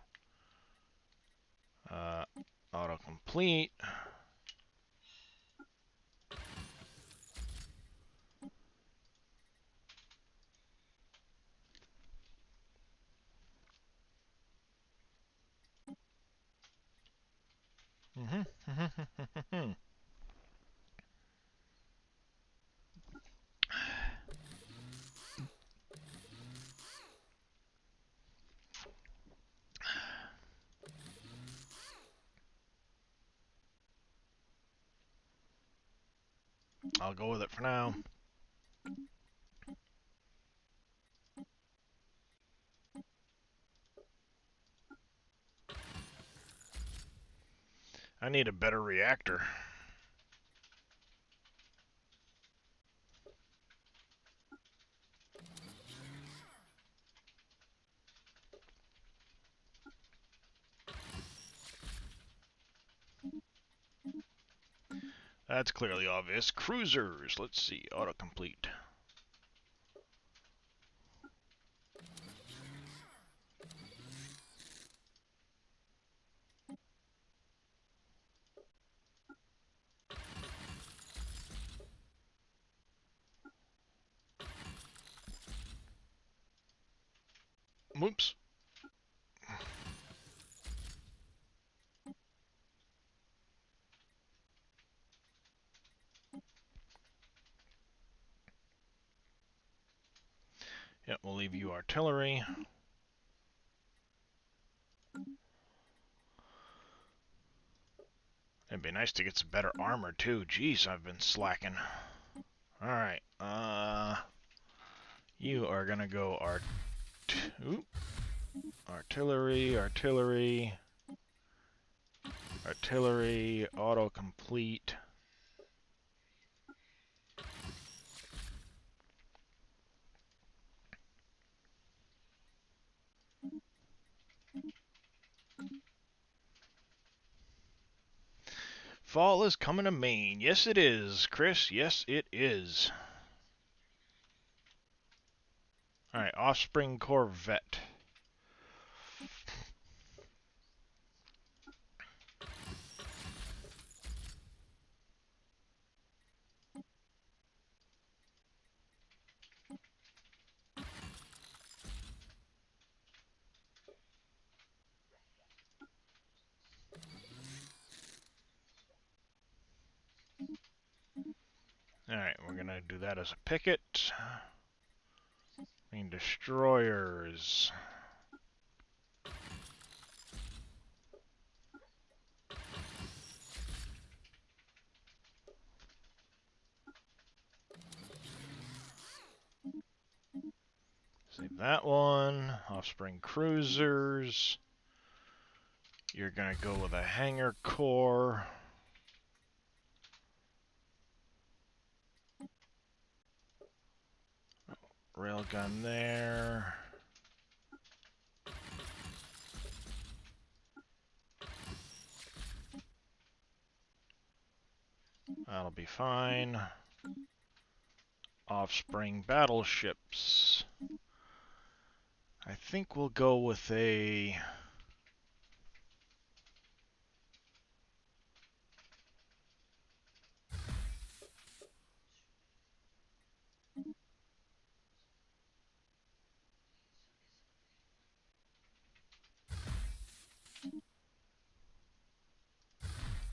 Autocomplete. I'll go with it for now. I need a better reactor. That's clearly obvious. Cruisers. Let's see. Autocomplete. Whoops. Yep, we'll leave you artillery. It'd be nice to get some better armor too. Jeez, I've been slacking. Alright, you are gonna go artillery, autocomplete. Fall is coming to Maine. Yes, it is, Chris. Yes, it is. Alright, Offspring Corvette. Alright, we're gonna do that as a picket. And destroyers. Save that one. Offspring cruisers. You're gonna go with a hangar core. Railgun there. That'll be fine. Offspring battleships. I think we'll go with a...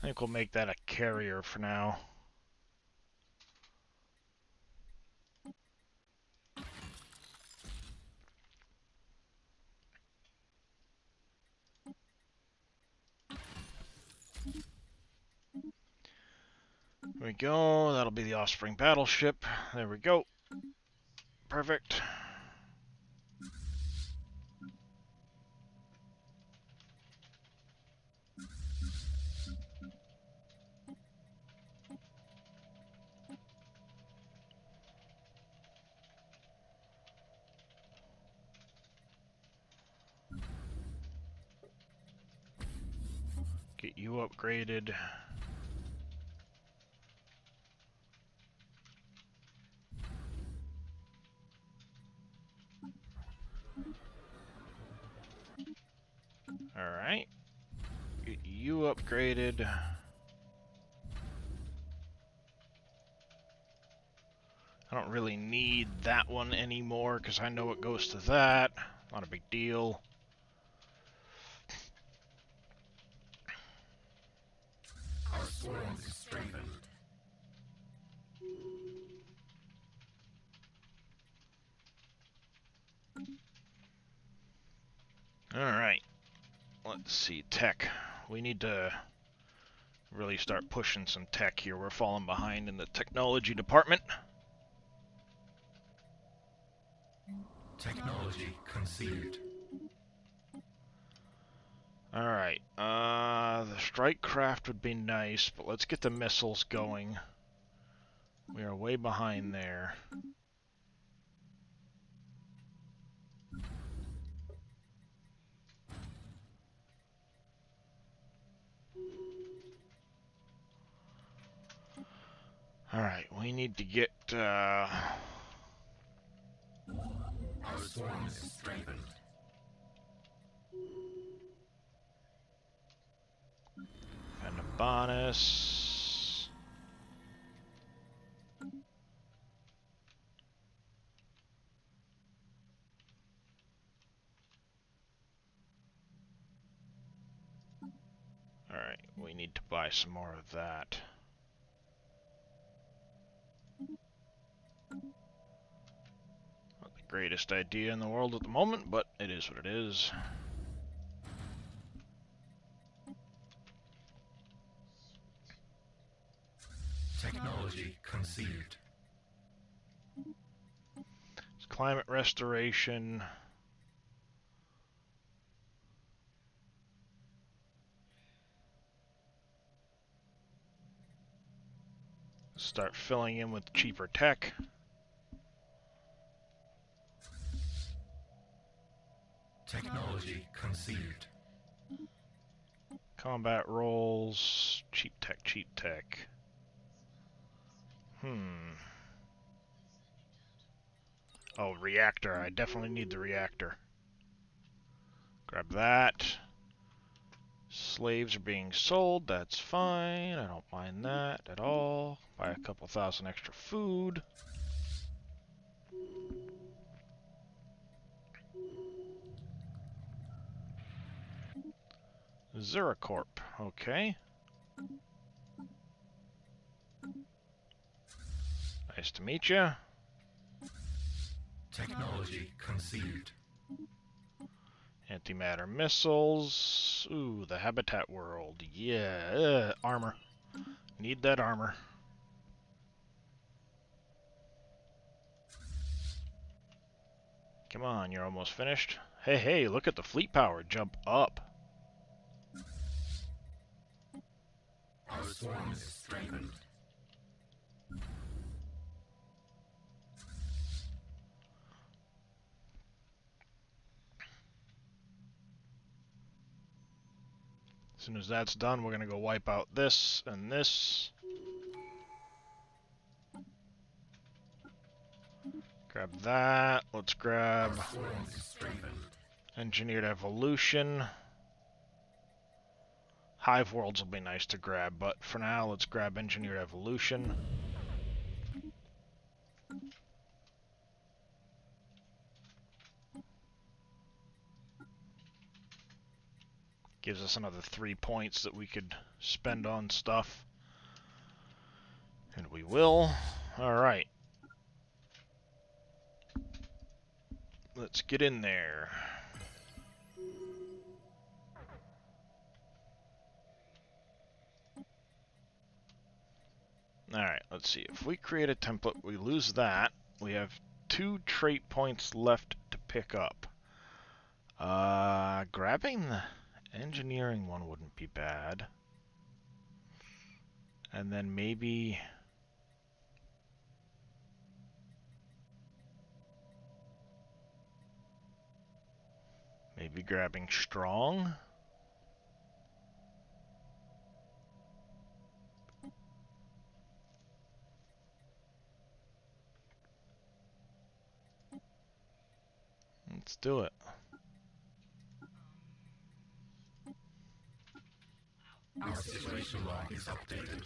I think we'll make that a carrier for now. There we go. That'll be the Offspring battleship. There we go. Perfect. Get you upgraded. Alright. Get you upgraded. I don't really need that one anymore because I know it goes to that. Not a big deal. Our swarm is strengthened. Alright. Let's see. Tech. We need to really start pushing some tech here. We're falling behind in the technology department. Technology conceived. Alright, the strike craft would be nice, but let's get the missiles going. We are way behind there. Alright, we need to get, Our swarm is strengthened. and a bonus. Alright, we need to buy some more of that. Not the greatest idea in the world at the moment, but it is what it is. Technology conceived. It's climate restoration. Start filling in with cheaper tech. Technology conceived. Combat rolls. Cheap tech, cheap tech. Oh, reactor. I definitely need the reactor. Grab that. Slaves are being sold. That's fine. I don't mind that at all. Buy a couple thousand extra food. Zeracorp. Okay. Nice to meet you. Technology conceived. Antimatter missiles. Ooh, the habitat world. Yeah, armor. Need that armor. Come on, you're almost finished. Hey, hey, look at the fleet power jump up. Our swarm is strengthened. soon as that's done, we're gonna go wipe out this and this. Grab that. Let's grab Engineered Evolution. Hive Worlds will be nice to grab, but for now, let's grab Engineered Evolution. Gives us another 3 points that we could spend on stuff. And we will. Alright. Let's get in there. Alright, let's see. If we create a template, we lose that. We have 2 trait points left to pick up. Grabbing the engineering one wouldn't be bad. And then maybe... maybe grabbing strong? Let's do it. Our situation log is updated.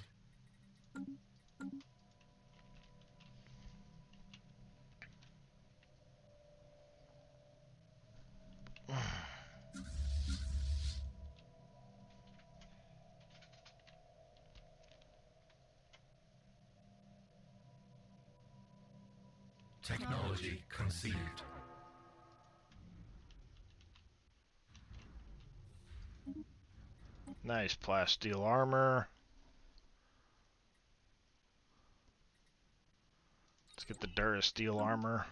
Technology conceived. Nice plasteel armor. Let's get the Durasteel armor.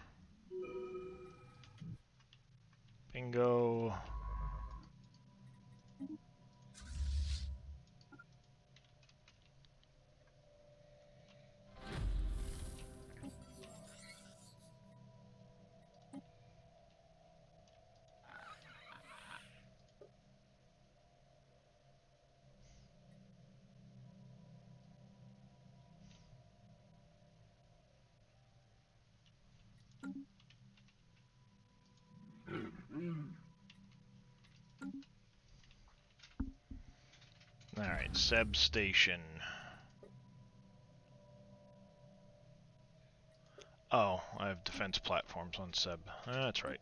Bingo. Alright, Seb Station. Oh, I have defense platforms on Seb. That's right.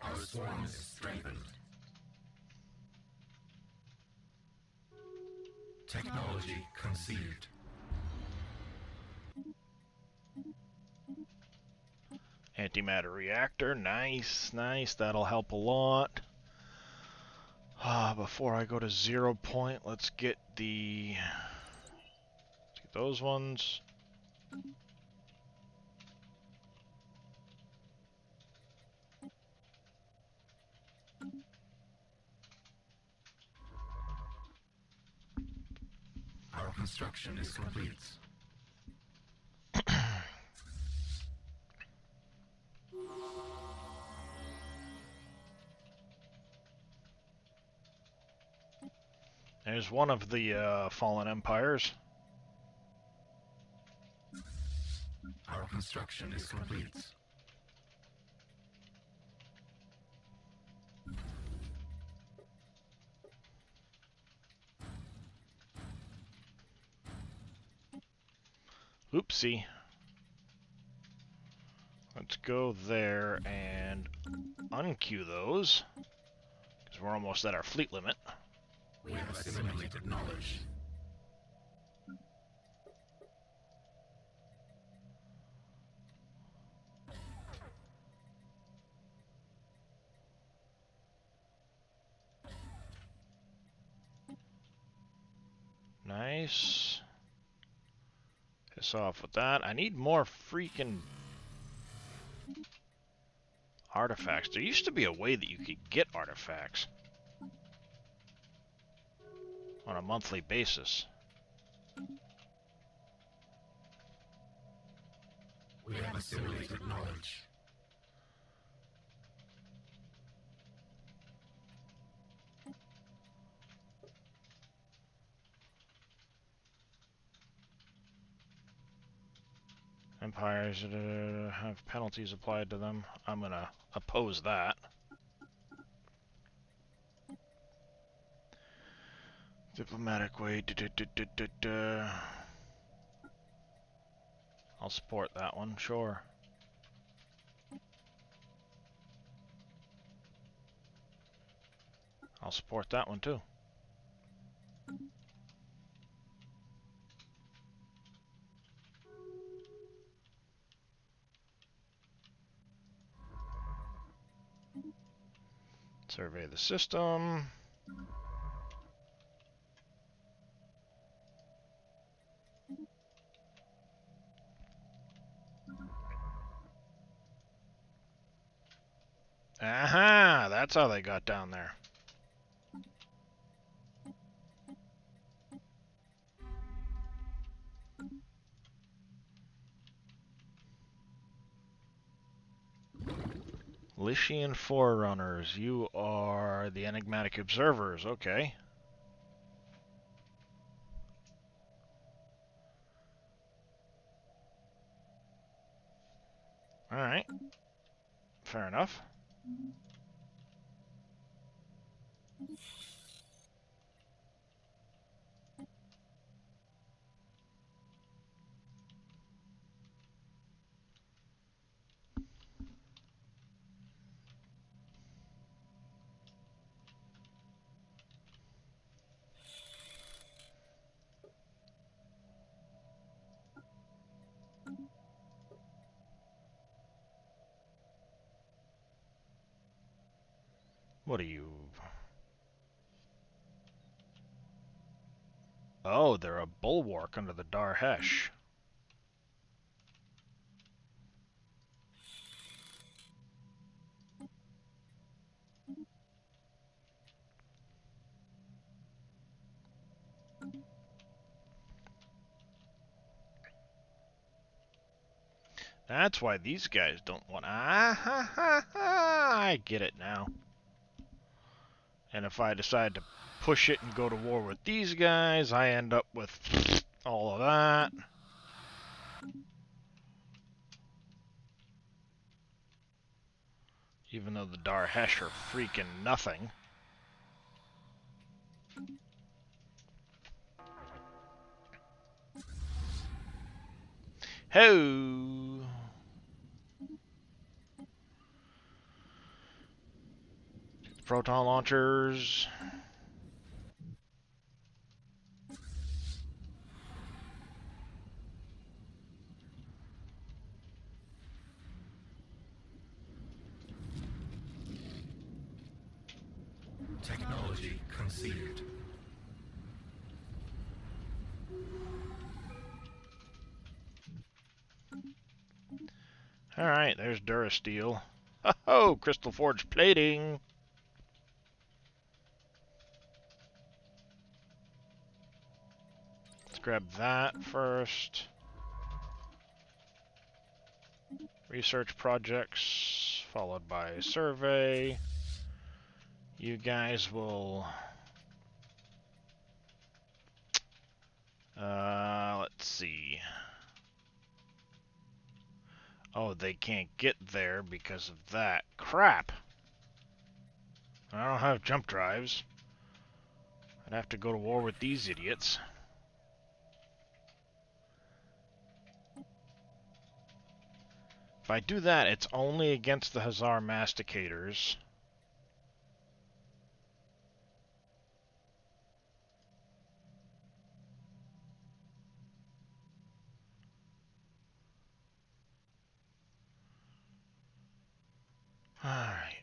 Our swarm is strengthened. Technology conceived. Antimatter reactor, nice, nice. That'll help a lot. Before I go to 0 point, let's get those ones. Our construction is complete. There's one of the fallen empires. Our construction is complete. Oopsie. Let's go there and unqueue those, because we're almost at our fleet limit. We have assimilated knowledge. Nice. Piss off with that. I need more freaking artifacts. There used to be a way that you could get artifacts on a monthly basis. We have assimilated knowledge. Empires have penalties applied to them. I'm gonna oppose that. Diplomatic way. I'll support that one, sure. I'll support that one too. Survey the system. Aha! That's how they got down there. Lycian Forerunners, you are the enigmatic observers, okay. Alright. Fair enough. What are you? Oh, they're a bulwark under the Darhesh. That's why these guys don't want. Ah ha ha ha! I get it now. And if I decide to push it and go to war with these guys, I end up with all of that. Even though the Darhesh are freaking nothing. Ho! Proton launchers. Technology conceded. Alright, there's Durasteel. Oh, crystal forged plating. Let's grab that first. Research projects, followed by survey. You guys will... let's see. Oh, they can't get there because of that. Crap! I don't have jump drives. I'd have to go to war with these idiots. If I do that, it's only against the Hazar Masticators. Alright,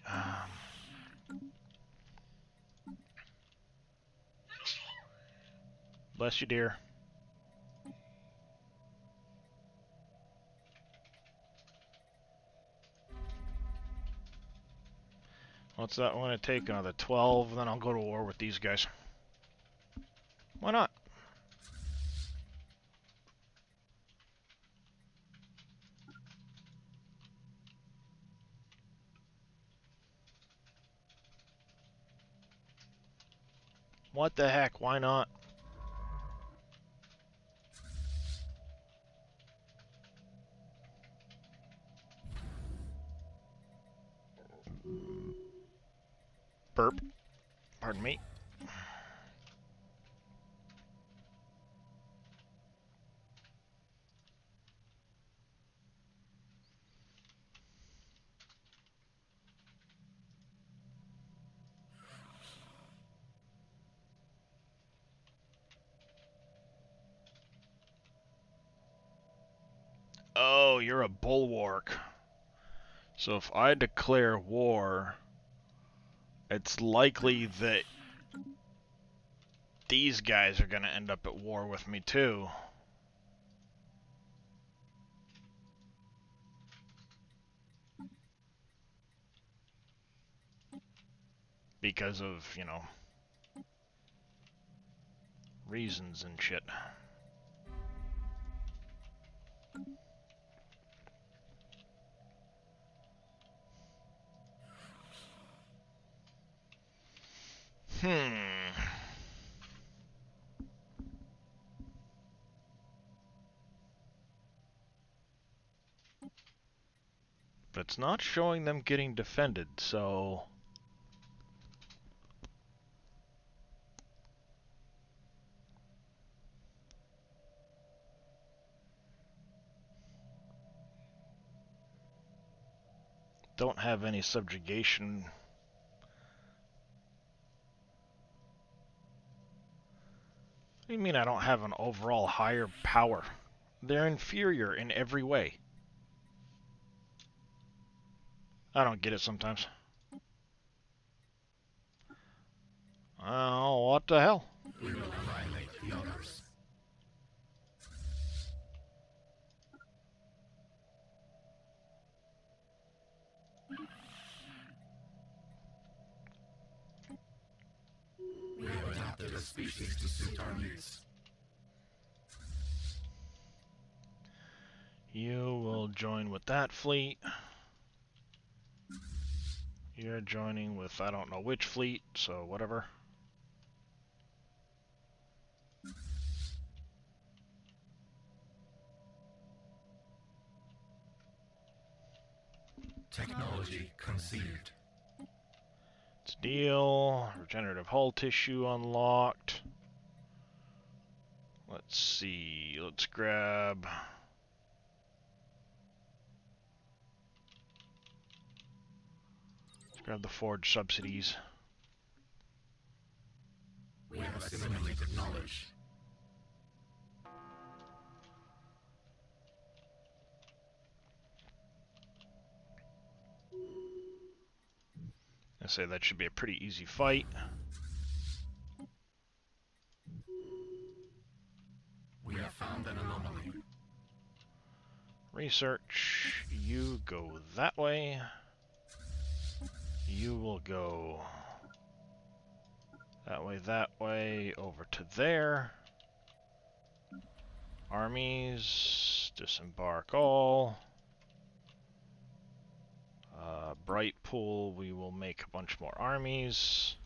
bless you, dear. What's that going to take? Another 12, then I'll go to war with these guys. Why not? What the heck? Why not? Burp. Pardon me. Oh, you're a bulwark. So if I declare war, it's likely that these guys are going to end up at war with me too. Because of, you know, reasons and shit. But it's not showing them getting defended, so... Don't have any subjugation. What do you mean I don't have an overall higher power? They're inferior in every way. I don't get it sometimes. Oh, what the hell? We will annihilate the others. We have adapted a species to suit our needs. You will join with that fleet. You're joining with I don't know which fleet, so whatever. Technology conceived. It's deal. Regenerative hull tissue unlocked. Let's see. Let's grab... Grab the forge subsidies. We have assimilated knowledge. I say that should be a pretty easy fight. We have found an anomaly. Research. You go that way. You will go that way, over to there. Armies, disembark all. Bright Pool, we will make a bunch more armies.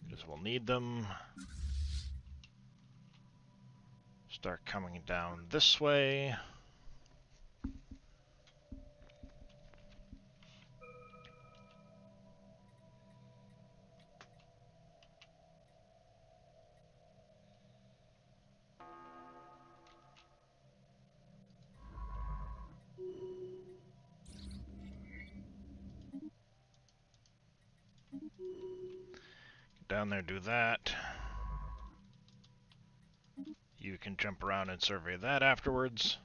Because we'll need them. Start coming down this way. Down there, do that. You can jump around and survey that afterwards.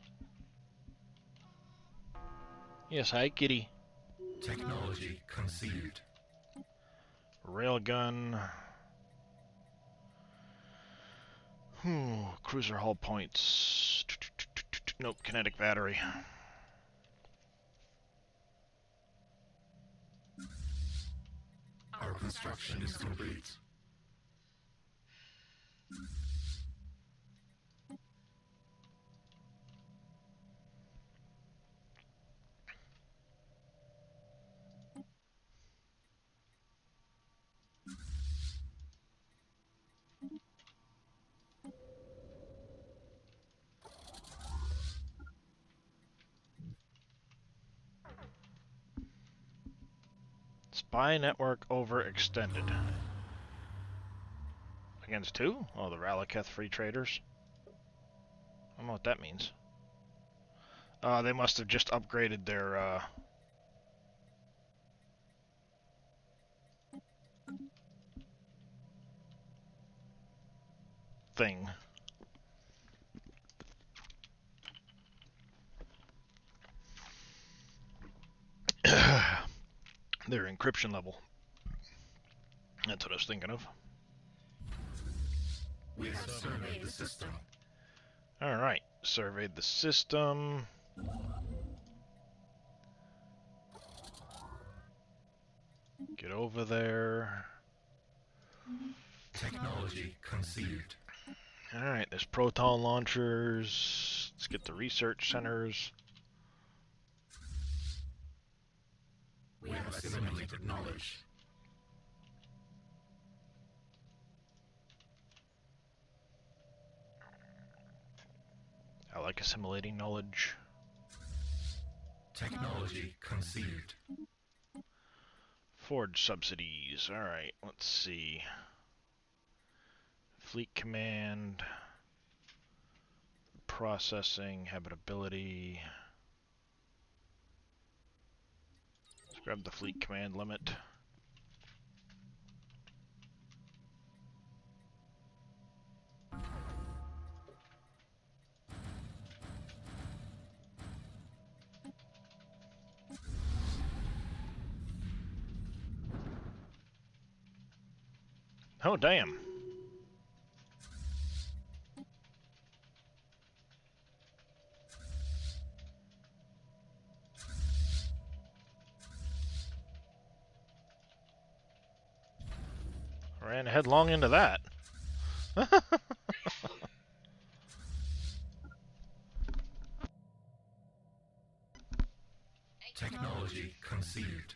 Yes, hi, kitty. Technology conceived. Railgun. Cruiser hull points. Nope, kinetic battery. Our construction is complete. Spy network overextended. Against who? Oh, the Ralaketh Free Traders. I don't know what that means. They must have just upgraded their, thing. Their encryption level. That's what I was thinking of. We have surveyed the system. Alright, surveyed the system. Get over there. Technology conceived. Alright, there's proton launchers. Let's get the research centers. We have assimilated knowledge. I like assimilating knowledge. Technology conceived. Forge subsidies. Alright, let's see. Fleet command. Processing, habitability. Let's grab the fleet command limit. Oh, damn. Ran headlong into that. Technology conceived.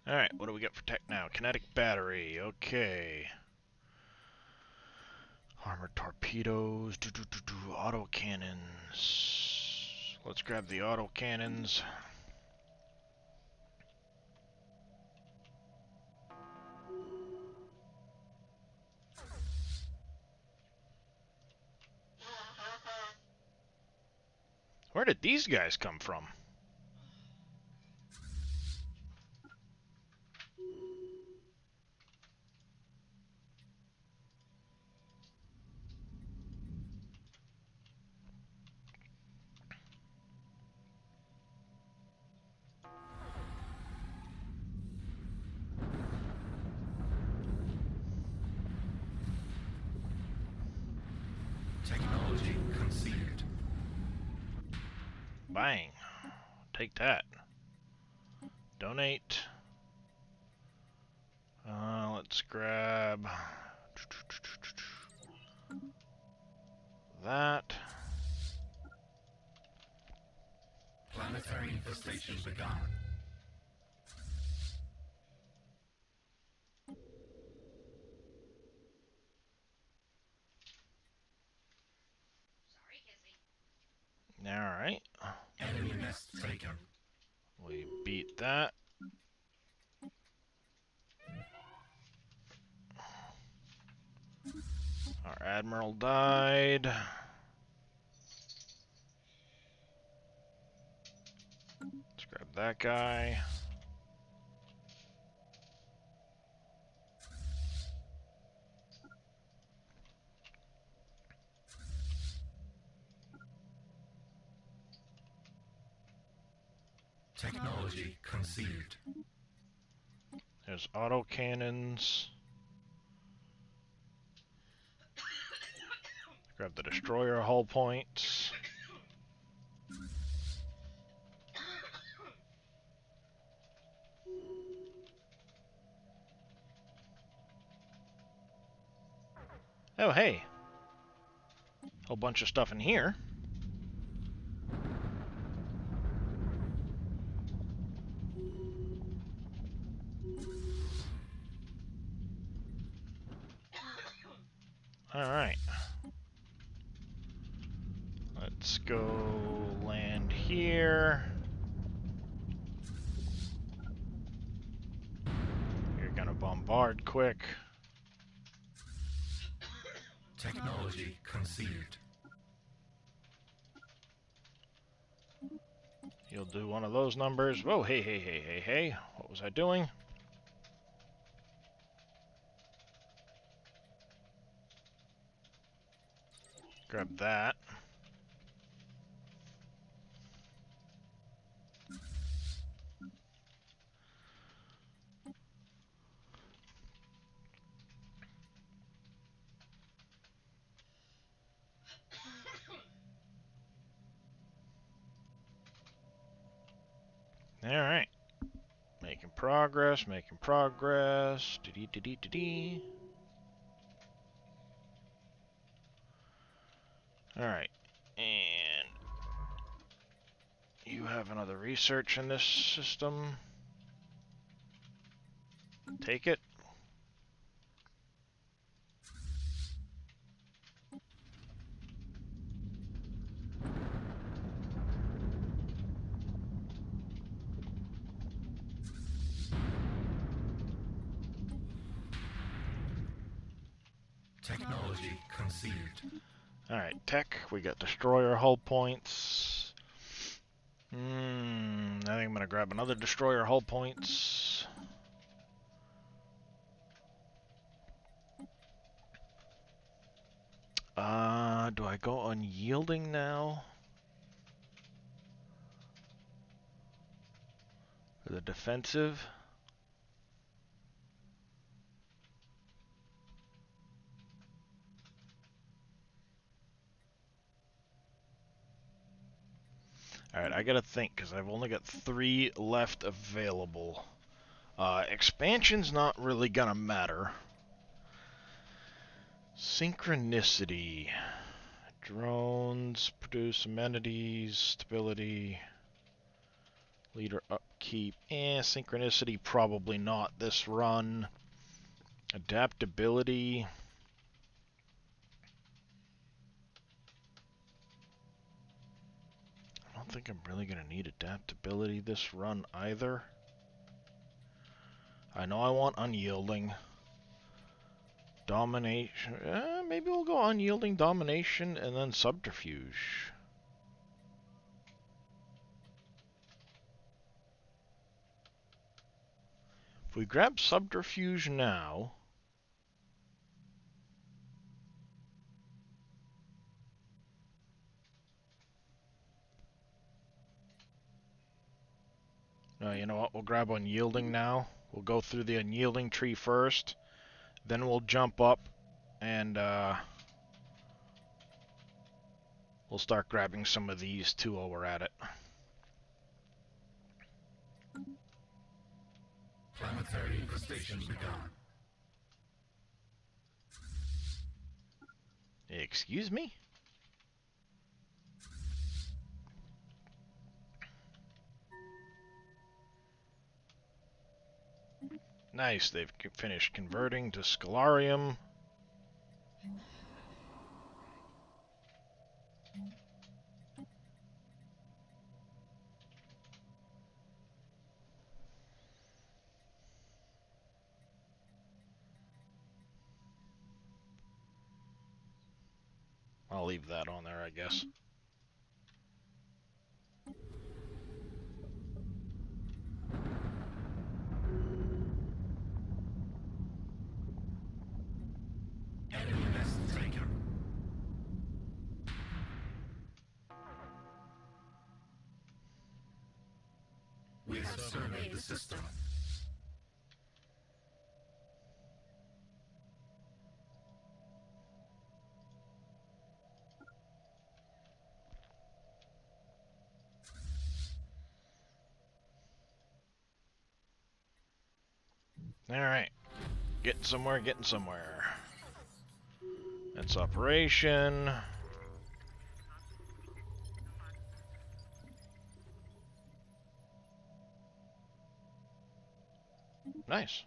Alright, what do we got for tech now? Kinetic battery, okay. Armored torpedoes, auto cannons. Let's grab the auto cannons. Where did these guys come from? Technology conceived. Bang. Take that. Donate. Let's grab that. Planetary infestation begun. Alright. Enemy nest taken. We beat that. Our admiral died. Let's grab that guy. Technology conceived. There's auto cannons. Grab the destroyer hull points. Oh, hey. Whole bunch of stuff in here. Alright. Let's go land here. bombard quick. Technology conceived. You'll do one of those numbers. Whoa, hey, hey, hey, hey, hey. What was I doing? Grab that. Alright. Making progress, making progress. Dee-dee-dee-dee-dee. Alright. And you have another research in this system. Take it. Technology conceived. Alright, tech. We got destroyer hull points. I think I'm gonna grab another destroyer hull points. Do I go unyielding now? For the defensive? Alright, I gotta think, because I've only got 3 left available. Expansion's not really gonna matter. Synchronicity. Drones produce amenities, stability, leader upkeep. Synchronicity probably not this run. Adaptability. I don't think I'm really going to need adaptability this run either. I know I want unyielding. Domination. Maybe we'll go unyielding, domination, and then subterfuge. If we grab subterfuge now... No, you know what? We'll grab unyielding now. We'll go through the unyielding tree first. Then we'll jump up and we'll start grabbing some of these too while we're at it. Planetary infestation begun. Excuse me? Nice, they've finished converting to Scalarium. I'll leave that on there, I guess. Enemy nest taken. We have surveyed the system. Alright. Getting somewhere, getting somewhere. That's operation. Nice.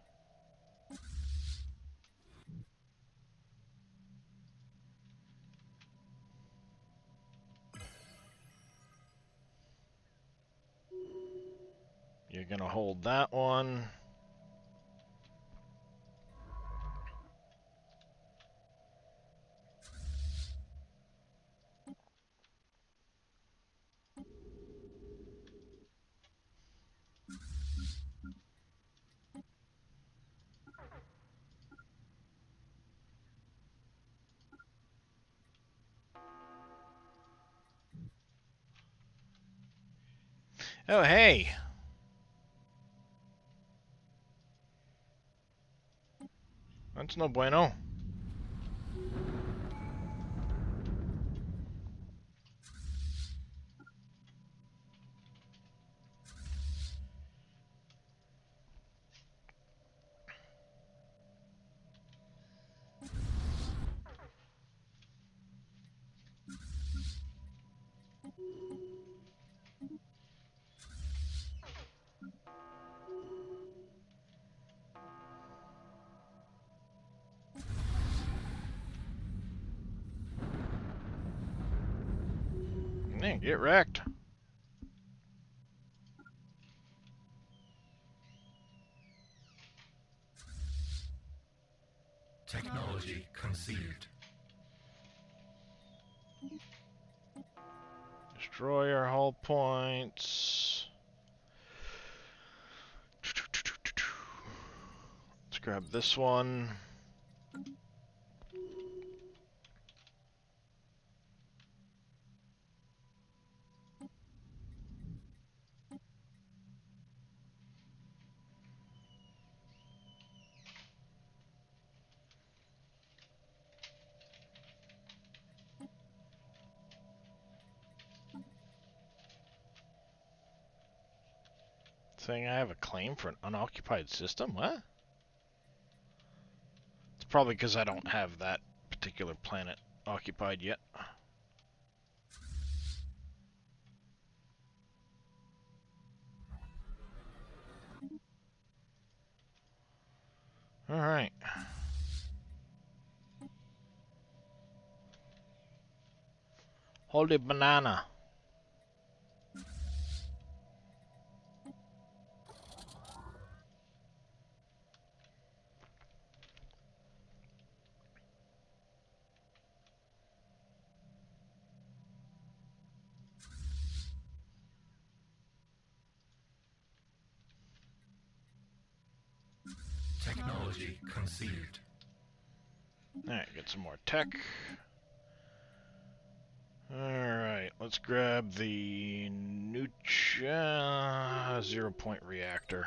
You're gonna hold that one. Oh, hey. That's no bueno. Man, get wrecked. Technology conceived. Destroy our hull points. Let's grab this one. Saying I have a claim for an unoccupied system? What? It's probably because I don't have that particular planet occupied yet. Alright. Holy banana. Technology conceived. Alright, get some more tech. Alright, let's grab the Nucha 0-point reactor.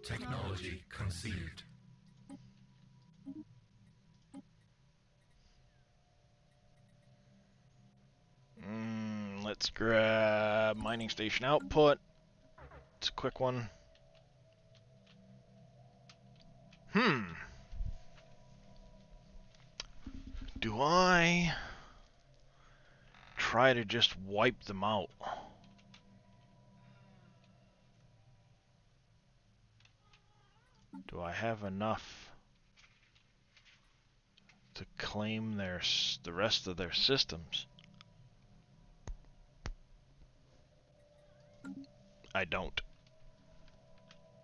Technology conceived. Let's grab mining station output. It's a quick one. Do I try to just wipe them out? Do I have enough to claim the rest of their systems? I don't.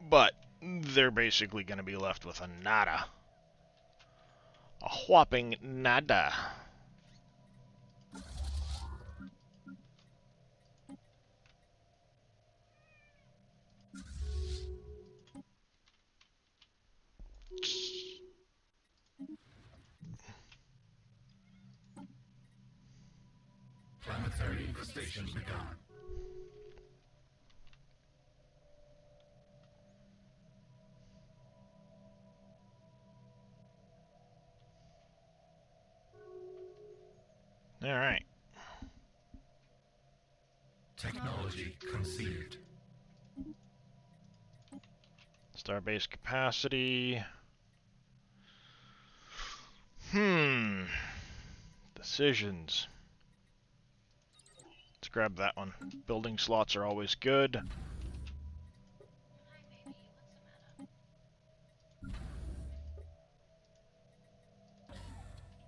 But they're basically going to be left with a nada. A whopping nada. Planetary infestation begun. Alright. Technology conceived. Starbase capacity. Decisions. Let's grab that one. Building slots are always good.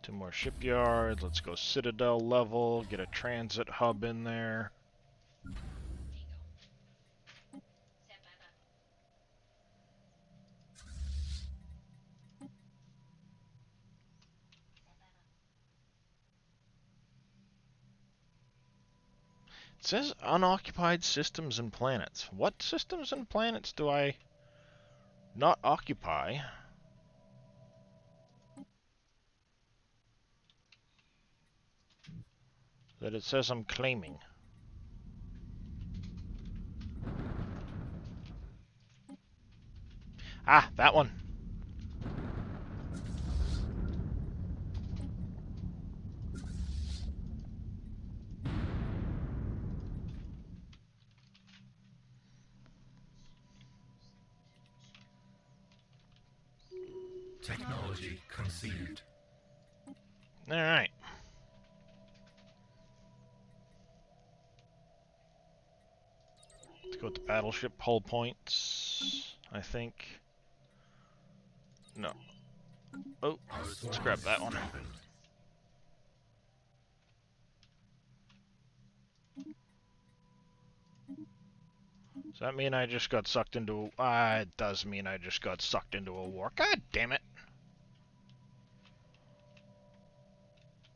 Two more shipyards. Let's go Citadel level. Get a transit hub in there. It says unoccupied systems and planets. What systems and planets do I Not occupy. That it says I'm claiming. Ah, that one. Technology conceived. Alright. Let's go with the battleship hull points, I think. No. Oh, let's grab that one. Does that mean I just got sucked into a... it does mean I just got sucked into a war. God damn it.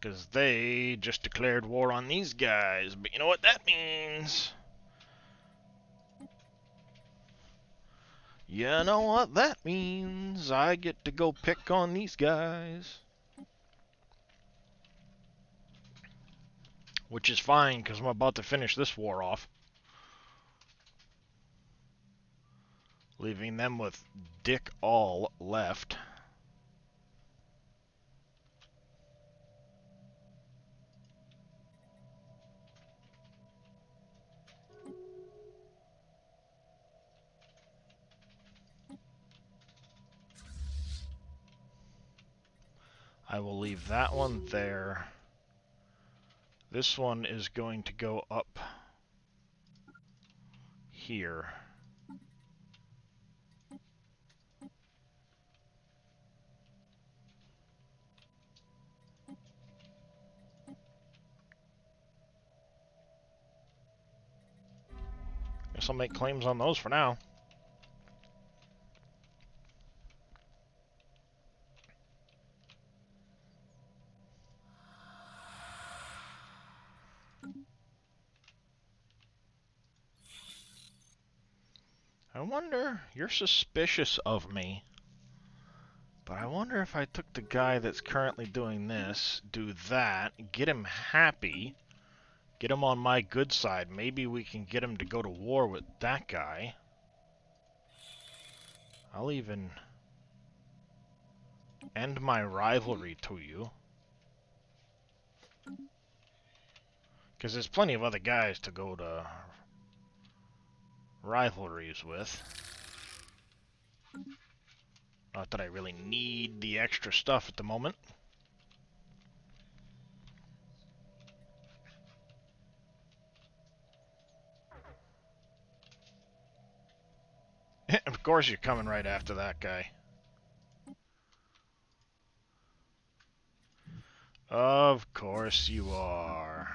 Because they just declared war on these guys. But you know what that means? You know what that means? I get to go pick on these guys. Which is fine, because I'm about to finish this war off. Leaving them with dick all left. I will leave that one there. This one is going to go up here. Guess I'll make claims on those for now. I wonder, you're suspicious of me, but I wonder if I took the guy that's currently doing this, do that, get him happy, get him on my good side, maybe we can get him to go to war with that guy. I'll even end my rivalry to you. Because there's plenty of other guys to go to rivalries with. Not that I really need the extra stuff at the moment. Of course you're coming right after that guy. Of course you are.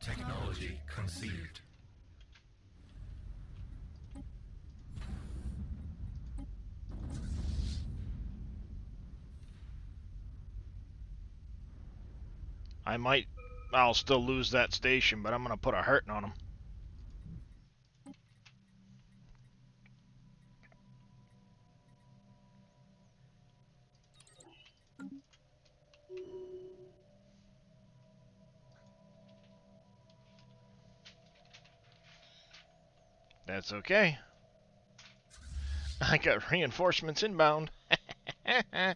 Technology conceived. I'll still lose that station, but I'm gonna put a hurting on him. That's okay. I got reinforcements inbound. Planetary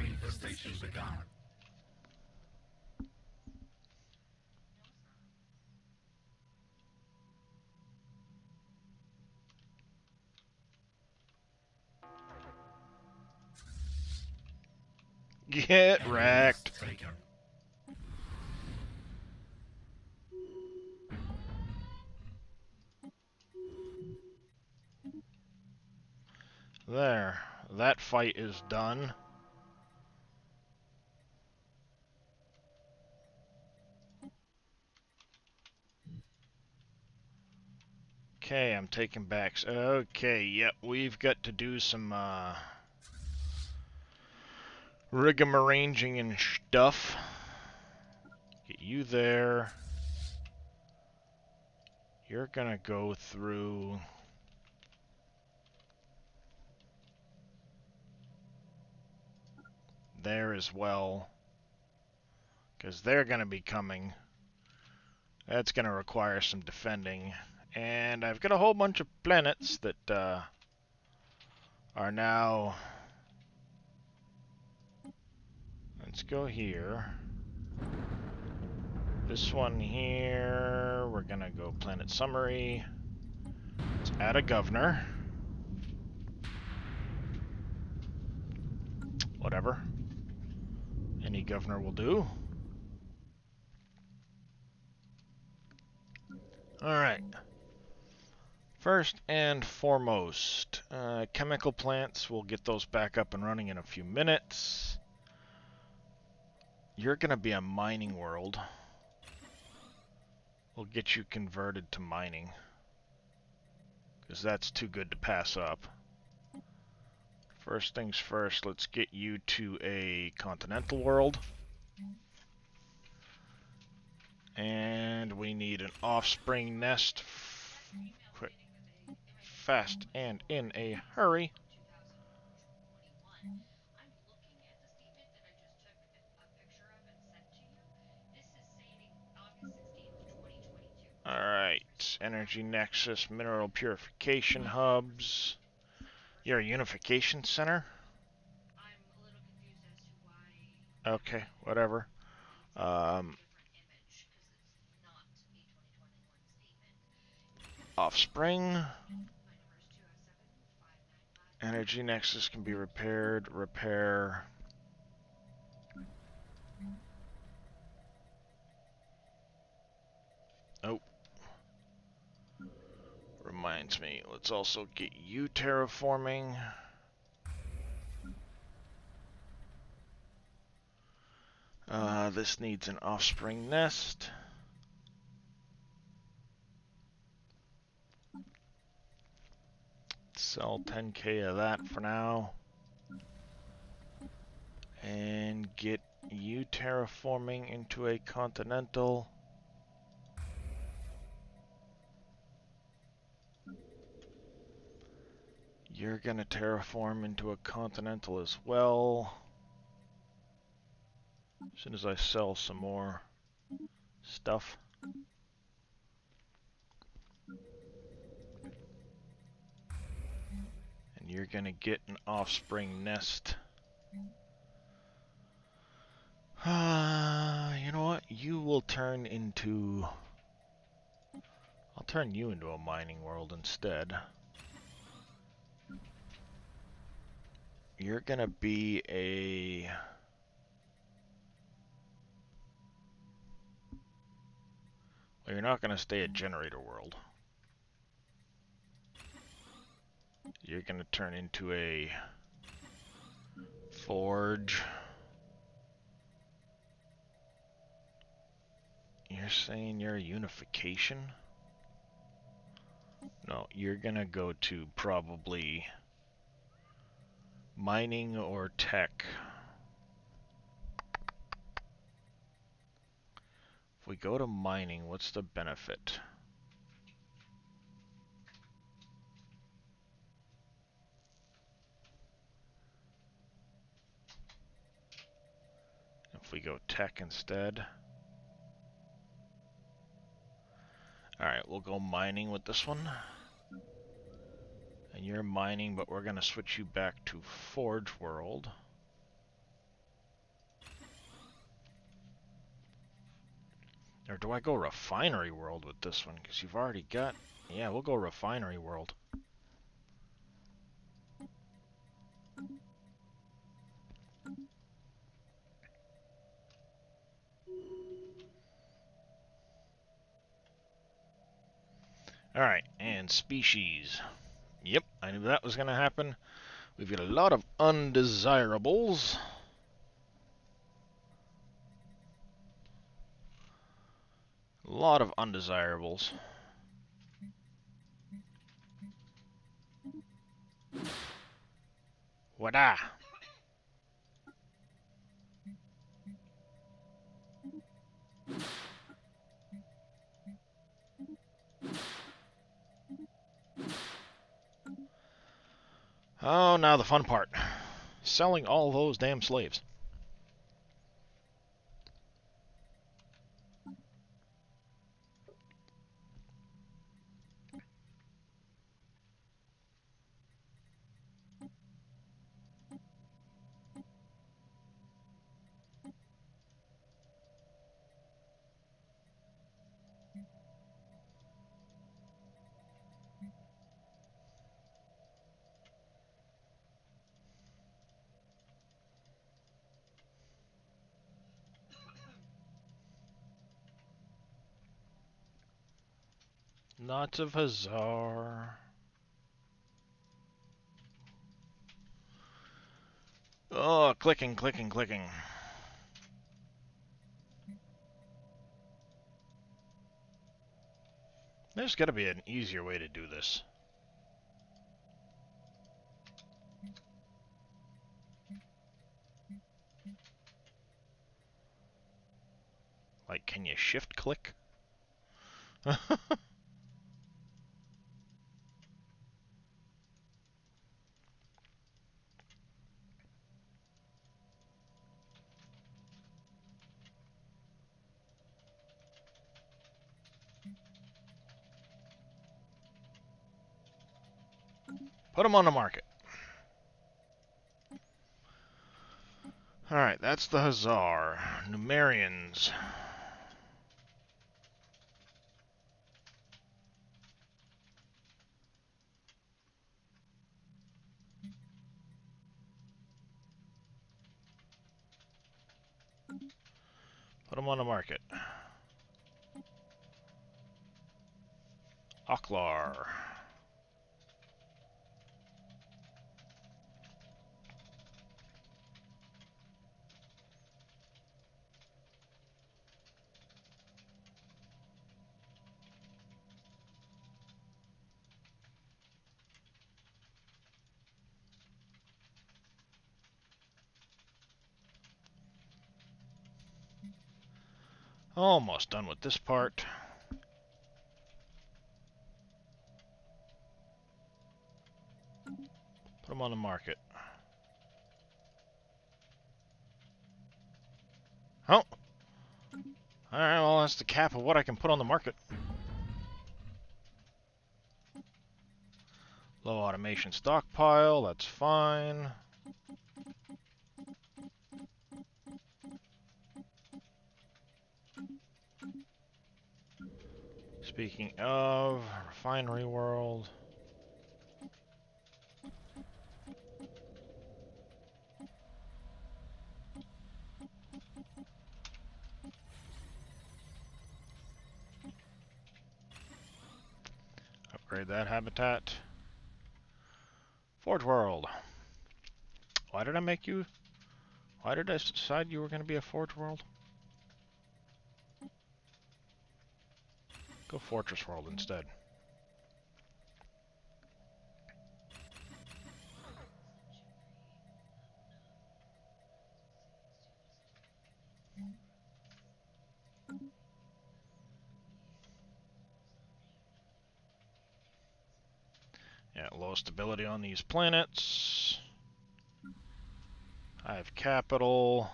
infestation begun. Get wrecked. Taken. There. That fight is done. Okay, I'm taking back. Okay, yep, we've got to do some, rigamaranging and stuff. Get you there. You're gonna go through there as well, because they're gonna be coming. That's gonna require some defending. And I've got a whole bunch of planets that are now... Let's go here. This one here, we're gonna go planet summary. Let's add a governor. Whatever. Any governor will do. Alright. First and foremost, chemical plants, we'll get those back up and running in a few minutes. You're gonna be a mining world. We'll get you converted to mining, because that's too good to pass up. First things first, let's get you to a continental world. And we need an offspring nest. Quick, fast, and in a hurry. Alright, energy nexus, mineral purification hubs. You're a unification center? Okay, whatever. Offspring. Energy nexus can be repaired. Repair. Oh. Reminds me, let's also get you terraforming. This needs an offspring nest. Sell 10k of that for now. And get you terraforming into a continental. You're gonna terraform into a continental as well. As soon as I sell some more stuff. And you're gonna get an offspring nest. You know what? You will turn into... I'll turn you into a mining world instead. You're gonna be a... Well, you're not gonna stay a generator world. You're gonna turn into a forge. You're saying you're a unification? No, you're gonna go to probably mining or tech. If we go to mining, what's the benefit? If we go tech instead. Alright, we'll go mining with this one. And you're mining, but we're gonna switch you back to Forge World. Or do I go Refinery World with this one? Because you've already got... Yeah, we'll go Refinery World. Alright, and species. Yep, I knew that was going to happen. We've got a lot of undesirables. A lot of undesirables. Wada! Oh, now the fun part. Selling all those damn slaves. Lots of huzzah. Oh, clicking, clicking, clicking. There's got to be an easier way to do this. Like, can you shift click? Put them on the market. Alright, that's the Hussar. Numerians. Put them on the market. Aklar. Almost done with this part. Put them on the market. Oh! Alright, well, that's the cap of what I can put on the market. Low automation stockpile, that's fine. Speaking of, refinery world. Upgrade that habitat. Forge world. Why did I make you... Why did I decide you were going to be a Forge world? Go Fortress world instead. Yeah, low stability on these planets. I have capital.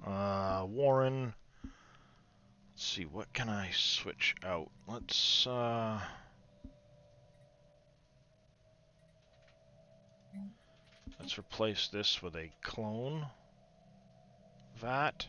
Warren. Let's see, what can I switch out? Let's replace this with a clone. That.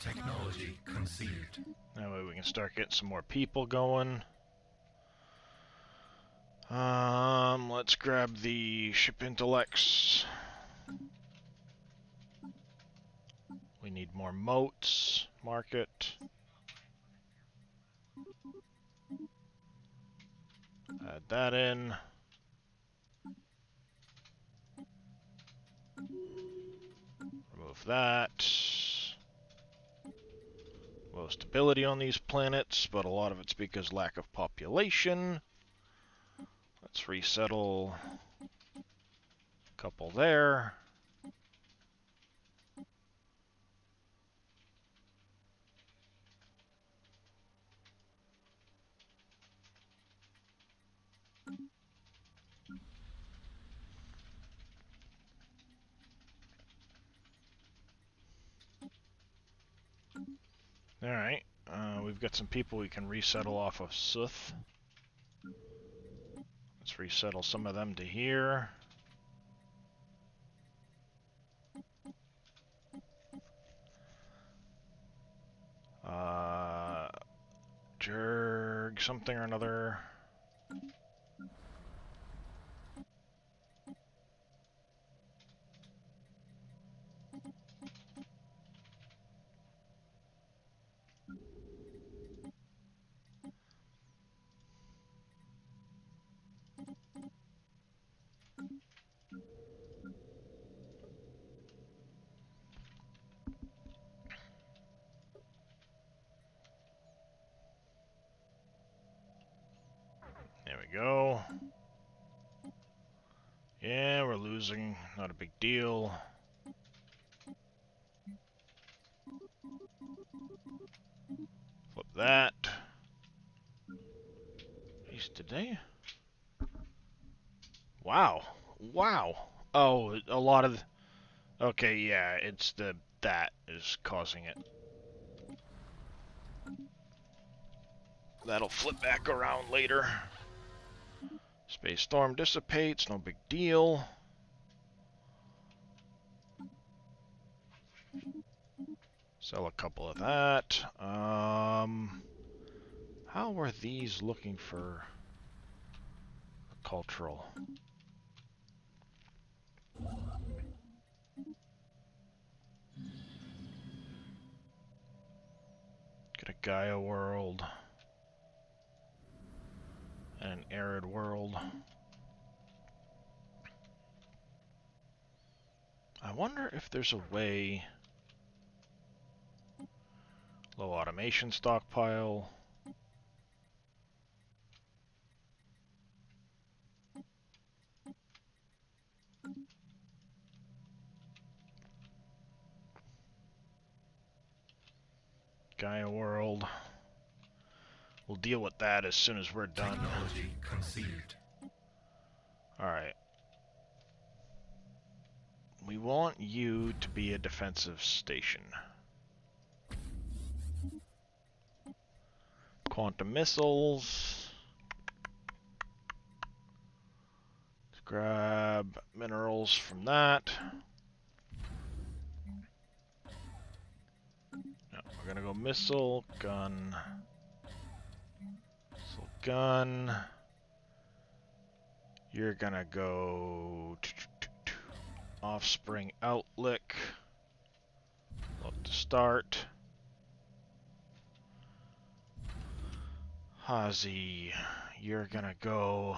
Technology conceived. That way we can start getting some more people going. Let's grab the ship intellects. We need more moats. Market. Add that in. Remove that. low stability on these planets, but a lot of it's because lack of population. Let's resettle a couple there. Alright, we've got some people we can resettle off of Suth. Let's resettle some of them to here. Jerg something or another. There we go. Yeah, we're losing. Not a big deal. Flip that. Jeez, did they? Wow. Wow. Oh, a lot of... Okay, yeah, it's that is causing it. That'll flip back around later. Space storm dissipates, no big deal. Sell a couple of that. How were these looking for a cultural? Get a Gaia world. And an arid world. I wonder if there's a way... Low automation stockpile. Gaia world. We'll deal with that as soon as we're done. Technology conceived. Alright. We want you to be a defensive station. Quantum missiles. Let's grab minerals from that. No, we're gonna go missile, gun. Missile, gun. You're gonna go offspring outlick. Love to start. Hazi, you're gonna go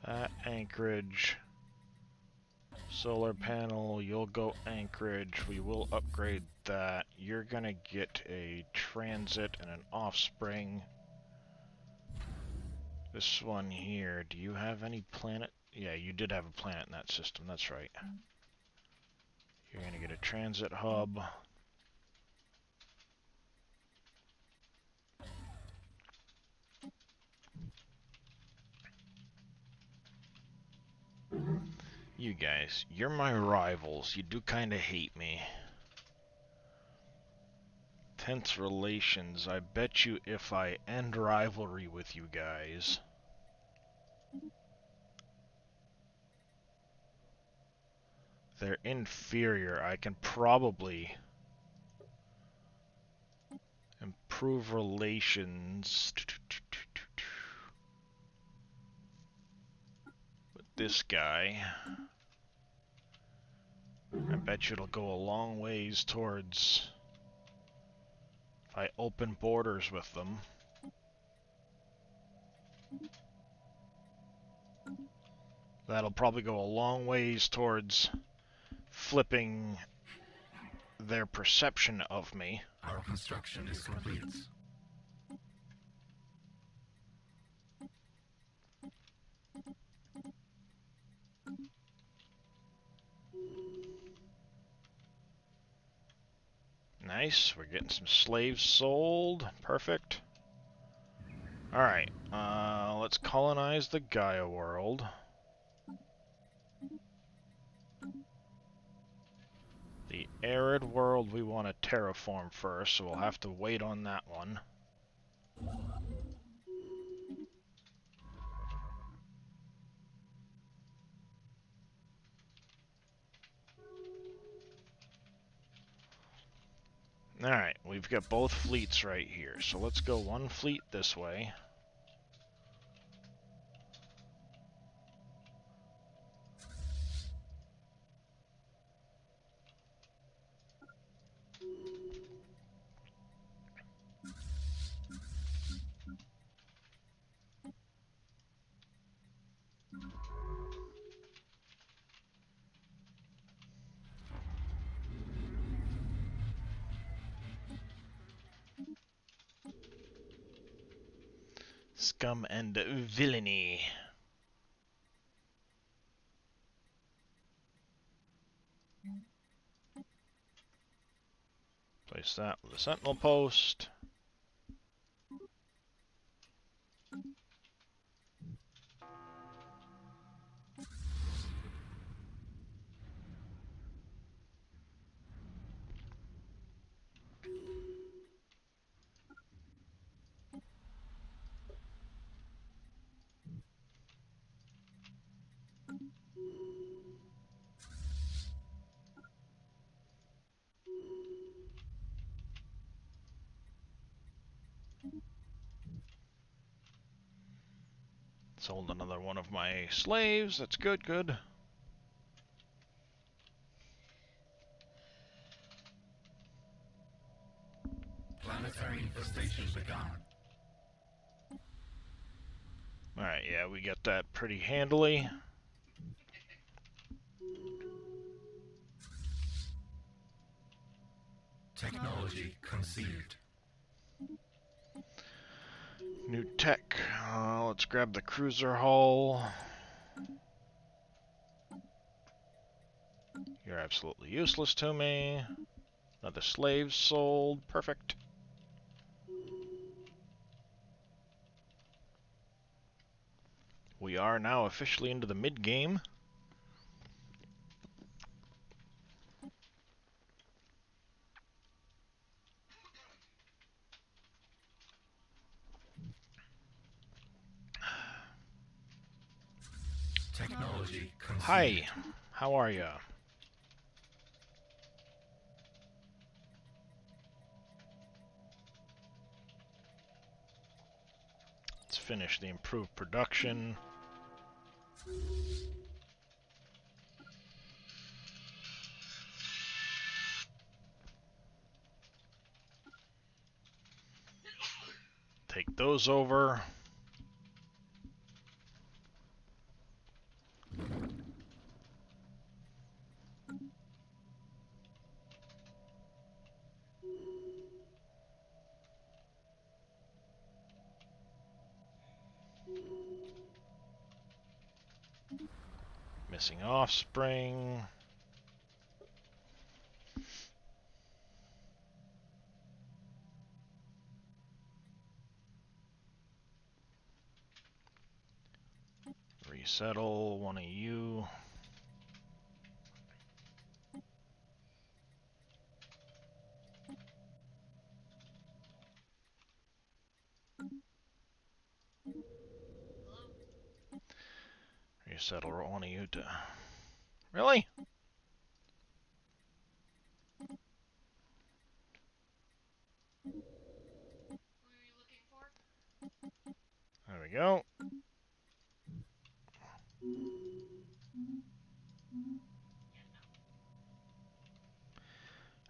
at Anchorage. Solar panel, you'll go Anchorage. We will upgrade that. You're gonna get a transit and an offspring. This one here, do you have any planet? Yeah, you did have a planet in that system, that's right. You're gonna get a transit hub. You guys, you're my rivals. You do kinda hate me. Tense relations. I bet you if I end rivalry with you guys... They're inferior. I can probably improve relations with this guy. I bet you it'll go a long ways towards if I open borders with them. That'll probably go a long ways towards flipping their perception of me. Our construction is complete. Nice, we're getting some slaves sold. Perfect. Alright, let's colonize the Gaia world. The arid world we want to terraform first, so we'll have to wait on that one. Alright, we've got both fleets right here, so let's go one fleet this way. Scum and villainy. Place that with a sentinel post. Sold another one of my slaves. That's good, good. Planetary infestation begun. Alright, yeah, we got that pretty handily. Technology conceived. New tech. Let's grab the cruiser hull. You're absolutely useless to me. Another slave sold. Perfect. We are now officially into the mid-game. Technology conceived. Hi, how are ya? Let's finish the improved production. Take those over. Missing offspring. Resettle one of you. Resettle one of you to... Really? There we go.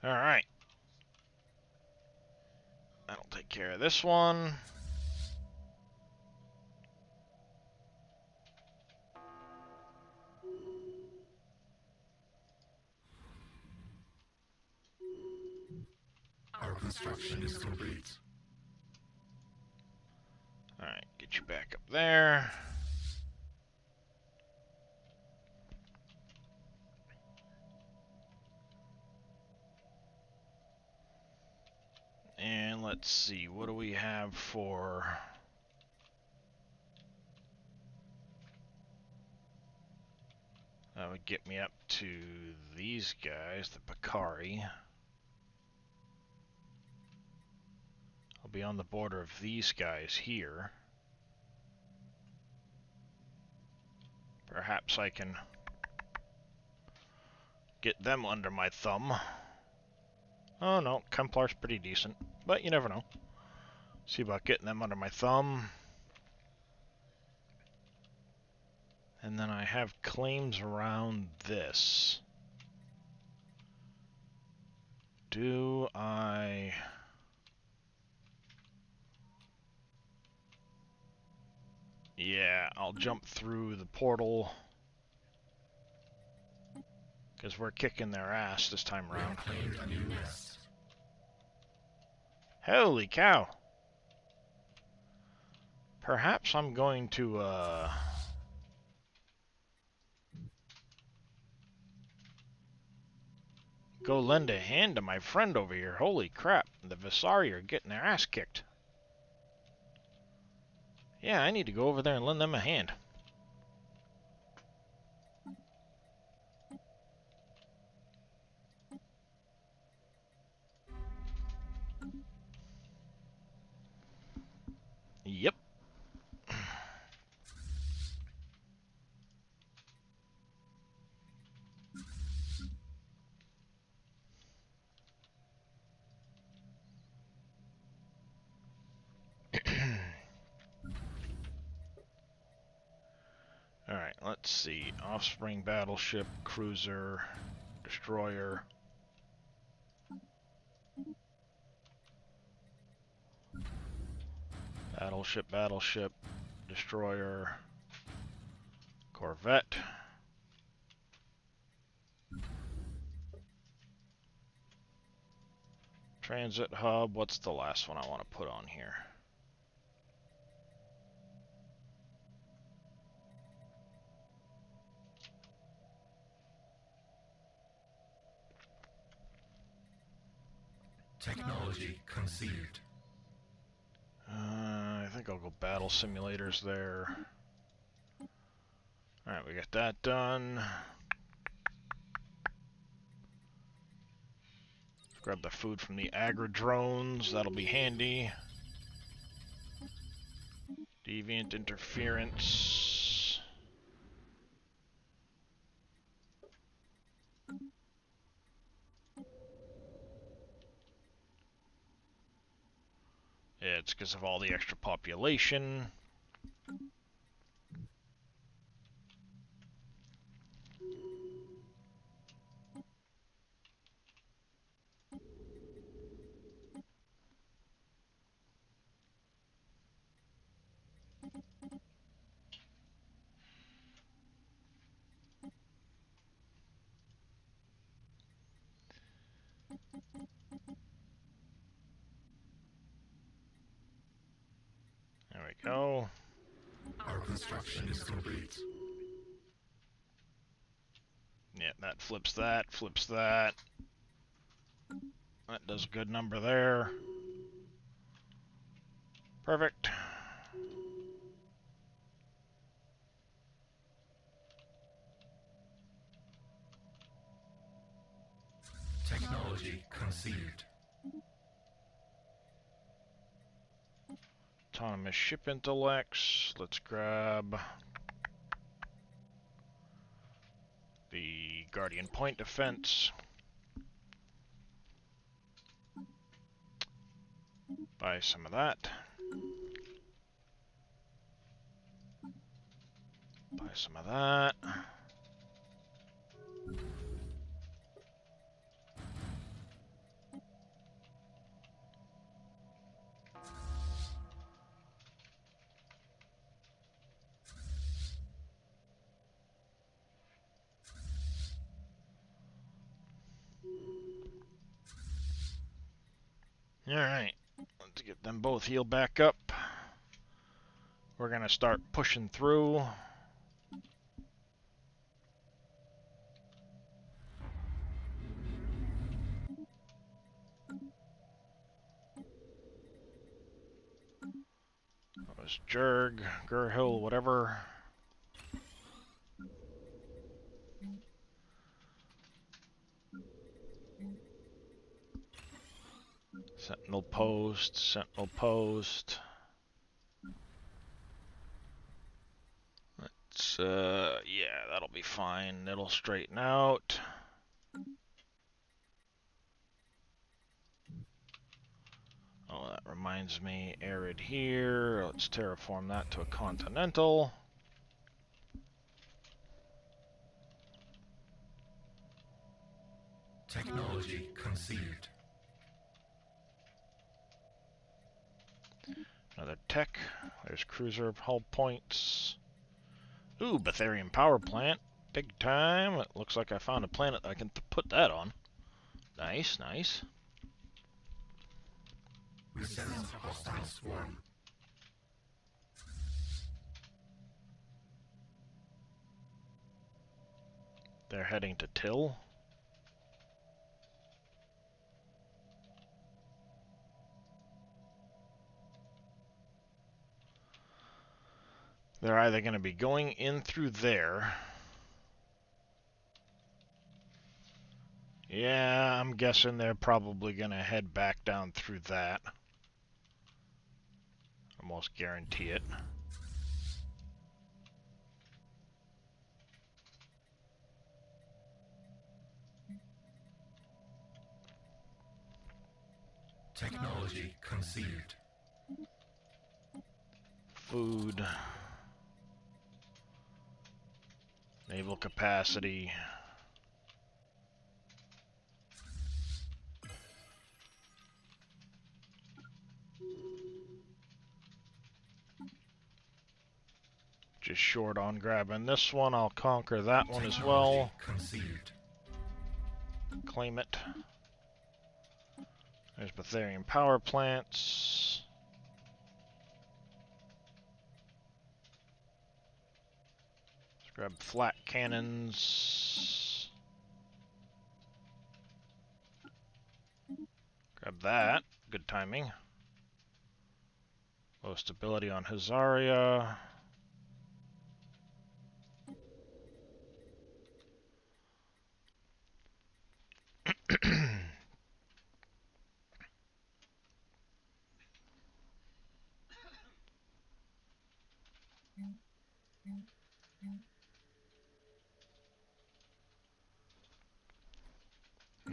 Alright. That'll take care of this one. construction is complete. Alright, get you back up there. And let's see, what do we have for... That would get me up to these guys, the Bakari. I'll be on the border of these guys here. Perhaps I can get them under my thumb. Oh no, Kemplar's pretty decent, but you never know. See about getting them under my thumb. And then I have claims around this. Do I... Yeah, I'll jump through the portal. Because we're kicking their ass this time We around. have claimed a new nest. Holy cow! Perhaps I'm going to, go lend a hand to my friend over here. Holy crap, the Visari are getting their ass kicked. Yeah, I need to go over there and lend them a hand. Yep. Alright, let's see. Offspring battleship, cruiser, destroyer. Battleship, battleship, destroyer, corvette. Transit hub, what's the last one I want to put on here? Technology conceived. I think I'll go battle simulators there. Alright, we got that done. Grab the food from the agri drones, that'll be handy. Deviant interference. Yeah, it's because of all the extra population. There we go. Our construction is complete. Yeah, that flips that, flips that. That does a good number there. Perfect. Technology conceived. Autonomous ship intellects. Let's grab the Guardian Point defense. Buy some of that. Buy some of that. Alright, let's get them both healed back up. We're gonna start pushing through. That was Jurg, Gurhill, whatever. Sentinel post, sentinel post. Let's, yeah, that'll be fine. It'll straighten out. Oh, that reminds me, arid here. Let's terraform that to a continental. Technology conceived. Another tech. There's cruiser hull points. Ooh, Betharian power plant. Big time. It looks like I found a planet I can put that on. Nice, nice. We sense a hostile swarm. They're heading to Till. They're either going to be going in through there. Yeah, I'm guessing they're probably going to head back down through that. Almost guarantee it. Technology conceived. Food. Naval capacity. Just short on grabbing this one. I'll conquer that one as well. Conceived. Claim it. There's Betharian power plants. Let's grab flat cannons. Grab that. Good timing. Low stability on Hazaria.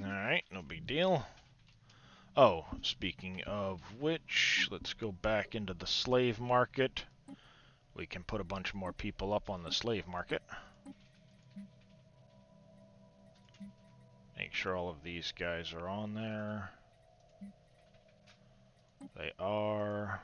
Alright, no big deal. Oh, speaking of which, let's go back into the slave market. We can put a bunch more people up on the slave market. Make sure all of these guys are on there. They are.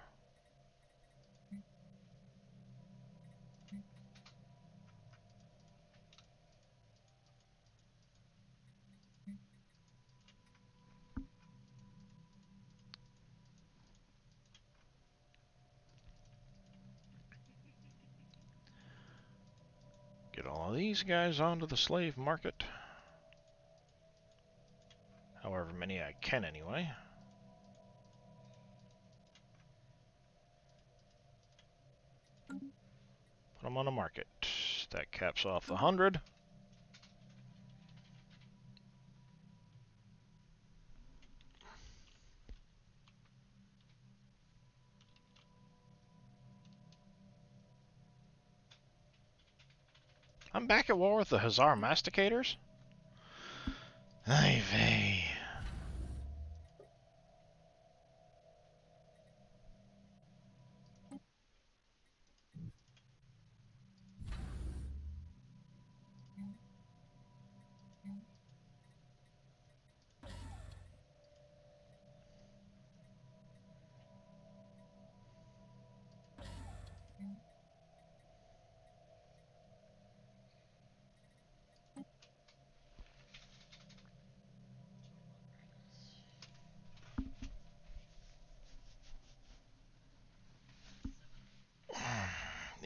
Get all of these guys onto the slave market. However many I can anyway. Put them on the market. That caps off the 100. I'm back at war with the Hazar Masticators? Ay vey.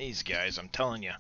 These guys, I'm telling you.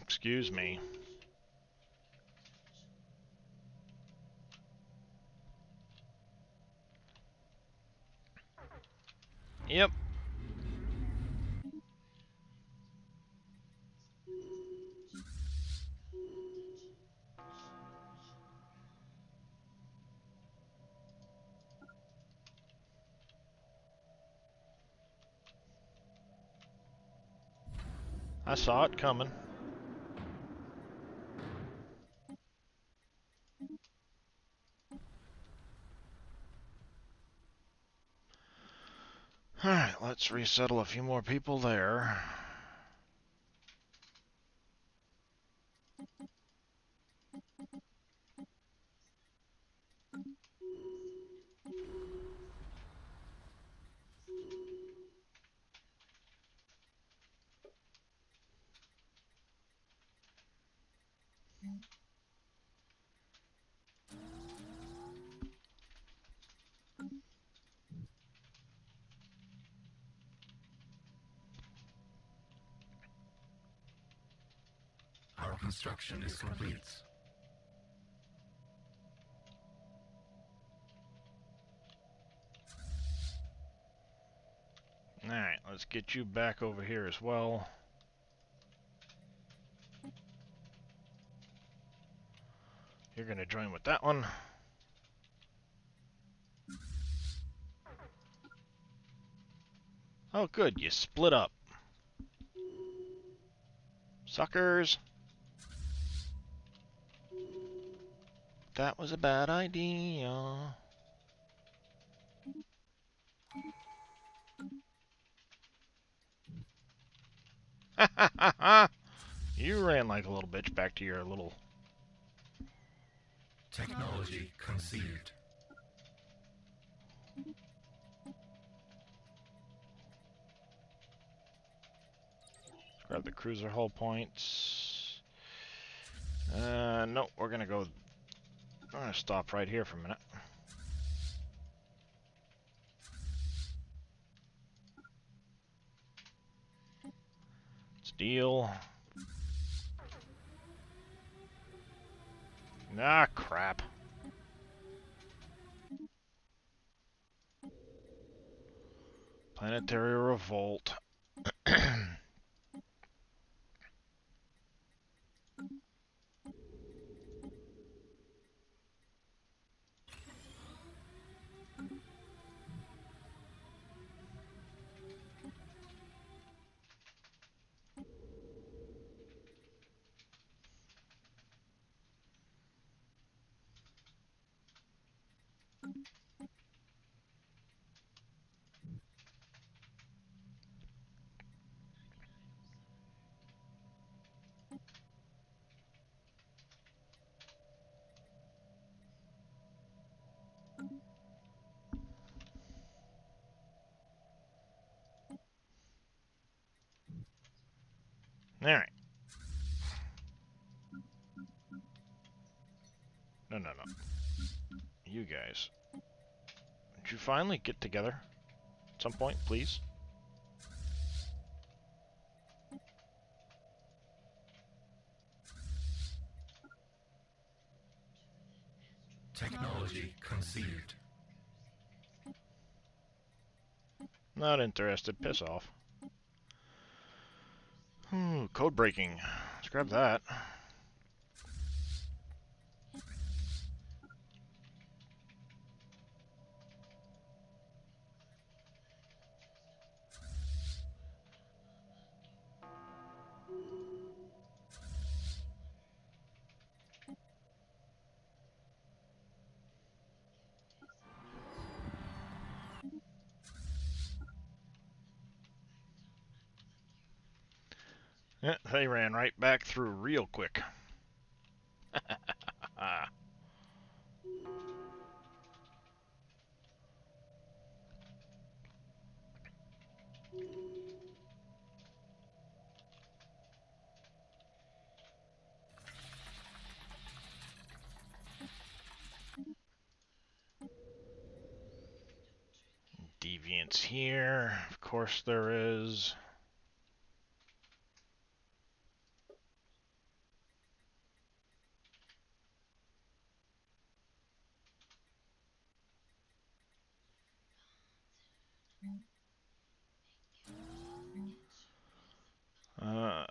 Excuse me. Yep. I saw it coming. Alright, let's resettle a few more people there. Our construction is complete. Alright, let's get you back over here as well. You're gonna join with that one. Oh good, you split up. Suckers! That was a bad idea. You ran like a little bitch back to your little... Technology conceived. Grab the cruiser hull points. No, we're gonna go... I'm gonna stop right here for a minute. Steel. Ah, crap. Planetary revolt. Alright. No. You guys. Would you finally get together? At some point, please? Technology conceived. Not interested. Piss off. Code breaking. Let's grab that. Yeah, they ran right back through real quick. Deviants here. Of course there is. Uh,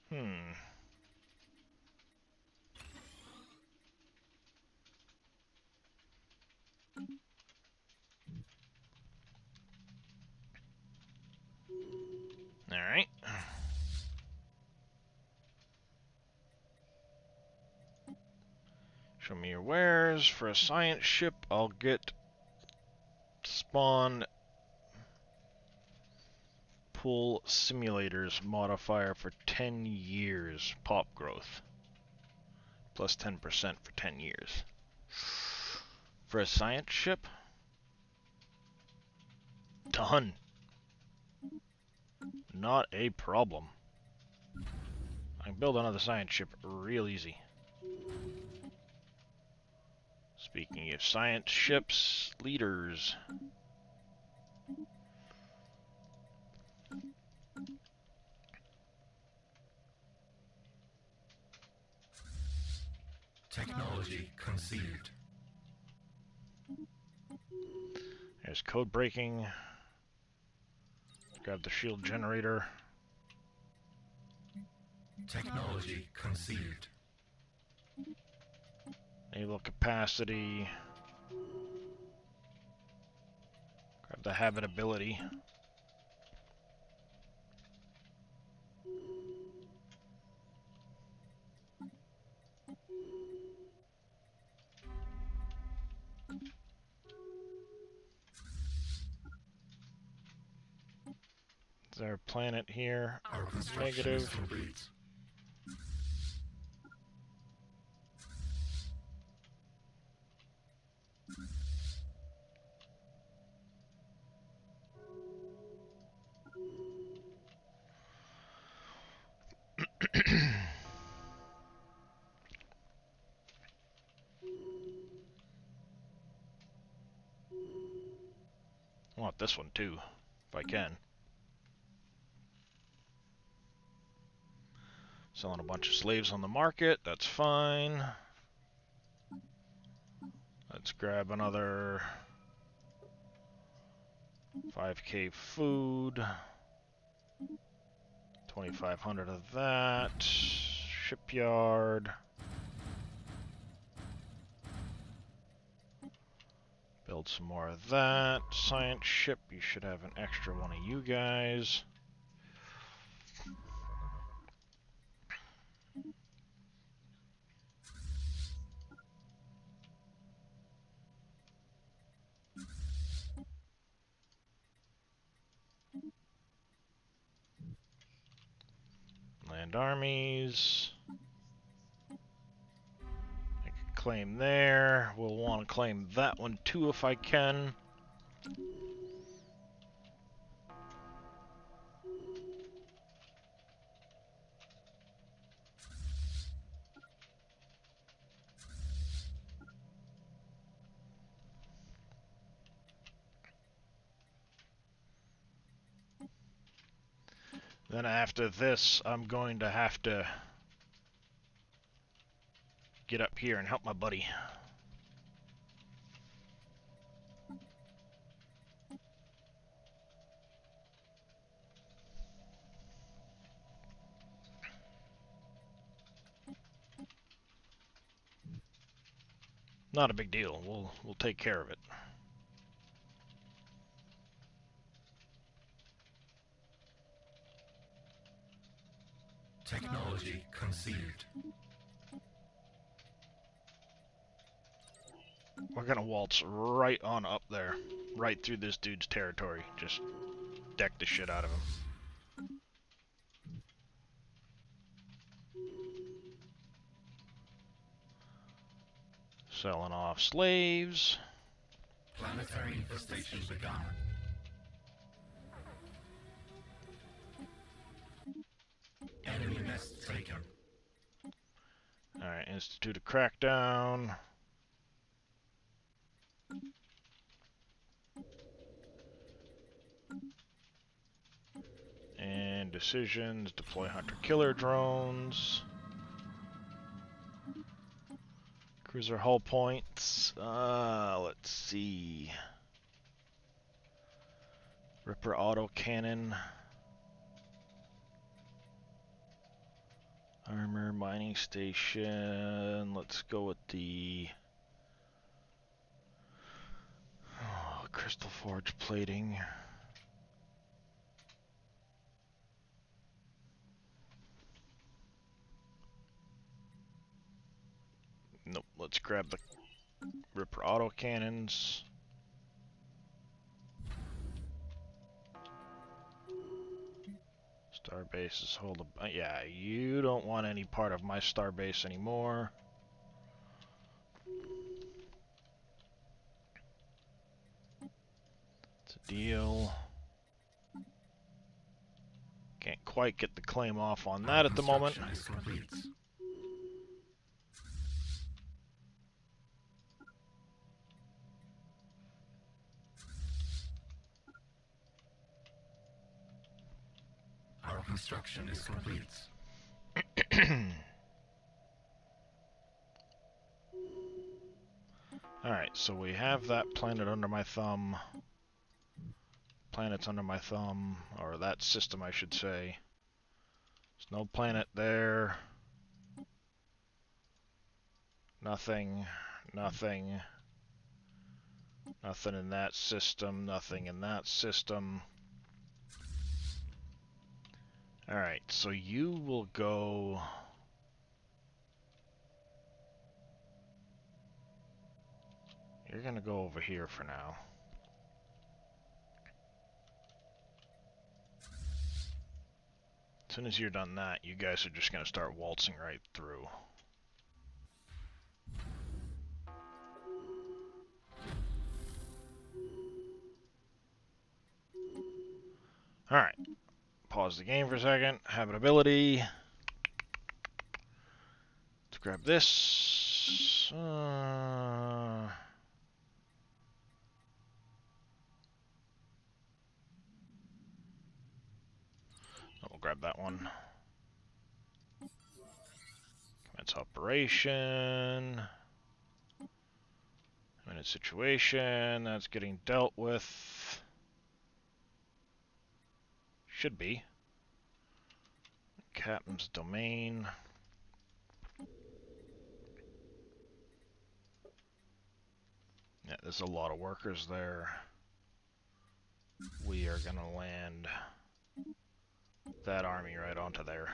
hmm. Alright. Show me your wares. For a science ship, I'll get spawn pool simulators modifier for 10 years pop growth. Plus 10% for 10 years. For a science ship? Done. Not a problem. I can build another science ship real easy. Speaking of science ships, leaders. Technology conceived. There's code breaking. Grab the shield generator. Technology conceived. Naval capacity. Grab the habitability. Is there a planet here? Our construction is Negative. complete. I want this one too, if I can. Selling a bunch of slaves on the market, that's fine. Let's grab another 5k food. 2,500 of that. Shipyard. Build some more of that. Science ship, you should have an extra one of you guys. Land armies. I can claim there. We'll want to claim that one too if I can. Then after this, I'm going to have to get up here and help my buddy. Not a big deal. We'll take care of it. received. We're gonna waltz right on up there. Right through this dude's territory. Just deck the shit out of him. Selling off slaves. Planetary infestation begun. Enemy nest taken. Alright, institute a crackdown. And decisions, deploy hunter-killer drones. Cruiser hull points. Let's see. Ripper autocannon. Armor, mining station. Let's go with the crystal forge plating. Nope, let's grab the Ripper autocannons. Starbase is hold. Yeah, you don't want any part of my starbase anymore. It's a deal. Can't quite get the claim off on that at the moment. Construction is complete. Our construction is complete. Alright, so we have that planet under my thumb. Planets under my thumb, or that system I should say. There's no planet there. Nothing, nothing. Nothing in that system, nothing in that system. Alright, so you will go... You're gonna go over here for now. As soon as you're done that, you guys are just gonna start waltzing right through. Alright. Pause the game for a second. Habitability. Let's grab this. We'll grab that one. Commence operation. Minute situation. That's getting dealt with. Should be. Captain's domain. Yeah, there's a lot of workers there. We are gonna land that army right onto there.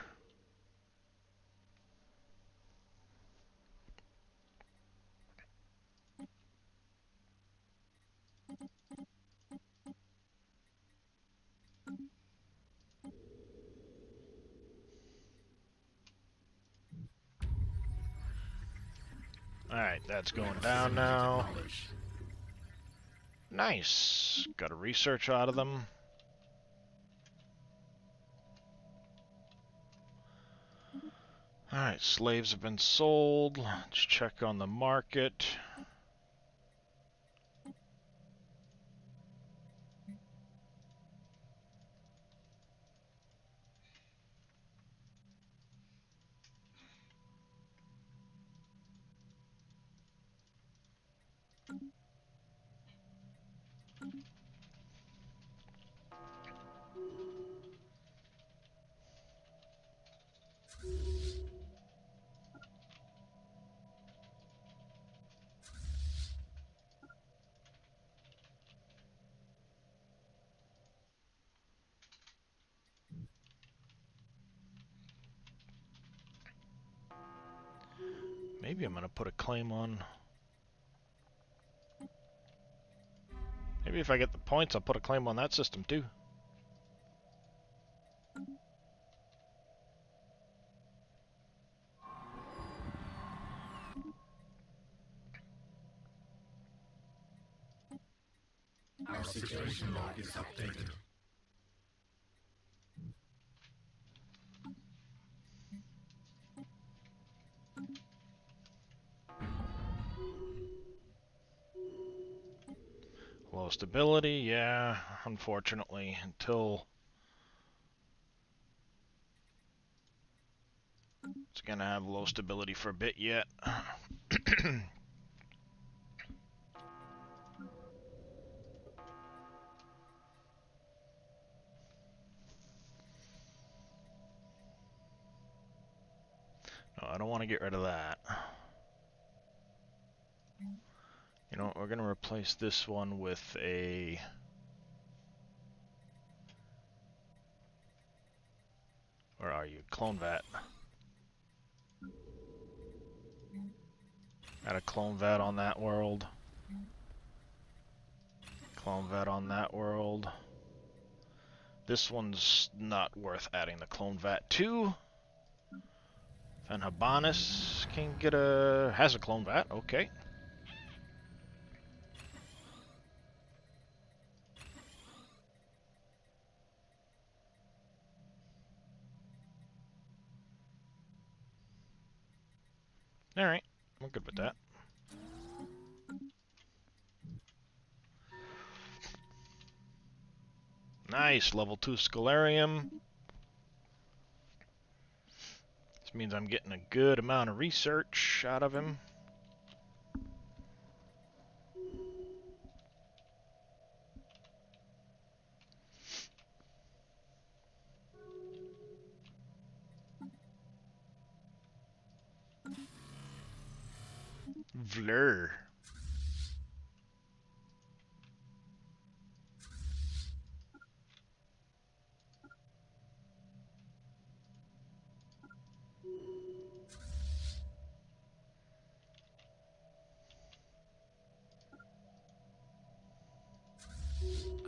Alright, that's going down now. Nice. Got a research out of them. Alright, slaves have been sold. Let's check on the market. Maybe I'm gonna put a claim on. Maybe if I get the points, I'll put a claim on that system too. Our situation log is updated. Low stability, yeah, unfortunately, until it's gonna have low stability for a bit yet. No, I don't want to get rid of that. You know, we're gonna replace this one with a... Where are you? Clone vat. Got a clone vat on that world. Clone vat on that world. This one's not worth adding the clone vat to. Van Habanis can get a... has a clone vat, okay. Alright, we're good with that. Nice, level 2 Scalarium. This means I'm getting a good amount of research out of him. Vlur.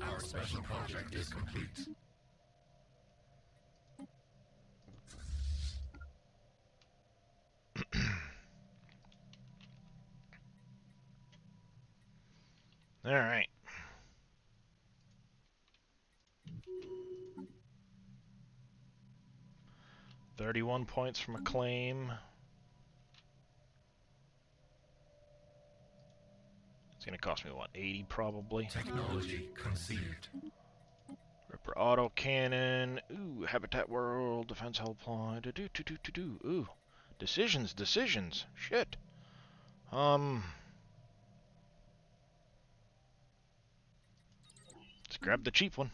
Our special project is complete. Alright. $31 points from a claim. It's gonna cost me, what, 80 probably? Technology conceived. Ripper auto cannon. Ooh, habitat world, defense helpline. Do. Ooh, decisions. Shit. Let's grab the cheap one.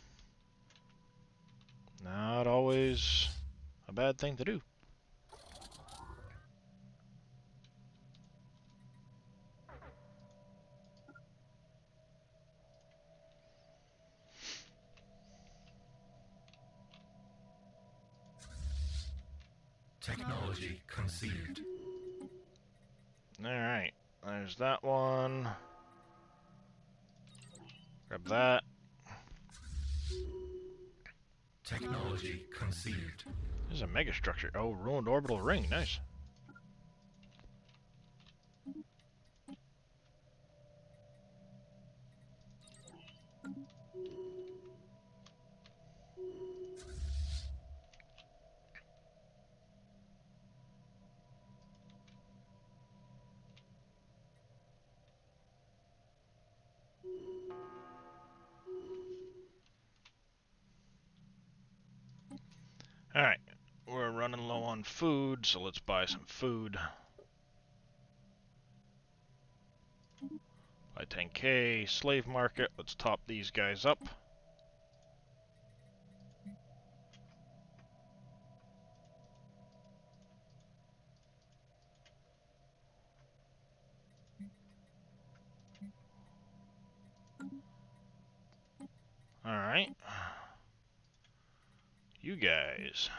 Not always a bad thing to do. Technology conceived. Alright, there's that one. Grab that. Technology conceived. There's a mega structure. Oh, ruined orbital ring. Nice. Alright, we're running low on food, so let's buy some food. Buy 10k, slave market, let's top these guys up. Alright. You guys.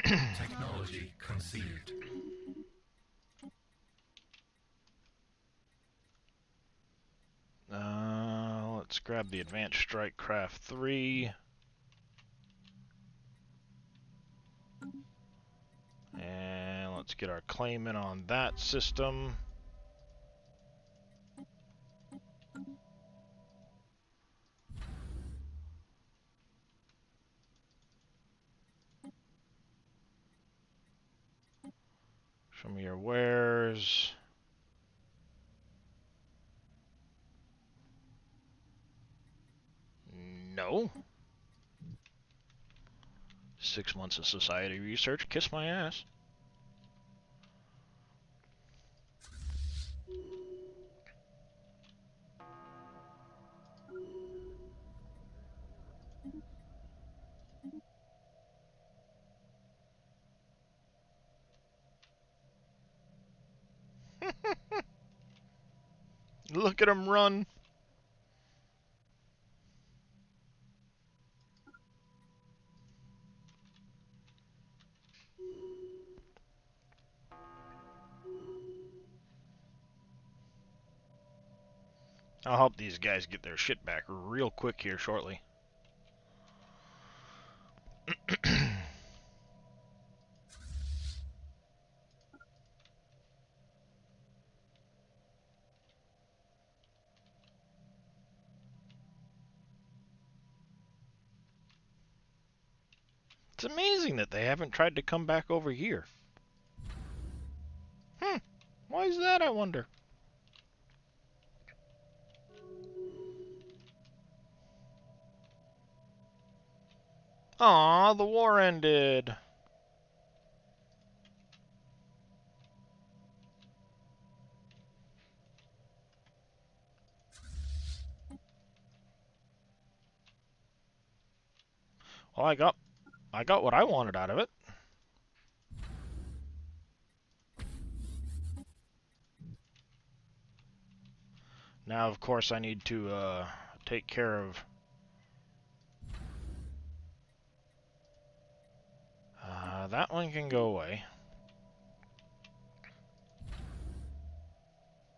Technology conceived. Let's grab the Advanced Strike Craft 3. And let's get our claim in on that system. Show me your wares. No. 6 months of society research. Kiss my ass. Look at him run. I'll help these guys get their shit back real quick here shortly. It's amazing that they haven't tried to come back over here. Why is that, I wonder? Aw, the war ended. Well, I got what I wanted out of it. Now, of course, I need to take care of that one can go away.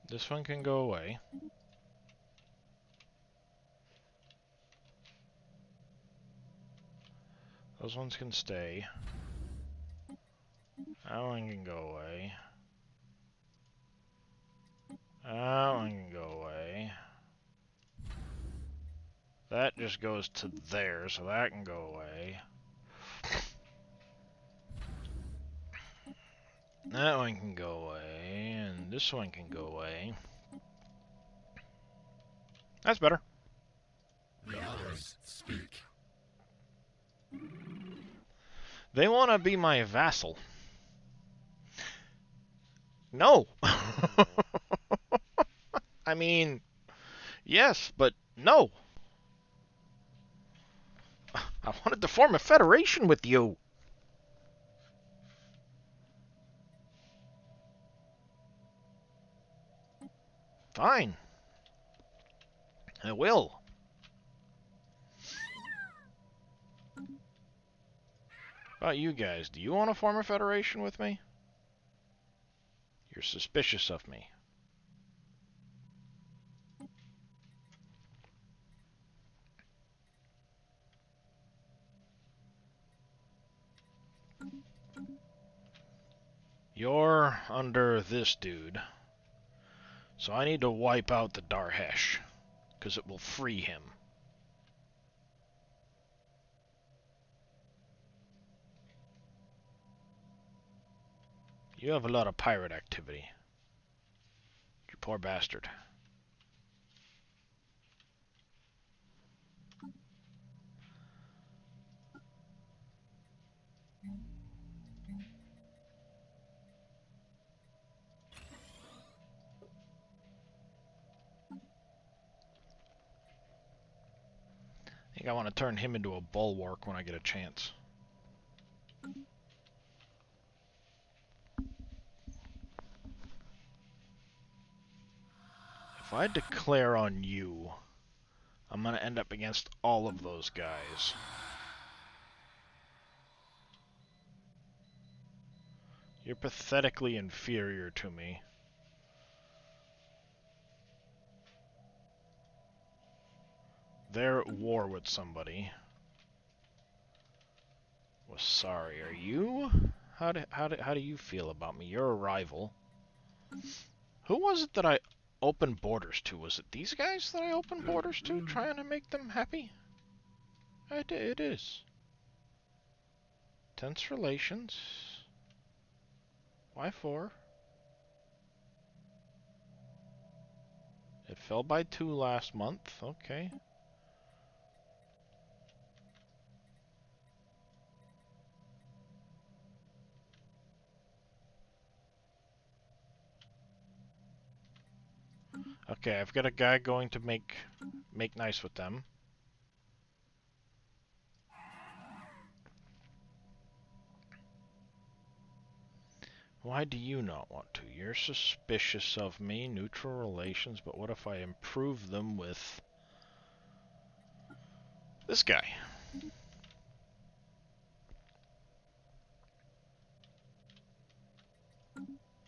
This one can go away. Those ones can stay. That one can go away. That one can go away. That just goes to there, so that can go away. That one can go away, and this one can go away. That's better. The others speak. They want to be my vassal. No! I mean, yes, but no. I wanted to form a federation with you. Fine. I will. How about you guys? Do you want to form a federation with me? You're suspicious of me. You're under this dude. So I need to wipe out the Darhesh, because it will free him. You have a lot of pirate activity. You poor bastard. I think I want to turn him into a bulwark when I get a chance. If I declare on you, I'm going to end up against all of those guys. You're pathetically inferior to me. They're at war with somebody. Was sorry. Are you? How do you feel about me? You're a rival. Who was it that I opened borders to? Was it these guys that I opened borders to, trying to make them happy? It is. Tense relations. Why 4? It fell by 2 last month. Okay. Okay, I've got a guy going to make nice with them. Why do you not want to? You're suspicious of me, neutral relations, but what if I improve them with this guy?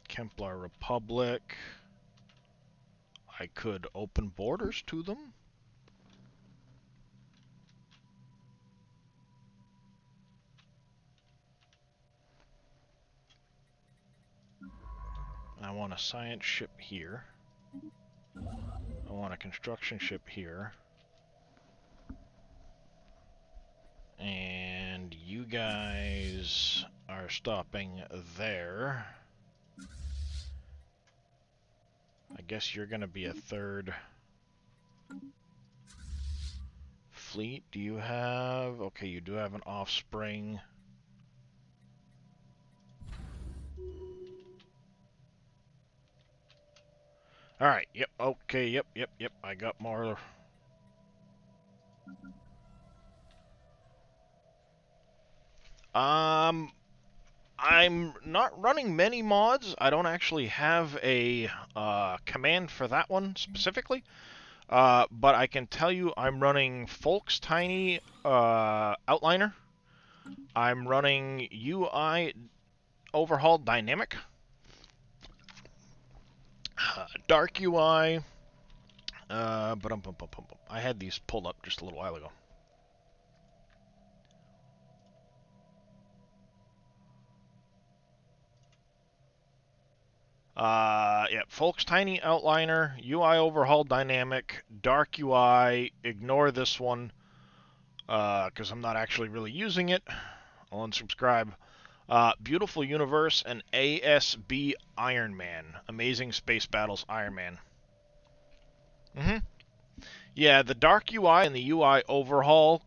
Kemplar Republic. I could open borders to them. I want a science ship here. I want a construction ship here. And you guys are stopping there. I guess you're gonna be a 3rd fleet. Do you have... Okay, you do have an offspring. Alright, yep, okay, yep, I got more. I'm not running many mods. I don't actually have a command for that one specifically. But I can tell you I'm running Folk's Tiny Outliner. I'm running UI Overhauled Dynamic. Dark UI. I had these pulled up just a little while ago. Yeah, Folk's Tiny Outliner, UI Overhaul Dynamic, Dark UI, ignore this one, because I'm not actually really using it. I'll unsubscribe. Beautiful Universe and ASB Ironman, Amazing Space Battles Ironman. Yeah, the Dark UI and the UI Overhaul,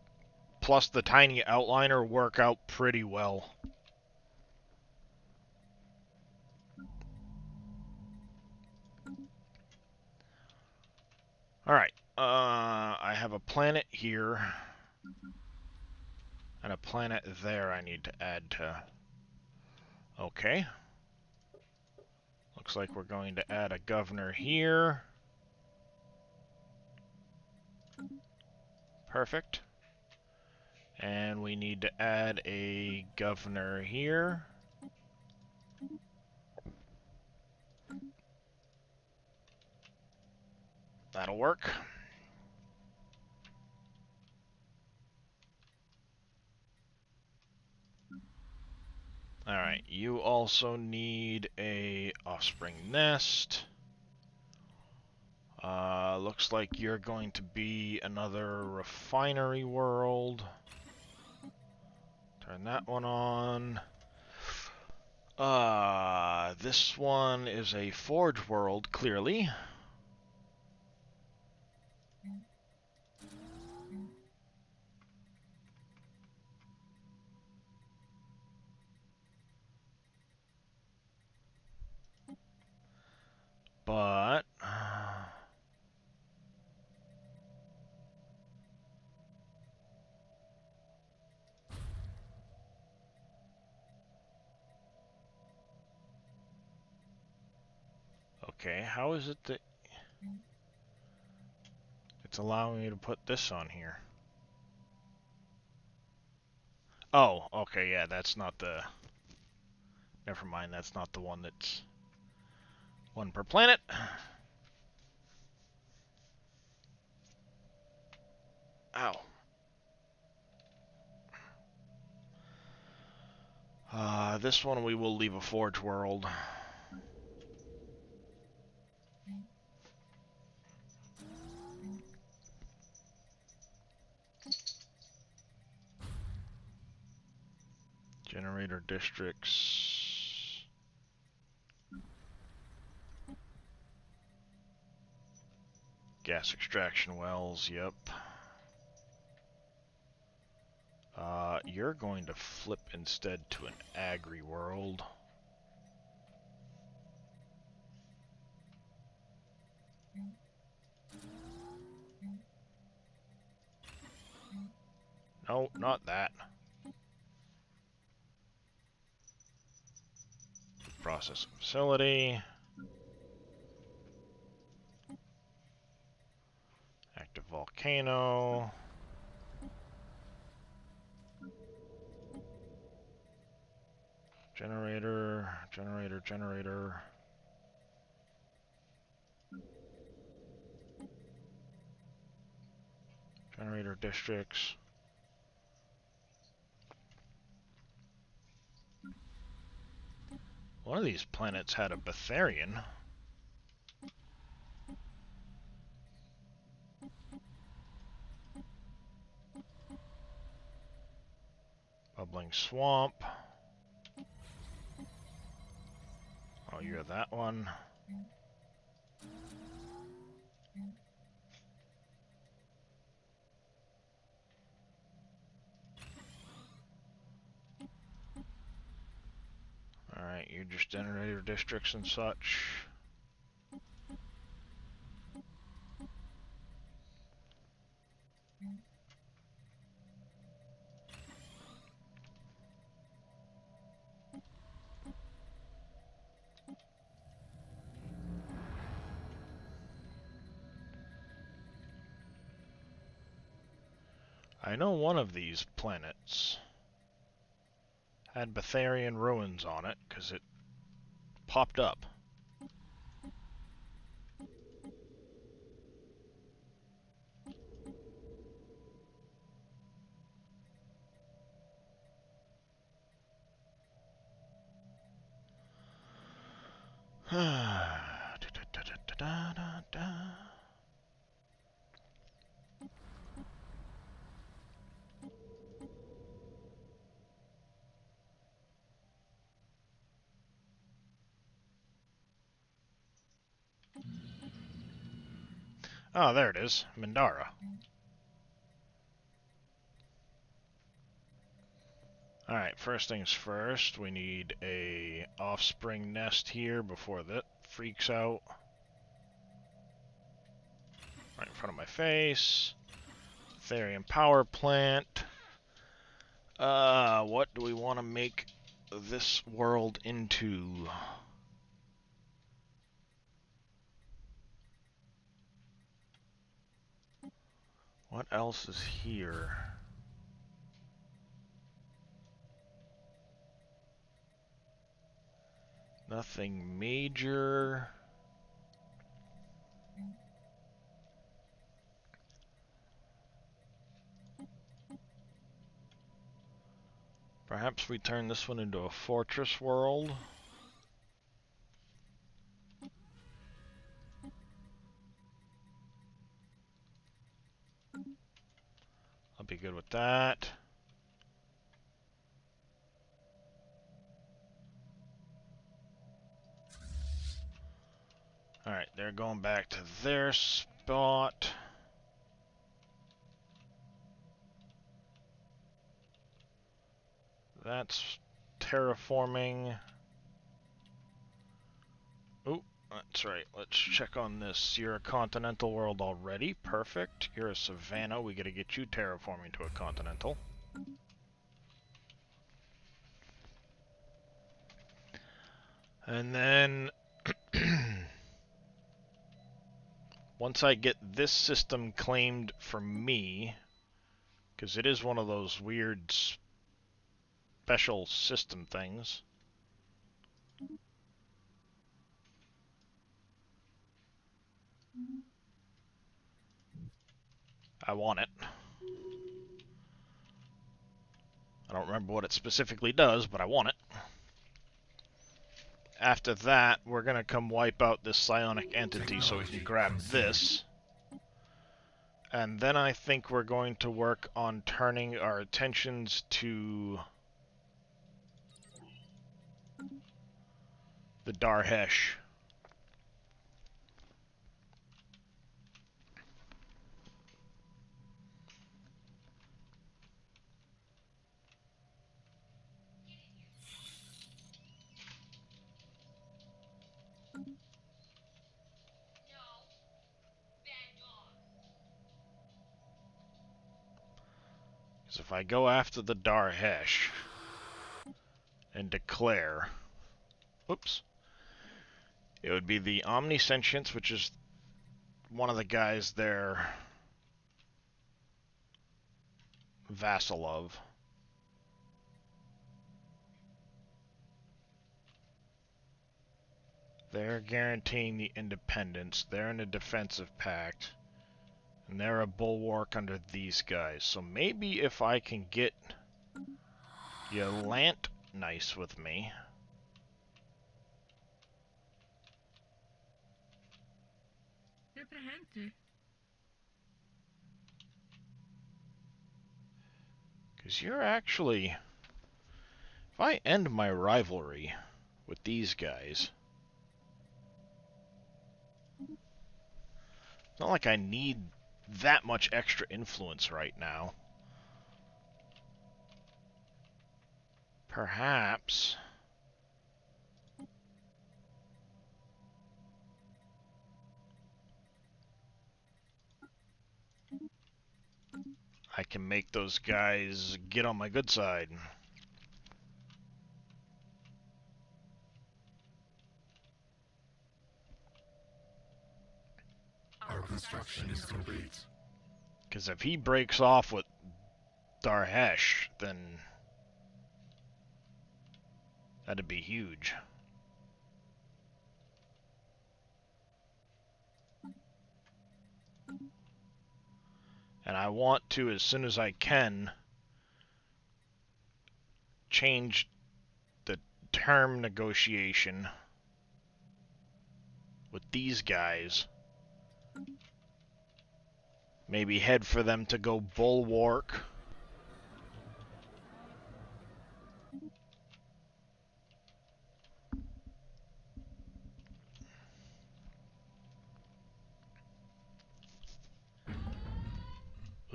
plus the Tiny Outliner work out pretty well. Alright, I have a planet here, and a planet there I need to add to. Okay. Looks like we're going to add a governor here. Perfect. And we need to add a governor here. That'll work. Alright, you also need a offspring nest. Looks like you're going to be another refinery world. Turn that one on. This one is a forge world, clearly. But okay, how is it that it's allowing me to put this on here? Oh, okay, yeah, that's not the never mind, that's not the one that's one per planet. Ow. This one we will leave a forge world. Generator districts. Gas extraction wells, yep. You're going to flip instead to an agri world. No, not that. Processing facility. Active volcano. Generator, generator, generator. Generator districts. One of these planets had a Betharian. Bubbling swamp. Oh, you're that one. Alright, you're just generator districts and such. I know one of these planets had Betharian ruins on it, because it popped up. Oh, there it is. Mindara. Alright, first things first, we need a offspring nest here before that freaks out. Right in front of my face. Therium power plant. What do we want to make this world into? What else is here? Nothing major. Perhaps we turn this one into a fortress world. I'll be good with that. Alright, they're going back to their spot. That's terraforming. Oh, that's right. Let's check on this. You're a continental world already. Perfect. You're a savanna. We gotta get you terraforming to a continental. And then once I get this system claimed for me, because it is one of those weird special system things, want it. I don't remember what it specifically does, but I want it. After that, we're going to come wipe out this psionic entity so we can grab this. And then I think we're going to work on turning our attentions to the Darhesh. Because if I go after the Darhesh and declare, oops, it would be the Omnisentience, which is one of the guys they're vassal of. They're guaranteeing the independence. They're in a defensive pact. And they're a bulwark under these guys. So maybe if I can get Yalant nice with me. Because you're actually... If I end my rivalry with these guys... It's not like I need that much extra influence right now. Perhaps... I can make those guys get on my good side. Our construction is complete. Because if he breaks off with Darhesh, then that'd be huge. And I want to, as soon as I can, change the term negotiation with these guys. Maybe head for them to go bulwark.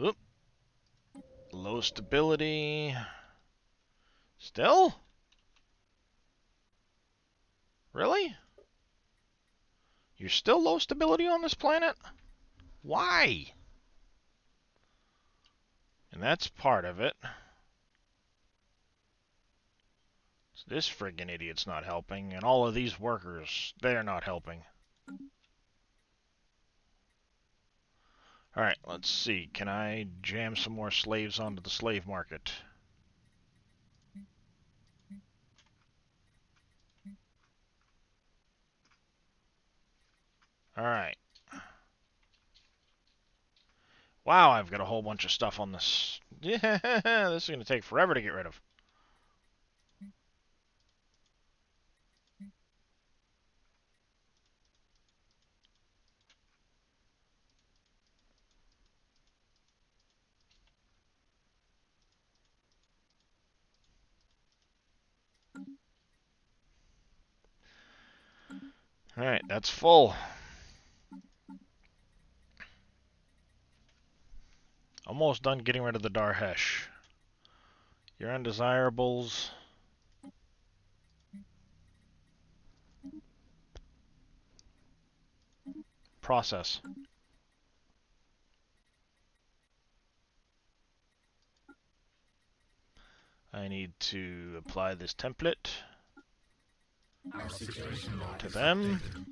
Oop. Low stability. Still? Really? You're still low stability on this planet? Why? And that's part of it. So this friggin' idiot's not helping, and all of these workers, they're not helping. Alright, let's see. Can I jam some more slaves onto the slave market? Alright. Wow, I've got a whole bunch of stuff on this. Yeah, this is going to take forever to get rid of. Alright, that's full. Almost done getting rid of the Darhesh. Your undesirables. Process. I need to apply this template Our situation log to is them. updated.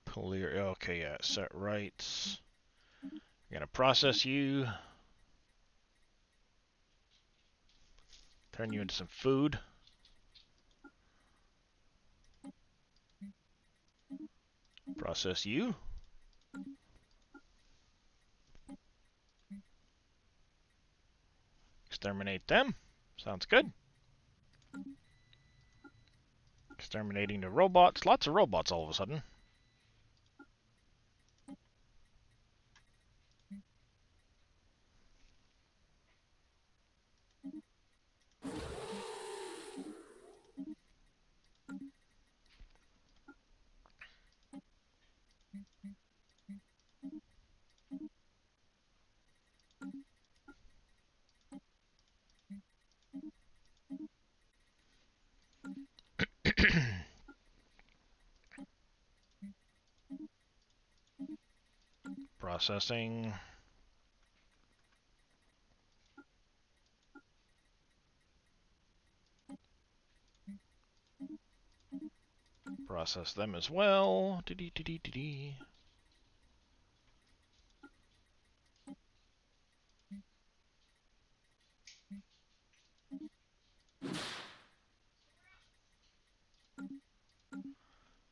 Clear. Okay, yeah. Set rights. I'm gonna process you. Turn you into some food. Process you. Exterminate them. Sounds good. Exterminating the robots. Lots of robots all of a sudden. Processing. Process them as well. Dee-dee-dee-dee-dee.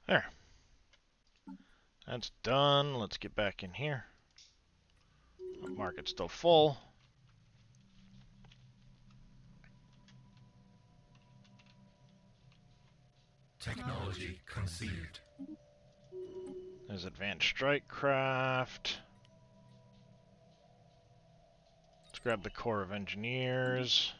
There. That's done. Let's get back in here. Market's still full. Technology conceived. There's advanced strike craft. Let's grab the Corps of Engineers.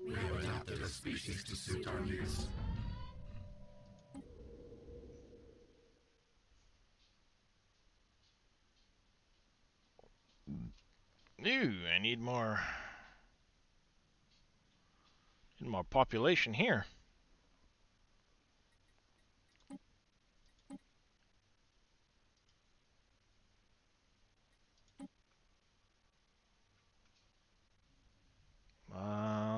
We have adapted a species to suit our needs. Ooh, I need more population here.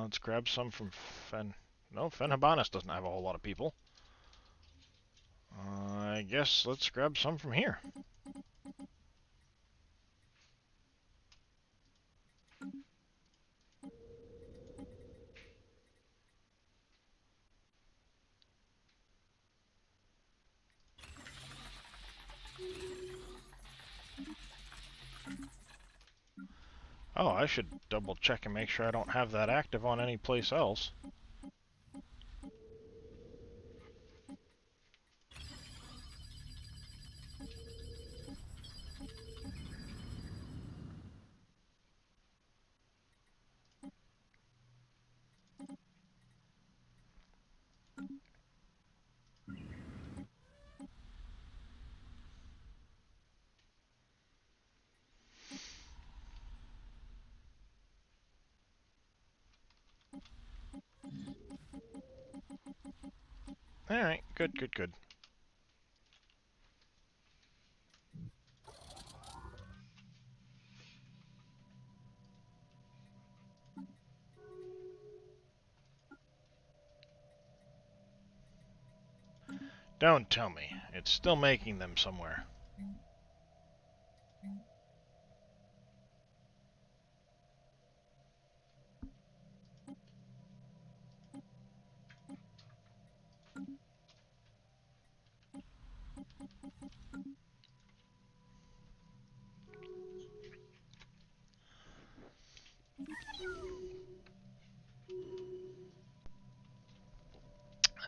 Let's grab some from Fen. No, Fenhabanis doesn't have a whole lot of people. I guess let's grab some from here. Oh, I should double check and make sure I don't have that active on any place else. Alright, good, good, good. Don't tell me. It's still making them somewhere.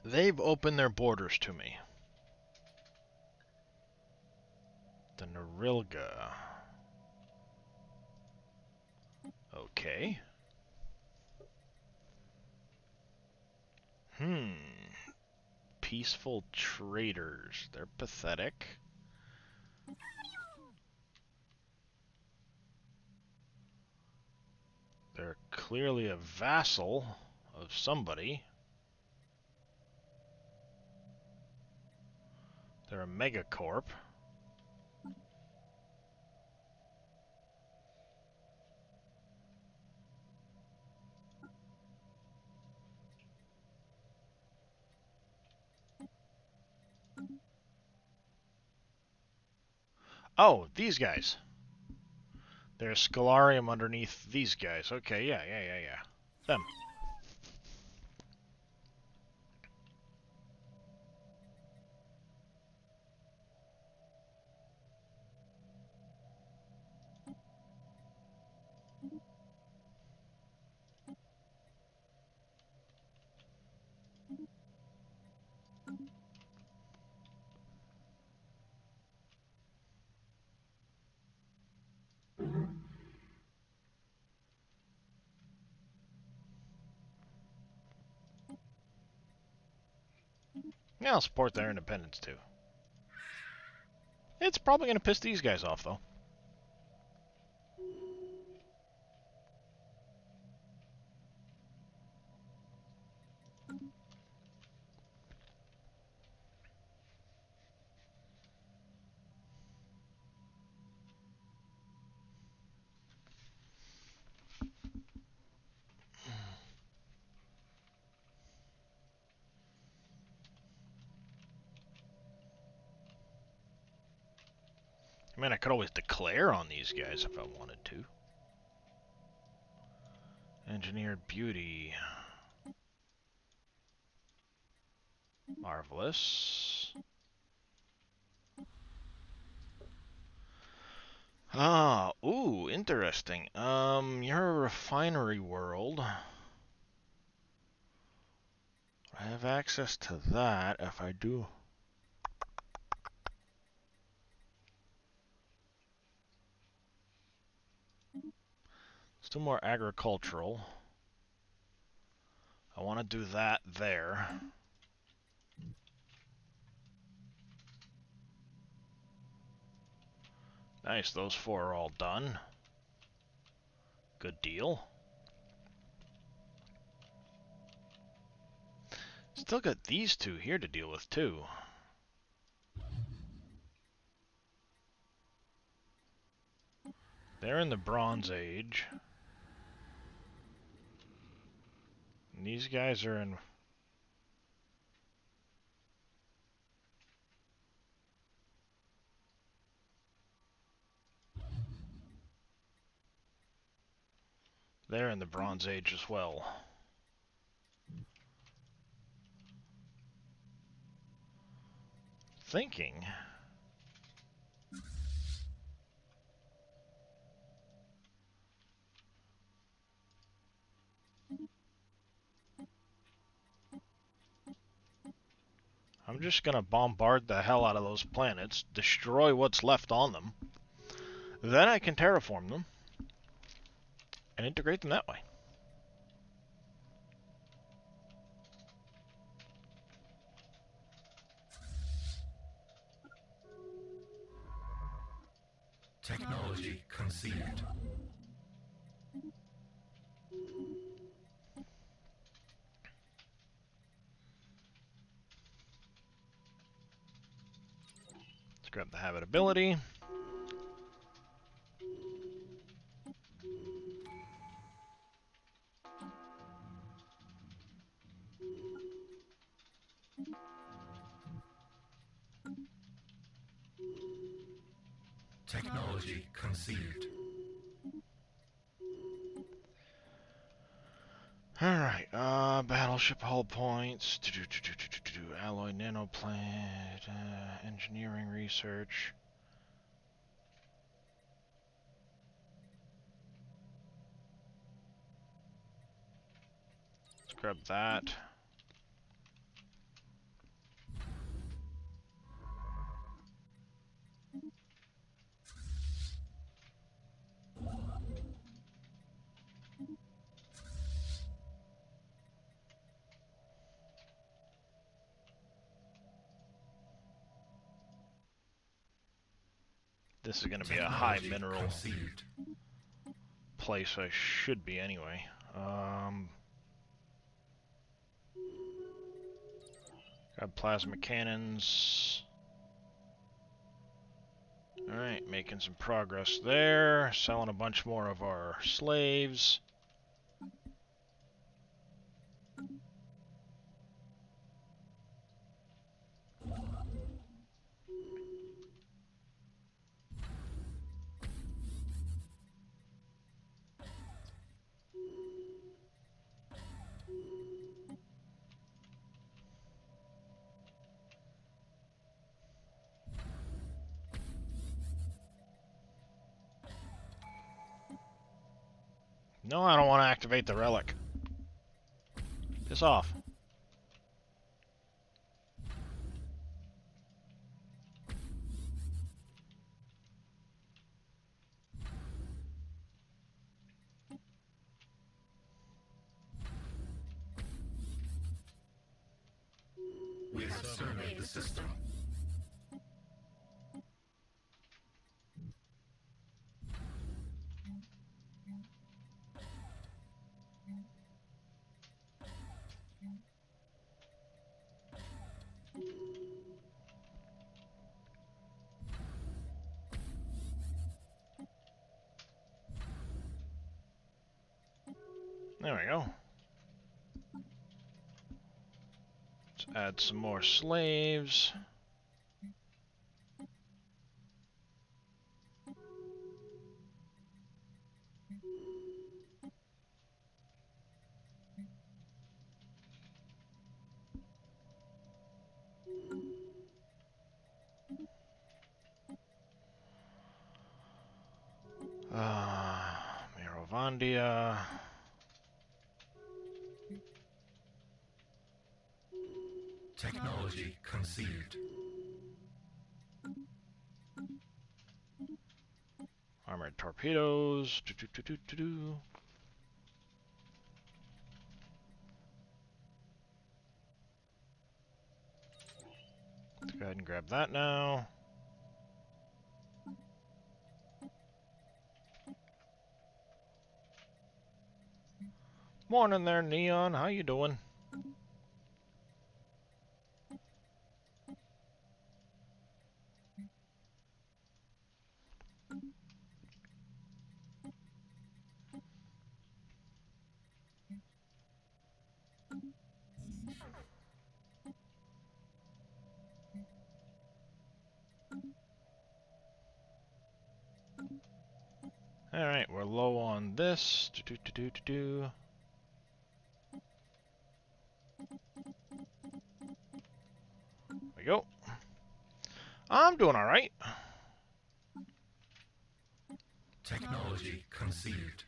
They've opened their borders to me. The Norilga. Okay. Peaceful traders. They're pathetic. They're clearly a vassal of somebody. They're a megacorp. Oh, these guys. There's Scalarium underneath these guys. Okay, yeah. Them. Yeah, I'll support their independence too. It's probably going to piss these guys off, though. I mean, I could always declare on these guys if I wanted to. Engineered beauty. Marvelous. Ah, ooh, interesting. You're a refinery world. I have access to that if I do. Still more agricultural. I want to do that there. Nice, those four are all done. Good deal. Still got these two here to deal with, too. They're in the Bronze Age. And these guys are in... They're in the Bronze Age as well. Thinking... I'm just gonna bombard the hell out of those planets, destroy what's left on them, then I can terraform them, and integrate them that way. Technology conceived. Let's grab the habitability. Technology conceived. Alright, battleship hull points, alloy nanoplant, engineering research. Let's grab that. This is going to be a high Technology mineral conceived. place I should be anyway. Got plasma cannons. Alright, making some progress there. Selling a bunch more of our slaves. No, I don't want to activate the relic. Piss off. We have surveyed the system. There we go. Let's add some more slaves. Mirovandia. Technology conceived. Armored torpedoes. Do. Let's go ahead and grab that now. Morning there, Neon. How you doing? Alright, we're low on this. Do. There we go. I'm doing alright. Technology conceived.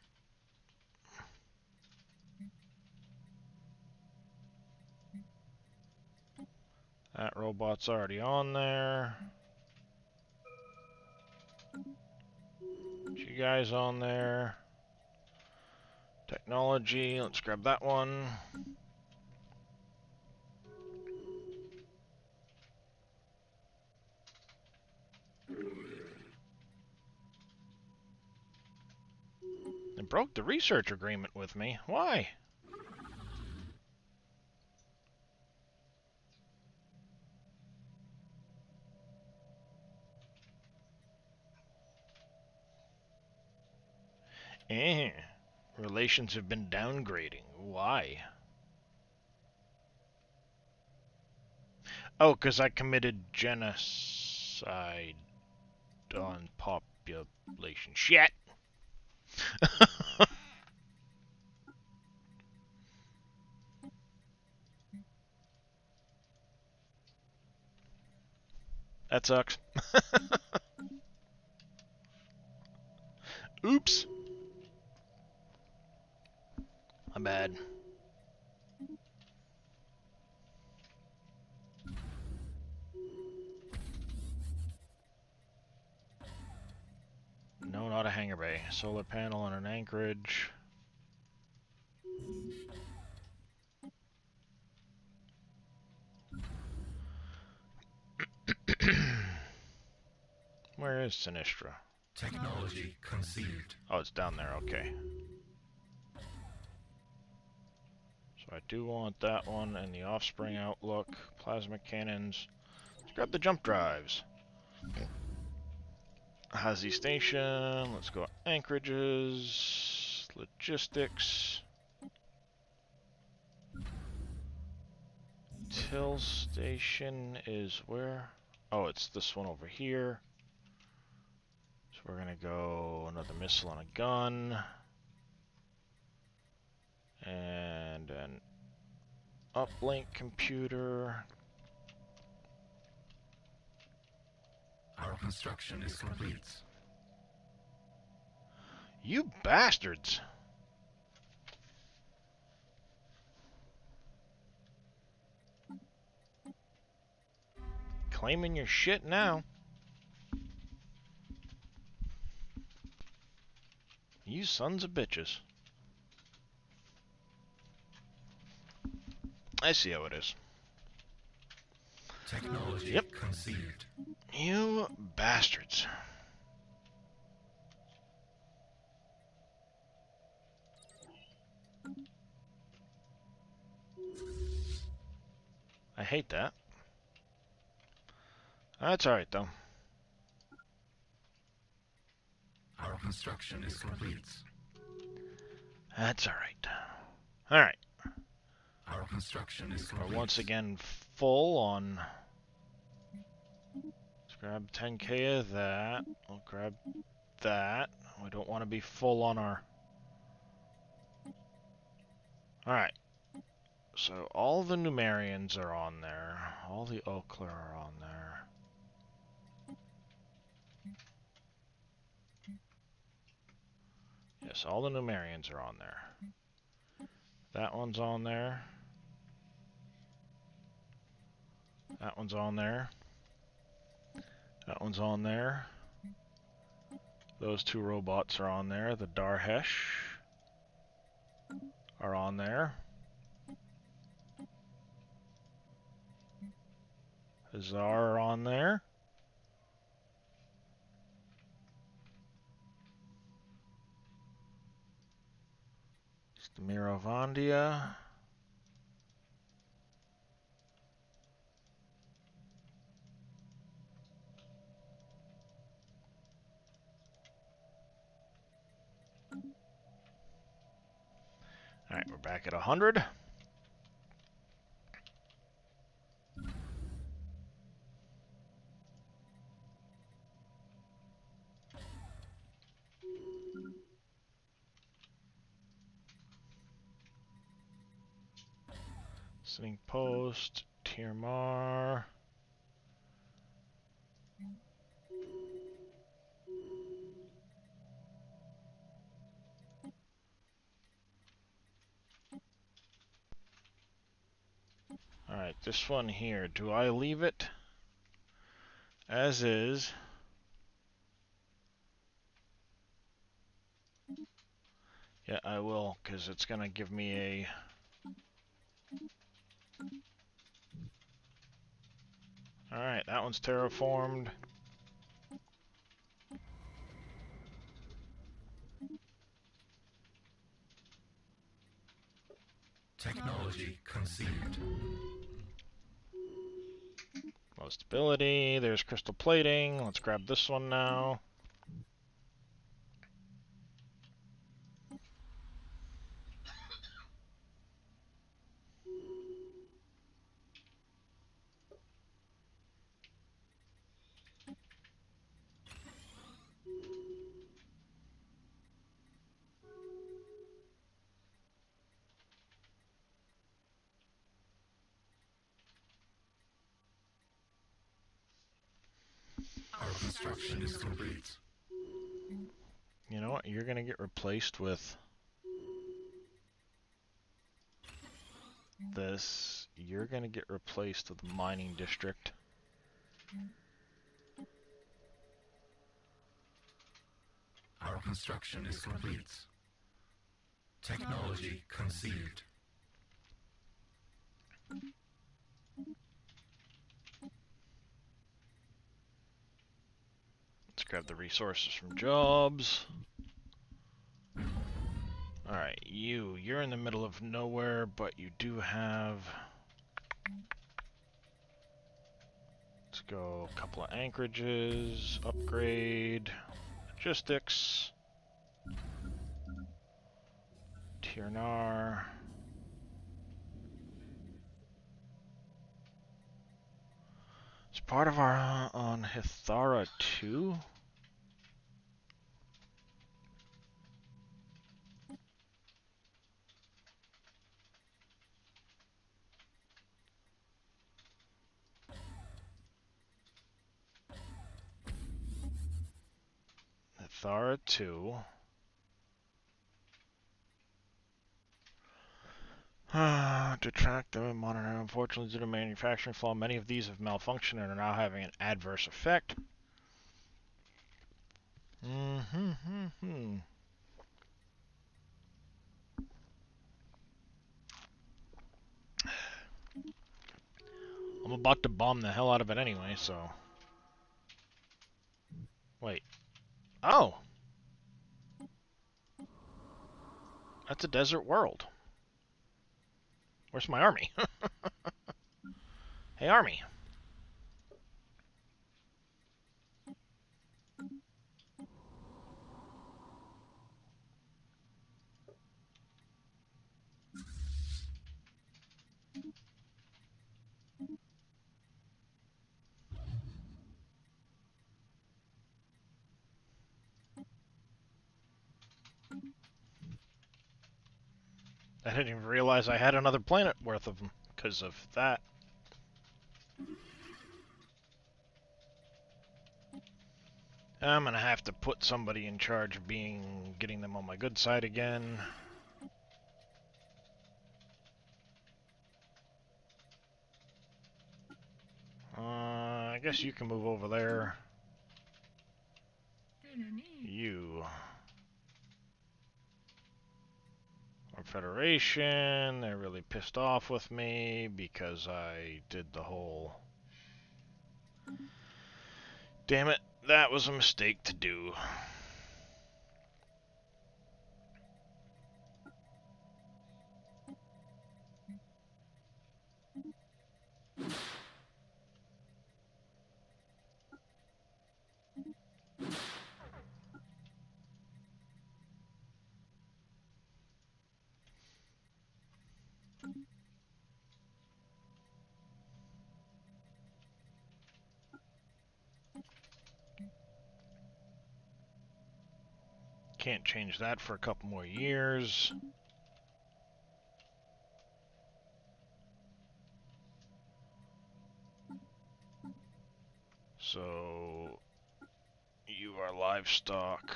That robot's already on there. You guys on there. Technology, let's grab that one. They broke the research agreement with me. Why? Relations have been downgrading. Why? Oh, because I committed genocide on population. Shit! That sucks. Oops. My bad. No, not a hangar bay. Solar panel and an anchorage. Where is Sinistra? Technology conceived. Oh, it's down there, okay. So I do want that one and the offspring outlook. Plasma cannons. Let's grab the jump drives. Hazy Station. Let's go anchorages. Logistics. Till Station is where? Oh, it's this one over here. So we're gonna go another missile and a gun. And an uplink computer. Our construction is complete. You bastards! claiming your shit now. You sons of bitches. I see how it is. Technology Yep. conceived. You bastards. I hate that. That's alright, though. Our construction is complete. That's alright. Alright. Our construction is We're complete. once again full on... Let's grab 10k of that. We'll grab that. We don't want to be full on our... Alright. So all the Numerians are on there. All the Okler are on there. Yes, all the Numerians are on there. That one's on there. That one's on there. That one's on there. Those two robots are on there. The Darhesh are on there. Hazar are on there. Mirovandia. Alright, we're back at 100. Sitting post, Tirmar. Alright, this one here, do I leave it as is? Yeah, I will, because it's going to give me a... Alright, that one's terraformed. Technology conceived. Low stability, there's crystal plating. Let's grab this one now. Our construction is complete. You know what? You're going to get replaced with this. You're going to get replaced with the mining district. Our construction is complete. Technology conceived. Let's grab the resources from jobs. Alright, you're in the middle of nowhere, but you do have... Let's go a couple of anchorages, upgrade, logistics, Tirnar. It's part of our on Hithara too. Hithara 2. To track them and monitor. Unfortunately, due to manufacturing flaw, many of these have malfunctioned and are now having an adverse effect. I'm about to bomb the hell out of it anyway, so... Wait. Oh! That's a desert world. Where's my army? Hey, army. I didn't even realize I had another planet worth of them because of that. I'm gonna have to put somebody in charge of getting them on my good side again. I guess you can move over there. You. Our Federation, they're really pissed off with me because I did the whole... Damn it, that was a mistake to do. Can't change that for a couple more years. So, you are livestock.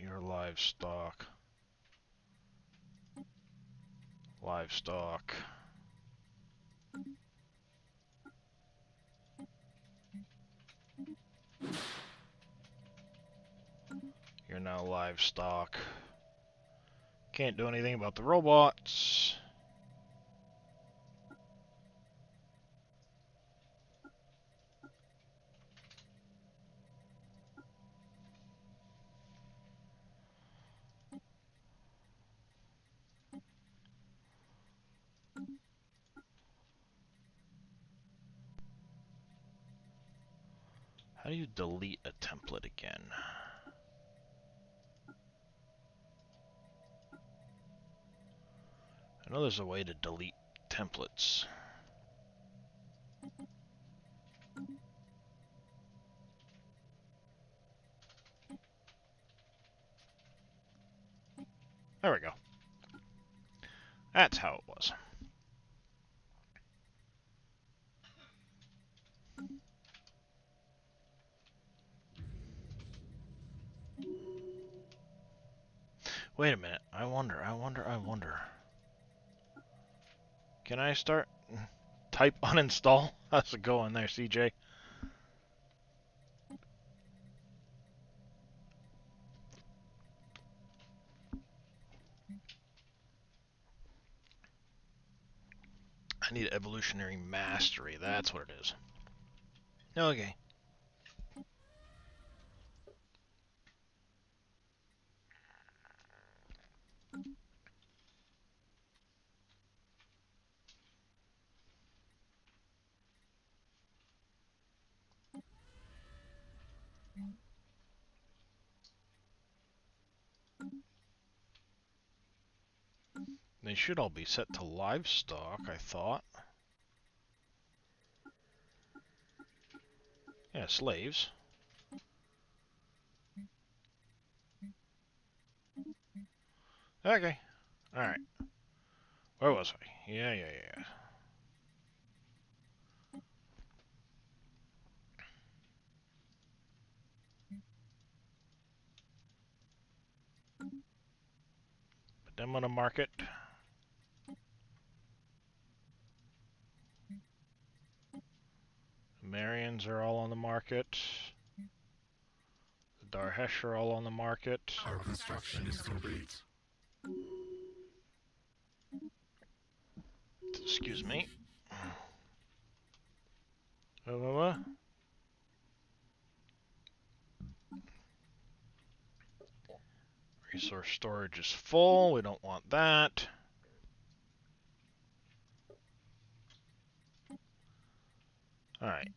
You're livestock. Livestock. You're now livestock. Can't do anything about the robots. How do you delete a template again? I know there's a way to delete templates. There we go. That's how it was. Wait a minute. I wonder. Can I start? Type uninstall? How's it going there, CJ? I need evolutionary mastery. That's what it is. Okay. They should all be set to livestock, I thought. Yeah, slaves. Okay. Alright. Where was I? Yeah. Put them on a market. the market. The Darhesh are all on the market. Our construction is complete. Excuse me. Resource storage is full. We don't want that. Alright.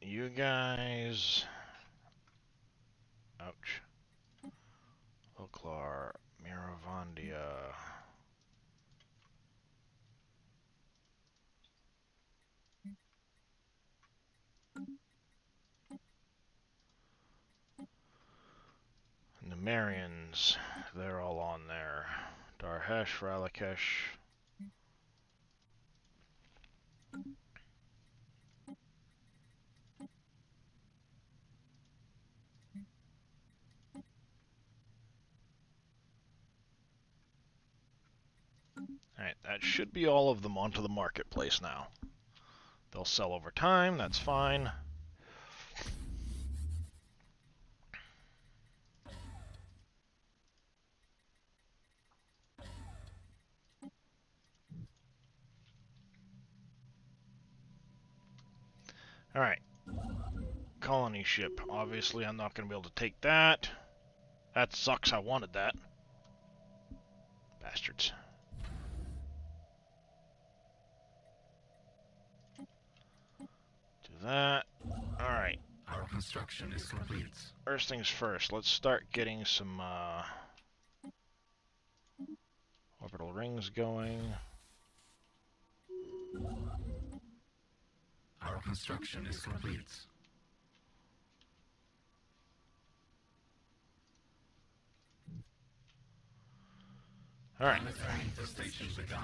You guys... Ouch. Oklar, Miravandia. Nemarians, they're all on there. Darhesh, Ralakesh. Alright, that should be all of them onto the marketplace now. They'll sell over time, that's fine. Alright. Colony ship. Obviously, I'm not going to be able to take that. That sucks, I wanted that. Bastards. Do that. Alright. Our construction is complete. First things first, let's start getting some orbital rings going. Our construction is complete. Alright. Infestation begun.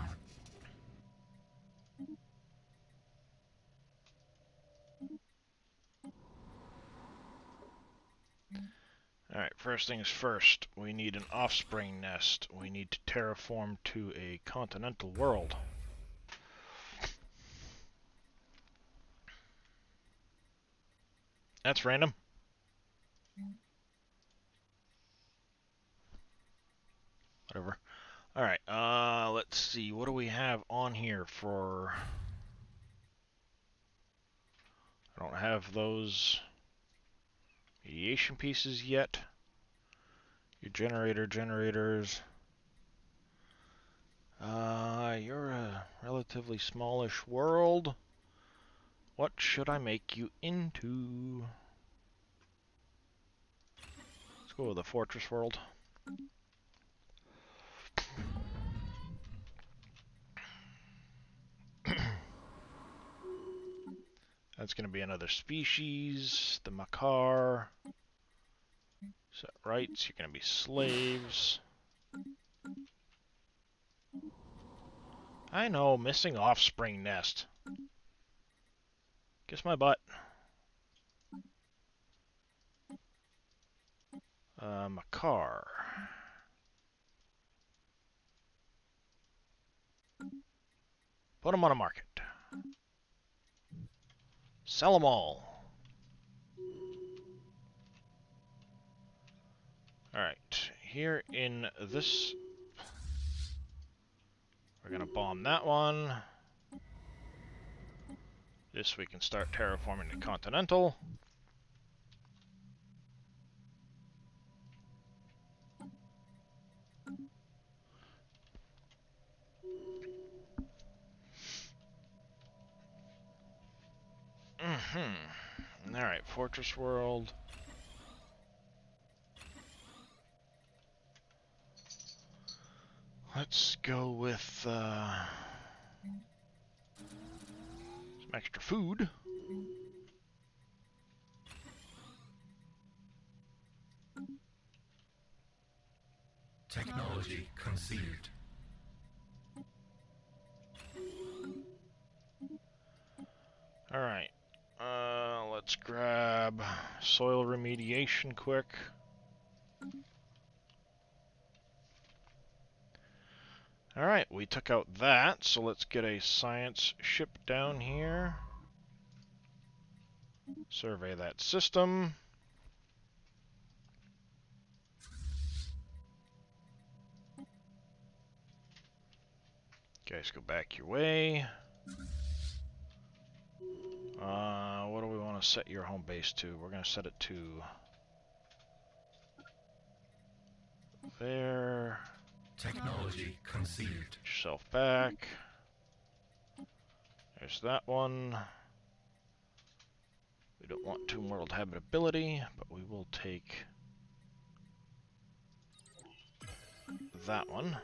Alright, first things first, we need an offspring nest. We need to terraform to a continental world. That's random. Whatever. Alright, let's see, what do we have on here for... I don't have those mediation pieces yet. Your generators. You're a relatively smallish world. What should I make you into? Let's go with the fortress world. That's going to be another species, the Makar. Set rights, you're going to be slaves. I know, missing offspring nest. Kiss my butt. Makar. Put them on a market. Sell them all. Alright, here in this... We're gonna bomb that one. This we can start terraforming the Continental. Alright, Fortress World. Let's go with some extra food. Technology conceived. Alright, let's grab soil remediation quick. Alright, we took out that, so let's get a science ship down here. Survey that system. Guys, go back your way. What do we want to set your home base to? We're going to set it to there. Technology conceived. Get yourself back. There's that one. We don't want tomb world habitability, but we will take that one.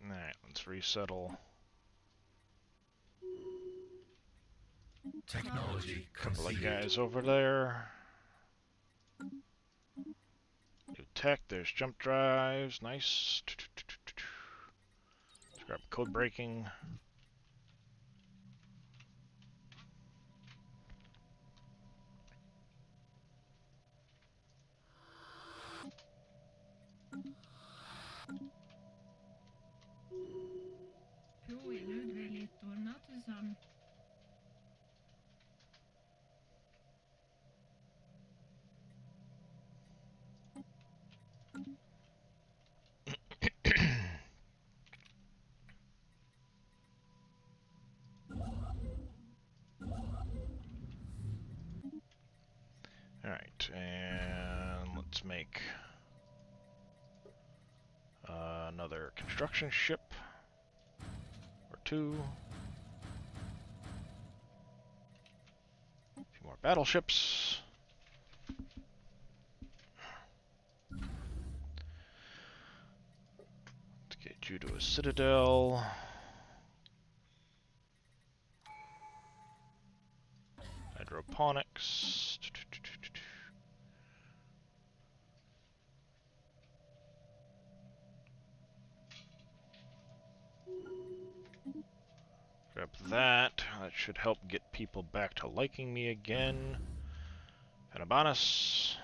Alright, let's resettle. Technology Couple of conceived. guys over there. New tech, there's jump drives, nice. Let's grab code breaking. Joey, nu är lite ordnat tillsammans. Alright, and let's make another construction ship or two. A few more battleships. Let's get you to a citadel. Hydroponics. Grab that. That should help get people back to liking me again. Panabanus.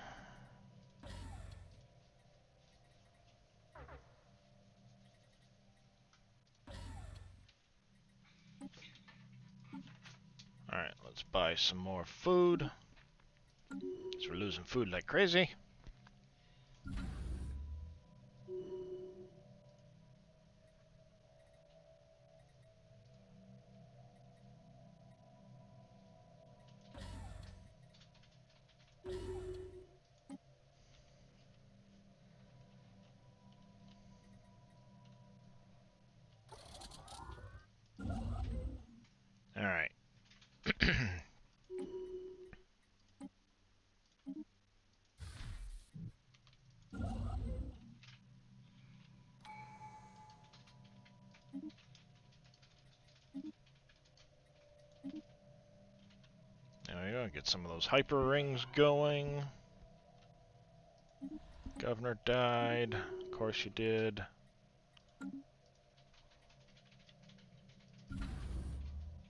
Alright, let's buy some more food. Because we're losing food like crazy. Alright. There we go, get some of those hyper rings going. Governor died. Of course you did.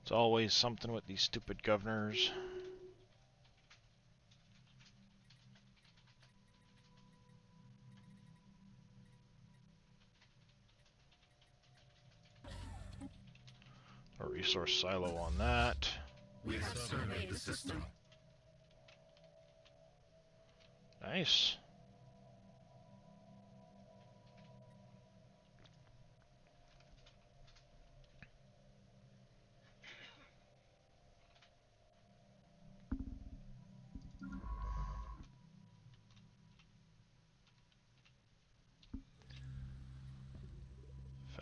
It's always something with these stupid governors. A resource silo on that. We have surveyed the system. Nice.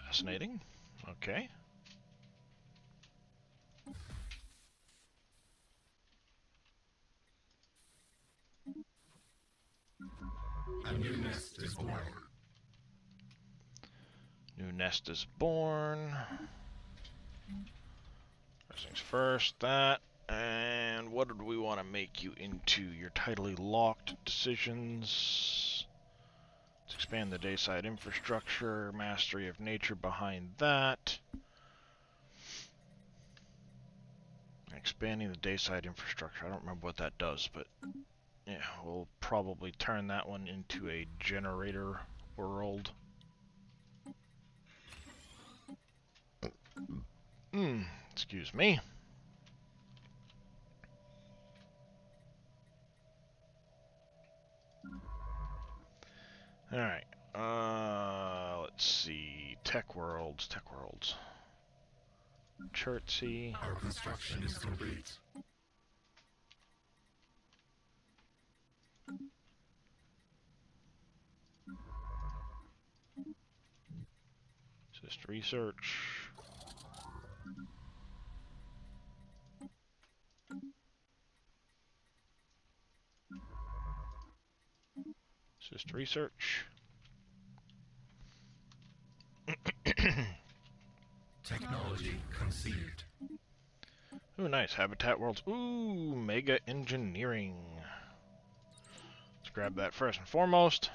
Fascinating. Okay. A new nest is born. New nest is born. First things first, that. And what did we want to make you into? Your tightly locked decisions. Let's expand the dayside infrastructure. Mastery of nature behind that. expanding the dayside infrastructure. I don't remember what that does, but yeah, we'll probably turn that one into a generator world. Excuse me. Alright, let's see. Tech worlds. Chertsey. Our construction is complete. Just research. Just research. Technology conceived. Ooh, nice. Habitat worlds. Ooh, mega engineering. Let's grab that first and foremost.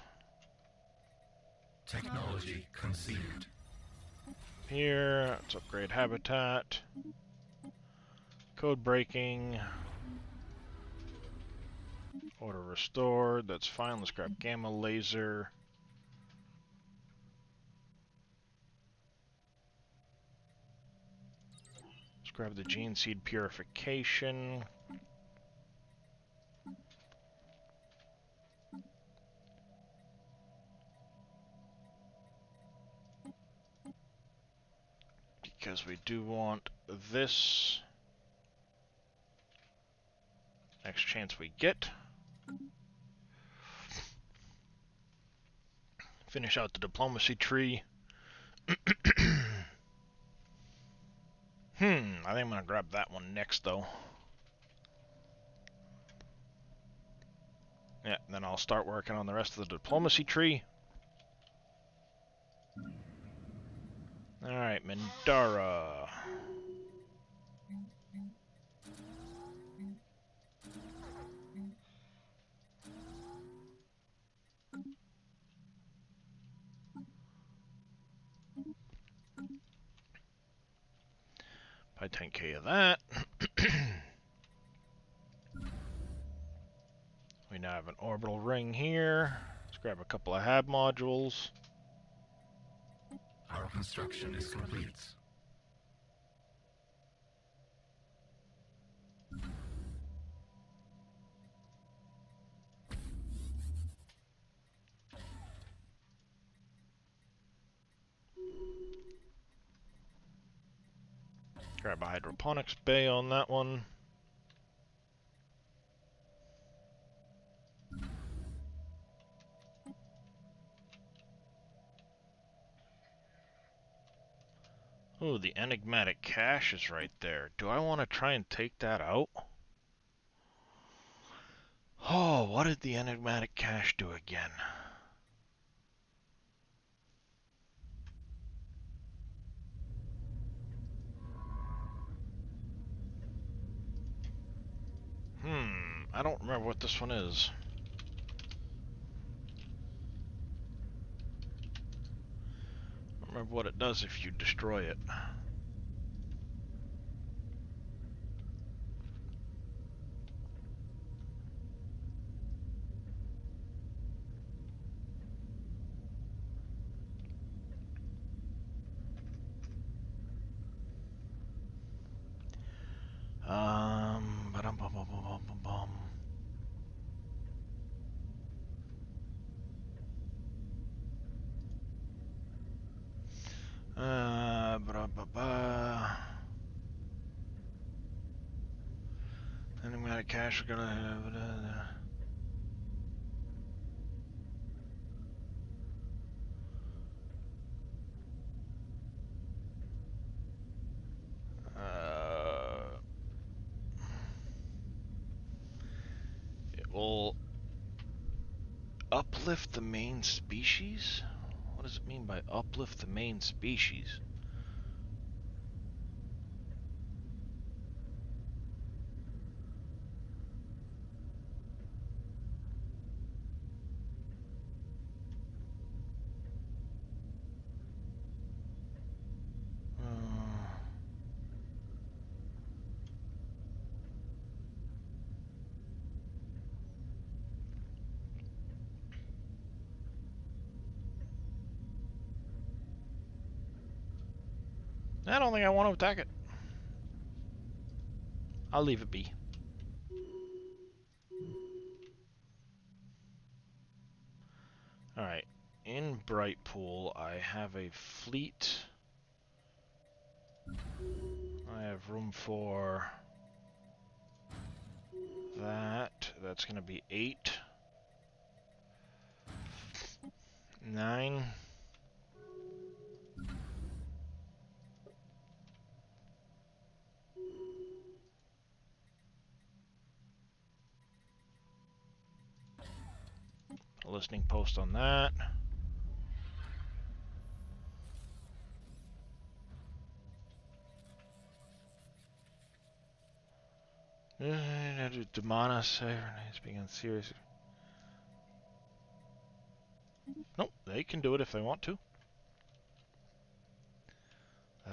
Technology conceived. Here, let's upgrade habitat. Code breaking. Order restored. That's fine. Let's grab gamma laser. Let's grab the gene seed purification. Because we do want this. Next chance we get. Finish out the diplomacy tree. I think I'm gonna grab that one next though. Yeah, then I'll start working on the rest of the diplomacy tree. Alright, Mindara. Buy 10k of that. We now have an orbital ring here. Let's grab a couple of hab modules. Our construction is complete. Grab a hydroponics bay on that one. Ooh, the enigmatic cache is right there. Do I want to try and take that out? Oh, what did the enigmatic cache do again? I don't remember what this one is. I don't remember what it does if you destroy it. Ba-dum-bum-bum-bum-bum-bum. Ba-da-ba-ba. Enigmatic cache, we're gonna have. It will uplift the main species? What does it mean by uplift the main species? I don't think I want to attack it. I'll leave it be. Alright, in Brightpool, I have a fleet. I have room for that. That's going to be 8. 9. A listening post on that. Demonis is being serious. Nope, they can do it if they want to.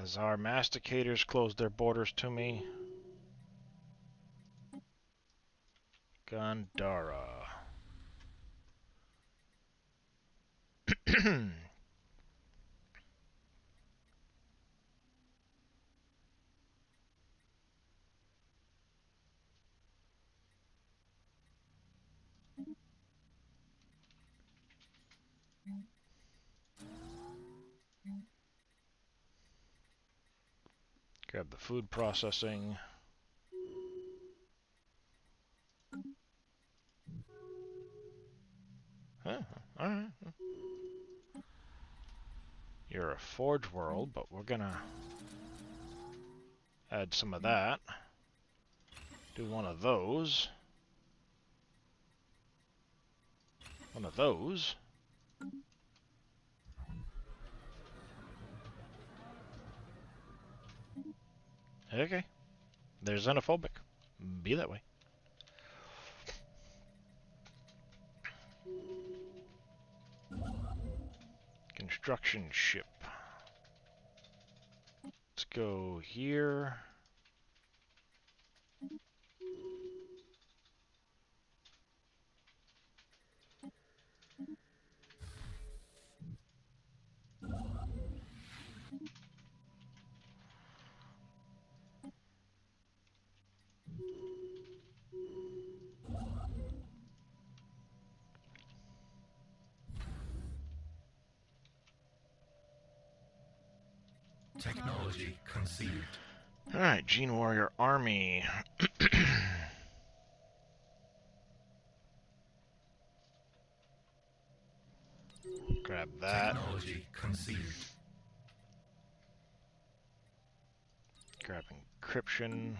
As our masticators close their borders to me. Gandhara. Grab the food processing. Huh, alright. You're a forge world, but we're gonna add some of that. Do one of those. One of those. Okay. They're xenophobic. Be that way. Construction ship. Let's go here. Technology conceived. Alright, Gene Warrior Army. Grab that. Technology conceived. Grab encryption.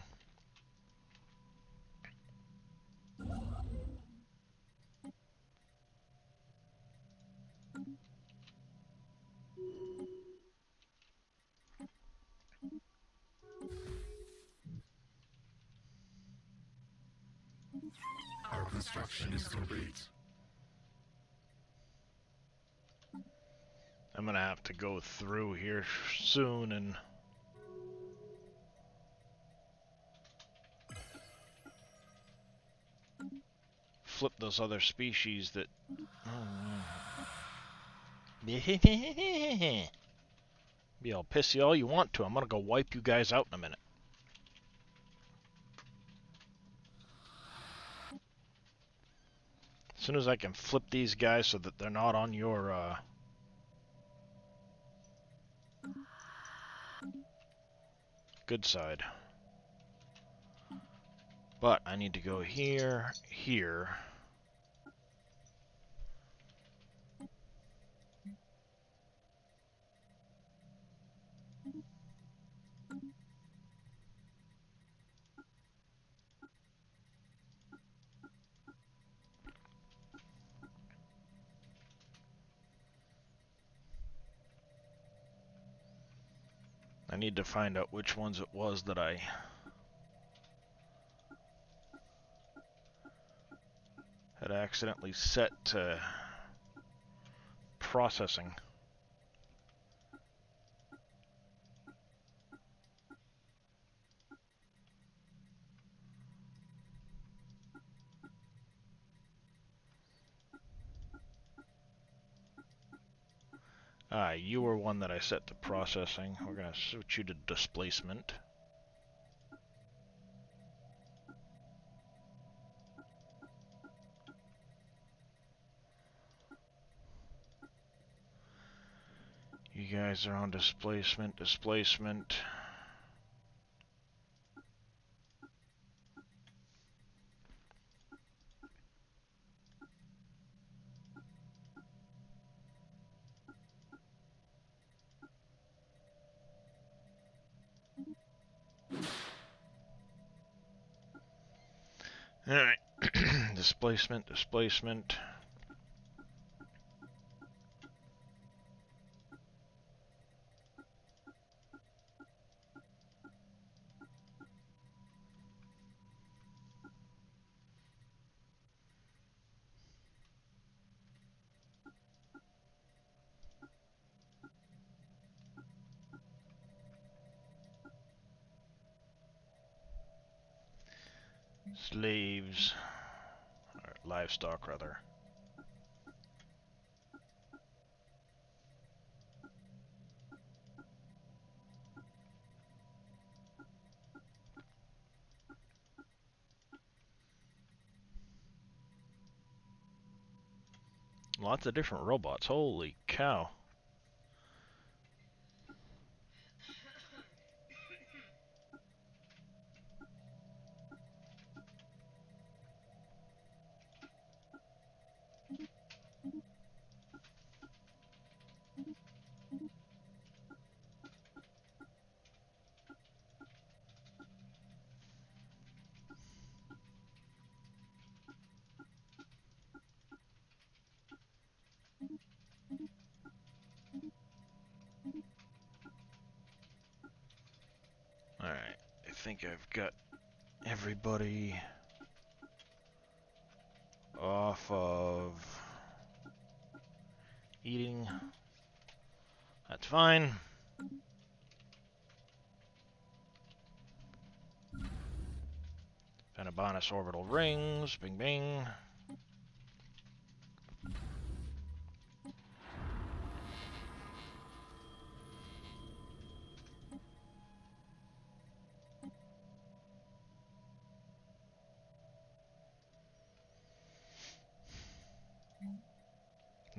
Our construction is complete. I'm gonna have to go through here soon and flip those other species that... Be all pissy all you want to. I'm gonna go wipe you guys out in a minute. As soon as I can flip these guys so that they're not on your, good side. But I need to go here, here. I need to find out which ones it was that I had accidentally set to processing. You were one that I set to processing. We're gonna switch you to displacement. You guys are on displacement. Alright. Displacement. Slaves. Or livestock, rather. Lots of different robots. Holy cow. Alright, I think I've got everybody off of eating. That's fine. Phenobonus orbital rings. Bing bing.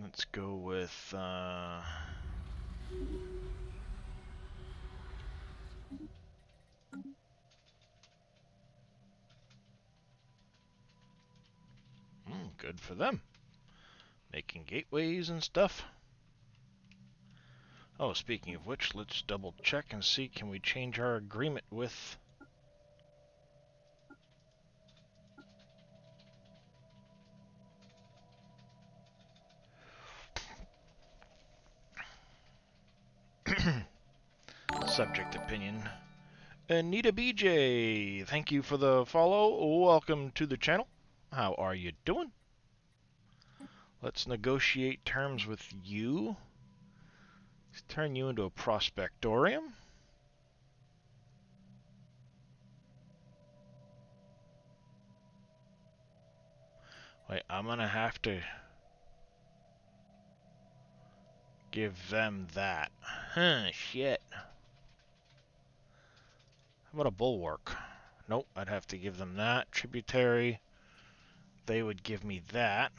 Let's go with good for them. Making gateways and stuff. Oh, speaking of which, let's double check and see, can we change our agreement with... Subject opinion. Anita BJ, thank you for the follow. Welcome to the channel. How are you doing? Let's negotiate terms with you. Let's turn you into a prospectorium. Wait, I'm gonna have to give them that. Huh, shit. How about a bulwark? Nope, I'd have to give them that. Tributary. They would give me that.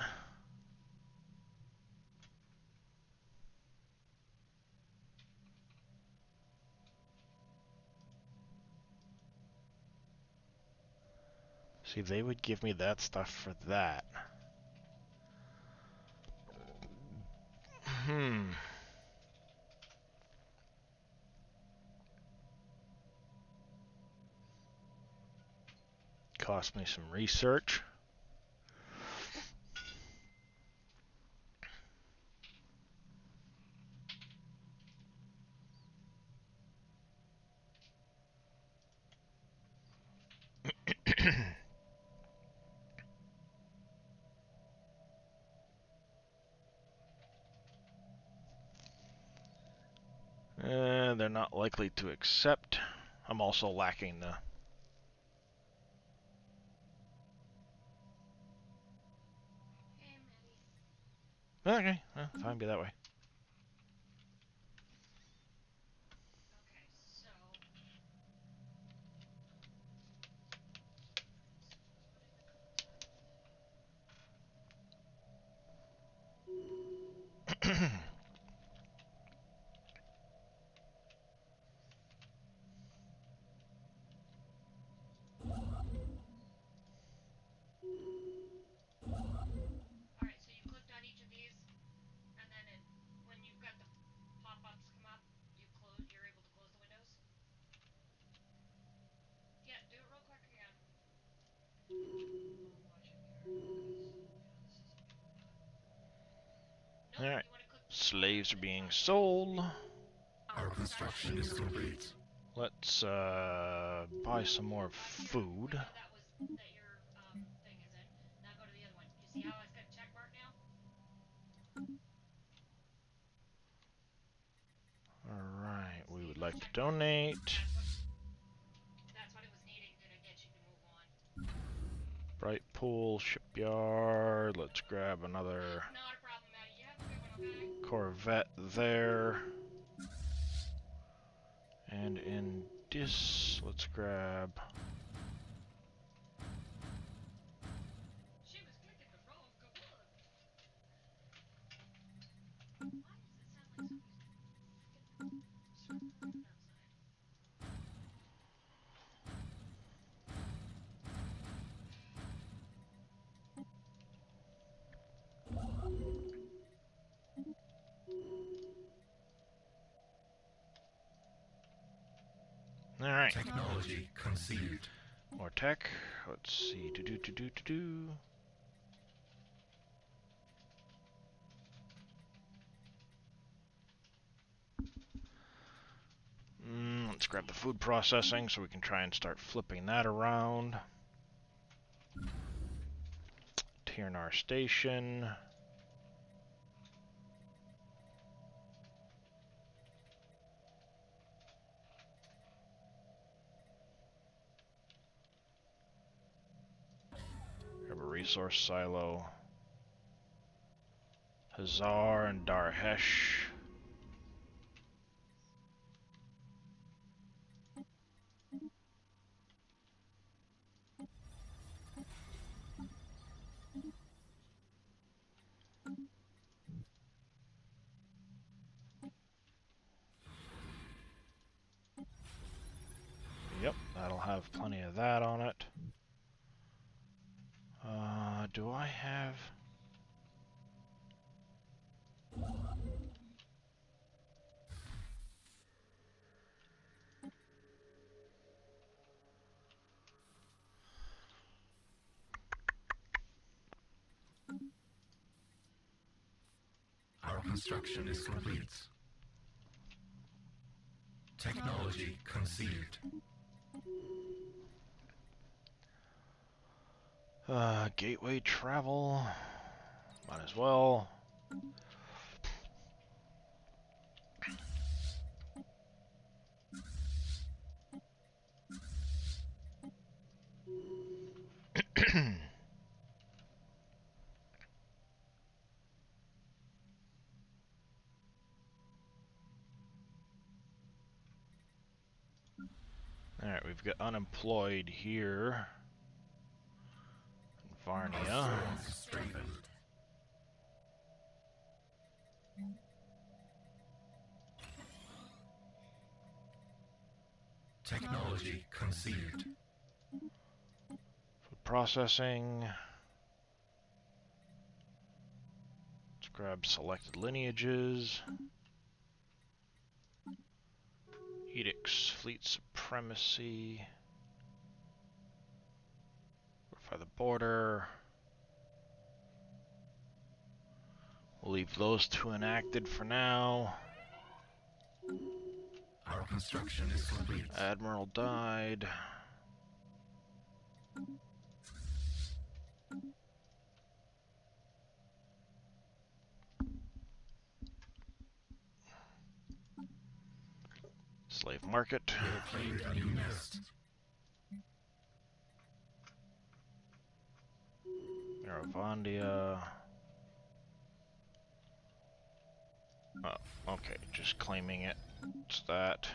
See, they would give me that stuff for that. Cost me some research. They're not likely to accept. I'm also lacking the... Okay, well, fine, be that way. Alright, so you clicked on each of these, and then when you've got the pop-ups come up, you're able to close the windows? Yeah, do it real quick again. Nope, Alright. you want to click Slaves are being sold. Our construction is complete. Let's buy some more food. that your thing is in. Now go to the other one. You see how it's got a check mark now? Alright, we would like to donate. That's what it was needing to get you to move on. Bright Pool Shipyard. Let's grab another Not a problem, Maddie. You have a good one, okay? Corvette there. And in this, let's grab. She was clicking the wrong command. Why does it sound like somebody's screaming outside? Alright, Technology conceived. more tech. Let's see. Do. Let's grab the food processing so we can try and start flipping that around. Tiernar Station. Grab a resource silo. Hazar and Darhesh. Yep, that'll have plenty of that on it. Do I have... Our construction is complete. Technology conceived. Gateway travel. Might as well. Alright, we've got unemployed here. In Varnia. Strengthened. Technology conceived. Food processing. Let's grab selected lineages. Edicts, fleet supremacy. Fortify the border. We'll leave those two enacted for now. Our construction is complete. Admiral died. Slave market. We have claimed a new nest. Miravandia. Oh, okay, just claiming it. It's that.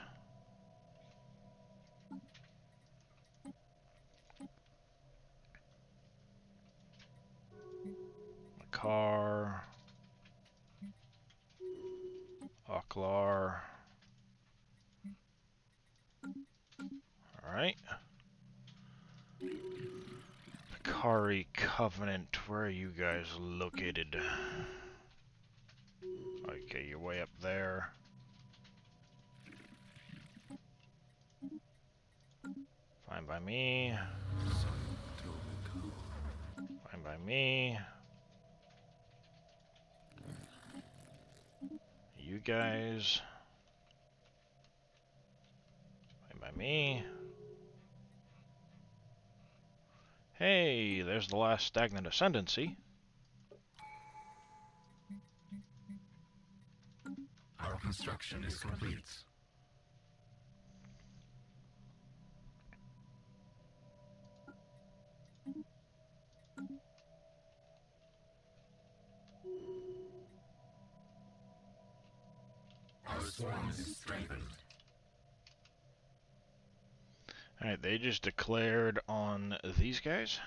A car. Aklar. Alright. Kari Covenant, where are you guys located? Okay, you're way up there. Fine by me. Fine by me. You guys. Fine by me. Hey, there's the last stagnant ascendancy. Our construction is complete. Our swarm is strengthened. Alright, they just declared on these guys.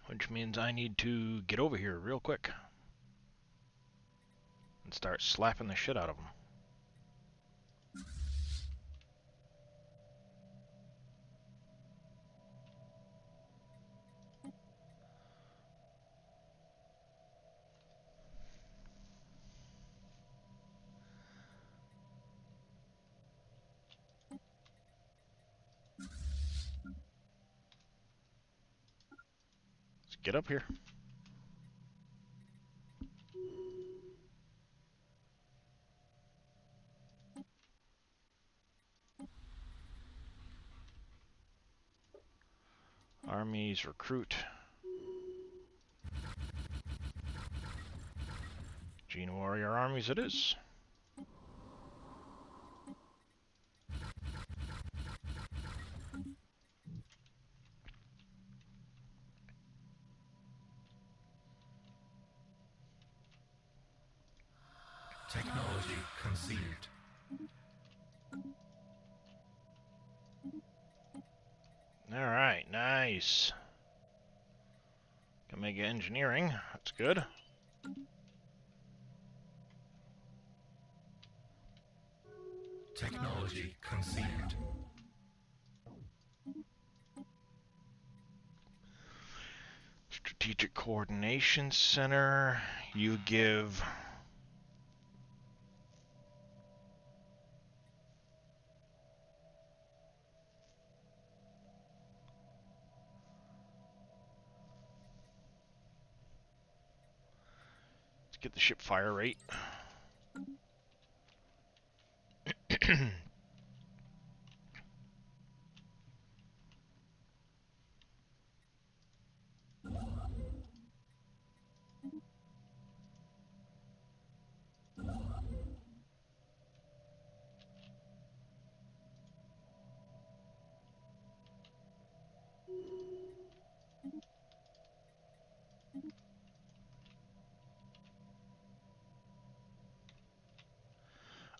Which means I need to get over here real quick. And start slapping the shit out of them. Let's get up here. Armies recruit. Gene Warrior armies it is. Technology conceived. Alright, nice. Can make engineering, that's good. Technology conceived. Strategic Coordination Center, you give... Let's get the ship fire rate.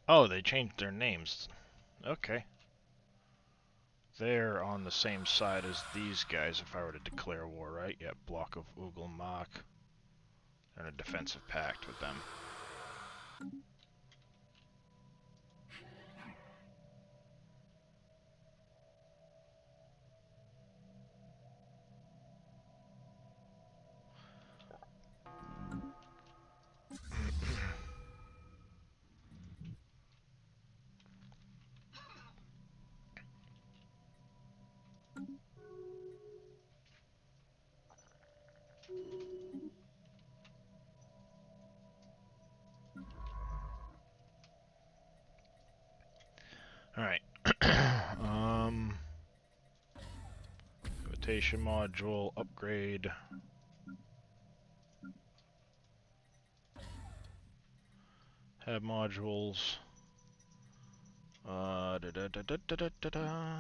Oh, they changed their names. Okay. They're on the same side as these guys if I were to declare war, right? Yeah, Block of Ugelmach. They're in a defensive pact with them. Alright. Invitation module, upgrade. Have modules. Da da da da da da da.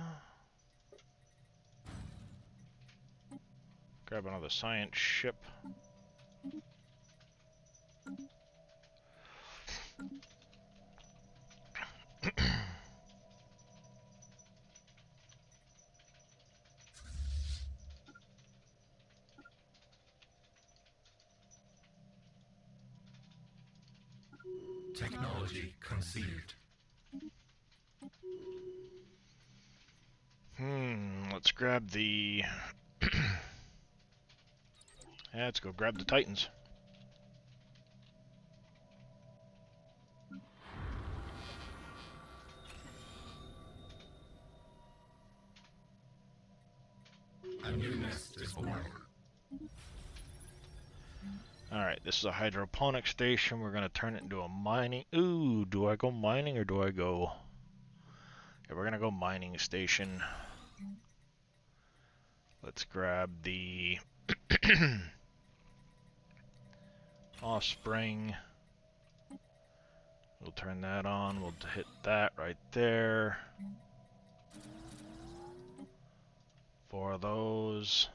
Grab another science ship. Technology conceived. Let's grab the... Yeah, let's go grab the Titans. A new nest is born. Alright, this is a hydroponic station. We're gonna turn it into a mining... Ooh, do I go mining or do I go... Yeah, we're gonna go mining station. Let's grab the... offspring. We'll turn that on. We'll hit that right there. 4 of those.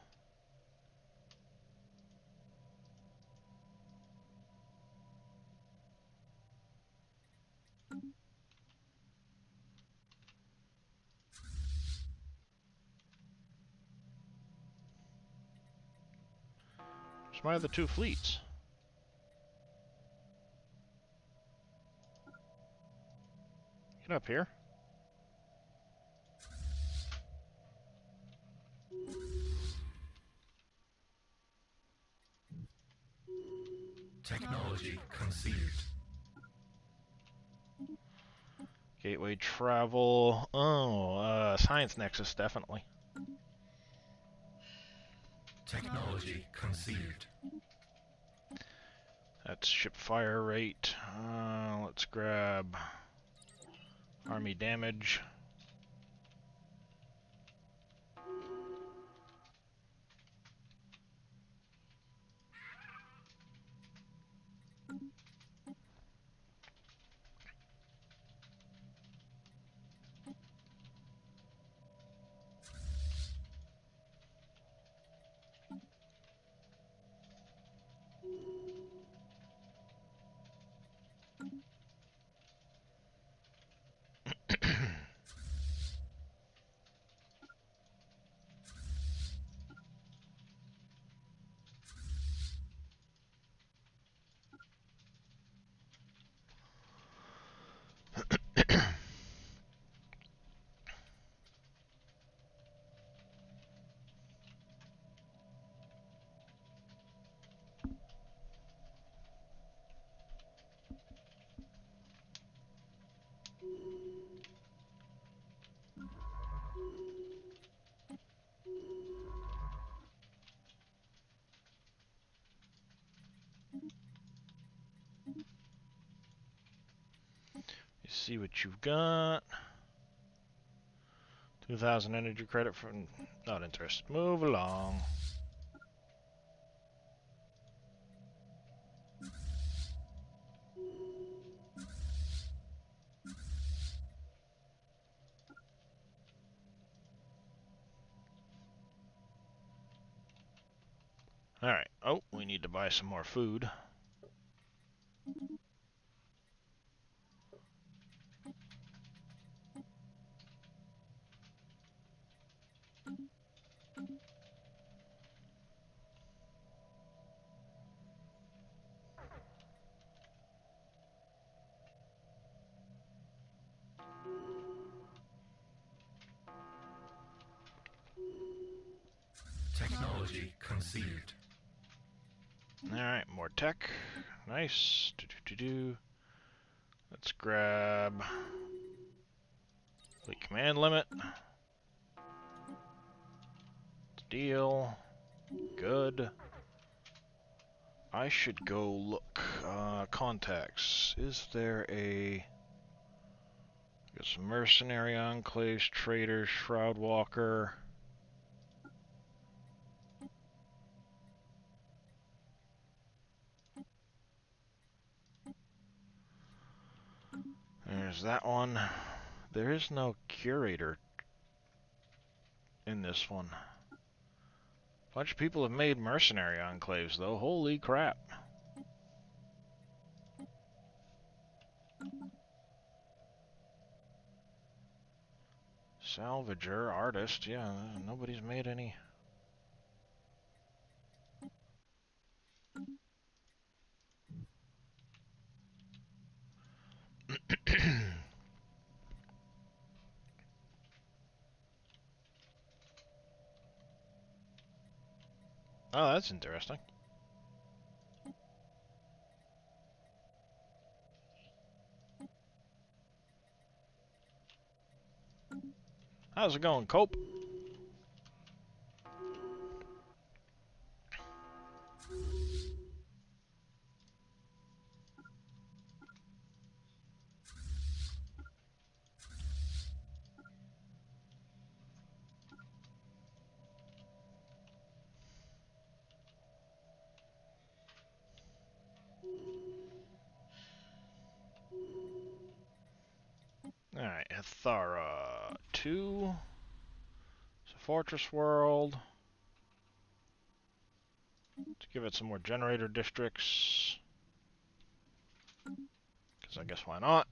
Where's my other 2 fleets? Get up here. Technology conceived. Gateway travel. Oh, science nexus, definitely. Technology conceived. That's ship fire rate. Let's grab army damage. You see what you've got. 2,000 energy credit from... Not interested. Move along. Alright. Oh, we need to buy some more food. Technology conceived. Alright, more tech. Nice. Do-do-do-do. Let's grab... Fleet command limit. Deal. Good. I should go look. Contacts. Is there a... Got some mercenary enclaves, traders, shroud walker. There's that one. There is no curator in this one. A bunch of people have made mercenary enclaves, though. Holy crap. Salvager, artist, yeah, nobody's made any. Oh, that's interesting. How's it going, Cope? Alright, Hithara 2. It's a fortress world. Let's give it some more generator districts. Because I guess why not?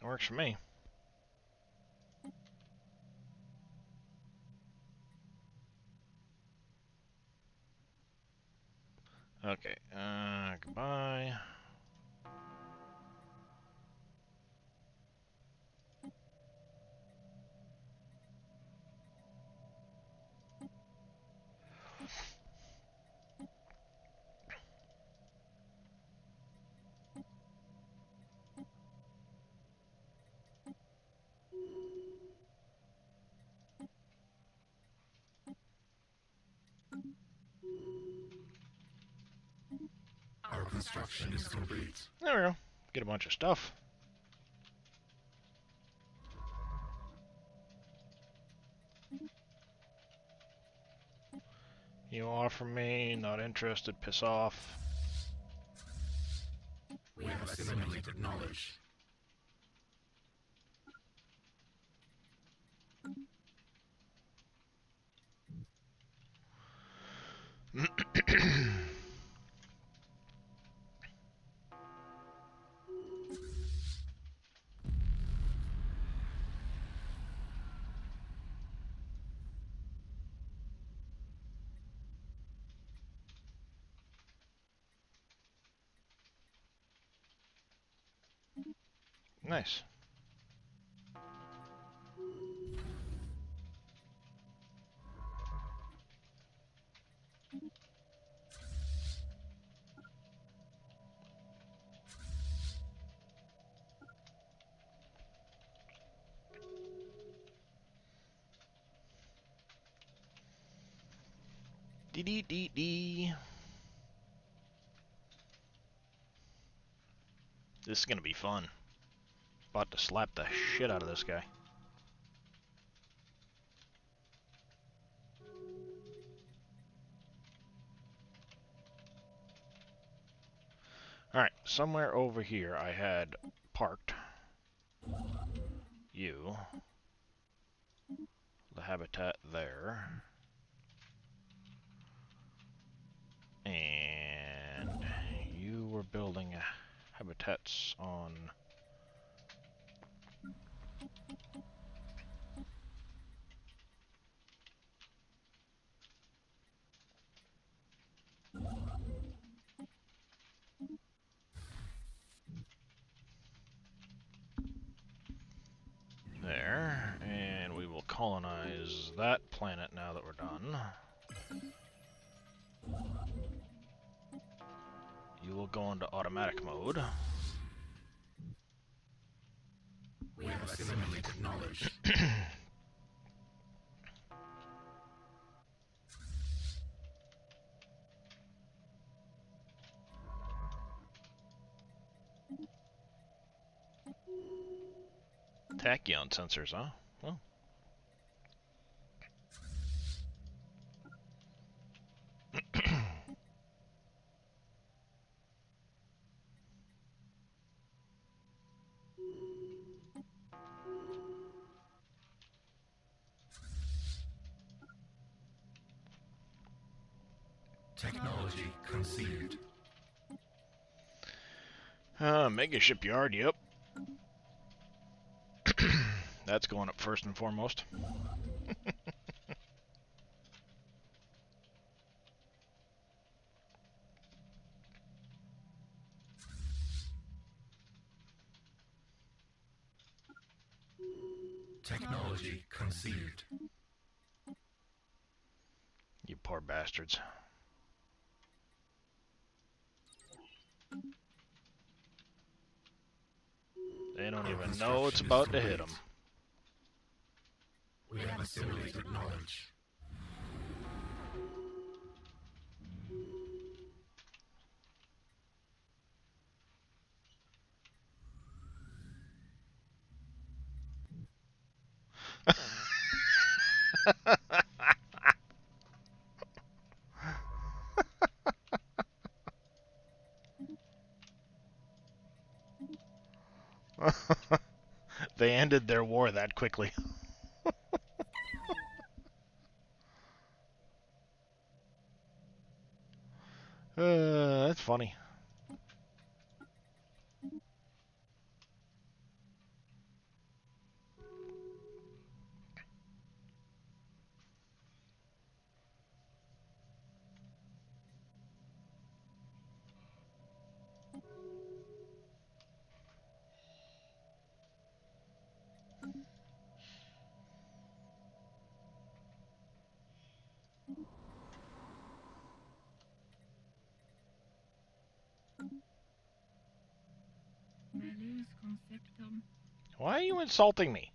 It works for me. Okay, goodbye. Our construction is complete. There we go. Get a bunch of stuff. You offer me, not interested, piss off. We have assimilated knowledge. Nice. Dee dee dee dee. This is gonna be fun. About to slap the shit out of this guy. Alright, somewhere over here I had parked you. The habitat there. And you were building habitats on... there. And we will colonize that planet now that we're done. You will go into automatic mode. We have assimilated knowledge. tachyon sensors, huh? Well. Technology conceived. Mega shipyard, yep. That's going up first and foremost. Technology conceived. You poor bastards. They don't even know it's about to hit them. We have assimilated knowledge. They ended their war that quickly. That's funny. Malus conceptum. Why are you insulting me?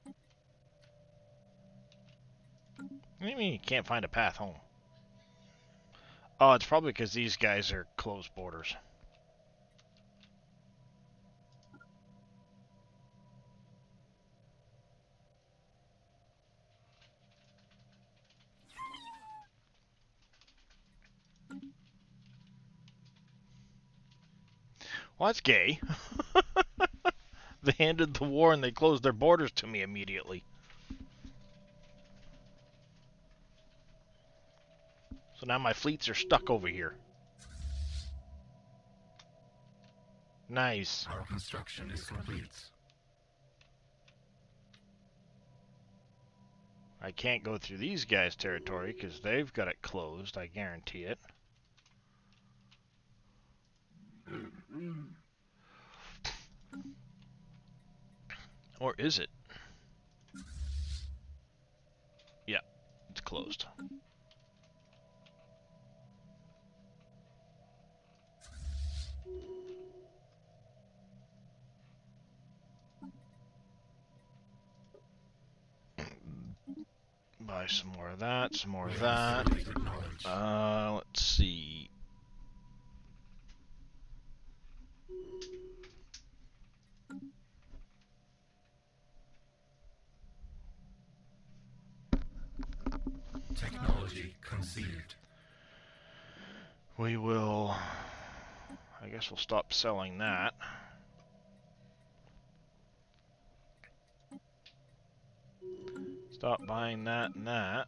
What do you mean you can't find a path home? Oh, it's probably because these guys are closed borders. Well, that's gay. They ended the war and they closed their borders to me immediately. So now my fleets are stuck over here. Nice. Our construction is complete. I can't go through these guys' territory because they've got it closed, I guarantee it. Or is it? Yeah, it's closed. Buy some more of that, some more of that. Let's see. Technology conceived. We will... I guess we'll stop selling that. Stop buying that and that.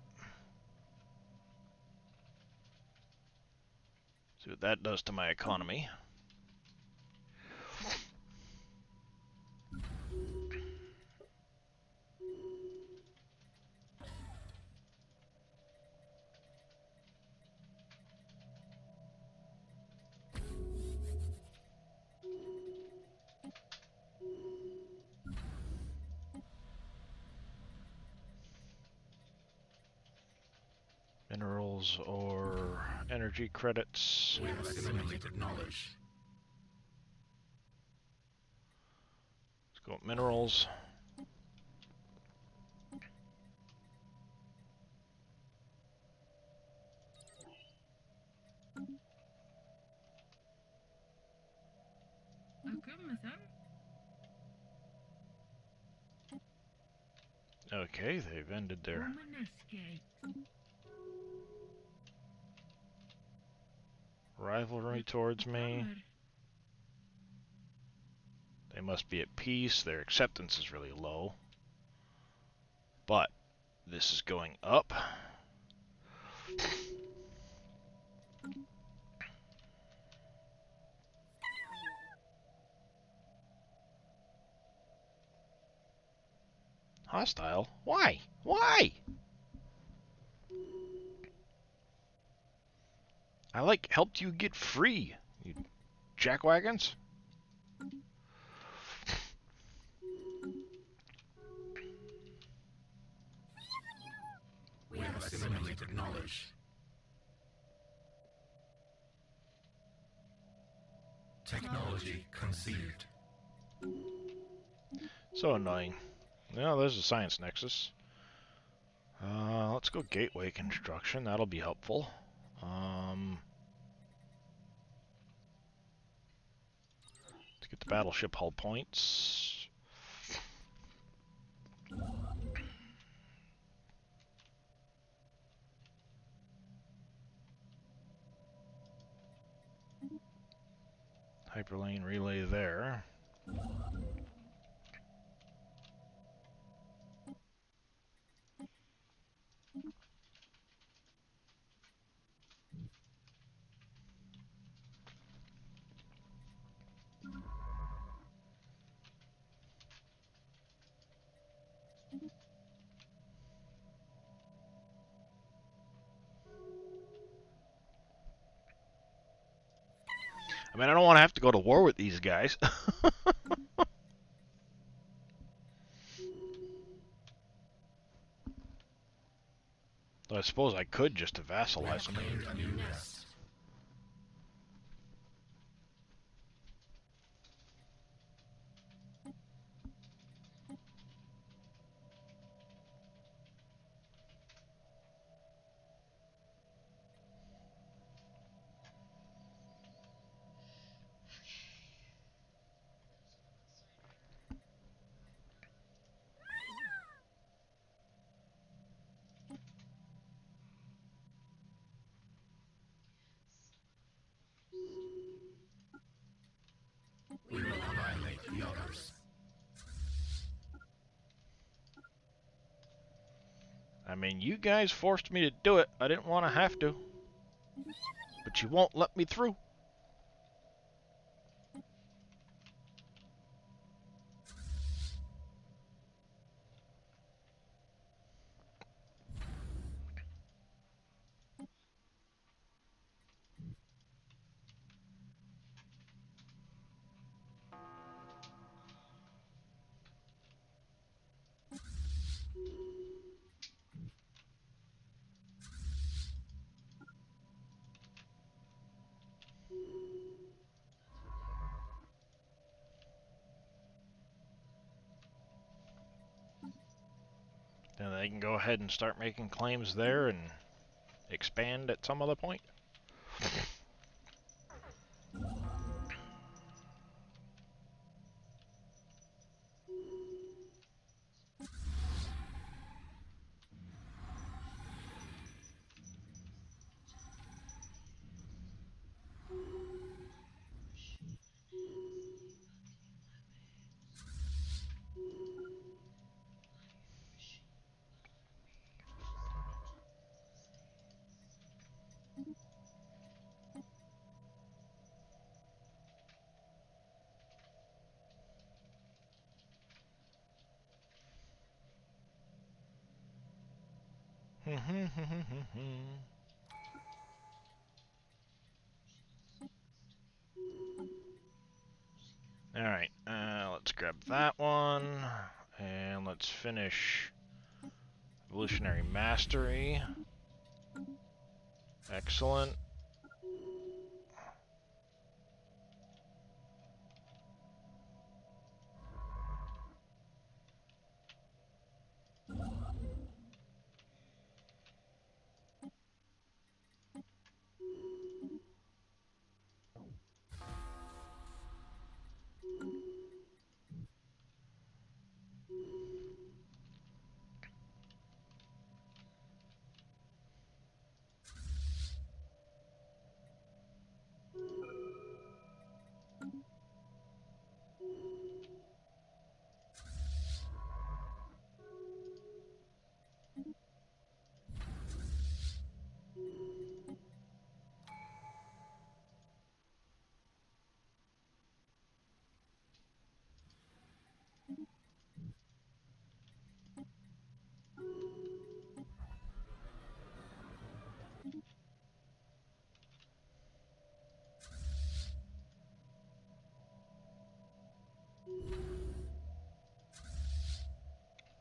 See what that does to my economy. Minerals or energy credits. We have assimilated knowledge. Let's go with minerals. come, son. Okay, they've ended their Woman escape. rivalry towards me. Hammer. They must be at peace. Their acceptance is really low. But this is going up. Hostile? Why? Why? I like helped you get free, you jackwagons. We have assimilated knowledge. Technology conceived. So annoying. Well, there's a science nexus. Let's go gateway construction. That'll be helpful. Let's get the battleship hull points. Hyperlane relay there. I mean, I don't want to have to go to war with these guys. Though I suppose I could just to We have vassalize them. claimed a new nest. We will annihilate the others. I mean, you guys forced me to do it. I didn't want to have to. But you won't let me through. Then they can go ahead and start making claims there and expand at some other point. Alright, let's grab that one, and let's finish Evolutionary Mastery. Excellent.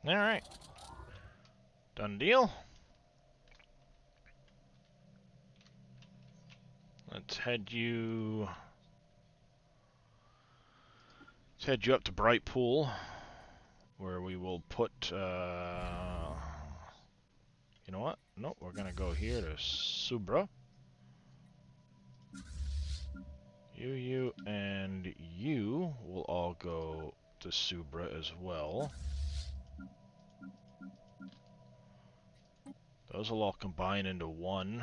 Alright. Done deal. Let's head you up to Bright Pool, where we will put, you know what? Nope, we're gonna go here to Subra. You, and you will all go to Subra as well. Those will all combine into one.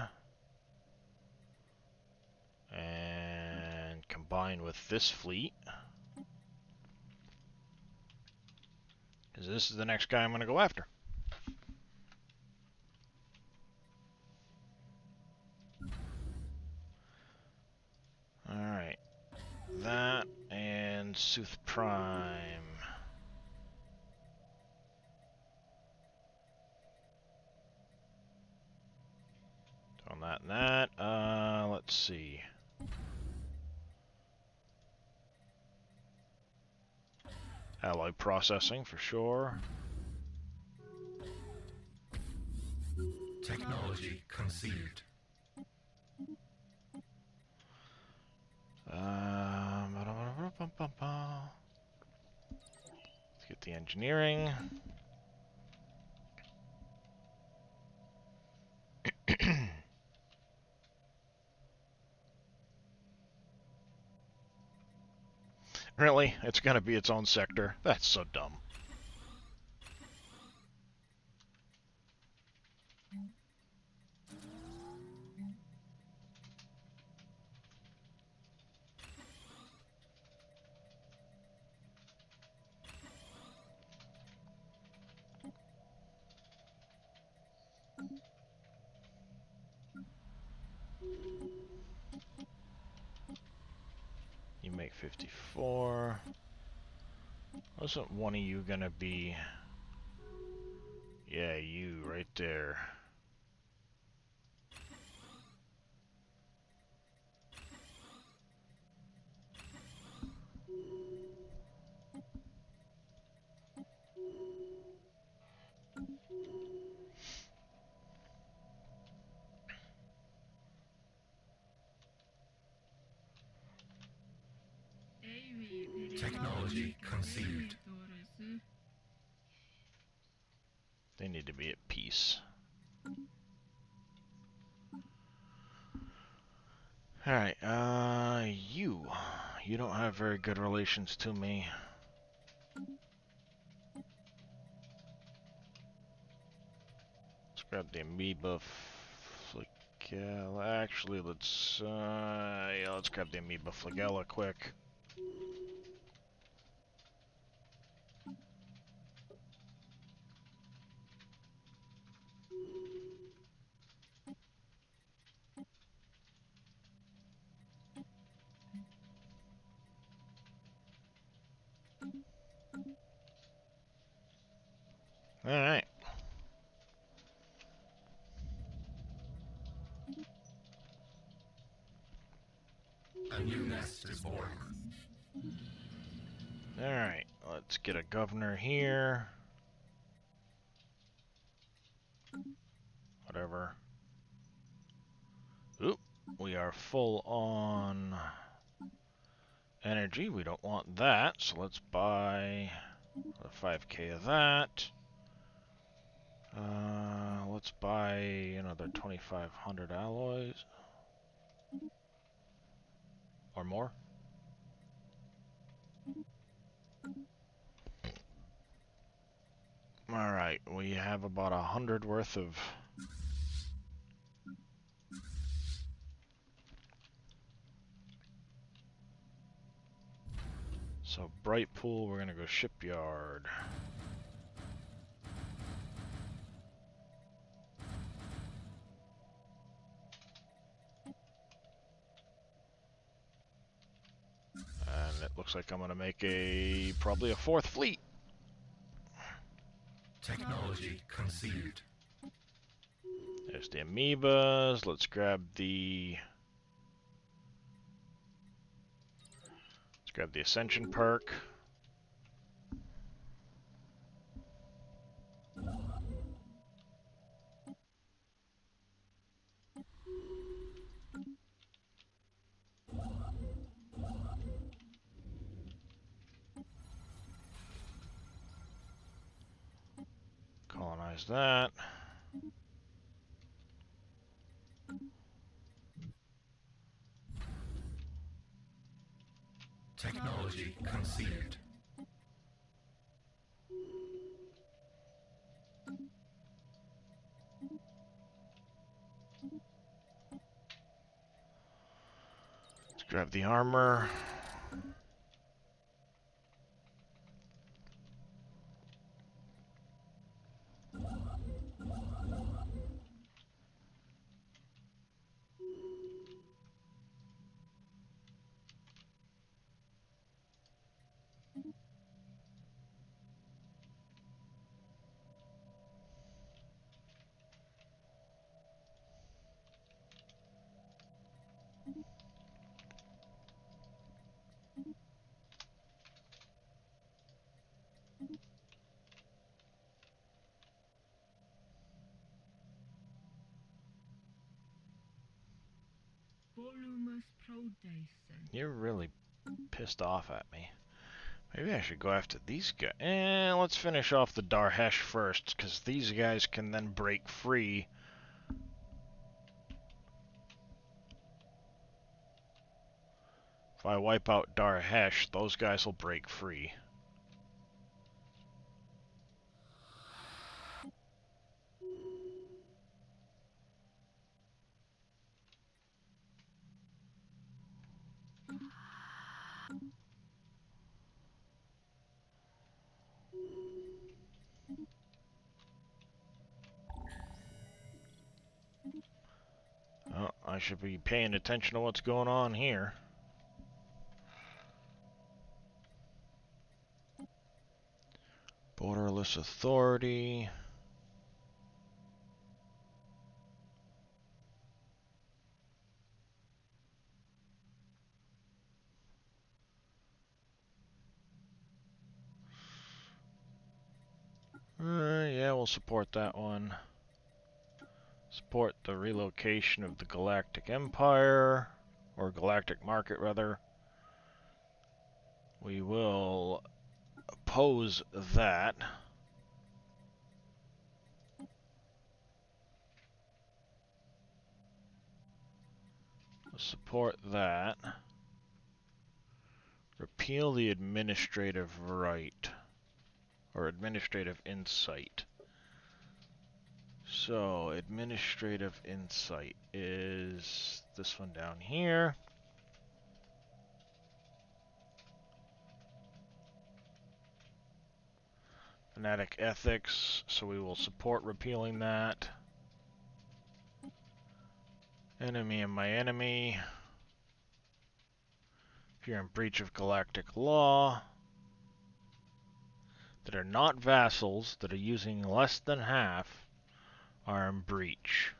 And combine with this fleet. Because this is the next guy I'm going to go after. Alright. That and Sooth Prime. On that and that. Let's see. Alloy processing for sure. Technology conceived. Let's get the engineering. Really? It's gonna be its own sector? That's so dumb. You make 54. Wasn't one of you gonna be... Yeah, you right there. Technology conceived. They need to be at peace. Alright, you don't have very good relations to me. Let's grab the amoeba flagella. Actually, let's grab the amoeba flagella quick. Alright. A new nest is born. Alright, let's get a governor here. Whatever. Oop, we are full on energy. We don't want that, so let's buy the 5k of that. Let's buy another 2,500 alloys. Or more. Alright, we have about 100 worth of... So, Bright Pool, we're gonna go shipyard. And it looks like I'm gonna make probably a 4th fleet. Technology conceived. There's the amoebas. Let's grab the Ascension perk. There's that. Technology conceived. Let's grab the armor. Volumus prodacen. You're really pissed off at me. Maybe I should go after these guys. Let's finish off the Darhesh first, because these guys can then break free. If I wipe out Darhesh, those guys will break free. Oh, I should be paying attention to what's going on here. Borderless authority. Yeah, we'll support that one. Support the relocation of the Galactic Empire, or Galactic Market, rather. We will oppose that. Support that. Repeal the administrative right, or administrative insight. So, administrative insight is this one down here. Fanatic ethics, so we will support repealing that. Enemy and my enemy. If you're in breach of galactic law, that are not vassals, that are using less than half, are in breach.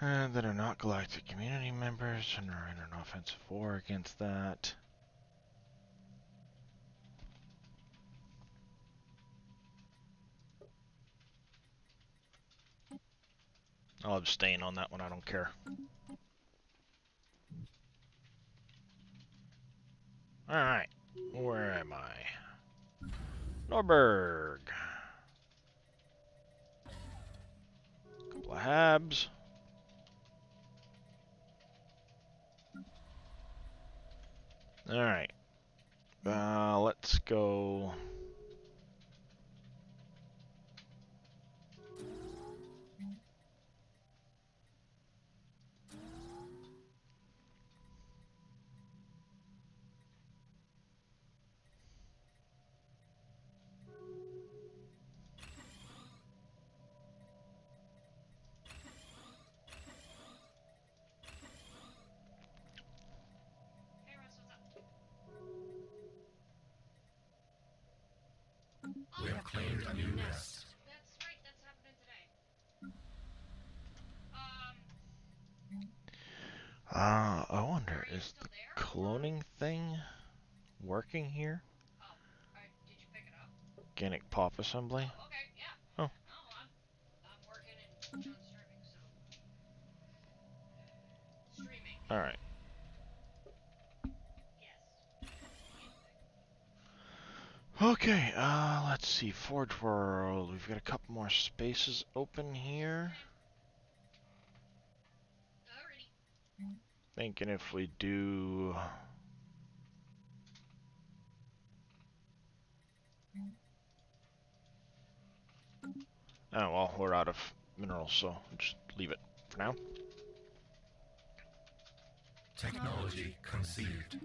And that are not galactic community members and are in an offensive war against that. I'll abstain on that one, I don't care. Alright, where am I? Norberg. Couple of Habs. Alright. Let's go. Hey Russ, what's up? We have claimed a new nest. That's right, that's happening today. I wonder, Are you is still the there? cloning thing working here? Oh, did you pick it up? Organic pop assembly? Oh, okay, yeah. Oh. No, I'm working and John's streaming, so. Alright. Okay, let's see. Forge World. We've got a couple more spaces open here. Alrighty. Thinking if we do... Oh, well, we're out of minerals, so just leave it for now. Technology conceived.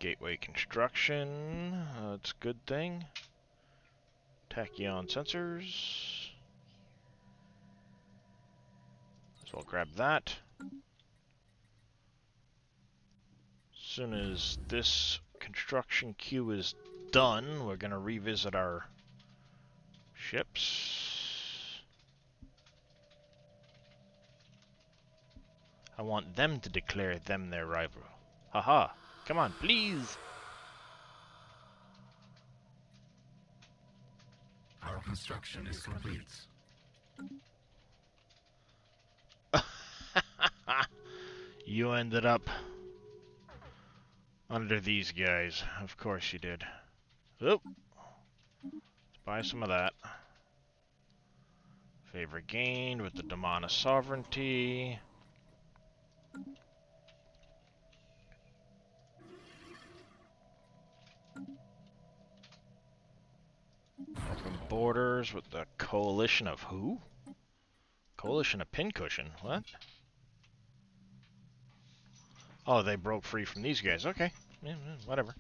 Gateway construction. That's a good thing. Tachyon sensors. So I'll grab that. As soon as this construction queue is done, we're going to revisit our ships. I want them to declare them their rival. Haha. Come on, please. Our construction is complete. You ended up under these guys. Of course you did. Oop. Let's buy some of that. Favor gained with the Damana sovereignty. Open borders with the coalition of who? Coalition of Pincushion. What? Oh, they broke free from these guys. Okay. Yeah, whatever.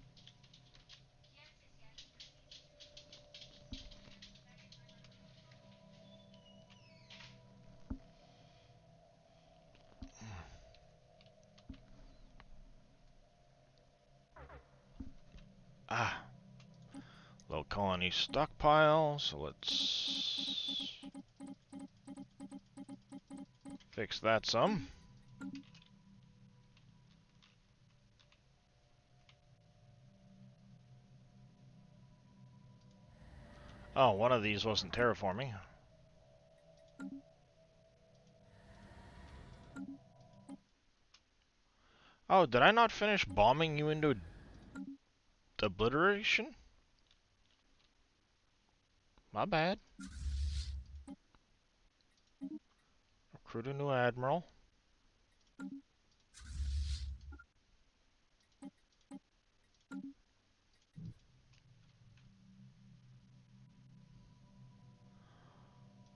Ah. Low colony stockpile, so let's fix that some. Oh, one of these wasn't terraforming. Oh, did I not finish bombing you into obliteration? My bad. Recruit a new admiral.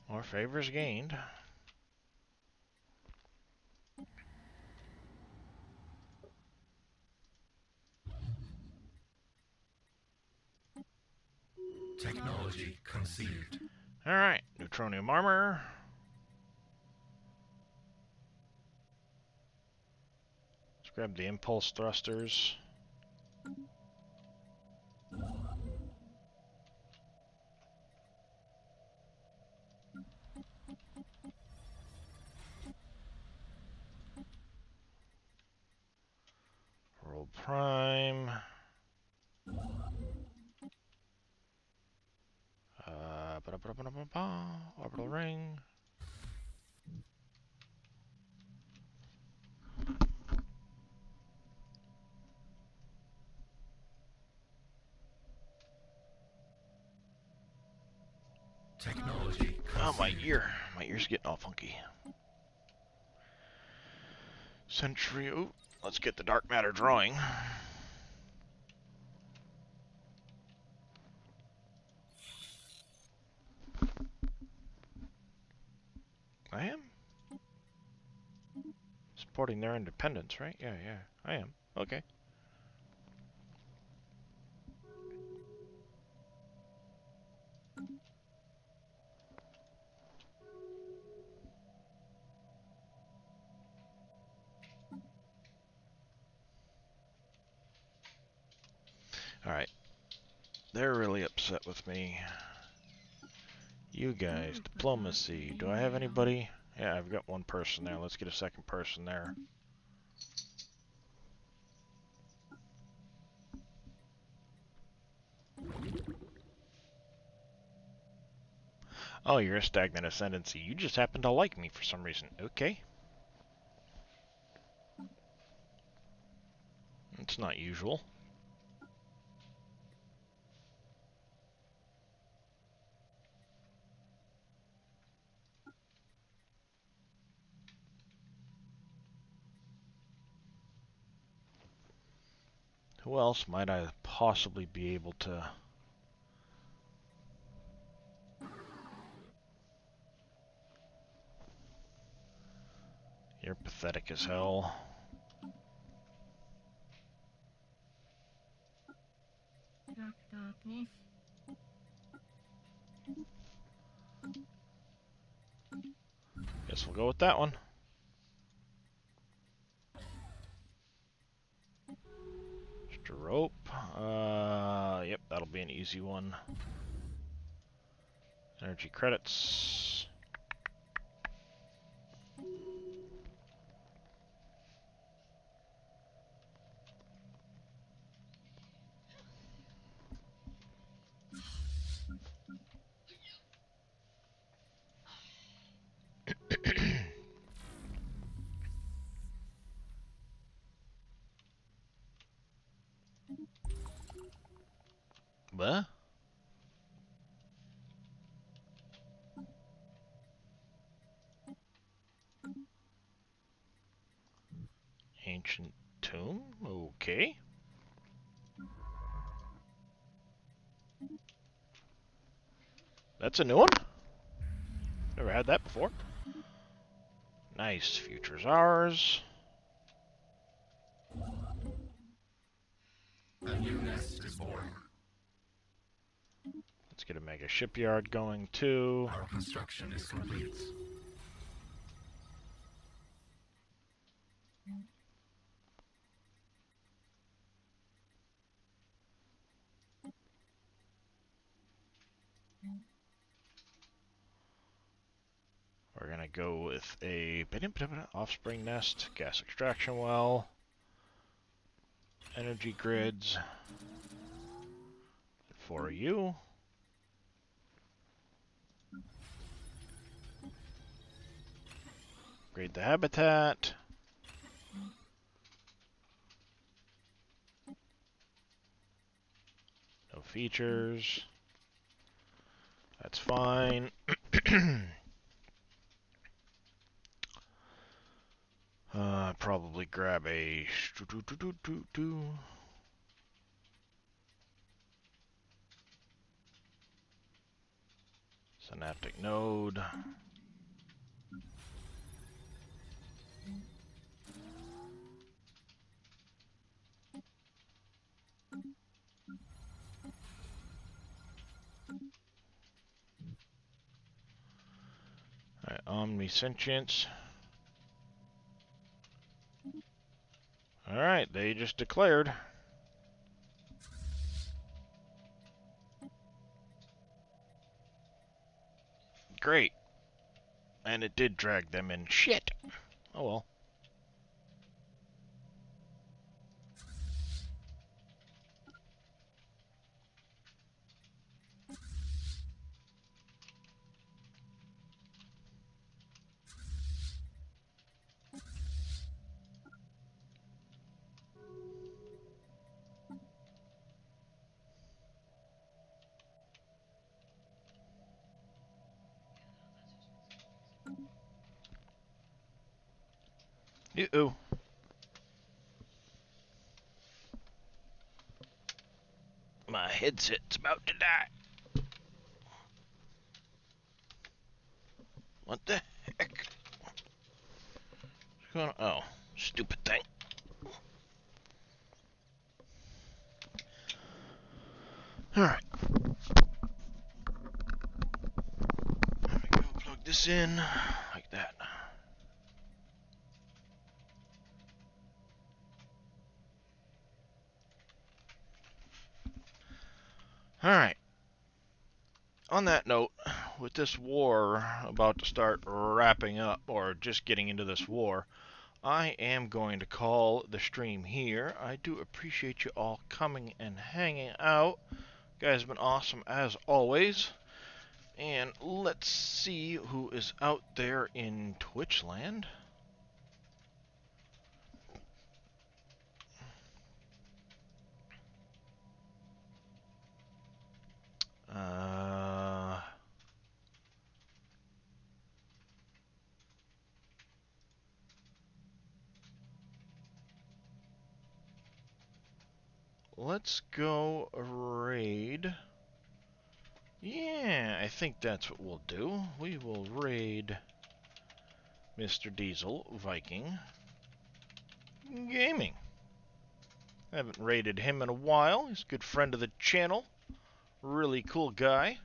More favors gained. Technology conceived. Alright, neutronium armor. Let's grab the impulse thrusters. Roll prime. Orbital ring. Technology Oh, my conceived. ear. My ear's getting all funky. Sentry. Ooh, let's get the dark matter drawing. I am supporting their independence, right? Yeah, I am. Okay. Alright. They're really upset with me. You guys, diplomacy. Do I have anybody? Yeah, I've got one person there. Let's get a second person there. Oh, you're a stagnant ascendancy. You just happen to like me for some reason. Okay. It's not usual. Who else might I possibly be able to... You're pathetic as hell. Tractatus. Guess we'll go with that one. Just a rope. Yep, that'll be an easy one. Energy credits. What? Ancient tomb? Okay. That's a new one? Never had that before. Nice. Future's ours. A new nest is born. Let's get a mega shipyard going too. Our construction is complete. We're gonna go with a offspring nest, gas extraction well, energy grids for you. Upgrade the habitat. No features. That's fine. Probably grab a synaptic node. Alright, omnisentience. Alright, they just declared. Great. And it did drag them in. Shit. Oh well. Uh-oh. My headset's about to die. What the heck? What's going on? Oh, stupid thing. Alright. There we go. Plug this in like that. Alright. On that note, with this war about to start wrapping up, or just getting into this war, I am going to call the stream here. I do appreciate you all coming and hanging out. You guys have been awesome as always. And let's see who is out there in Twitch land. Let's go raid. Yeah, I think that's what we'll do. We will raid Mr. Diesel Viking Gaming. Haven't raided him in a while. He's a good friend of the channel. Really cool guy.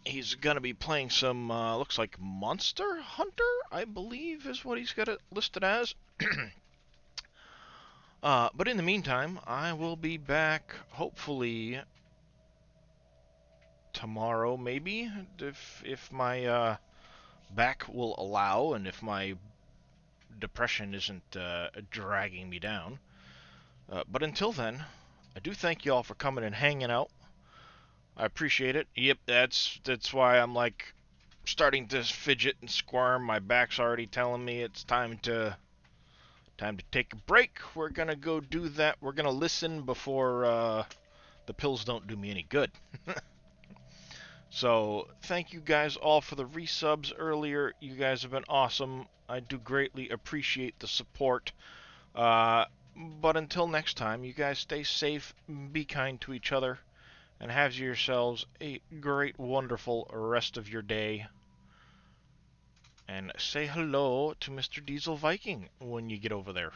He's going to be playing some, looks like Monster Hunter, I believe is what he's got it listed as. But in the meantime, I will be back, hopefully, tomorrow, maybe, if my, back will allow, and if my depression isn't, dragging me down. But until then, I do thank you all for coming and hanging out. I appreciate it. Yep, that's why I'm like starting to fidget and squirm. My back's already telling me it's time to take a break. We're gonna go do that. We're gonna listen before the pills don't do me any good. So thank you guys all for the resubs earlier. You guys have been awesome. I do greatly appreciate the support. But until next time, you guys stay safe, be kind to each other, and have yourselves a great, wonderful rest of your day. And say hello to Mr. Diesel Viking when you get over there.